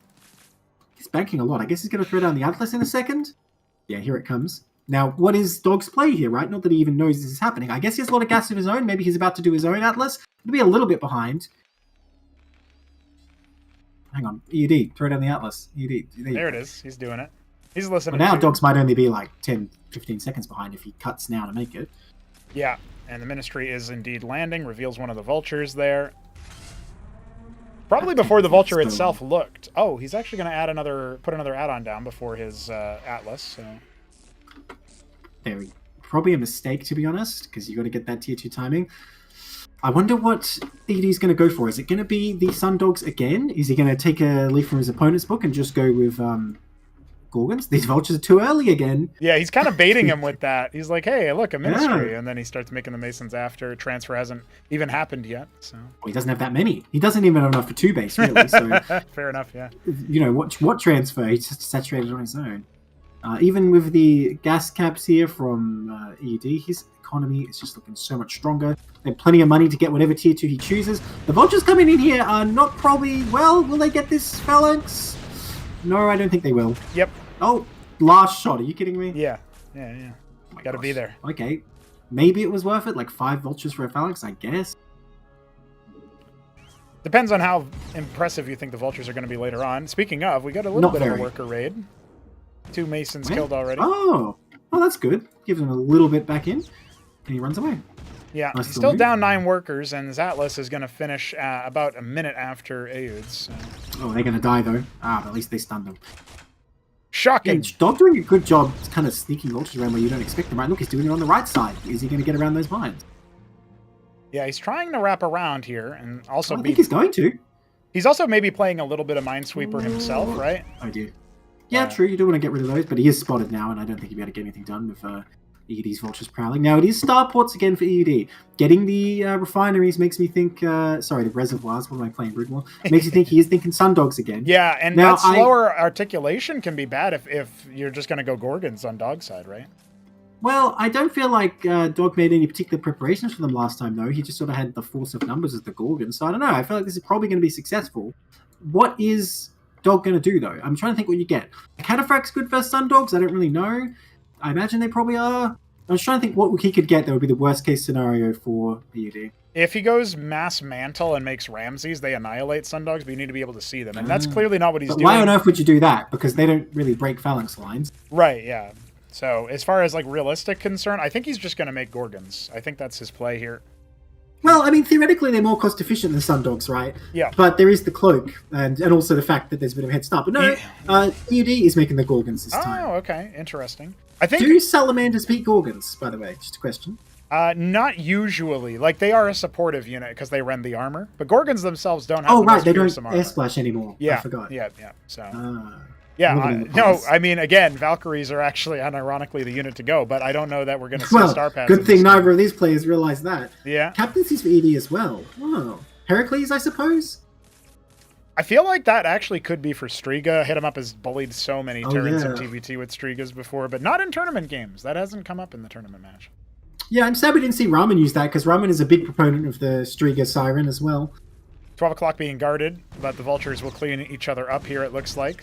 He's banking a lot. I guess he's going to throw down the Atlas in a second. Yeah, here it comes. Now, what is Dog's play here, right? Not that he even knows this is happening. I guess he has a lot of gas of his own. Maybe he's about to do his own Atlas. He'll be a little bit behind. Hang on. EUD, throw down the Atlas. EUD. There it is. He's doing it. He's listening. Well, now Dogs might only be like 10, 15 seconds behind if he cuts now to make it. Yeah, and the Ministry is indeed landing. Reveals one of the Vultures there. Probably before the Vulture itself looked. Oh, he's actually going to put another add-on down before his Atlas. So. There we go. Probably a mistake, to be honest, because you got to get that tier 2 timing. I wonder what ED's going to go for. Is it going to be the Sun Dogs again? Is he going to take a leaf from his opponent's book and just go with Gorgons? These Vultures are too early again. Yeah, he's kind of baiting him with that. He's like, hey, look, a Ministry. Yeah. And then he starts making the Masons after. Transfer hasn't even happened yet. So. Well, he doesn't have that many. He doesn't even have enough for 2 base, really. So, fair enough, yeah. What transfer? He's just saturated on his own. Even with the gas caps here from ED, his economy is just looking so much stronger. They have plenty of money to get whatever tier 2 he chooses. The Vultures coming in here are not probably... Well, will they get this Phalanx? No, I don't think they will. Yep. Oh, last shot. Are you kidding me? Yeah. Oh Gotta be there. Okay. Maybe it was worth it. Like 5 Vultures for a Phalanx, I guess. Depends on how impressive you think the Vultures are going to be later on. Speaking of, we got a little bit of a worker raid. 2 Masons killed already. Oh, that's good. Gives him a little bit back in, and he runs away. Yeah, he's still down 9 workers, and his Atlas is going to finish about a minute after Ayud's. So. Oh, they're going to die, though. But at least they stunned him. Shocking. Yeah, Dog doing a good job kind of sneaking Vultures around where you don't expect them, right? Look, he's doing it on the right side. Is he going to get around those mines? Yeah, he's trying to wrap around here, and also... I think he's going to. He's also maybe playing a little bit of Minesweeper himself, right? I do. Yeah, true. You do want to get rid of those, but he is spotted now, and I don't think he'll be able to get anything done with EUD's Vultures prowling. Now, it is starports again for EUD. Getting the refineries makes me think... the reservoirs. What am I playing? Broodmore? Makes you think he is thinking Sun Dogs again. Yeah, and now, that slower articulation can be bad if you're just going to go Gorgons on Dog's side, right? Well, I don't feel like Dog made any particular preparations for them last time, though. He just sort of had the force of numbers as the Gorgons. So I don't know. I feel like this is probably going to be successful. What is Dog going to do, though? I'm trying to think what you get. Cataphract's good versus Sun Dogs? I don't really know. I imagine they probably are. I was trying to think what he could get that would be the worst case scenario for EUD. If he goes mass mantle and makes Ramses, they annihilate Sundogs, but you need to be able to see them. And that's clearly not what he's But doing. why on earth would you do that? Because they don't really break phalanx lines. Right, yeah. So as far as like realistic concern, I think he's just going to make Gorgons. I think that's his play here. Well, I mean, theoretically, they're more cost efficient than Sundogs, right? Yeah. But there is the cloak, and also the fact that there's a bit of a head start. But no, EUD is making the Gorgons this time. Oh, okay. Interesting. I think... Do Salamanders beat Gorgons, by the way? Just a question. Not usually. Like, they are a supportive unit because they rend the armor. But Gorgons themselves don't have Oh, the right, most they don't fearsome armor. air splash anymore. Yeah, I forgot. yeah. So... no, I mean, again, Valkyries are actually, unironically, the unit to go, but I don't know that we're going to see well, Star Paths. good thing neither of these players realize that. Yeah. Captaincy's for ED as well. Oh. Heracles, I suppose? I feel like that actually could be for Striga. Hit him up has bullied so many turns of yeah. TVT with Strigas before, but not in tournament games. That hasn't come up in the tournament match. Yeah, I'm sad we didn't see Ramen use that, because Ramen is a big proponent of the Striga Siren as well. 12 o'clock being guarded, but the Vultures will clean each other up here, it looks like.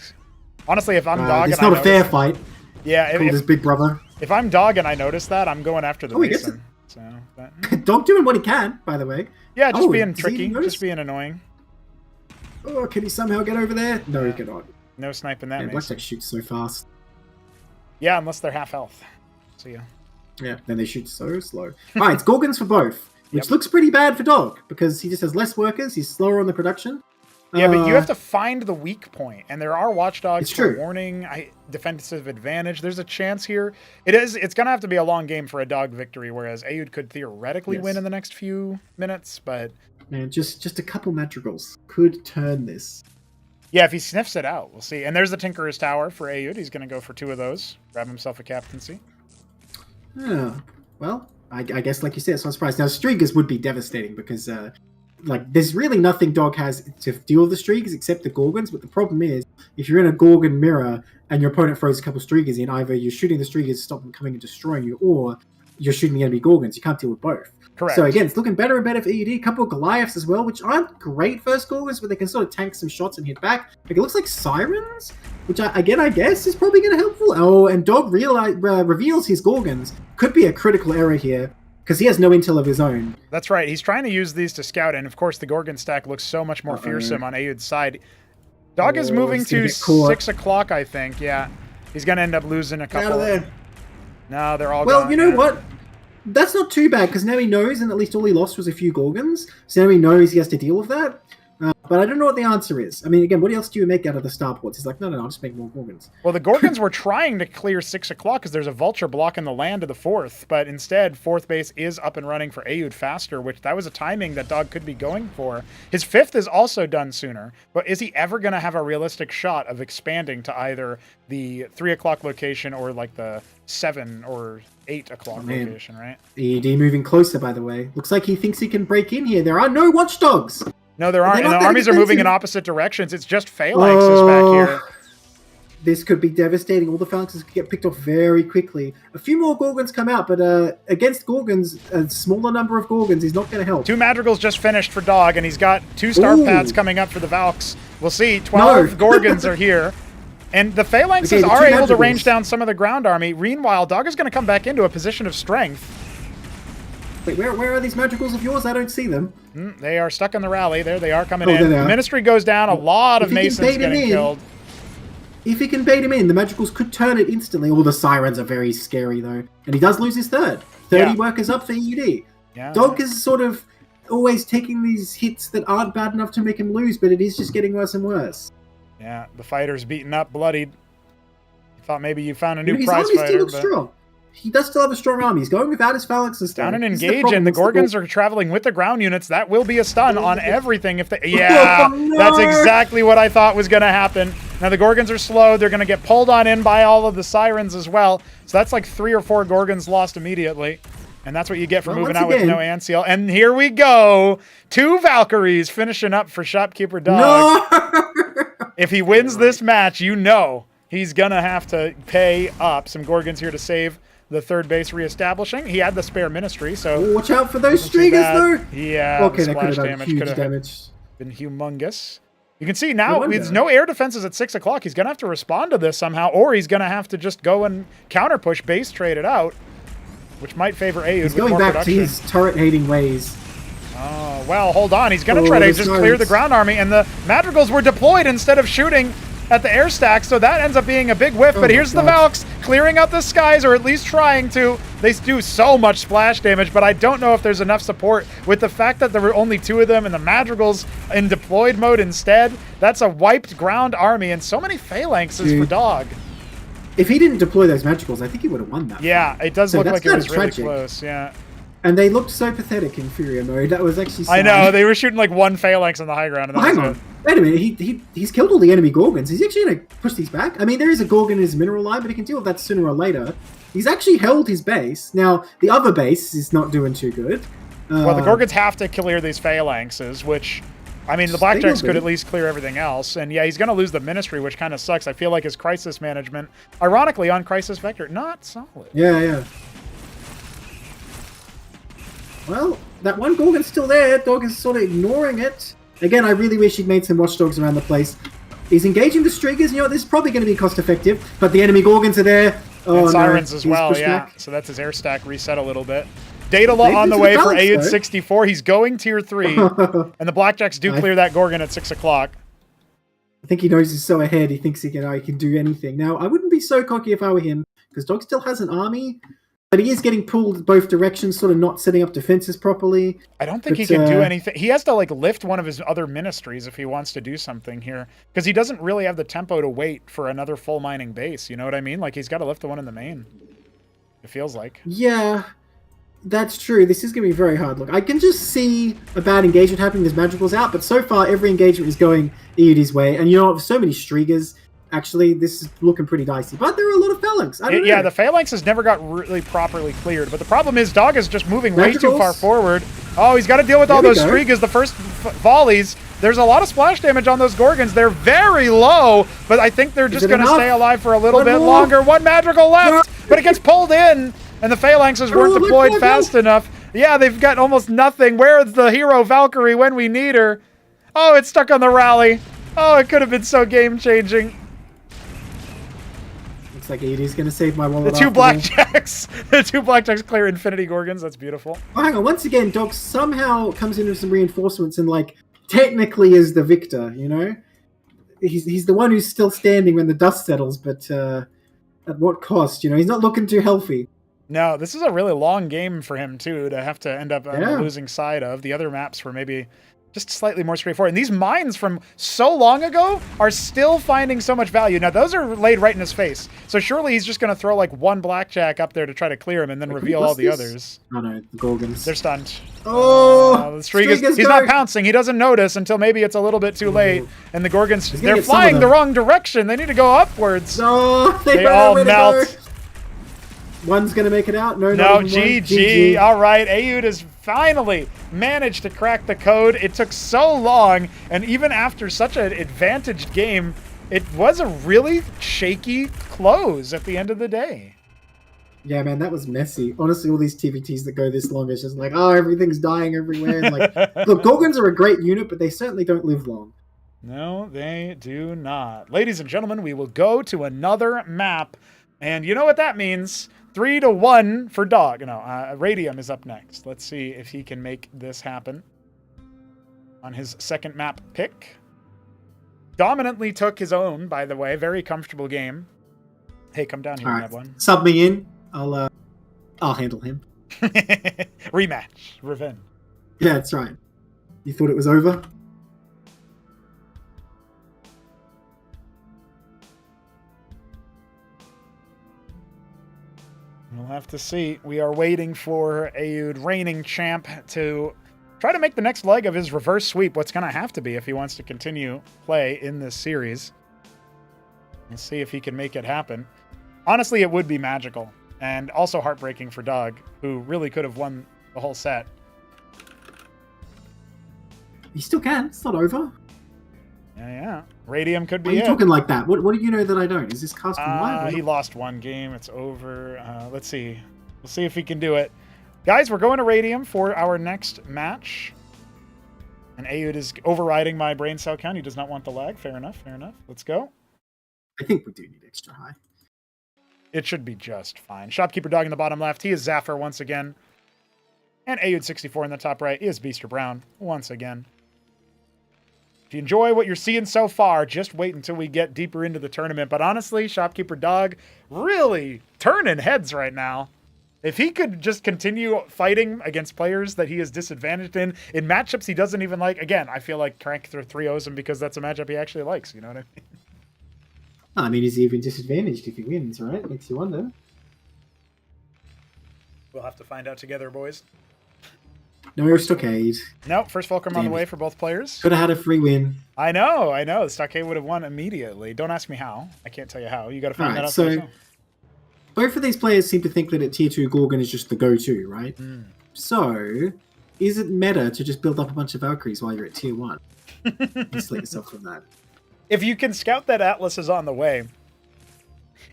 Honestly, if I'm Dog it's and not a fair fight. Yeah, Called his big brother. if I'm Dog and I notice that, I'm going after the Mason. So Dog doing what he can, by the way. yeah, just being does he tricky, notice? just being annoying. Oh, can he somehow get over there? No, he cannot. No sniping that Yeah, Mason. Blackjack shoots so fast. Yeah, unless they're half health. So yeah. Yeah, then they shoot so slow. Alright, it's Gorgons for both, which looks pretty bad for Dog, because he just has less workers, he's slower on the production. Yeah, but you have to find the weak point, and there are watchdogs It's for true. warning, defensive advantage. There's a chance here. It's going to have to be a long game for a Dog victory, whereas Aoud could theoretically win in the next few minutes, but... Man, just a couple madrigals could turn this. Yeah, if he sniffs it out, we'll see. And there's the Tinkerer's Tower for Aoud. He's going to go for 2 of those, grab himself a captaincy. Yeah, well, I guess like you said, it's not surprised. Now, Strigas would be devastating, because... there's really nothing Dog has to deal with the Strigas except the Gorgons, but the problem is, if you're in a Gorgon mirror and your opponent throws a couple Strigas in, either you're shooting the Strigas to stop them coming and destroying you, or you're shooting the enemy Gorgons. You can't deal with both. Correct. So again, it's looking better and better for EED. A couple of Goliaths as well, which aren't great first Gorgons, but they can sort of tank some shots and hit back. Like, it looks like Sirens, which I guess is probably going to helpful. Oh, and Dog reveals his Gorgons. Could be a critical error here, because he has no intel of his own. That's right. He's trying to use these to scout, and of course the Gorgon stack looks so much more fearsome on Aoud's side. Dog is moving to 6 o'clock, I think. Yeah, he's going to end up losing a couple. Out of there. No, they're all Well, gone. you know what? That's not too bad, because now he knows, and at least all he lost was a few Gorgons. So now he knows he has to deal with that. But I don't know what the answer is. I mean, again, what else do you make out of the starports? He's like, no, I'll just make more Gorgons. Well, the Gorgons were trying to clear 6 o'clock because there's a Vulture blocking the land to the 4th, but instead, 4th base is up and running for Aoud faster, which that was a timing that Dog could be going for. His 5th is also done sooner, but is he ever going to have a realistic shot of expanding to either the 3 o'clock location or like the 7 or 8 o'clock location, right? EED moving closer, by the way. Looks like he thinks he can break in here. There are no watchdogs! No, there aren't, They're and not the that armies are moving in expensive. opposite directions. It's just phalanxes back here. This could be devastating. All the phalanxes could get picked off very quickly. A few more Gorgons come out, but against Gorgons, a smaller number of Gorgons is not going to help. 2 Madrigals just finished for Dog, and he's got 2 Star Ooh. Paths coming up for the Valks. We'll see. 12 Gorgons are here. And the phalanxes Okay, the are 2 able to Madrigals. range down some of the ground army. Meanwhile, Dog is going to come back into a position of strength. Wait, where are these Madrigals of yours? I don't see them. They are stuck in the rally. There they are coming Oh, in. there they The are. Ministry goes down. A lot of If he can Masons bait him getting in, killed. If he can bait him in, the Madrigals could turn it instantly. All the Sirens are very scary, though. And he does lose his 3rd. 30 Yeah. workers up for EUD. Yeah. Dog is sort of always taking these hits that aren't bad enough to make him lose, but it is just getting worse and worse. Yeah, the fighter's beaten up, bloodied. Thought maybe you found a new His prize army still fighter, looks but strong. He does still have a strong army. He's going without his phalanxes. down and This is the engage, problem. and the It's Gorgons are traveling with the ground units. That will be a stun on everything if they... Yeah, Oh, no. that's exactly what I thought was going to happen. Now, the Gorgons are slow. They're going to get pulled on in by all of the Sirens as well. So that's like 3 or 4 Gorgons lost immediately. And that's what you get for Well, moving once out with again- no Anseal. And here we go. 2 Valkyries finishing up for Shopkeeper Dog. No! If he wins this match, you know he's going to have to pay up. Some Gorgons here to save the 3rd base reestablishing. He had the spare Ministry, so... Watch out for those wasn't too Strigas, bad. though! Yeah, Okay, the that could splash have done damage huge could have damage. been humongous. You can see now, No wonder. with no air defenses at 6 o'clock, he's going to have to respond to this somehow, or he's going to have to just go and counter push, base trade it out, which might favor Aoud He's with going more back production. to his turret-hating ways. Oh, well, hold on. He's going to try to the just clear the silence. ground army, and the Madrigals were deployed instead of shooting at the air stack, so that ends up being a big whiff. Oh But my here's the God. Valks clearing out the skies, or at least trying to. They do so much splash damage, but I don't know if there's enough support. With the fact that there were only 2 of them and the Madrigals in deployed mode instead, that's a wiped ground army, and so many phalanxes for Dude. Dog. If he didn't deploy those magicals, I think he would have won that. Yeah, it does So look that's like it was kinda really tragic. close, yeah. And they looked so pathetic in Furia mode. That was actually sad. I know, they were shooting like 1 phalanx on the high ground. And that Hang was on. it. Wait a minute. He's killed all the enemy Gorgons. He's actually going to push these back? I mean, there is a Gorgon in his mineral line, but he can deal with that sooner or later. He's actually held his base. Now, the other base is not doing too good. Well, the Gorgons have to clear these phalanxes, which, I mean, the Blackjacks will could be. at least clear everything else. And yeah, he's going to lose the Ministry, which kind of sucks. I feel like his crisis management, ironically, on Crisis Vector, not solid. Yeah. Well, that one Gorgon's still there. Dog is sort of ignoring it. Again, I really wish he'd made some watchdogs around the place. He's engaging the Striggers. You know, this is probably going to be cost effective, but the enemy Gorgons are there. Oh, And no, Sirens as he's well, pushed yeah. back. So that's his air stack reset a little bit. Daedalus They've on the been to way the for balance, Aeud though. 64. He's going tier 3, and the Blackjacks do clear that Gorgon at 6 o'clock. I think he knows he's so ahead, he thinks he can do anything. Now, I wouldn't be so cocky if I were him, because Dog still has an army, but he is getting pulled both directions, sort of not setting up defenses properly. I don't think he But, can do anything. He has to like lift one of his other ministries if he wants to do something here, because he doesn't really have the tempo to wait for another full mining base. You know what I mean? Like he's got to lift the one in the main. It feels like. Yeah, that's true. This is going to be very hard. Look, I can just see a bad engagement happening. There's Magicals out, but so far every engagement is going Eudie's way. And you know what? With so many Striggers, actually, this is looking pretty dicey. But there are a lot of Phalanx. I don't know. Yeah, the Phalanx has never got really properly cleared, but the problem is Dog is just moving way too Magicals. far forward. Oh, he's got to deal with all There we those go. Strigas, the first volleys. There's a lot of splash damage on those Gorgons. They're very low, but I think they're just it going to enough? stay alive for a little One bit more? longer. One Madrigal left, but it gets pulled in, and the Phalanxes weren't Oh, deployed look, fast enough. Yeah, they've got almost nothing. Where's the hero Valkyrie when we need her? Oh, it's stuck on the rally. Oh, it could have been so game-changing. Looks like Eudie's going to save my The wallet. two after all. Blackjacks. The two Blackjacks clear Infinity Gorgons. That's beautiful. Oh, hang on. Once again, Dog somehow comes in with some reinforcements and, like, technically is the victor, you know? He's the one who's still standing when the dust settles, but at what cost? You know, he's not looking too healthy. No, this is a really long game for him, too, to have to end up on the Yeah. losing side of. The other maps were maybe just slightly more straightforward. And these mines from so long ago are still finding so much value. Now, those are laid right in his face. So surely he's just going to throw, like, one Blackjack up there to try to clear him and then Wait, can reveal we all bust the this? others. Oh, no, the Gorgons. They're stunned. Oh! The Strigas, he's not pouncing. He doesn't notice until maybe it's a little bit too late. And the Gorgons, gonna they're get some of flying the them. wrong direction. They need to go upwards. No, They ran all away to melt. go. One's going to make it out. No, No, not even one. GG. All right, Aeud has finally managed to crack the code. It took so long, and even after such an advantaged game, it was a really shaky close at the end of the day. Yeah, man, that was messy. Honestly, all these TVTs that go this long, it's just like, oh, everything's dying everywhere. And like, look, Gorgons are a great unit, but they certainly don't live long. No, they do not. Ladies and gentlemen, we will go to another map, and you know what that means. 3-1 for Dog. No, Radium is up next. Let's see if he can make this happen on his second map pick. Dominantly took his own, by the way. Very comfortable game. Hey, come down here, All and right, have one. sub me in. I'll handle him. Rematch. Revenge. Yeah, that's right. You thought it was over? We'll have to see. We are waiting for Aeud, reigning champ, to try to make the next leg of his reverse sweep. What's going to have to be if he wants to continue play in this series. Let's see if he can make it happen. Honestly, it would be magical. And also heartbreaking for Doug, who really could have won the whole set. You still can. It's not over. Yeah. Radium could Why be are you it. talking like that? What do you know that I don't? Is this cast from live? He lost one game. It's over. Let's see. We'll see if he can do it. Guys, we're going to Radium for our next match. And Aeud is overriding my brain cell count. He does not want the lag. Fair enough. Fair enough. Let's go. I think we do need extra high. It should be just fine. Shopkeeper Dog in the bottom left. He is Zafir once again. And Ayud64 in the top right is Beaster Brown once again. If you enjoy what you're seeing so far, just wait until we get deeper into the tournament. But honestly, Shopkeeper Dog really turning heads right now. If he could just continue fighting against players that he is disadvantaged in matchups he doesn't even like, again, I feel like Crank 3-0s him because that's a matchup he actually likes, you know what I mean? I mean, he's even disadvantaged if he wins, right? Makes you wonder. We'll have to find out together, boys. No stockade. Nope, first Fulcrum on the Damn it. way for both players. Could have had a free win. I know. The Stockade would have won immediately. Don't ask me how. I can't tell you how. You got to find Alright, that out so- for yourself. Both of these players seem to think that at tier 2 Gorgon is just the go-to, right? So, is it meta to just build up a bunch of Valkyries while you're at tier 1? Isolate yourself from that. If you can scout that Atlas is on the way,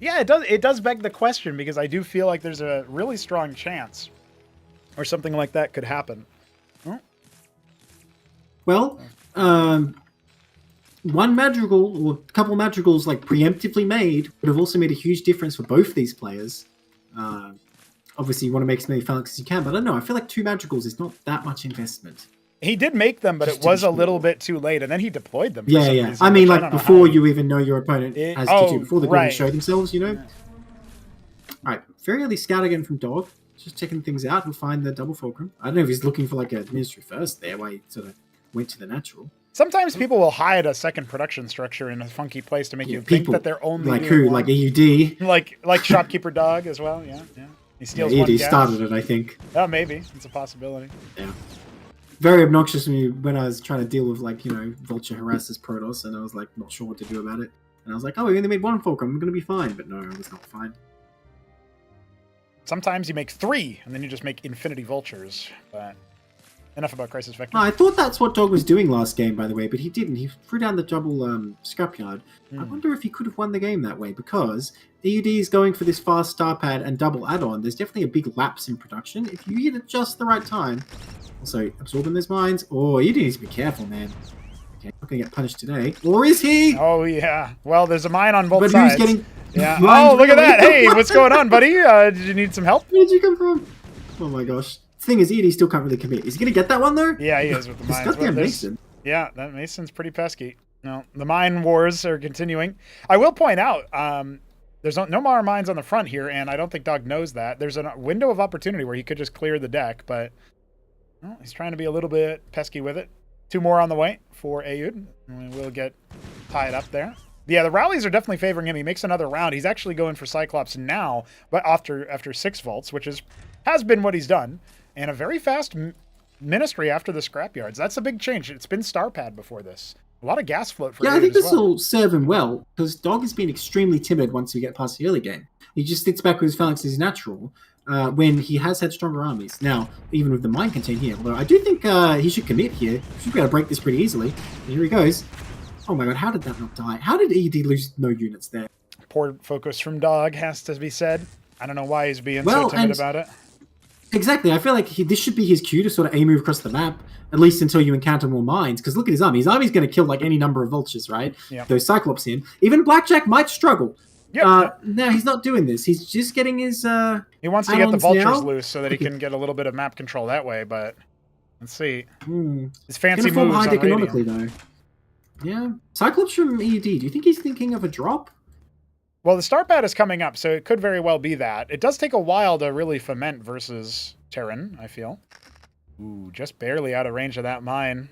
yeah, it does beg the question, because I do feel like there's a really strong chance or something like that could happen. Well, one Madrigal, or a couple Madrigals, like, preemptively made would have also made a huge difference for both these players. Obviously, you want to make as many Phalanx as you can, but I don't know. I feel like 2 Madrigals is not that much investment. He did make them, but Just it to was be a little sure. bit too late, and then he deployed them. For Yeah, some yeah. reason, I mean, which like, don't know before how. you even know your opponent has to before the Gorgon show themselves, you know? Yeah. Alright, very early scout again from Dog. Just checking things out. We'll find the double fulcrum. I don't know if he's looking for, like, a Ministry first there, why he sort of went to the natural. Sometimes people will hide a second production structure in a funky place to make you think people, that they're only like doing who? one. Like EUD? Like Shopkeeper Dog as well. Yeah. He steals one EUD gas. started it, I think. Oh, maybe it's a possibility. Yeah. Very obnoxious to me when I was trying to deal with, like, you know, Vulture harasses Protoss, and I was, like, not sure what to do about it. And I was like, oh, we only made 1 fulcrum, I'm going to be fine. But no, I was not fine. Sometimes you make 3, and then you just make infinity vultures. But enough about Crisis Vector. No, I thought that's what Dog was doing last game, by the way, but he didn't. He threw down the double scrapyard. I wonder if he could have won the game that way, because EUD is going for this fast star pad and double add-on. There's definitely a big lapse in production. If you hit it just the right time. Also, absorbing those mines. Oh, EUD needs to be careful, man. Okay, not going to get punished today. Or is he? Oh, yeah. Well, there's a mine on both But sides. who's getting... Yeah. Mine's Oh, look at really- that. Hey, what's going on, buddy? Did you need some help? Where did you come from? Oh my gosh. The thing is, EUD still can't really commit. Is he going to get that one, though? Yeah, he is with the This mines. goddamn Well, there's- Mason. Yeah, that Mason's pretty pesky. No, the mine wars are continuing. I will point out, there's no more mines on the front here, and I don't think Dog knows that. There's a window of opportunity where he could just clear the deck, but well, he's trying to be a little bit pesky with it. 2 more on the way for Ayud, and we'll get tied up there. Yeah, the rallies are definitely favoring him. He makes another round. He's actually going for Cyclops now, but after 6 volts, which has been what he's done, and a very fast Ministry after the scrapyards. That's a big change. It's been Star Pad before this. A lot of gas float for Yeah, I Ayud think as this well. will serve him well, because Dog has been extremely timid once we get past the early game. He just sits back with his Phalanx as natural when he has had stronger armies. Now, even with the mine contain here, although I do think he should commit here. He should be able to break this pretty easily. And here he goes. Oh my god, how did that not die? How did ED lose no units there? Poor focus from Dog, has to be said. I don't know why he's being Well, so timid and- about it. Exactly, I feel like this should be his cue to sort of A-move across the map, at least until you encounter more mines, because look at his army. His army's going to kill like any number of vultures, right? Yeah. Those Cyclops in. Even Blackjack might struggle. Yeah, No, he's not doing this. He's just getting his... he wants to get the add-ons vultures now? loose so that he can get a little bit of map control that way, but let's see. His He's fancy going to form moves hide on economically, Radiant. though. Yeah. Cyclops from EUD, do you think he's thinking of a drop? Well, the Star Pad is coming up, so it could very well be that. It does take a while to really foment versus Terran, I feel. Ooh, just barely out of range of that mine.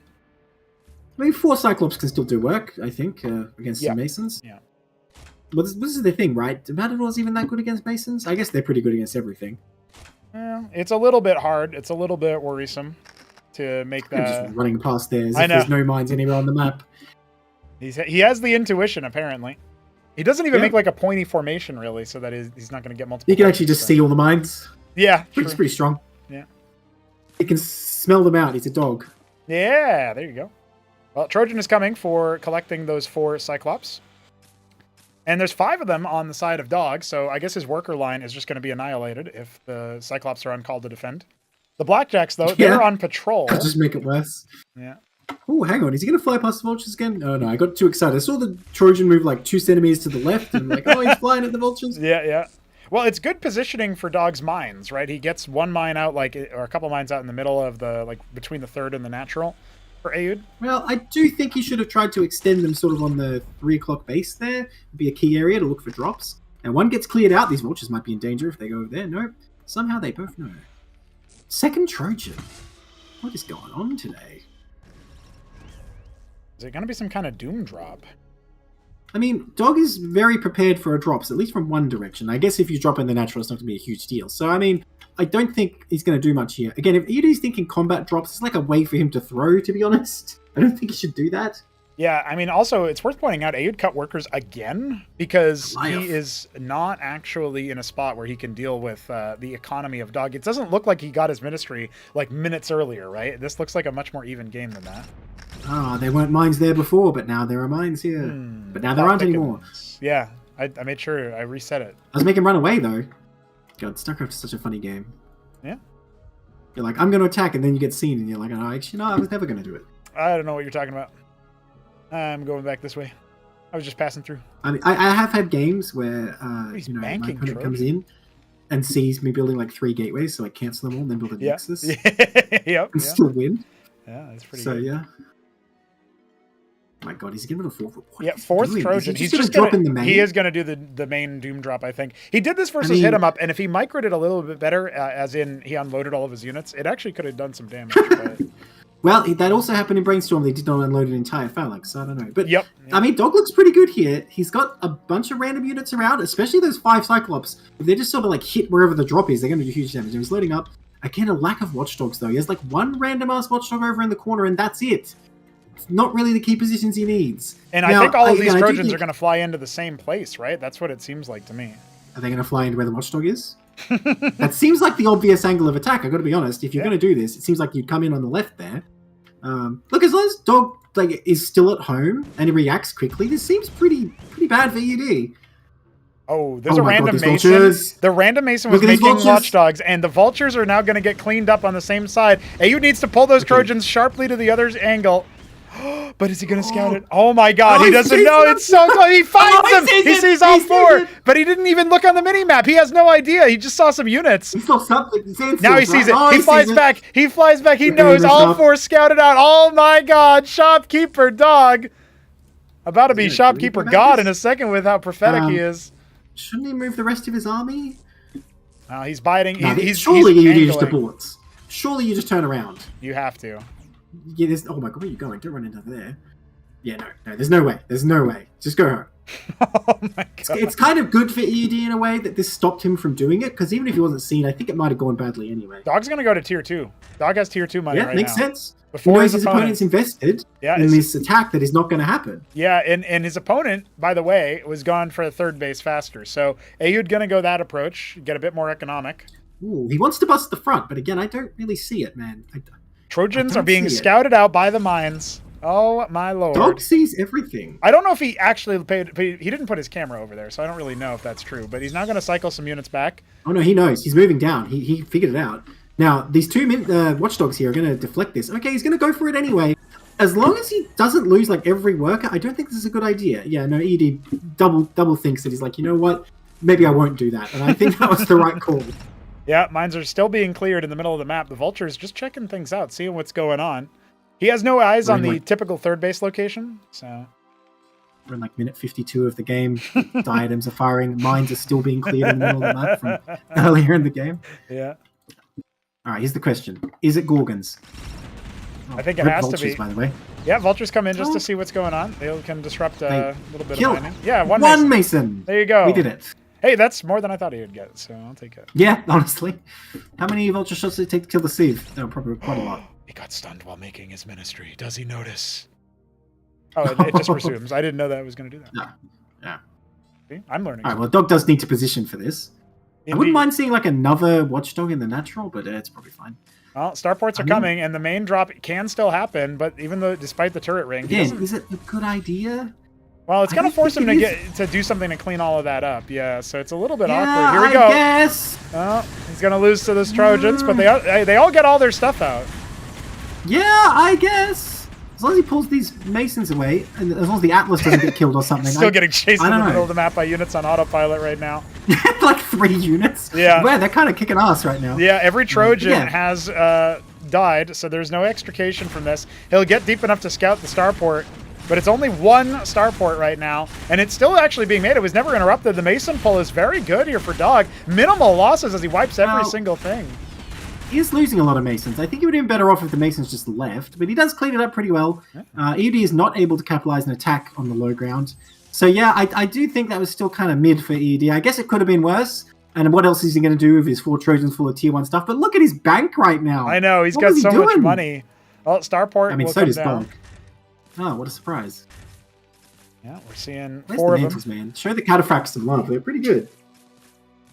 I mean, 4 Cyclops can still do work, I think, against Yeah. some Masons. Yeah. Well, this is the thing, right? Do Matadors even that good against Masons? I guess they're pretty good against everything. It's a little bit hard. It's a little bit worrisome to make I'm that. just running past there as I if there's know. no mines anywhere on the map. He has the intuition, apparently. He doesn't even Yeah. make like a pointy formation, really, so that he's not going to get multiple. You can actually points, just so- see all the mines. Yeah, He's true. pretty strong. Yeah. You can smell them out. He's a dog. Yeah, there you go. Well, Trojan is coming for collecting those 4 Cyclops. And there's 5 of them on the side of Dog, so I guess his worker line is just going to be annihilated if the Cyclops are on call to defend. The Blackjacks, though, they're Yeah. on patrol. I'll just make it worse. Yeah. Oh, hang on. Is he going to fly past the vultures again? Oh, no. I got too excited. I saw the Trojan move like 2 centimeters to the left, and I'm like, oh, he's flying at the vultures. Yeah. Well, it's good positioning for Dog's mines, right? He gets one mine out, like, or a couple mines out in the middle of the, like, between the third and the natural for Aoud. Well, I do think he should have tried to extend them sort of on the 3 o'clock base there. It'd be a key area to look for drops. And one gets cleared out. These vultures might be in danger if they go over there. Nope. Somehow they both know. Second Trojan. What is going on today? Is it going to be some kind of doom drop? I mean, Dog is very prepared for a drops, at least from one direction. I guess if you drop in the natural, it's not going to be a huge deal. So, I mean, I don't think he's going to do much here. Again, if Eudy's thinking combat drops, it's like a way for him to throw, to be honest. I don't think he should do that. Yeah, I mean, also, it's worth pointing out, Aoud cut workers again, because Goliath. he is not actually in a spot where he can deal with the economy of Dog. It doesn't look like he got his ministry, like, minutes earlier, right? This looks like a much more even game than that. Ah, there weren't mines there before, but now there are mines here. But now there aren't anymore. Yeah, I made sure I reset it. I was making him run away, though. God, StarCraft is such a funny game. Yeah. You're like, I'm going to attack, and then you get seen, and you're like, oh, actually, no, I was never going to do it. I don't know what you're talking about. I'm going back this way. I was just passing through. I mean, I have had games where, He's you know, my banking opponent comes Trojan. in and sees me building like 3 gateways, so I cancel them all and then build a Yeah. Nexus Yep. and still win. Yeah, that's pretty So, good. yeah. My God, he's getting rid of 4. Yeah, fourth Trojan. He's just going to drop in the main. He is going to do the main Doom drop, I think. He did this versus mean- Hit 'em Up, and if he microed it a little bit better, as in he unloaded all of his units, it actually could have done some damage. But... Well, that also happened in Brainstorm. They did not unload an entire phalanx, so I don't know. But, Yep. I mean, Dog looks pretty good here. He's got a bunch of random units around, especially those 5 Cyclops. If they just sort of like hit wherever the drop is, they're going to do huge damage. And he's loading up. Again, a lack of Watchdogs, though. He has like 1 random-ass Watchdog over in the corner, and that's it. Not really the key positions he needs. And Now, I think all of these I do Trojans think- are going to fly into the same place, right? That's what it seems like to me. Are they going to fly into where the Watchdog is? That seems like the obvious angle of attack. I've got to be honest. If you're going to do this, it seems like you'd come in on the left there. Look, as long as Dog like is still at home and he reacts quickly, this seems pretty bad for ED. Oh, there's Oh a my God, random these Mason. vultures. The random Mason was Look at these making vultures. Watchdogs, and the Vultures are now going to get cleaned up on the same side. Aoud needs to pull those Okay. Trojans sharply to the other's angle. But is he going to scout it? Oh my God, Oh, he he doesn't sees know. them. It's so close. He finds Oh, he them. sees He it. sees He all sees 4, it. but he didn't even look on the mini-map. He has no idea. He just saw some units. He saw something. He's Now he sees it. Oh, He flies back. He flies back. He Okay, knows messed all up. 4 scouted out. Oh my God, Shopkeeper Dog. About to be Is it Shopkeeper really God bad? in a second with how prophetic he is. Shouldn't he move the rest of his army? He's biting. No, He's surely he's you do just angling. aborts. Surely you just turn around. You have to. Yeah, there's. Oh my God, where are you going? Don't run into there. Yeah, no, there's no way. There's no way. Just go home. Oh my God. It's kind of good for ED in a way that this stopped him from doing it, because even if he wasn't seen, I think it might have gone badly anyway. Dog's gonna go to tier 2. Dog has tier 2 money Yeah, right makes now. sense. He Before knows his his opponent's invested Yeah, in it's- this attack that is not going to happen. Yeah, and his opponent, by the way, was gone for a third base faster. So Aoud gonna go that approach, get a bit more economic. Ooh, he wants to bust the front, but again, I don't really see it, man. Trojans I are being don't see it. scouted out by the mines. Oh my lord. Dog sees everything. I don't know if he actually paid. He didn't put his camera over there, so I don't really know if that's true. But he's now going to cycle some units back. Oh no, he knows. He's moving down. He figured it out. Now, these 2 watchdogs here are going to deflect this. Okay, he's going to go for it anyway. As long as he doesn't lose like every worker, I don't think this is a good idea. Yeah, no, ED double thinks that he's like, you know what? Maybe I won't do that. And I think that was the right call. Yeah, mines are still being cleared in the middle of the map. The Vulture's just checking things out, seeing what's going on. He has no eyes on the typical third base location, so... We're in like minute 52 of the game. Diadems are firing. Mines are still being cleared in the middle of the map from earlier in the game. Yeah. All right, here's the question. Is it Gorgons? I think it Rip has to vultures, be. by the way. Yeah, Vultures come in just to see what's going on. They can disrupt a little bit Kill of mining. Yeah, one Mason. Mason. There you go. We did it. Hey, that's more than I thought he would get, so I'll take it. Yeah, honestly. How many vulture shots did it take to kill the sieve? No, probably quite a lot. He got stunned while making his ministry. Does he notice? Oh, it just resumes. I didn't know that it was going to do that. No. Yeah. See? I'm learning. All right, well, Dog does need to position for this. I wouldn't mind seeing like another watchdog in the natural, but it's probably fine. Well, starports are coming, and the main drop can still happen, but even though, despite the turret ring, Again, is it a good idea? well, it's I going to don't force him think to it get to do something to clean all of that up. Yeah, so it's a little bit Yeah, awkward. Here we go. I guess. Oh, he's going to lose to those Trojans, but they all get all their stuff out. Yeah, I guess. As long as he pulls these Masons away, and as long as the Atlas doesn't get killed or something. Still getting chased I in the don't middle know. of the map by units on autopilot right now. Like 3 units. Yeah. Man, they're kind of kicking ass right now. Yeah, every Trojan Yeah. has died, so there's no extrication from this. He'll get deep enough to scout the starport, but it's only 1 starport right now, and it's still actually being made. It was never interrupted. The Mason pull is very good here for Dog. Minimal losses as he wipes every single thing. He is losing a lot of Masons. I think he would have been better off if the Masons just left, but he does clean it up pretty well. ED is not able to capitalize an attack on the low ground. So yeah, I do think that was still kind of mid for ED. I guess it could have been worse. And what else is he going to do with his 4 Trojans full of tier 1 stuff? But look at his bank right now. I know, he's What got was he so much doing? money. Well, starport I mean, will so come does down. Dog. Oh, what a surprise. Yeah, we're seeing Where's 4 the of them. mantles, man? Show the cataphracts some love. They're pretty good.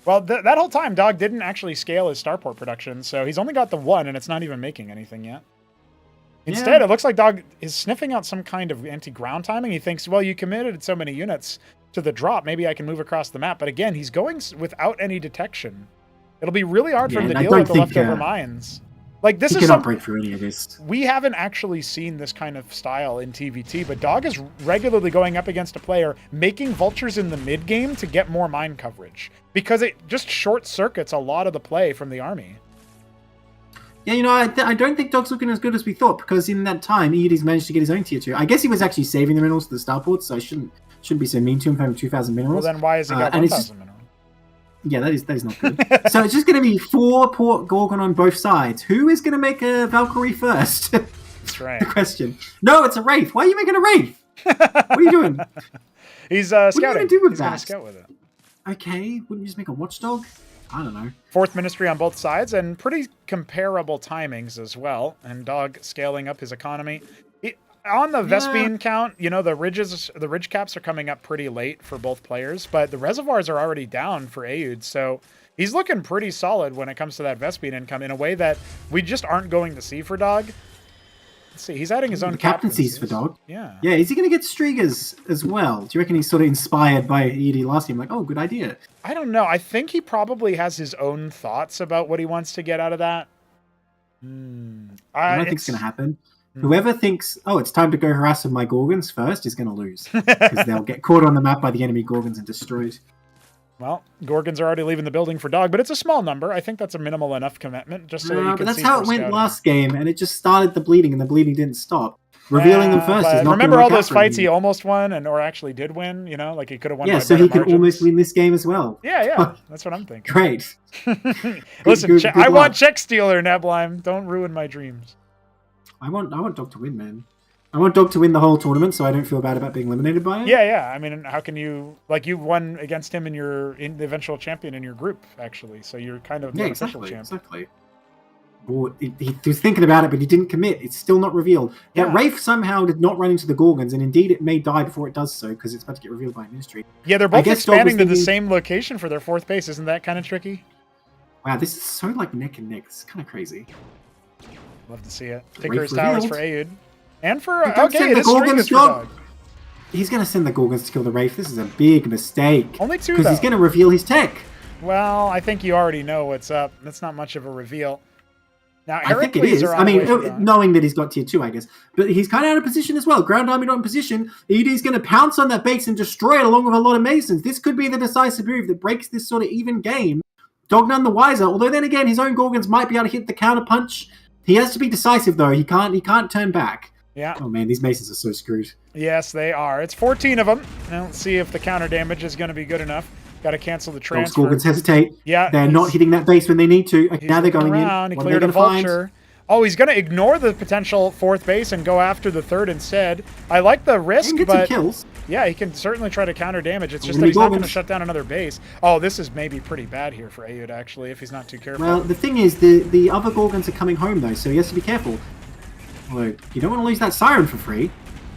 Well, that whole time, Dog didn't actually scale his starport production, so he's only got the 1, and it's not even making anything yet. Instead, it looks like Dog is sniffing out some kind of anti-ground timing. He thinks, well, you committed so many units to the drop, maybe I can move across the map. But again, he's going without any detection. It'll be really hard for him to deal with the leftover mines. Like, this He is cannot something break through any of this. we haven't actually seen this kind of style in TVT, but Dog is regularly going up against a player, making vultures in the mid game to get more mine coverage, because it just short circuits a lot of the play from the army. Yeah, you know, I don't think Dog's looking as good as we thought, because in that time, Edie's managed to get his own tier 2. I guess he was actually saving the minerals to the starports, so I shouldn't be so mean to him for having 2,000 minerals. Well, then why has he got and 1,000 minerals? Yeah, that is not good. So it's just going to be 4 Port Gorgon on both sides. Who is going to make a Valkyrie first? That's right. The question. No, it's a Wraith. Why are you making a Wraith? What are you doing? He's What are you scouting. going to do with He's gonna that? scout with it. Okay, wouldn't you just make a Watchdog? I don't know. 4th Ministry on both sides, and pretty comparable timings as well. And Dog scaling up his economy. On the Vespine count, you know, the ridge caps are coming up pretty late for both players, but the reservoirs are already down for Aoud, so he's looking pretty solid when it comes to that Vespine income in a way that we just aren't going to see for Dog. Let's see, he's adding his own captaincies for Dog. Yeah. Yeah, is he going to get Striegers as well? Do you reckon he's sort of inspired by Edie last game? Like, oh, good idea. I don't know. I think he probably has his own thoughts about what he wants to get out of that. I don't think it's going to happen. Whoever thinks, oh, it's time to go harass my Gorgons first is going to lose. Because they'll get caught on the map by the enemy Gorgons and destroyed. Well, Gorgons are already leaving the building for Dog, but it's a small number. I think that's a minimal enough commitment, just so that you can but that's see how for it went scouting. last game, and it just started the bleeding, and the bleeding didn't stop. Revealing them first is not remember gonna all work out those for fights him. he almost won, or actually did win, you know? Like he could have won Yeah, by so better he could margins. almost win this game as well. Yeah, that's what I'm thinking. Great. Listen, good I want luck. Check Stealer, Neblime. Don't ruin my dreams. I want Dog to win, man. I want Dog to win the whole tournament, so I don't feel bad about being eliminated by it. Yeah. I mean, how can you you won against him in the eventual champion in your group, actually? So you're kind of the official champion. Exactly. Well, he was thinking about it, but he didn't commit. It's still not revealed. Yeah. That Wraith somehow did not run into the Gorgons, and indeed it may die before it does so, because it's about to get revealed by Ministry. Yeah, they're both guess Dog was expanding to the thinking- same location for their 4th base. Isn't that kind of tricky? Wow, this is so like neck and neck. It's kind of crazy. Love to see it. Wraith Tinker's Towers revealed. for Aoud. And for, But don't okay, send it the is Striegers Gorgons, for Dog. Dog. He's going to send the Gorgons to kill the Wraith. This is a big mistake. Only 2, Because he's though. going to reveal his tech. Well, I think you already know what's up. That's not much of a reveal. Now, I think it Heracles is. are on I the mean, way for Dog. knowing that he's got tier 2, I guess. But he's kind of out of position as well. Ground Army not in position. ED's going to pounce on that base and destroy it along with a lot of Masons. This could be the decisive move that breaks this sort of even game. Dog none the wiser. Although then again, his own Gorgons might be able to hit the counter punch. He has to be decisive though. He can't turn back. Yeah. Oh man, these Masons are so screwed. Yes, they are. It's 14 of them. Now, let's see if the counter damage is going to be good enough. Got to cancel the Dog's transfer. Gorgons hesitate. Yeah, They're not hitting that base when they need to. He's Now they're looking going around. in. He What are they cleared a going to find? vulture. Oh, he's going to ignore the potential 4th base and go after the 3rd instead. I like the He risk, can get some but kills. yeah, he can certainly try to counter damage. It's just Only that he's not going to Gorgons. shut down another base. Oh, this is maybe pretty bad here for Aoud, actually, if he's not too careful. Well, the thing is, the other Gorgons are coming home though, so he has to be careful. Look, you don't want to lose that Siren for free.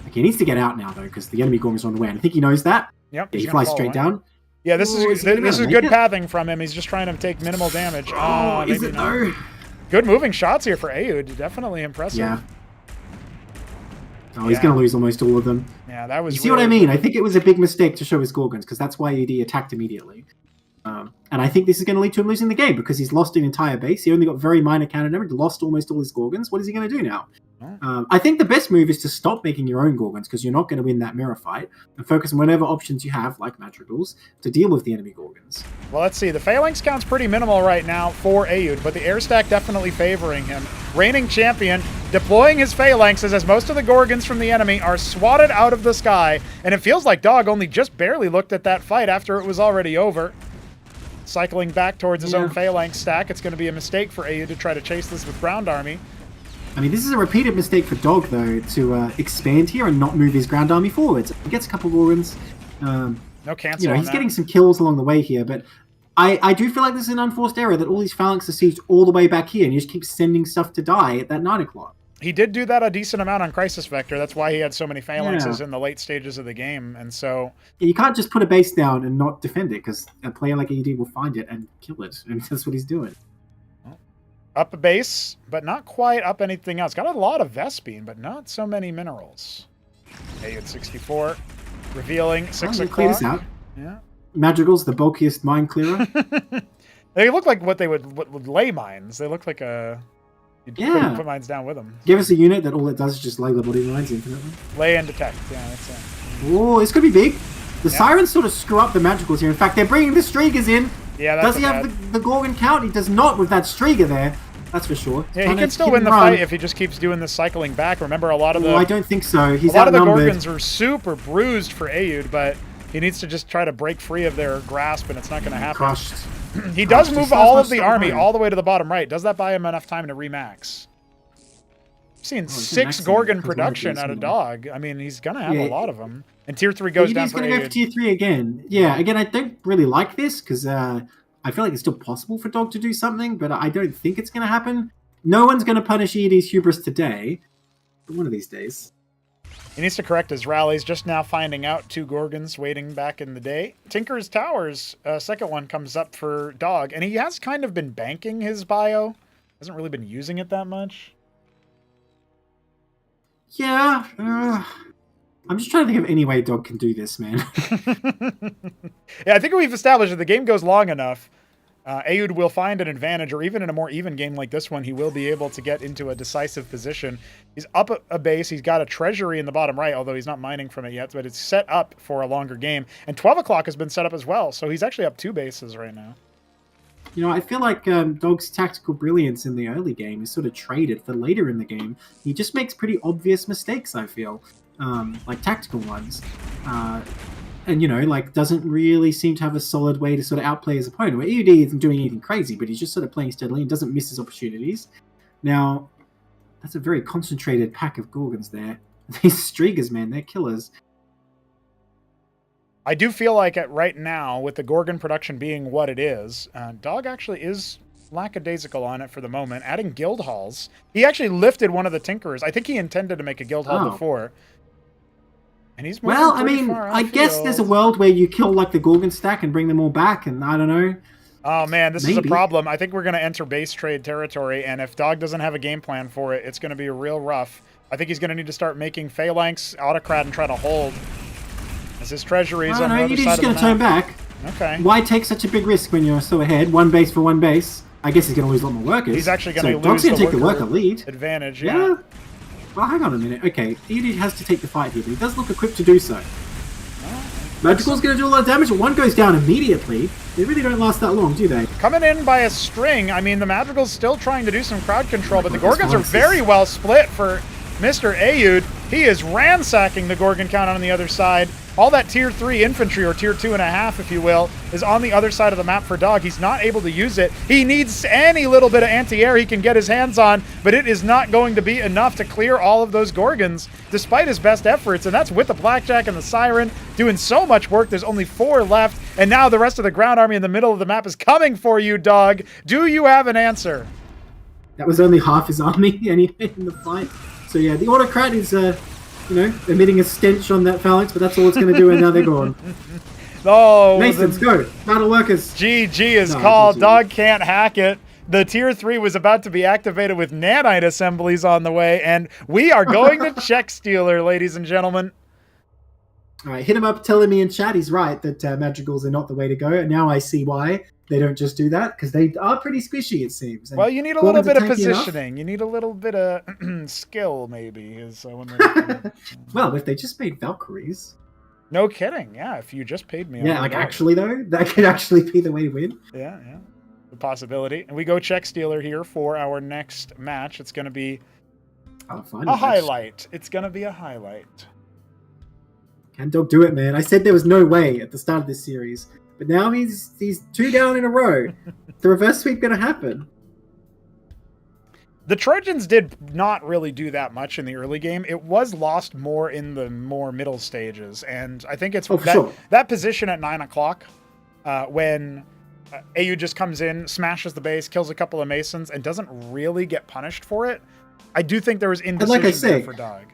Like, he needs to get out now though, because the enemy Gorgons are on the way. And I think he knows that. Yep, Yeah, he's he gonna flies follow straight it. down. Yeah, this Ooh, is is he gonna this is make good it? pathing from him. He's just trying to take minimal damage. Oh, is maybe it not. though? Good moving shots here for Aoud. Definitely impressive. Yeah. Oh, he's Yeah. going to lose almost all of them. Yeah, that was. You see what I really mean? I think it was a big mistake to show his Gorgons, because that's why ED attacked immediately. And I think this is going to lead to him losing the game, because he's lost an entire base. He only got very minor counter damage, lost almost all his Gorgons. What is he going to do now? I think the best move is to stop making your own Gorgons because you're not going to win that mirror fight and focus on whatever options you have, like Madrigals, to deal with the enemy Gorgons. Well, let's see. The phalanx count's pretty minimal right now for Aoud, but the air stack definitely favoring him. Reigning champion deploying his phalanxes as most of the Gorgons from the enemy are swatted out of the sky, and it feels like Dog only just barely looked at that fight after it was already over. Cycling back towards his own phalanx stack, it's going to be a mistake for Aoud to try to chase this with ground army. I mean, this is a repeated mistake for Dog, though, to expand here and not move his ground army forwards. He gets a couple Gorgons. No cancel. He's getting some kills along the way here, but I do feel like this is an unforced error that all these phalanxes are sieged all the way back here, and you just keep sending stuff to die at that 9 o'clock. He did do that a decent amount on Crisis Vector. That's why he had so many phalanxes in the late stages of the game, and so... You can't just put a base down and not defend it, because a player like ED will find it and kill it, and that's what he's doing. Up a base, but not quite up anything else. Got a lot of Vespene, but not so many minerals. Aoud 64, revealing 6 o'clock. Clear this out. Yeah. Madrigal's the bulkiest mine clearer. They look like what they would lay mines. They look like a... You'd put mines down with them. Give us a unit that all it does is just lay the body mines infinitely. Lay and detect. Yeah, that's it. Oh, it's going to be big. The Sirens sort of screw up the Madrigals here. In fact, they're bringing the Striegers in. Yeah, that's Does he have the Gorgon count? He does not with that Strieger there. That's for sure. Yeah, he can still win the fight if he just keeps doing this cycling back. Remember, a lot of the... I don't think so. He's a lot of the outnumbered. Gorgons are super bruised for Aoud, but he needs to just try to break free of their grasp, and it's not going to happen. Crushed. He does move all of the army all the way to the bottom right. Does that buy him enough time to remax? I've seen 6 Gorgon production out of Dog. I mean, he's going to have a lot of them. And Tier 3 goes down for Aoud. He's going to go for Tier 3 again. Yeah, again, I don't really like this, because I feel like it's still possible for Dog to do something, but I don't think it's going to happen. No one's going to punish ED's hubris today, but one of these days. He needs to correct his rallies. Just now finding out 2 Gorgons waiting back in the day. Tinker's Towers, second one comes up for Dog, and he has kind of been banking his bio. Hasn't really been using it that much. Yeah, I'm just trying to think of any way Dog can do this, man. Yeah, I think we've established that the game goes long enough. Aoud will find an advantage, or even in a more even game like this one, he will be able to get into a decisive position. He's up a base. He's got a treasury in the bottom right, although he's not mining from it yet, but it's set up for a longer game. And 12 o'clock has been set up as well, so he's actually up 2 bases right now. You know, I feel like Dog's tactical brilliance in the early game is sort of traded for later in the game. He just makes pretty obvious mistakes, I feel, like tactical ones. And, you know, like, doesn't really seem to have a solid way to sort of outplay his opponent. Where EUD isn't doing anything crazy, but he's just sort of playing steadily and doesn't miss his opportunities. Now, that's a very concentrated pack of Gorgons there. These Striegers, man, they're killers. I do feel like right now, with the Gorgon production being what it is, Dog actually is lackadaisical on it for the moment. Adding guild halls. He actually lifted one of the Tinkerers. I think he intended to make a guild hall before. And he's well, I mean, I guess there's a world where you kill like the Gorgon stack and bring them all back, and I don't know. Oh man, this is a problem. I think we're going to enter base trade territory, and if Dog doesn't have a game plan for it, it's going to be real rough. I think he's going to need to start making Phalanx, Autocrat, and try to hold. As his treasury is on the other side of the map. He's just going to turn back. Okay. Why take such a big risk when you're so ahead? 1 base for 1 base. I guess he's going to lose a lot more workers. He's actually going to lose Dog's going to take the worker lead. Advantage, yeah. Well, hang on a minute. Okay, ED has to take the fight here, but he does look equipped to do so. Magical's going to do a lot of damage, but one goes down immediately. They really don't last that long, do they? Coming in by a string. I mean, the Madrigal's still trying to do some crowd control, but the Gorgons are very well split for Mr. Aoud. He is ransacking the Gorgon count on the other side. All that Tier 3 infantry, or Tier 2.5, if you will, is on the other side of the map for Dog. He's not able to use it. He needs any little bit of anti-air he can get his hands on, but it is not going to be enough to clear all of those Gorgons, despite his best efforts, and that's with the Blackjack and the Siren doing so much work. There's only 4 left, and now the rest of the ground army in the middle of the map is coming for you, Dog. Do you have an answer? That was only half his army anyway in the fight. So yeah, the Autocrat is... you know, emitting a stench on that phalanx, but that's all it's going to do, and now they're gone. Oh, Masons, go! Battle workers! GG is called. GG. Dog can't hack it. The Tier 3 was about to be activated with nanite assemblies on the way, and we are going to check Stealer, ladies and gentlemen. All right, hit him up telling me in chat he's right that Madrigals are not the way to go, and now I see why. they don't just do that, because they are pretty squishy, it seems. And Well, you need a little bit of positioning. You need a little bit of skill, maybe. Is Well, if they just made Valkyries. No kidding. Yeah, if you just paid me. Yeah, like actually though, that could actually be the way to win. Yeah, yeah. The possibility. And we go check stealer here for our next match. It's going to be a highlight. It's going to be a highlight. Krankendau, do it, man. I said there was no way at the start of this series, but now he's 2 down in a row. The reverse sweep going to happen. The Trojans did not really do that much in the early game. It was lost more in the more middle stages, and I think it's that position at 9 o'clock when AU just comes in, smashes the base, kills a couple of Masons, and doesn't really get punished for it. I do think there was indecision there for Dog.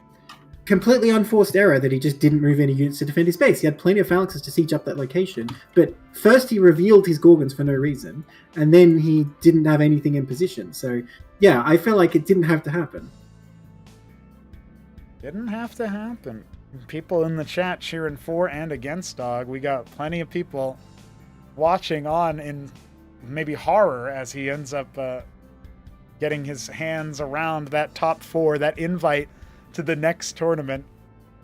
Completely unforced error that he just didn't move any units to defend his base. He had plenty of phalanxes to siege up that location, but first he revealed his Gorgons for no reason, and then he didn't have anything in position. So, yeah, I feel like it didn't have to happen. Didn't have to happen. People in the chat cheering for and against Dog. We got plenty of people watching on in maybe horror as he ends up getting his hands around that top 4, that invite to the next tournament.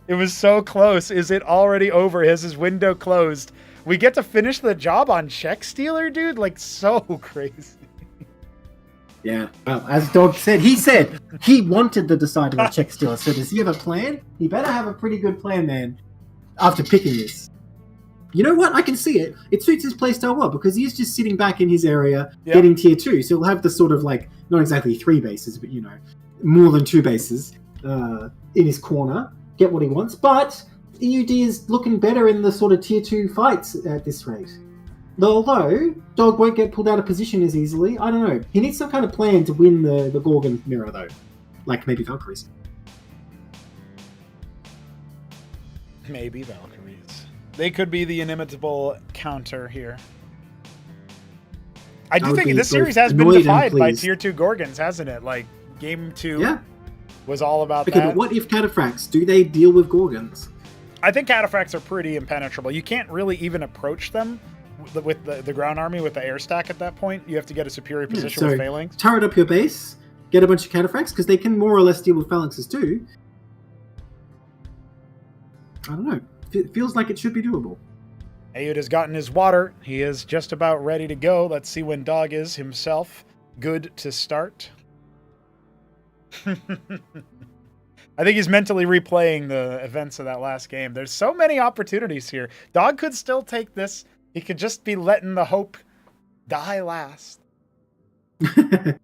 It was so close. Is it already over? Has his window closed? We get to finish the job on check stealer, dude? Like, so crazy. Yeah. Well, as Dog said he wanted the decider of check stealer. So does he have a plan? He better have a pretty good plan, man, after picking this. You know what? I can see it. It suits his playstyle well, because he's just sitting back in his area, getting tier 2. So he'll have the sort of, like, not exactly 3 bases, but, you know, more than 2 bases in his corner, get what he wants. But EUD is looking better in the sort of tier 2 fights at this rate. Although, Dog won't get pulled out of position as easily. I don't know. He needs some kind of plan to win the Gorgon mirror, though. Like maybe Valkyries. Maybe Valkyries. They could be the inimitable counter here. I do think this series has been defied by tier 2 Gorgons, hasn't it? Like, game 2 was all about that. But what if Cataphracts? Do they deal with Gorgons? I think Cataphracts are pretty impenetrable. You can't really even approach them with the ground army with the air stack at that point. You have to get a superior position with phalanx. Turret up your base, get a bunch of Cataphracts, because they can more or less deal with phalanxes too. I don't know. It feels like it should be doable. Ayud has gotten his water. He is just about ready to go. Let's see when Dog is himself. Good to start. I think he's mentally replaying the events of that last game. There's so many opportunities here. Dog could still take this. He could just be letting the hope die last. And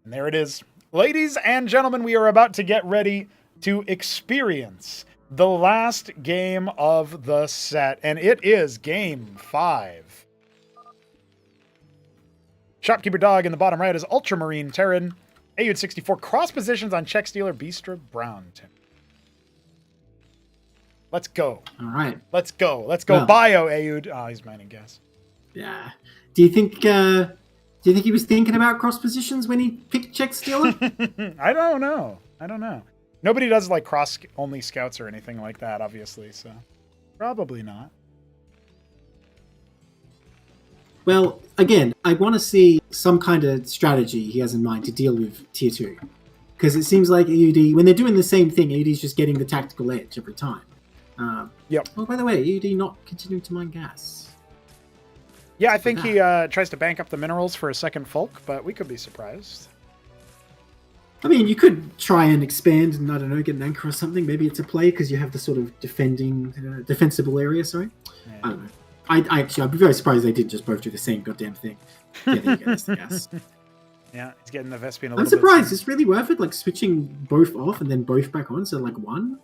there it is. Ladies and gentlemen, we are about to get ready to experience the last game of the set, and it is Game 5. Shopkeeper Dog in the bottom right is Ultramarine Terran. Ayud 64 cross positions on check stealer Beastra Brownton. Let's go. All right. Let's go. Let's go. Well, Bio Ayud. Oh, he's mining gas. Yeah. Do you think he was thinking about cross positions when he picked check stealer? I don't know. Nobody does like cross only scouts or anything like that, obviously. So probably not. Well, again, I want to see some kind of strategy he has in mind to deal with tier 2. Because it seems like EUD, when they're doing the same thing, EUD's just getting the tactical edge every time. Yep. Oh, by the way, EUD not continuing to mine gas. Yeah, I think he tries to bank up the minerals for a second Folk, but we could be surprised. I mean, you could try and expand and, I don't know, get an anchor or something. Maybe it's a play because you have the sort of defensible area, sorry. Yeah. I don't know. I'd be very surprised they didn't just both do the same goddamn thing. Yeah, there you go, that's the gas. Yeah, he's getting the Vespian a little bit. I'm surprised. It's really worth it, like switching both off and then both back on, so like one,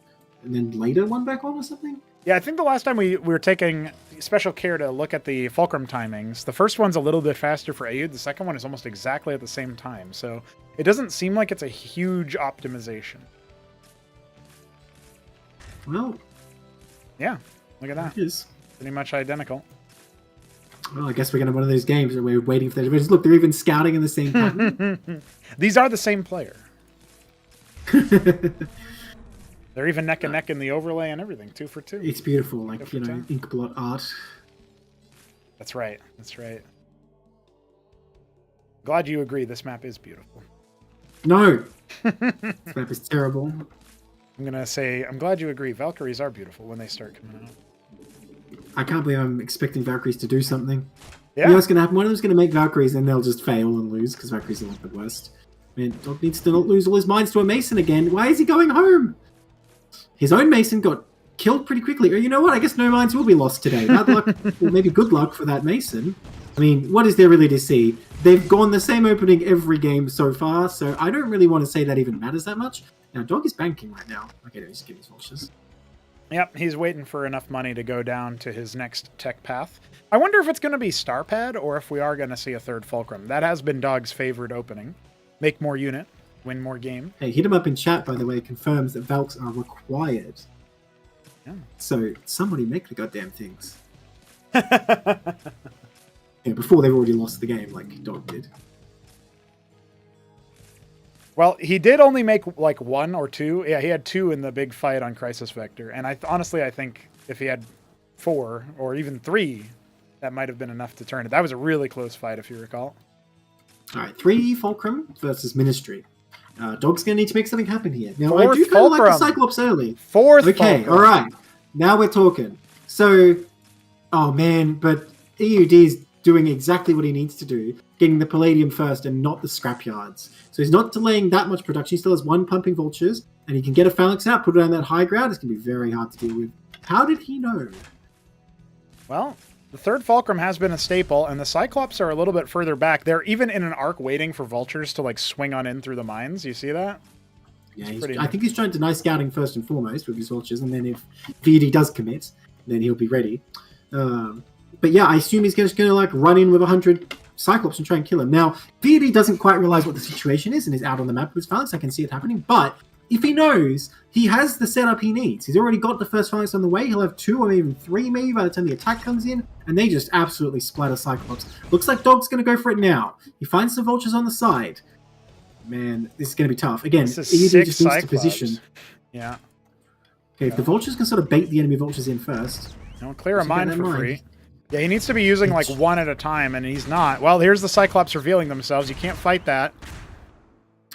and then later one back on or something? Yeah, I think the last time we were taking special care to look at the Fulcrum timings, the first one's a little bit faster for Ayud, the second one is almost exactly at the same time, so it doesn't seem like it's a huge optimization. Well, yeah, look at that. It is. Pretty much identical. Well, I guess we're going to have one of those games where we're waiting for the... Look, they're even scouting in the same pattern. These are the same player. They're even neck and neck in the overlay and everything, 2 for 2. It's beautiful, like, 2 for you know, 10. Inkblot art. That's right. That's right. Glad you agree. This map is beautiful. No! This map is terrible. I'm going to say, I'm glad you agree. Valkyries are beautiful when they start coming out. I can't believe I'm expecting Valkyries to do something. Yeah. You know what's going to happen? One of them's going to make Valkyries and they'll just fail and lose because Valkyries are like the worst. Man, Dog needs to not lose all his mines to a Mason again. Why is he going home? His own Mason got killed pretty quickly. Or you know what? I guess no mines will be lost today. Bad luck, or maybe good luck for that Mason. I mean, what is there really to see? They've gone the same opening every game so far, so I don't really want to say that even matters that much. Now, Dog is banking right now. Okay, just give me his vultures. Yep, he's waiting for enough money to go down to his next tech path. I wonder if it's going to be Star Pad or if we are going to see a third Fulcrum. That has been Dog's favorite opening. Make more unit, win more game. Hey, hit him up in chat, by the way, confirms that Valks are required. Yeah. So, somebody make the goddamn things. Yeah, before they've already lost the game, like Dog did. Well, he did only make like 1 or 2. Yeah, he had 2 in the big fight on Crisis Vector. And honestly, I think if he had 4 or even 3, that might have been enough to turn it. That was a really close fight, if you recall. All right, 3 Fulcrum versus Ministry. Dog's going to need to make something happen here. Now, 4th I do kind of like the Fulcrum. Cyclops early. 4th Okay, Fulcrum. all right. Now we're talking. So, oh man, but EUD is doing exactly what he needs to do, getting the Palladium first and not the scrapyards. So he's not delaying that much production. He still has 1 pumping Vultures, and he can get a Phalanx out, put it on that high ground. It's going to be very hard to deal with. How did he know? Well, the 3rd Fulcrum has been a staple, and the Cyclops are a little bit further back. They're even in an arc waiting for Vultures to like swing on in through the mines. You see that? Yeah, pretty I think he's trying to deny scouting first and foremost with his Vultures, and then if VD does commit, then he'll be ready. But yeah, I assume he's just going to like run in with 100 Cyclops and try and kill him. Now, VD doesn't quite realize what the situation is and is out on the map with his Phalanx. I can see it happening, but if he knows, he has the setup he needs. He's already got the first Phalanx on the way. He'll have 2 or even 3 maybe by the time the attack comes in, and they just absolutely splatter Cyclops. Looks like Dog's going to go for it now. He finds some Vultures on the side. Man, this is going to be tough. Again, This is EUD 6 just needs to Cyclops. position. Yeah. Okay, if the Vultures can sort of bait the enemy Vultures in first. Don't clear a Keep that mine in for mind. free. Yeah, he needs to be using like 1 at a time, and he's not. Well, here's the Cyclops revealing themselves. You can't fight that.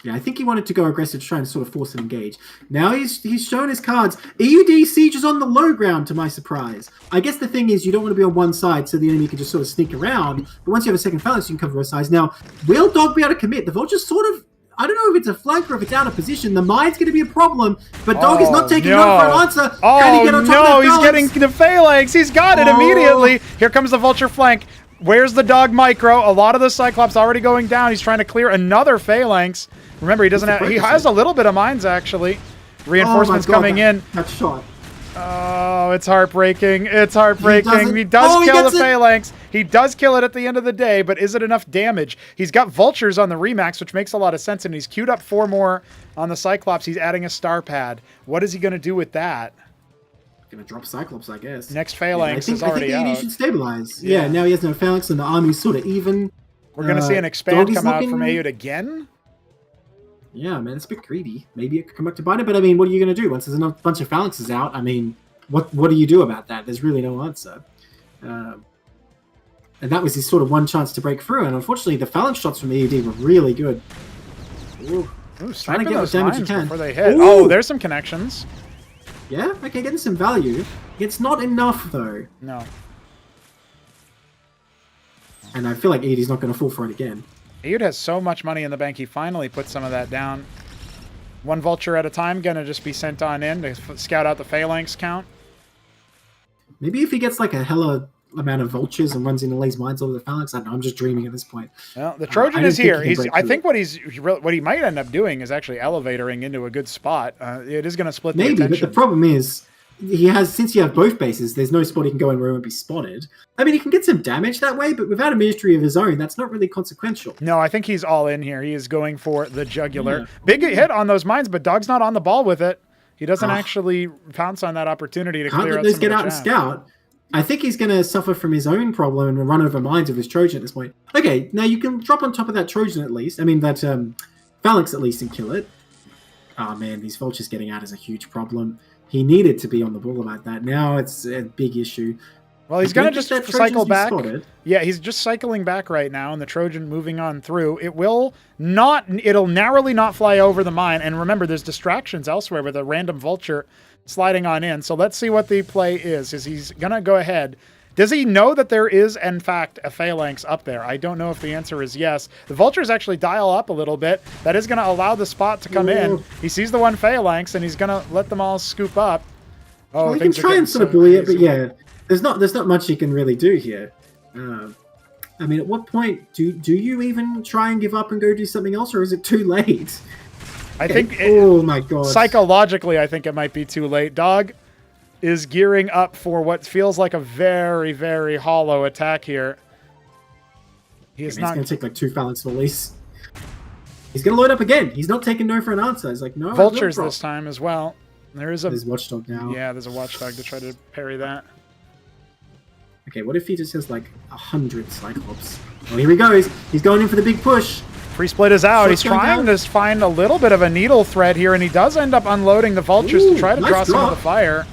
Yeah, I think he wanted to go aggressive to try and sort of force an engage. Now he's shown his cards. EUD Siege is on the low ground, to my surprise. I guess the thing is you don't want to be on one side so the enemy can just sort of sneak around, but once you have a second Phalanx, you can cover both sides. Now, will Dog be able to commit? The Vulture's sort of... I don't know if it's a flank or if it's out of position. The mine's going to be a problem, but Dog is not taking no for an answer. Can he get on top of that he's Phalanx? getting the Phalanx. He's got it immediately. Here comes the Vulture flank. Where's the Dog micro? A lot of the Cyclops already going down. He's trying to clear another Phalanx. Remember, he doesn't have... He has a little bit of mines, actually. Reinforcements coming in. That shot. Oh, it's heartbreaking. It's heartbreaking. He does kill the Phalanx. He does kill it at the end of the day, but is it enough damage? He's got Vultures on the Remax, which makes a lot of sense, and he's queued up 4 more on the Cyclops. He's adding a Star Pad. What is he going to do with that? Gonna drop Cyclops, I guess. Next Phalanx is already I think out. EUD should stabilize. Yeah, now he has no Phalanx, and the army's sort of even. We're going to see an expand come out from Aoud again? Yeah, man, it's a bit greedy. Maybe it could come back to bite it, but I mean, what are you going to do? Once there's a bunch of Phalanxes out, I mean, what do you do about that? There's really no answer. And that was his sort of one chance to break through, and unfortunately, the Phalanx shots from EUD were really good. Ooh, trying to get those what damage you mines can. before they hit. Ooh. Oh, there's some connections. Yeah, okay, getting some value. It's not enough, though. No. And I feel like EUD's not going to fall for it again. Aoud has so much money in the bank, he finally put some of that down. 1 Vulture at a time, going to just be sent on in to scout out the Phalanx count. Maybe if he gets like a hella amount of Vultures and runs in and lays mines over the Phalanx, I don't know, I'm just dreaming at this point. Well, the Trojan is here. I think what he might end up doing is actually elevatoring into a good spot. It is going to split the attention. Maybe, but the problem is, since you have both bases, there's no spot he can go in where he won't be spotted. I mean, he can get some damage that way, but without a ministry of his own, that's not really consequential. No, I think he's all in here. He is going for the jugular. Yeah. Big hit on those mines, but Dog's not on the ball with it. He doesn't actually pounce on that opportunity to clear out some of the get out and scout. I think he's going to suffer from his own problem and run over mines with his Trojan at this point. Okay, now you can drop on top of that Trojan at least. I mean, that Phalanx at least and kill it. Oh man, these vultures getting out is a huge problem. He needed to be on the ball about that. Now it's a big issue. Well, he's I going to don't just think that cycle Trojan's back. spotted. Yeah, he's just cycling back right now, and the Trojan moving on through. It'll narrowly not fly over the mine. And remember, there's distractions elsewhere with a random vulture sliding on in. So let's see what the play is he's going to go ahead. Does he know that there is, in fact, a phalanx up there? I don't know if the answer is yes. The vultures actually dial up a little bit. That is going to allow the spot to come in. He sees the one phalanx, and he's going to let them all scoop up. Oh, well, he can try and sort of bully it, but yeah, there's not much he can really do here. I mean, at what point do you even try and give up and go do something else, or is it too late? I think. Oh my god! Psychologically, I think it might be too late. Dog is gearing up for what feels like a very, very hollow attack here. He's going to take like 2 phalanx release. He's going to load up again. He's not taking no for an answer. He's like, no. Vultures this time as well. There's Watchdog now. Yeah, there's a Watchdog to try to parry that. Okay, what if he just has like 100 Cyclops? Oh, here he goes. He's going in for the big push. Free split is out. He's trying to find a little bit of a needle thread here, and he does end up unloading the vultures to try to draw some of the fire.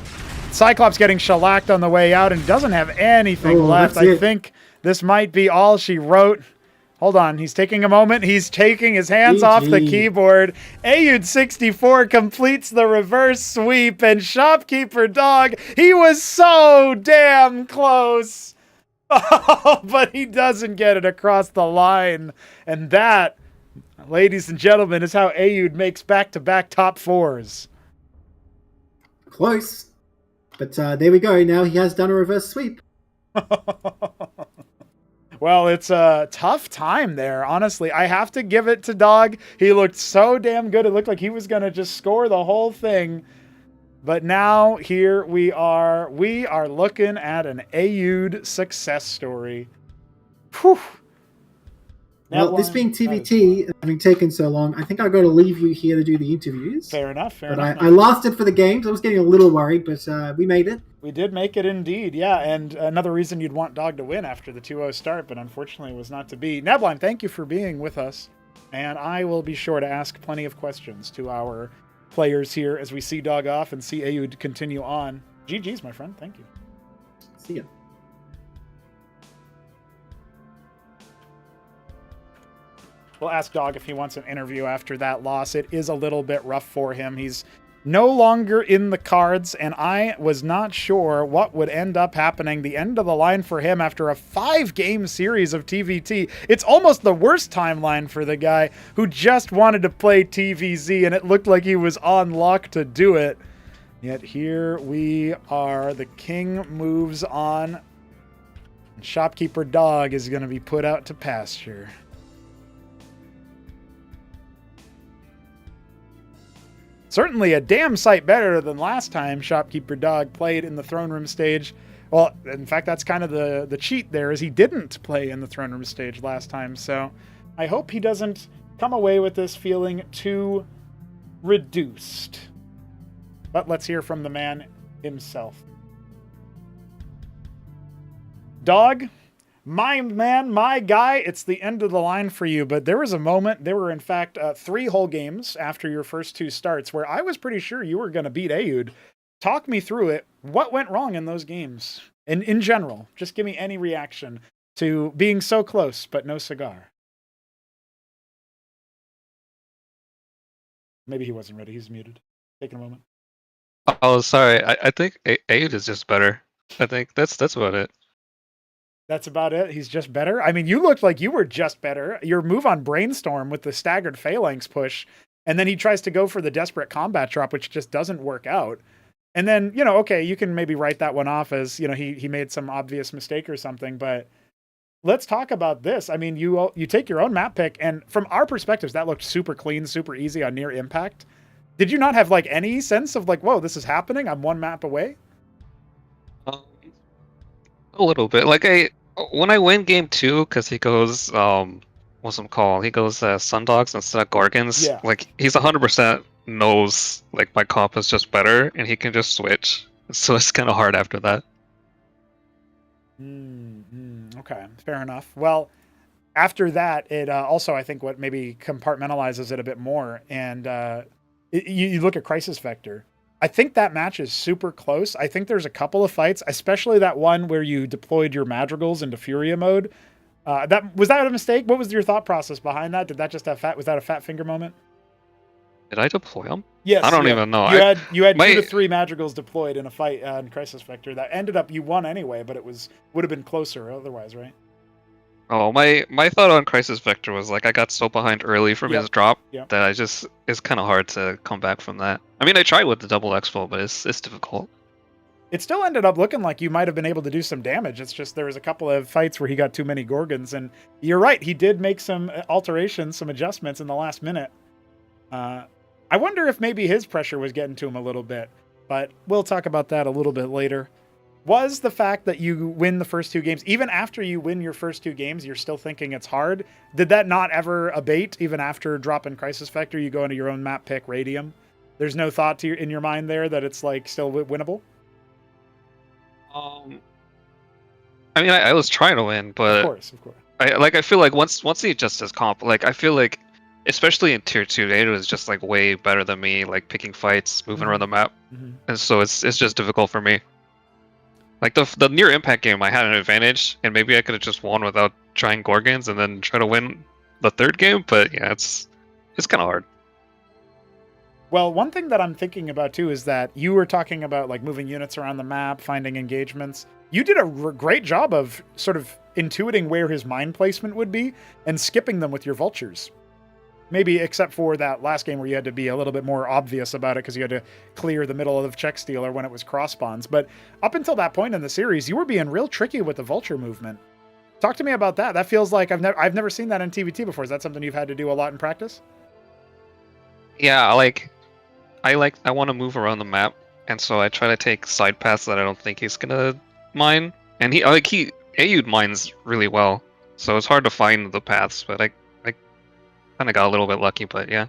Cyclops getting shellacked on the way out, and he doesn't have anything left. I think this might be all she wrote. Hold on, he's taking a moment. He's taking his hands off the keyboard. Ayud64 completes the reverse sweep, and Shopkeeper Dog, he was so damn close. Oh, but he doesn't get it across the line. And that, ladies and gentlemen, is how Ayud makes back-to-back top 4s. Close. But there we go. Now he has done a reverse sweep. Well, it's a tough time there, honestly. I have to give it to Dog. He looked so damn good. It looked like he was going to just score the whole thing. But now here we are. We are looking at an Ayud success story. Whew. Well, this being TVT, having taken so long, I think I got to leave you here to do the interviews. Fair enough. I lasted for the games. I was getting a little worried, but we made it. We did make it indeed, yeah. And another reason you'd want Dog to win after the 2-0 start, but unfortunately was not to be. Nebline, thank you for being with us. And I will be sure to ask plenty of questions to our players here as we see Dog off and see Ayud continue on. GG's, my friend. Thank you. See ya. We'll ask Dog if he wants an interview after that loss. It is a little bit rough for him. He's no longer in the cards, and I was not sure what would end up happening. The end of the line for him after a 5-game series of TVT. It's almost the worst timeline for the guy who just wanted to play TVZ, and it looked like he was on lock to do it. Yet here we are. The king moves on. Shopkeeper Dog is going to be put out to pasture. Certainly a damn sight better than last time Shopkeeper Dog played in the Throneroom Stage. Well, in fact, that's kind of the cheat there, is he didn't play in the Throneroom Stage last time. So I hope he doesn't come away with this feeling too reduced. But let's hear from the man himself. Dog, my man, my guy, it's the end of the line for you, but there was a moment, there were in fact 3 whole games after your first 2 starts where I was pretty sure you were going to beat Ayud. Talk me through it. What went wrong in those games? And in general, just give me any reaction to being so close, but no cigar. Maybe he wasn't ready. He's muted. Taking a moment. Oh, sorry. I think Ayud is just better. I think that's about it. That's about it? He's just better? I mean, you looked like you were just better. Your move on Brainstorm with the staggered phalanx push, and then he tries to go for the desperate combat drop, which just doesn't work out. And then, okay, you can maybe write that one off as, he made some obvious mistake or something, but let's talk about this. I mean, you take your own map pick, and from our perspectives, that looked super clean, super easy on near impact. Did you not have any sense of whoa, this is happening? I'm 1 map away? A little bit. When I win game 2, because he goes, what's it called? He goes Sundogs instead of Gorgons. Yeah. He's 100% knows my comp is just better, and he can just switch. So it's kind of hard after that. Okay, fair enough. Well, after that, it also, I think, what maybe compartmentalizes it a bit more. And You look at Crisis Vector. I think that match is super close. I think there's a couple of fights, especially that one where you deployed your madrigals into Furia mode. Was that a mistake? What was your thought process behind that? Did that just was that a fat finger moment? Did I deploy them? Yes. I don't even know. You had 2 to 3 madrigals deployed in a fight in Crisis Vector that ended up you won anyway, but it would have been closer otherwise, right? Oh, my thought on Crisis Vector was like I got so behind early from his drop that it's kind of hard to come back from that. I mean, I tried with the double expo, but it's difficult. It still ended up looking like you might have been able to do some damage. It's just there was a couple of fights where he got too many Gorgons, and you're right, he did make some alterations, some adjustments in the last minute. I wonder if maybe his pressure was getting to him a little bit, but we'll talk about that a little bit later. Was the fact that you win the first 2 games, even after you win your first 2 games, you're still thinking it's hard? Did that not ever abate, even after dropping Crisis Vector, you go into your own map pick, Radium? There's no thought in your mind there that it's like still winnable? I mean, I was trying to win, but of course. I feel like once he adjusts his comp, like I feel like, especially in tier 2, Ada was just like way better than me, like picking fights, moving around the map, and so it's just difficult for me. Like the near impact game, I had an advantage, and maybe I could have just won without trying Gorgons and then try to win the 3rd game. But yeah, it's kind of hard. Well, one thing that I'm thinking about too is that you were talking about like moving units around the map, finding engagements. You did a great job of sort of intuiting where his mine placement would be and skipping them with your vultures. Maybe except for that last game where you had to be a little bit more obvious about it because you had to clear the middle of the check stealer when it was cross spawns. But up until that point in the series, you were being real tricky with the vulture movement. Talk to me about that. That feels like I've never seen that in TVT before. Is that something you've had to do a lot in practice? Yeah, I want to move around the map, and so I try to take side paths that I don't think he's gonna mine. And he AU'd mines really well, so it's hard to find the paths. But I kind of got a little bit lucky, but yeah.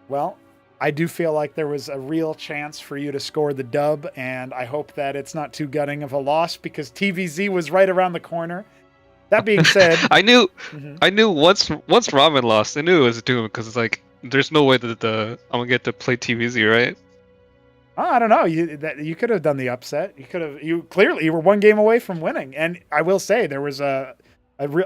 Well, I do feel like there was a real chance for you to score the dub, and I hope that it's not too gutting of a loss because TVZ was right around the corner. That being said, I knew once Ramen lost, I knew it was doomed because it's like there's no way that I'm gonna get to play TVZ, right? I don't know. You could have done the upset. You were 1 game away from winning, and I will say there was a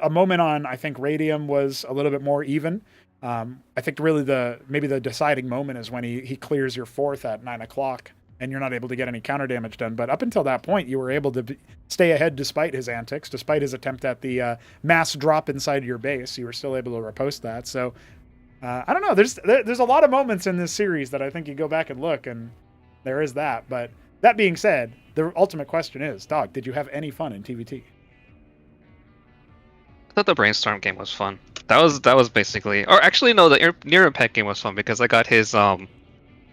moment on, I think Radium was a little bit more even. I think really maybe the deciding moment is when he clears your 4th at 9 o'clock and you're not able to get any counter damage done. But up until that point, you were able to stay ahead despite his antics, despite his attempt at the mass drop inside your base. You were still able to riposte that. So I don't know. There's a lot of moments in this series that I think you go back and look, and there is that. But that being said, the ultimate question is, Dog, did you have any fun in TVT? I thought the brainstorm game was fun. That was basically, or actually no, the near impact game was fun because I got his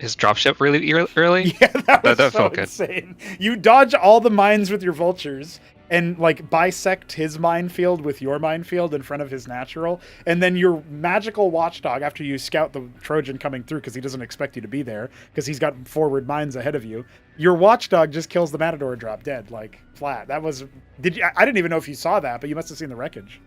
dropship really early. Yeah, that was that so felt insane. You dodge all the mines with your vultures and like bisect his minefield with your minefield in front of his natural, and then your magical watchdog, after you scout the Trojan coming through because he doesn't expect you to be there because he's got forward mines ahead of you, your watchdog just kills the Matador drop dead, like flat. I didn't even know if you saw that, but you must have seen the wreckage.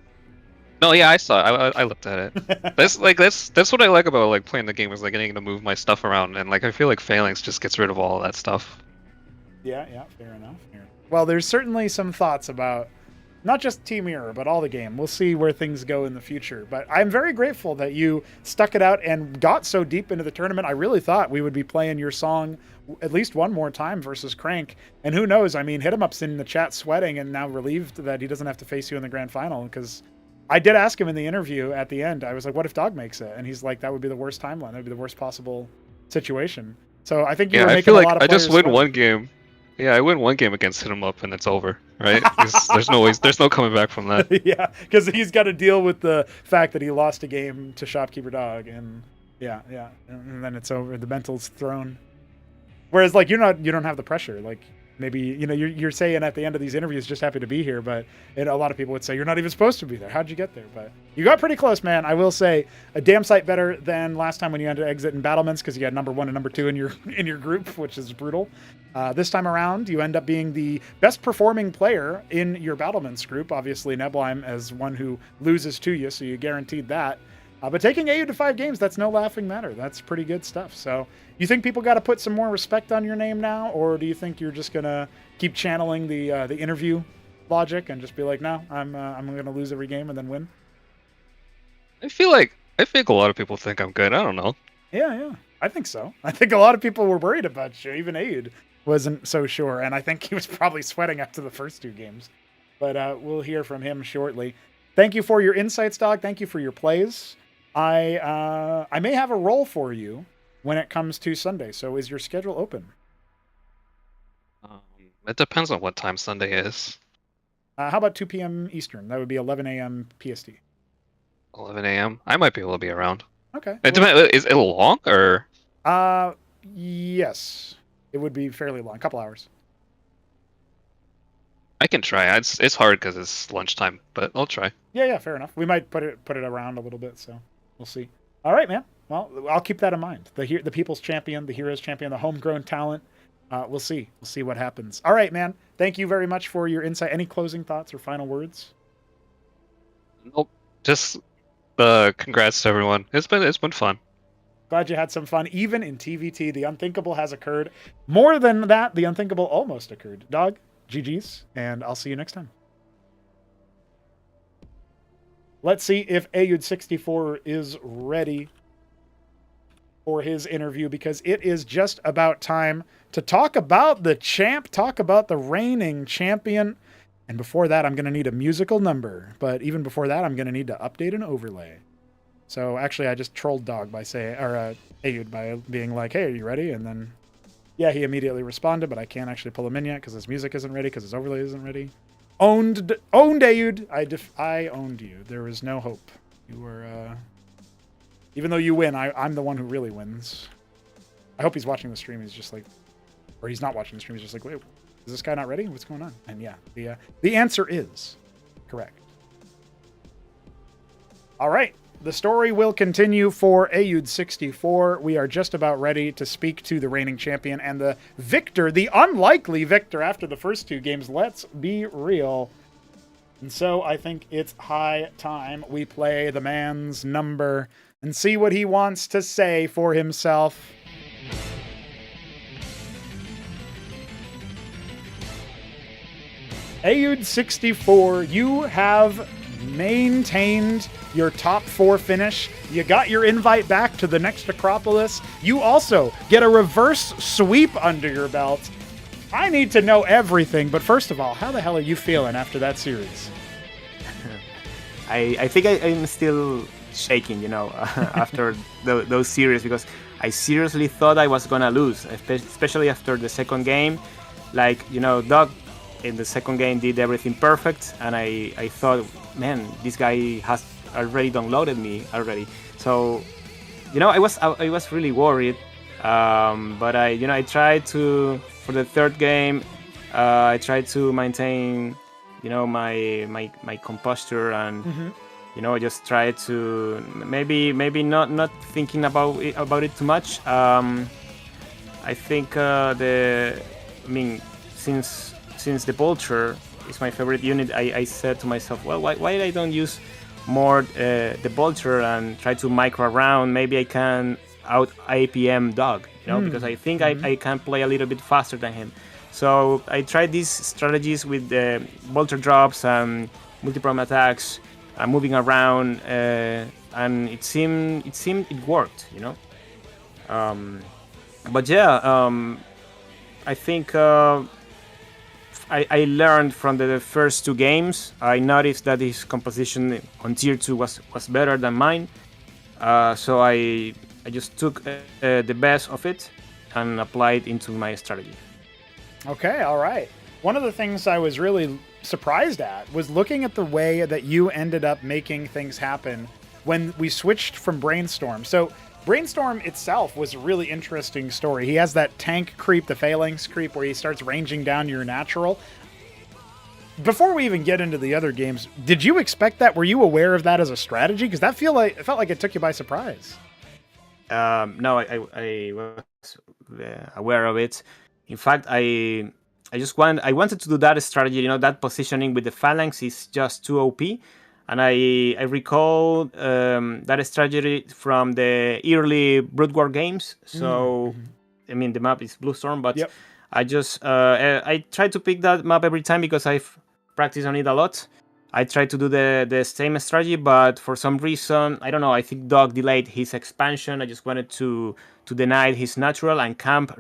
No, yeah, I saw it. I looked at it. That's what I like about like playing the game is like getting to move my stuff around, and like I feel like Phalanx just gets rid of all of that stuff. Yeah, fair enough. Well, there's certainly some thoughts about not just Team Mirror, but all the game. We'll see where things go in the future. But I'm very grateful that you stuck it out and got so deep into the tournament. I really thought we would be playing your song at least one more time versus Crank. And who knows? I mean, Hit 'em Up's in the chat sweating and now relieved that he doesn't have to face you in the grand final, because I did ask him in the interview at the end. I was like, what if Dog makes it? And he's like, that would be the worst timeline. That would be the worst possible situation. So I think you were making a lot of I players just win sweat. one game. Yeah, I win one game against Hit 'em Up and it's over, right? There's no coming back from that. Yeah, because he's got to deal with the fact that he lost a game to Shopkeeper Dog, and yeah, and then it's over. The mental's thrown. Whereas, like, you don't have the pressure. Like, maybe you're saying at the end of these interviews, just happy to be here, but a lot of people would say you're not even supposed to be there. How'd you get there? But you got pretty close, man. I will say a damn sight better than last time when you had to exit in battlements because you had number 1 and number 2 in your group, which is brutal. This time around, you end up being the best performing player in your battlements group. Obviously, Nebelheim as one who loses to you, so you guaranteed that. But taking AU to 5 games, that's no laughing matter. That's pretty good stuff. So you think people got to put some more respect on your name now, or do you think you're just gonna keep channeling the interview logic and just be like, no, I'm gonna lose every game and then win? I think a lot of people think I'm good. I don't know. Yeah, I think so. I think a lot of people were worried about you. Even Aid wasn't so sure, and I think he was probably sweating after the first 2 games. But we'll hear from him shortly. Thank you for your insights, Dog. Thank you for your plays. I may have a role for you when it comes to Sunday. So is your schedule open? It depends on what time Sunday is. How about 2 p.m. Eastern? That would be 11 a.m. PST. 11 a.m. I might be able to be around. Okay. It depends. Is it long or? Yes. It would be fairly long, a couple hours. I can try. It's hard because it's lunchtime, but I'll try. Yeah, fair enough. We might put it around a little bit, so we'll see. All right, man. Well, I'll keep that in mind. The people's champion, the heroes champion, the homegrown talent. We'll see. We'll see what happens. All right, man. Thank you very much for your insight. Any closing thoughts or final words? Nope. Just congrats to everyone. It's been fun. Glad you had some fun. Even in TVT, the unthinkable has occurred. More than that, the unthinkable almost occurred. Dog, GG's, and I'll see you next time. Let's see if Ayud64 is ready for his interview, because it is just about time to talk about the champ, talk about the reigning champion. And before that, I'm going to need a musical number. But even before that, I'm going to need to update an overlay. So actually, I just trolled Dog by saying, or Ayud by being like, hey, are you ready? And then, yeah, he immediately responded, but I can't actually pull him in yet because his music isn't ready, because his overlay isn't ready. Owned Ayud. I owned you. There is no hope. You were, even though you win, I'm the one who really wins. I hope he's watching the stream. He's just like, or he's not watching the stream. He's just like, wait, is this guy not ready? What's going on? And yeah, the answer is correct. All right. The story will continue for Ayud64. We are just about ready to speak to the reigning champion and the victor, the unlikely victor after the first 2 games. Let's be real. And so I think it's high time we play the man's number and see what he wants to say for himself. Ayud64, you have maintained your top 4 finish. You got your invite back to the next Acropolis. You also get a reverse sweep under your belt. I need to know everything, but first of all, how the hell are you feeling after that series? I think I'm still shaking, after those series, because I seriously thought I was gonna lose, especially after the second game. Like, Doug in the second game did everything perfect, and I thought, man, this guy has already downloaded me already. So, I was really worried. But I tried to, for the third game, I tried to maintain, my composure and, just try to maybe not thinking about it too much. I think since the vulture is my favorite unit, I said to myself, well, why I don't use more the vulture and try to micro around? Maybe I can out APM Dog, because I think I can play a little bit faster than him. So I tried these strategies with the vulture drops and multi-prong attacks, moving around, and it seemed it worked, But yeah, I think I learned from the first 2 games. I noticed that his composition on tier 2 was better than mine. So I just took the best of it and applied into my strategy. Okay, all right. One of the things I was really surprised at was looking at the way that you ended up making things happen when we switched from Brainstorm. So Brainstorm itself was a really interesting story. He has that tank creep, the phalanx creep, where he starts ranging down your natural. Before we even get into the other games, did you expect that? Were you aware of that as a strategy? Because it felt like it took you by surprise. No, I was aware of it. In fact, I wanted to do that strategy. That positioning with the phalanx is just too OP. and I recall that strategy from the early Brood War games. So I mean, the map is Bluestorm, but Yep. I just I try to pick that map every time because I've practiced on it a lot. I tried to do the same strategy, but for some reason, I don't know. I think Dog delayed his expansion. I just wanted to deny his natural and camp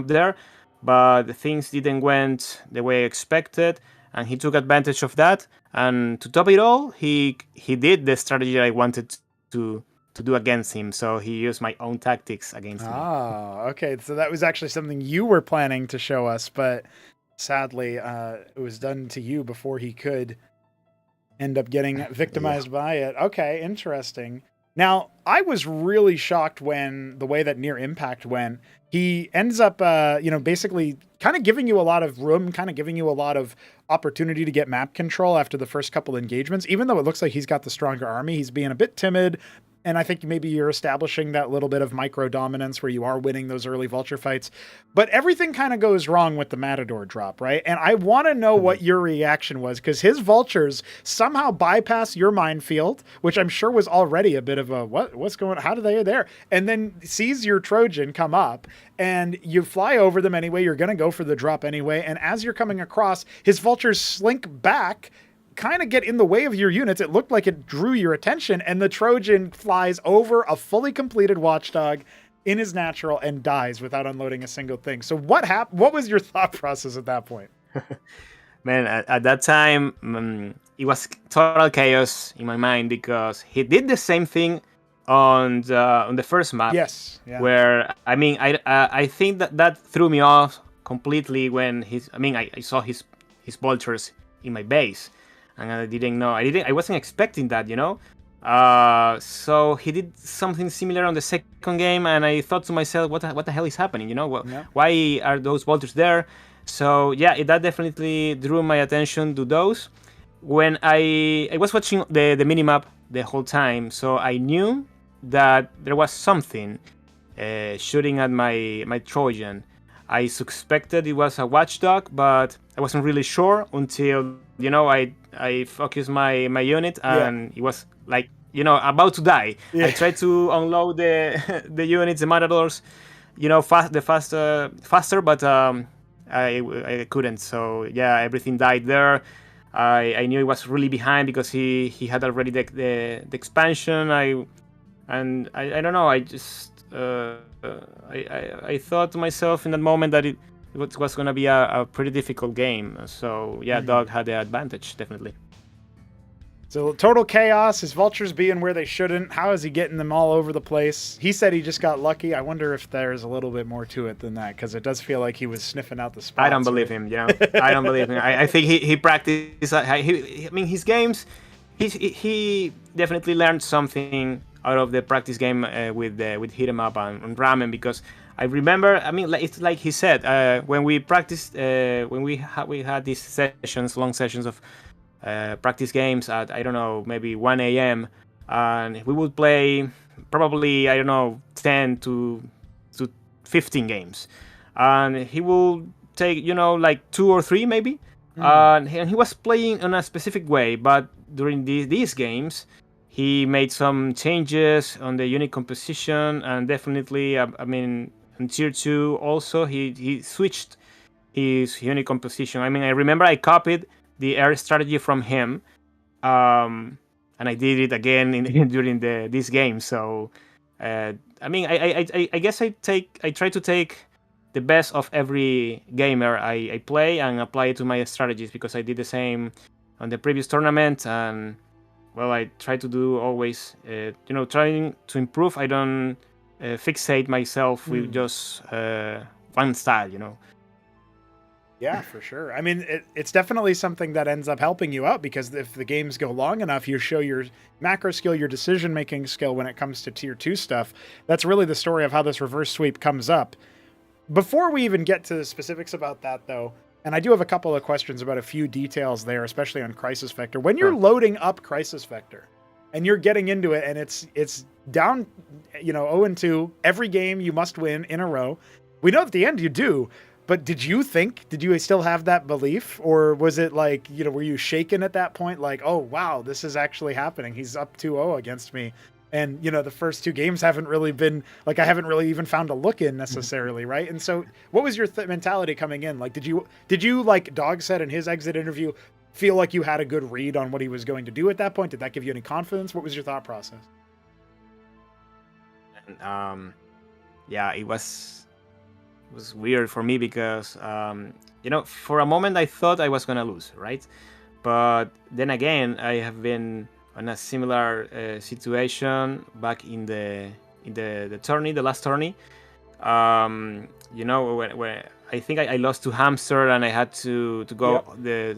there, but things didn't went the way I expected, and he took advantage of that. And to top it all, he did the strategy I wanted to do against him. So he used my own tactics against me. Oh, okay. So that was actually something you were planning to show us, but sadly, it was done to you before he could end up getting victimized by it. Okay, interesting. Now, I was really shocked when the way that Near Impact went. He ends up, basically kind of giving you a lot of room, kind of giving you a lot of opportunity to get map control after the first couple engagements. Even though it looks like he's got the stronger army, he's being a bit timid. And I think maybe you're establishing that little bit of micro dominance where you are winning those early vulture fights. But everything kind of goes wrong with the Matador drop, right? And I want to know what your reaction was, because his vultures somehow bypass your minefield, which I'm sure was already a bit of a what's going on? How do they are there? And then sees your Trojan come up, and you fly over them anyway. You're going to go for the drop anyway. And as you're coming across, his vultures slink back, kind of get in the way of your units. It looked like it drew your attention, and the Trojan flies over a fully completed watchdog in his natural and dies without unloading a single thing. So what happened? What was your thought process at that point? Man, at that time, it was total chaos in my mind because he did the same thing on the first map. Yes. Yeah. Where I think that threw me off completely when I saw his vultures in my base. And I didn't know. I wasn't expecting that, So he did something similar on the second game, and I thought to myself, what the hell is happening? Why are those vultures there? So yeah, that definitely drew my attention to those. When I was watching the minimap the whole time, so I knew that there was something shooting at my Trojan. I suspected it was a watchdog, but I wasn't really sure until I focused my unit, and it was like about to die. I tried to unload the units, the Matadors, faster, but I couldn't. So yeah, everything died there. I knew it was really behind because he had already the expansion. I don't know. I just I thought to myself in that moment that it was going to be a pretty difficult game. So yeah, Dog had the advantage, definitely. So total chaos, his vultures being where they shouldn't. How is he getting them all over the place? He said he just got lucky. I wonder if there's a little bit more to it than that, because it does feel like he was sniffing out the spots. I don't believe him, I don't believe him. I think he practiced. His games, he definitely learned something out of the practice game with Hit 'em Up and Ramen, because I remember, it's like he said, when we practiced, when we had these sessions, long sessions of practice games at, I don't know, maybe 1 a.m. and we would play probably, I don't know, 10 to 15 games. And he will take, like 2 or 3 maybe. And he was playing in a specific way, but during these games, he made some changes on the unit composition, and definitely, in Tier 2 also, he switched his unit composition. I remember I copied the air strategy from him, and I did it again during this game. So, I guess I try to take the best of every gamer I play and apply it to my strategies, because I did the same on the previous tournament, and well, I try to do always, trying to improve. I don't fixate myself with just one style, Yeah, for sure. It's definitely something that ends up helping you out, because if the games go long enough, you show your macro skill, your decision-making skill when it comes to Tier 2 stuff. That's really the story of how this reverse sweep comes up. Before we even get to the specifics about that, though, and I do have a couple of questions about a few details there, especially on Crisis Vector. When you're loading up Crisis Vector and you're getting into it and it's down, 0-2, every game you must win in a row. We know at the end you do, But did you still have that belief, or was it like, were you shaken at that point? Like, oh, wow, this is actually happening. He's up 2-0 against me. And, the first 2 games haven't really been like, I haven't really even found a look in necessarily. Right. And so what was your mentality coming in? Like, did you like Dog said in his exit interview, feel like you had a good read on what he was going to do at that point? Did that give you any confidence? What was your thought process? And, yeah, it was weird for me because for a moment I thought I was gonna lose, right? But then again, I have been in a similar situation back in the tourney, the last tourney. When I think I lost to Hamster and I had to go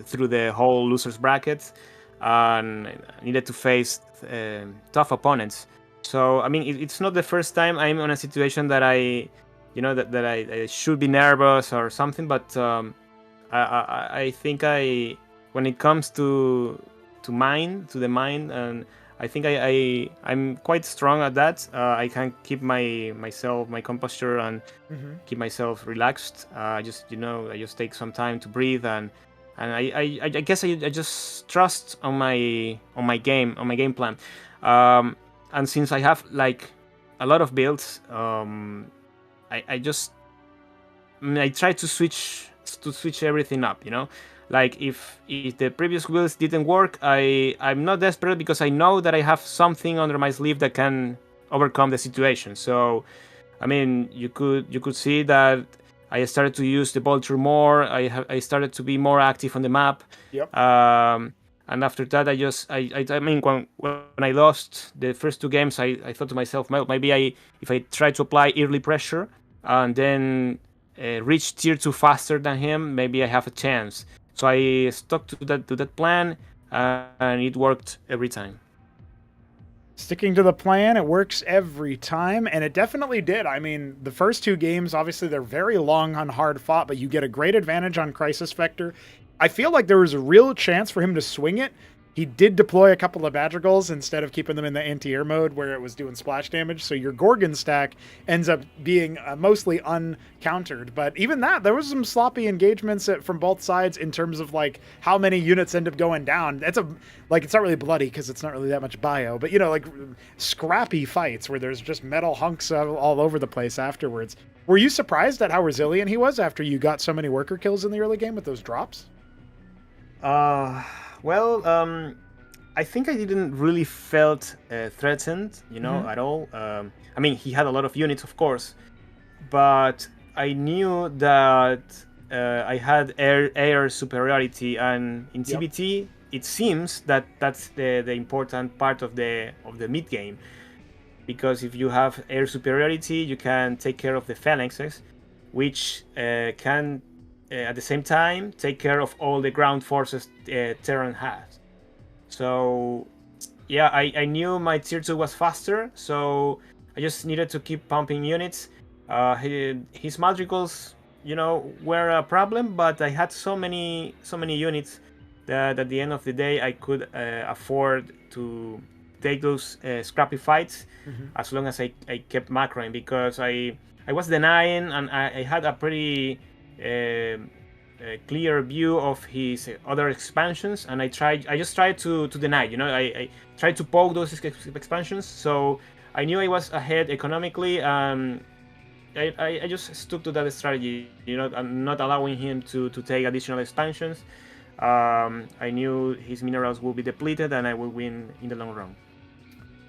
through the whole losers bracket and needed to face tough opponents. So I mean, it's not the first time I'm in a situation that I should be nervous or something. But I think when it comes to the mind, and I think I'm quite strong at that. I can keep my composure and keep myself relaxed. I just take some time to breathe and I guess I just trust on my game plan. And since I have like a lot of builds, I try to switch everything up, Like if the previous builds didn't work, I'm not desperate because I know that I have something under my sleeve that can overcome the situation. So, I mean, you could see that I started to use the vulture more. I started to be more active on the map. Yep. And after that, I mean, when I lost the first 2 games, I thought to myself, well, maybe if I try to apply early pressure and then reach tier 2 faster than him, maybe I have a chance. So I stuck to that plan, and it worked every time. Sticking to the plan, it works every time, and it definitely did. I mean, the first 2 games, obviously, they're very long and hard fought, but you get a great advantage on Crisis Vector. I feel like there was a real chance for him to swing it. He did deploy a couple of Madrigals instead of keeping them in the anti-air mode where it was doing splash damage, so your Gorgon stack ends up being mostly uncountered. But even that, there was some sloppy engagements from both sides in terms of like how many units end up going down. It's not really bloody because it's not really that much bio, but like scrappy fights where there's just metal hunks all over the place afterwards. Were you surprised at how resilient he was after you got so many worker kills in the early game with those drops? Well, I think I didn't really felt threatened, at all. I mean, he had a lot of units, of course, but I knew that I had air superiority, and in TBT, it seems that that's the important part of the mid game, because if you have air superiority, you can take care of the phalanxes, which can at the same time take care of all the ground forces Terran has. So yeah, I knew my tier 2 was faster, so I just needed to keep pumping units. His madrigals, were a problem, but I had so many units that at the end of the day I could afford to take those scrappy fights, as long as I kept macroing, because I was denying, and I had a pretty clear view of his other expansions, and I just tried to deny. I tried to poke those expansions, so I knew I was ahead economically. I just stuck to that strategy. I'm not allowing him to take additional expansions. I knew his minerals will be depleted, and I will win in the long run.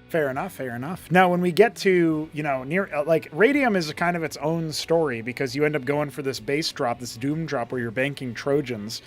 Fair enough. Now, when we get to, Radium is kind of its own story because you end up going for this base drop, this Doom drop where you're banking Trojans.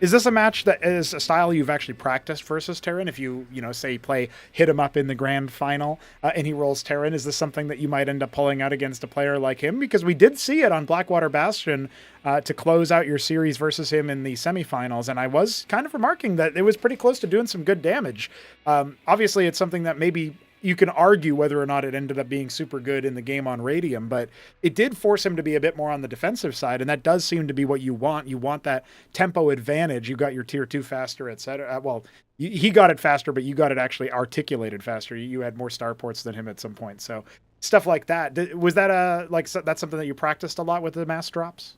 Is this a match that is a style you've actually practiced versus Terran? If you, say play hit him up in the grand final and he rolls Terran, is this something that you might end up pulling out against a player like him? Because we did see it on Blackwater Bastion to close out your series versus him in the semifinals, and I was kind of remarking that it was pretty close to doing some good damage. Obviously, it's something that maybe you can argue whether or not it ended up being super good in the game on Radium, but it did force him to be a bit more on the defensive side, and that does seem to be what you want. You want that tempo advantage. You got your tier 2 faster, etc. Well, he got it faster, but you got it actually articulated faster. You had more starports than him at some point. So stuff like that. Was that that's something that you practiced a lot with the mass drops?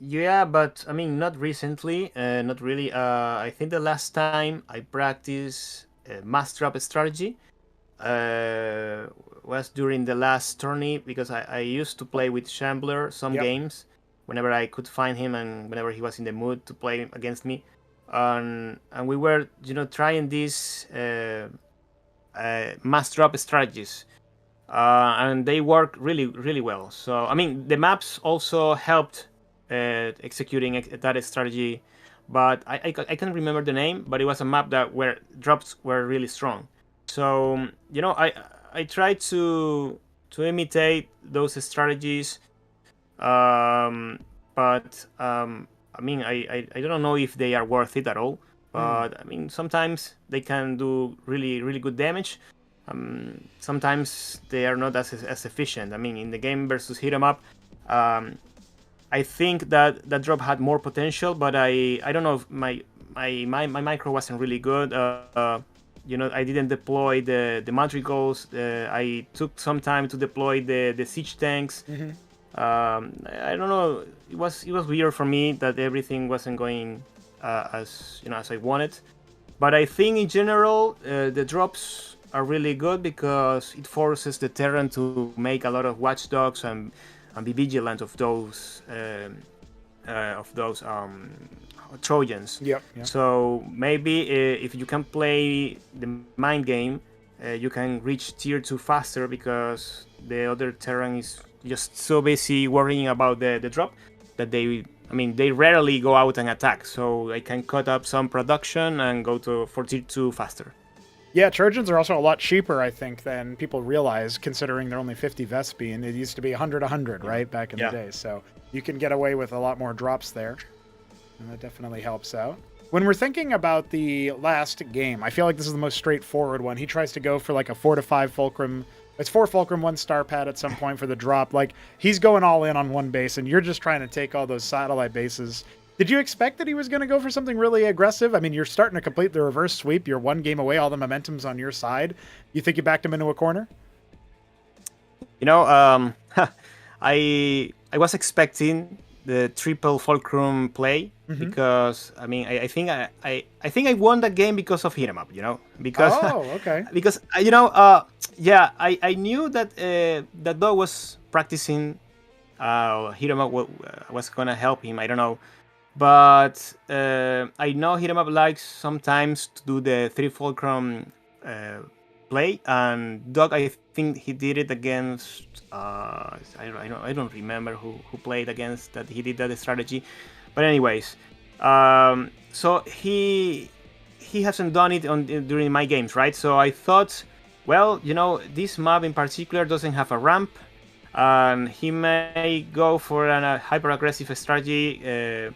Yeah, but I mean, not recently, not really. I think the last time I practiced mass drop strategy was during the last tourney because I used to play with Shambler some Yep. games whenever I could find him and whenever he was in the mood to play against me. And we were, trying these mass drop strategies. And they work really, really well. So, I mean, the maps also helped executing that strategy, but I can't remember the name, but it was a map that where drops were really strong. So, I try to imitate those strategies, um, but I mean, I don't know if they are worth it at all. But I mean, sometimes they can do really, really good damage. Sometimes they are not as efficient. I mean, in the game versus hit 'em up, I think that drop had more potential, but I don't know if my micro wasn't really good. I didn't deploy the madrigals. I took some time to deploy the siege tanks. Mm-hmm. I don't know. It was weird for me that everything wasn't going as I wanted. But I think in general the drops are really good because it forces the Terran to make a lot of watchdogs and be vigilant of those Trojans. Yep. So maybe if you can play the mind game, you can reach tier 2 faster because the other Terran is just so busy worrying about the drop that they rarely go out and attack. So I can cut up some production and go for tier 2 faster. Yeah, Trojans are also a lot cheaper, I think, than people realize, considering they're only 50 Vespi, and it used to be 100, right, back in the day. So you can get away with a lot more drops there, and that definitely helps out. When we're thinking about the last game, I feel like this is the most straightforward one. He tries to go for like a 4 to 5 Fulcrum. It's 4 Fulcrum, 1 Star Pad at some point for the drop. Like, he's going all in on one base, and you're just trying to take all those satellite bases. Did you expect that he was going to go for something really aggressive? I mean, you're starting to complete the reverse sweep. You're one game away. All the momentum's on your side. You think you backed him into a corner? I was expecting the triple Fulcrum play because I mean I think I won that game because of hit 'em up. Because okay. Because I knew that that dog was practicing hit 'em up was gonna help him. I don't know. But I know hit 'em up likes sometimes to do the 3 Fulcrum play, and Doug, I think he did it against I don't remember who played against that he did that strategy. But anyways, so he hasn't done it during my games, right? So I thought, well, this map in particular doesn't have a ramp, and he may go for a hyper aggressive strategy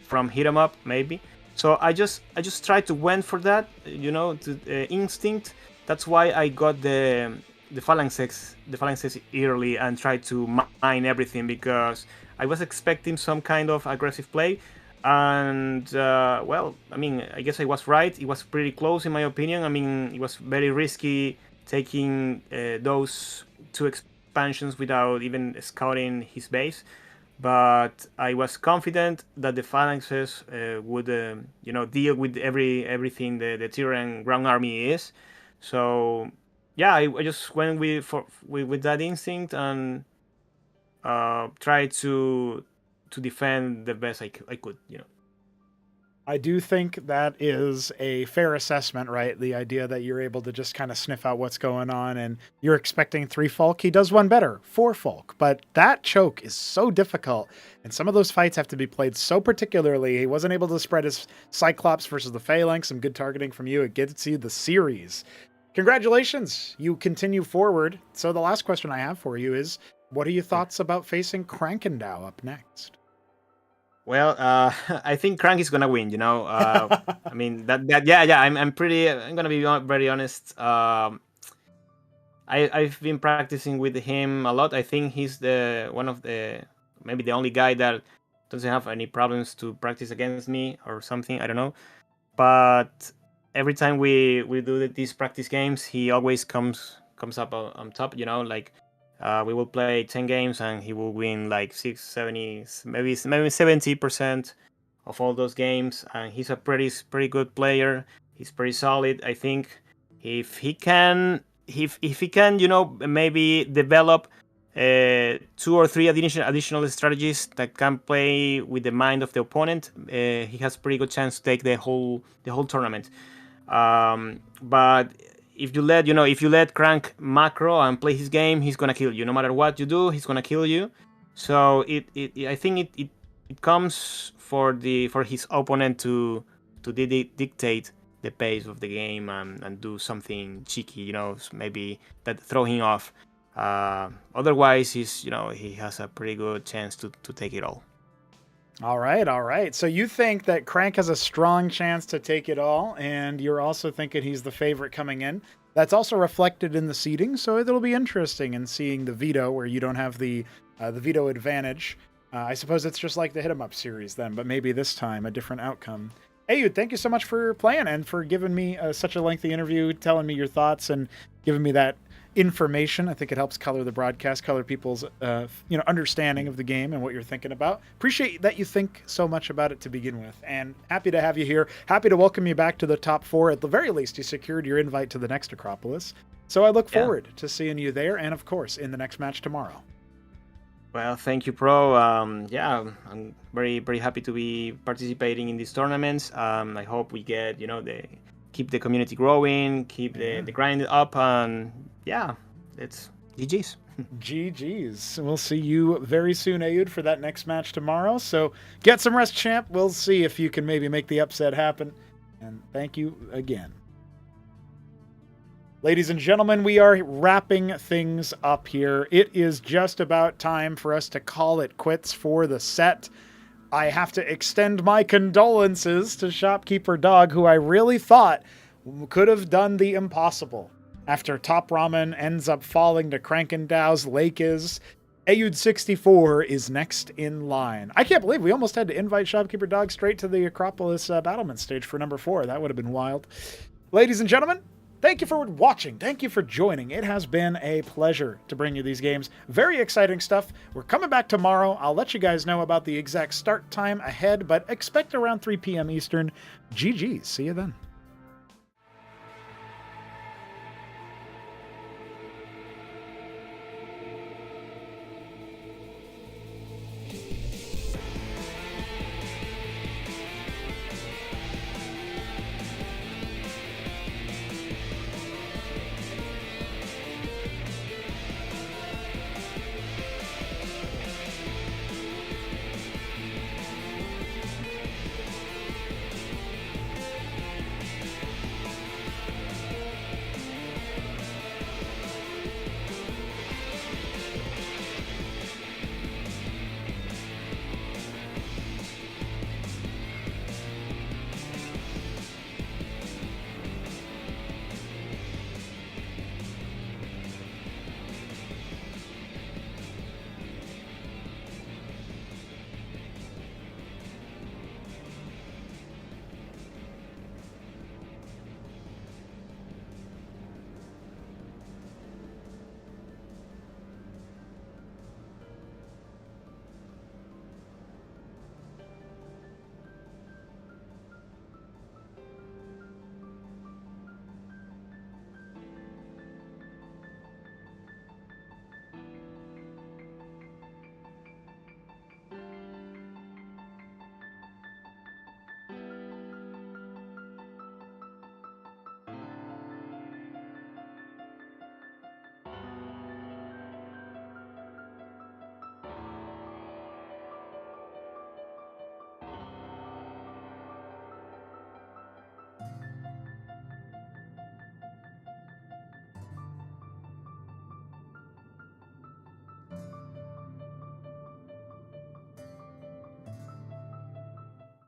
from hit 'em up maybe. So I just tried to went for that, to instinct. That's why I got the phalanxes early and tried to mine everything because I was expecting some kind of aggressive play. And well, I mean, I guess I was right. It was pretty close in my opinion. I mean, it was very risky taking those 2 expansions without even scouting his base. But I was confident that the phalanxes would, deal with everything the Tyrian ground army is. So, yeah, I just went with that instinct and tried to defend the best I could. I do think that is a fair assessment, right? The idea that you're able to just kind of sniff out what's going on, and you're expecting 3 Fulk. He does one better, 4 Fulk. But that choke is so difficult, and some of those fights have to be played so particularly. He wasn't able to spread his Cyclops versus the Phalanx. Some good targeting from you. It gets you the series. Congratulations. You continue forward. So the last question I have for you is, what are your thoughts about facing Krankendau up next? Well, I think Crank is gonna win. I mean yeah. I'm gonna be very honest. I've been practicing with him a lot. I think he's maybe the only guy that doesn't have any problems to practice against me or something. I don't know. But every time we do these practice games, he always comes up on top. Like We will play 10 games and he will win like 70, maybe 70% of all those games. And he's a pretty good player. He's pretty solid. I think if he can, maybe develop 2 or 3 additional strategies that can play with the mind of the opponent, he has pretty good chance to take the whole tournament. But if you let Crank macro and play his game, he's gonna kill you. No matter what you do, he's gonna kill you. So I think it comes for his opponent to dictate the pace of the game and do something cheeky, maybe that throw him off. Otherwise, he has a pretty good chance to take it all. All right. So you think that Crank has a strong chance to take it all, and you're also thinking he's the favorite coming in. That's also reflected in the seeding, so it'll be interesting in seeing the veto where you don't have the veto advantage. I suppose it's just like the Hit 'em Up series then, but maybe this time a different outcome. Ayud, thank you so much for playing and for giving me such a lengthy interview, telling me your thoughts and giving me that information. I think it helps color the broadcast, color people's understanding of the game and what you're thinking about. Appreciate that you think so much about it to begin with, and happy to have you here. Happy to welcome you back to the top 4. At the very least, you secured your invite to the next Acropolis. So I look forward to seeing you there, and of course in the next match tomorrow. Well, thank you, Pro. I'm very, very happy to be participating in these tournaments. I hope we get, keep the community growing, keep the grind up, and it's GG's. GG's. We'll see you very soon, Ayud, for that next match tomorrow. So get some rest, champ. We'll see if you can maybe make the upset happen. And thank you again. Ladies and gentlemen, we are wrapping things up here. It is just about time for us to call it quits for the set. I have to extend my condolences to Shopkeeper Dog, who I really thought could have done the impossible. After TopRamen ends up falling to Krankendau's Lake is, Ayud64 is next in line. I can't believe we almost had to invite Shopkeeper Dog straight to the Acropolis battlement stage for number 4. That would have been wild. Ladies and gentlemen, thank you for watching. Thank you for joining. It has been a pleasure to bring you these games. Very exciting stuff. We're coming back tomorrow. I'll let you guys know about the exact start time ahead, but expect around 3 p.m. Eastern. GG's. See you then.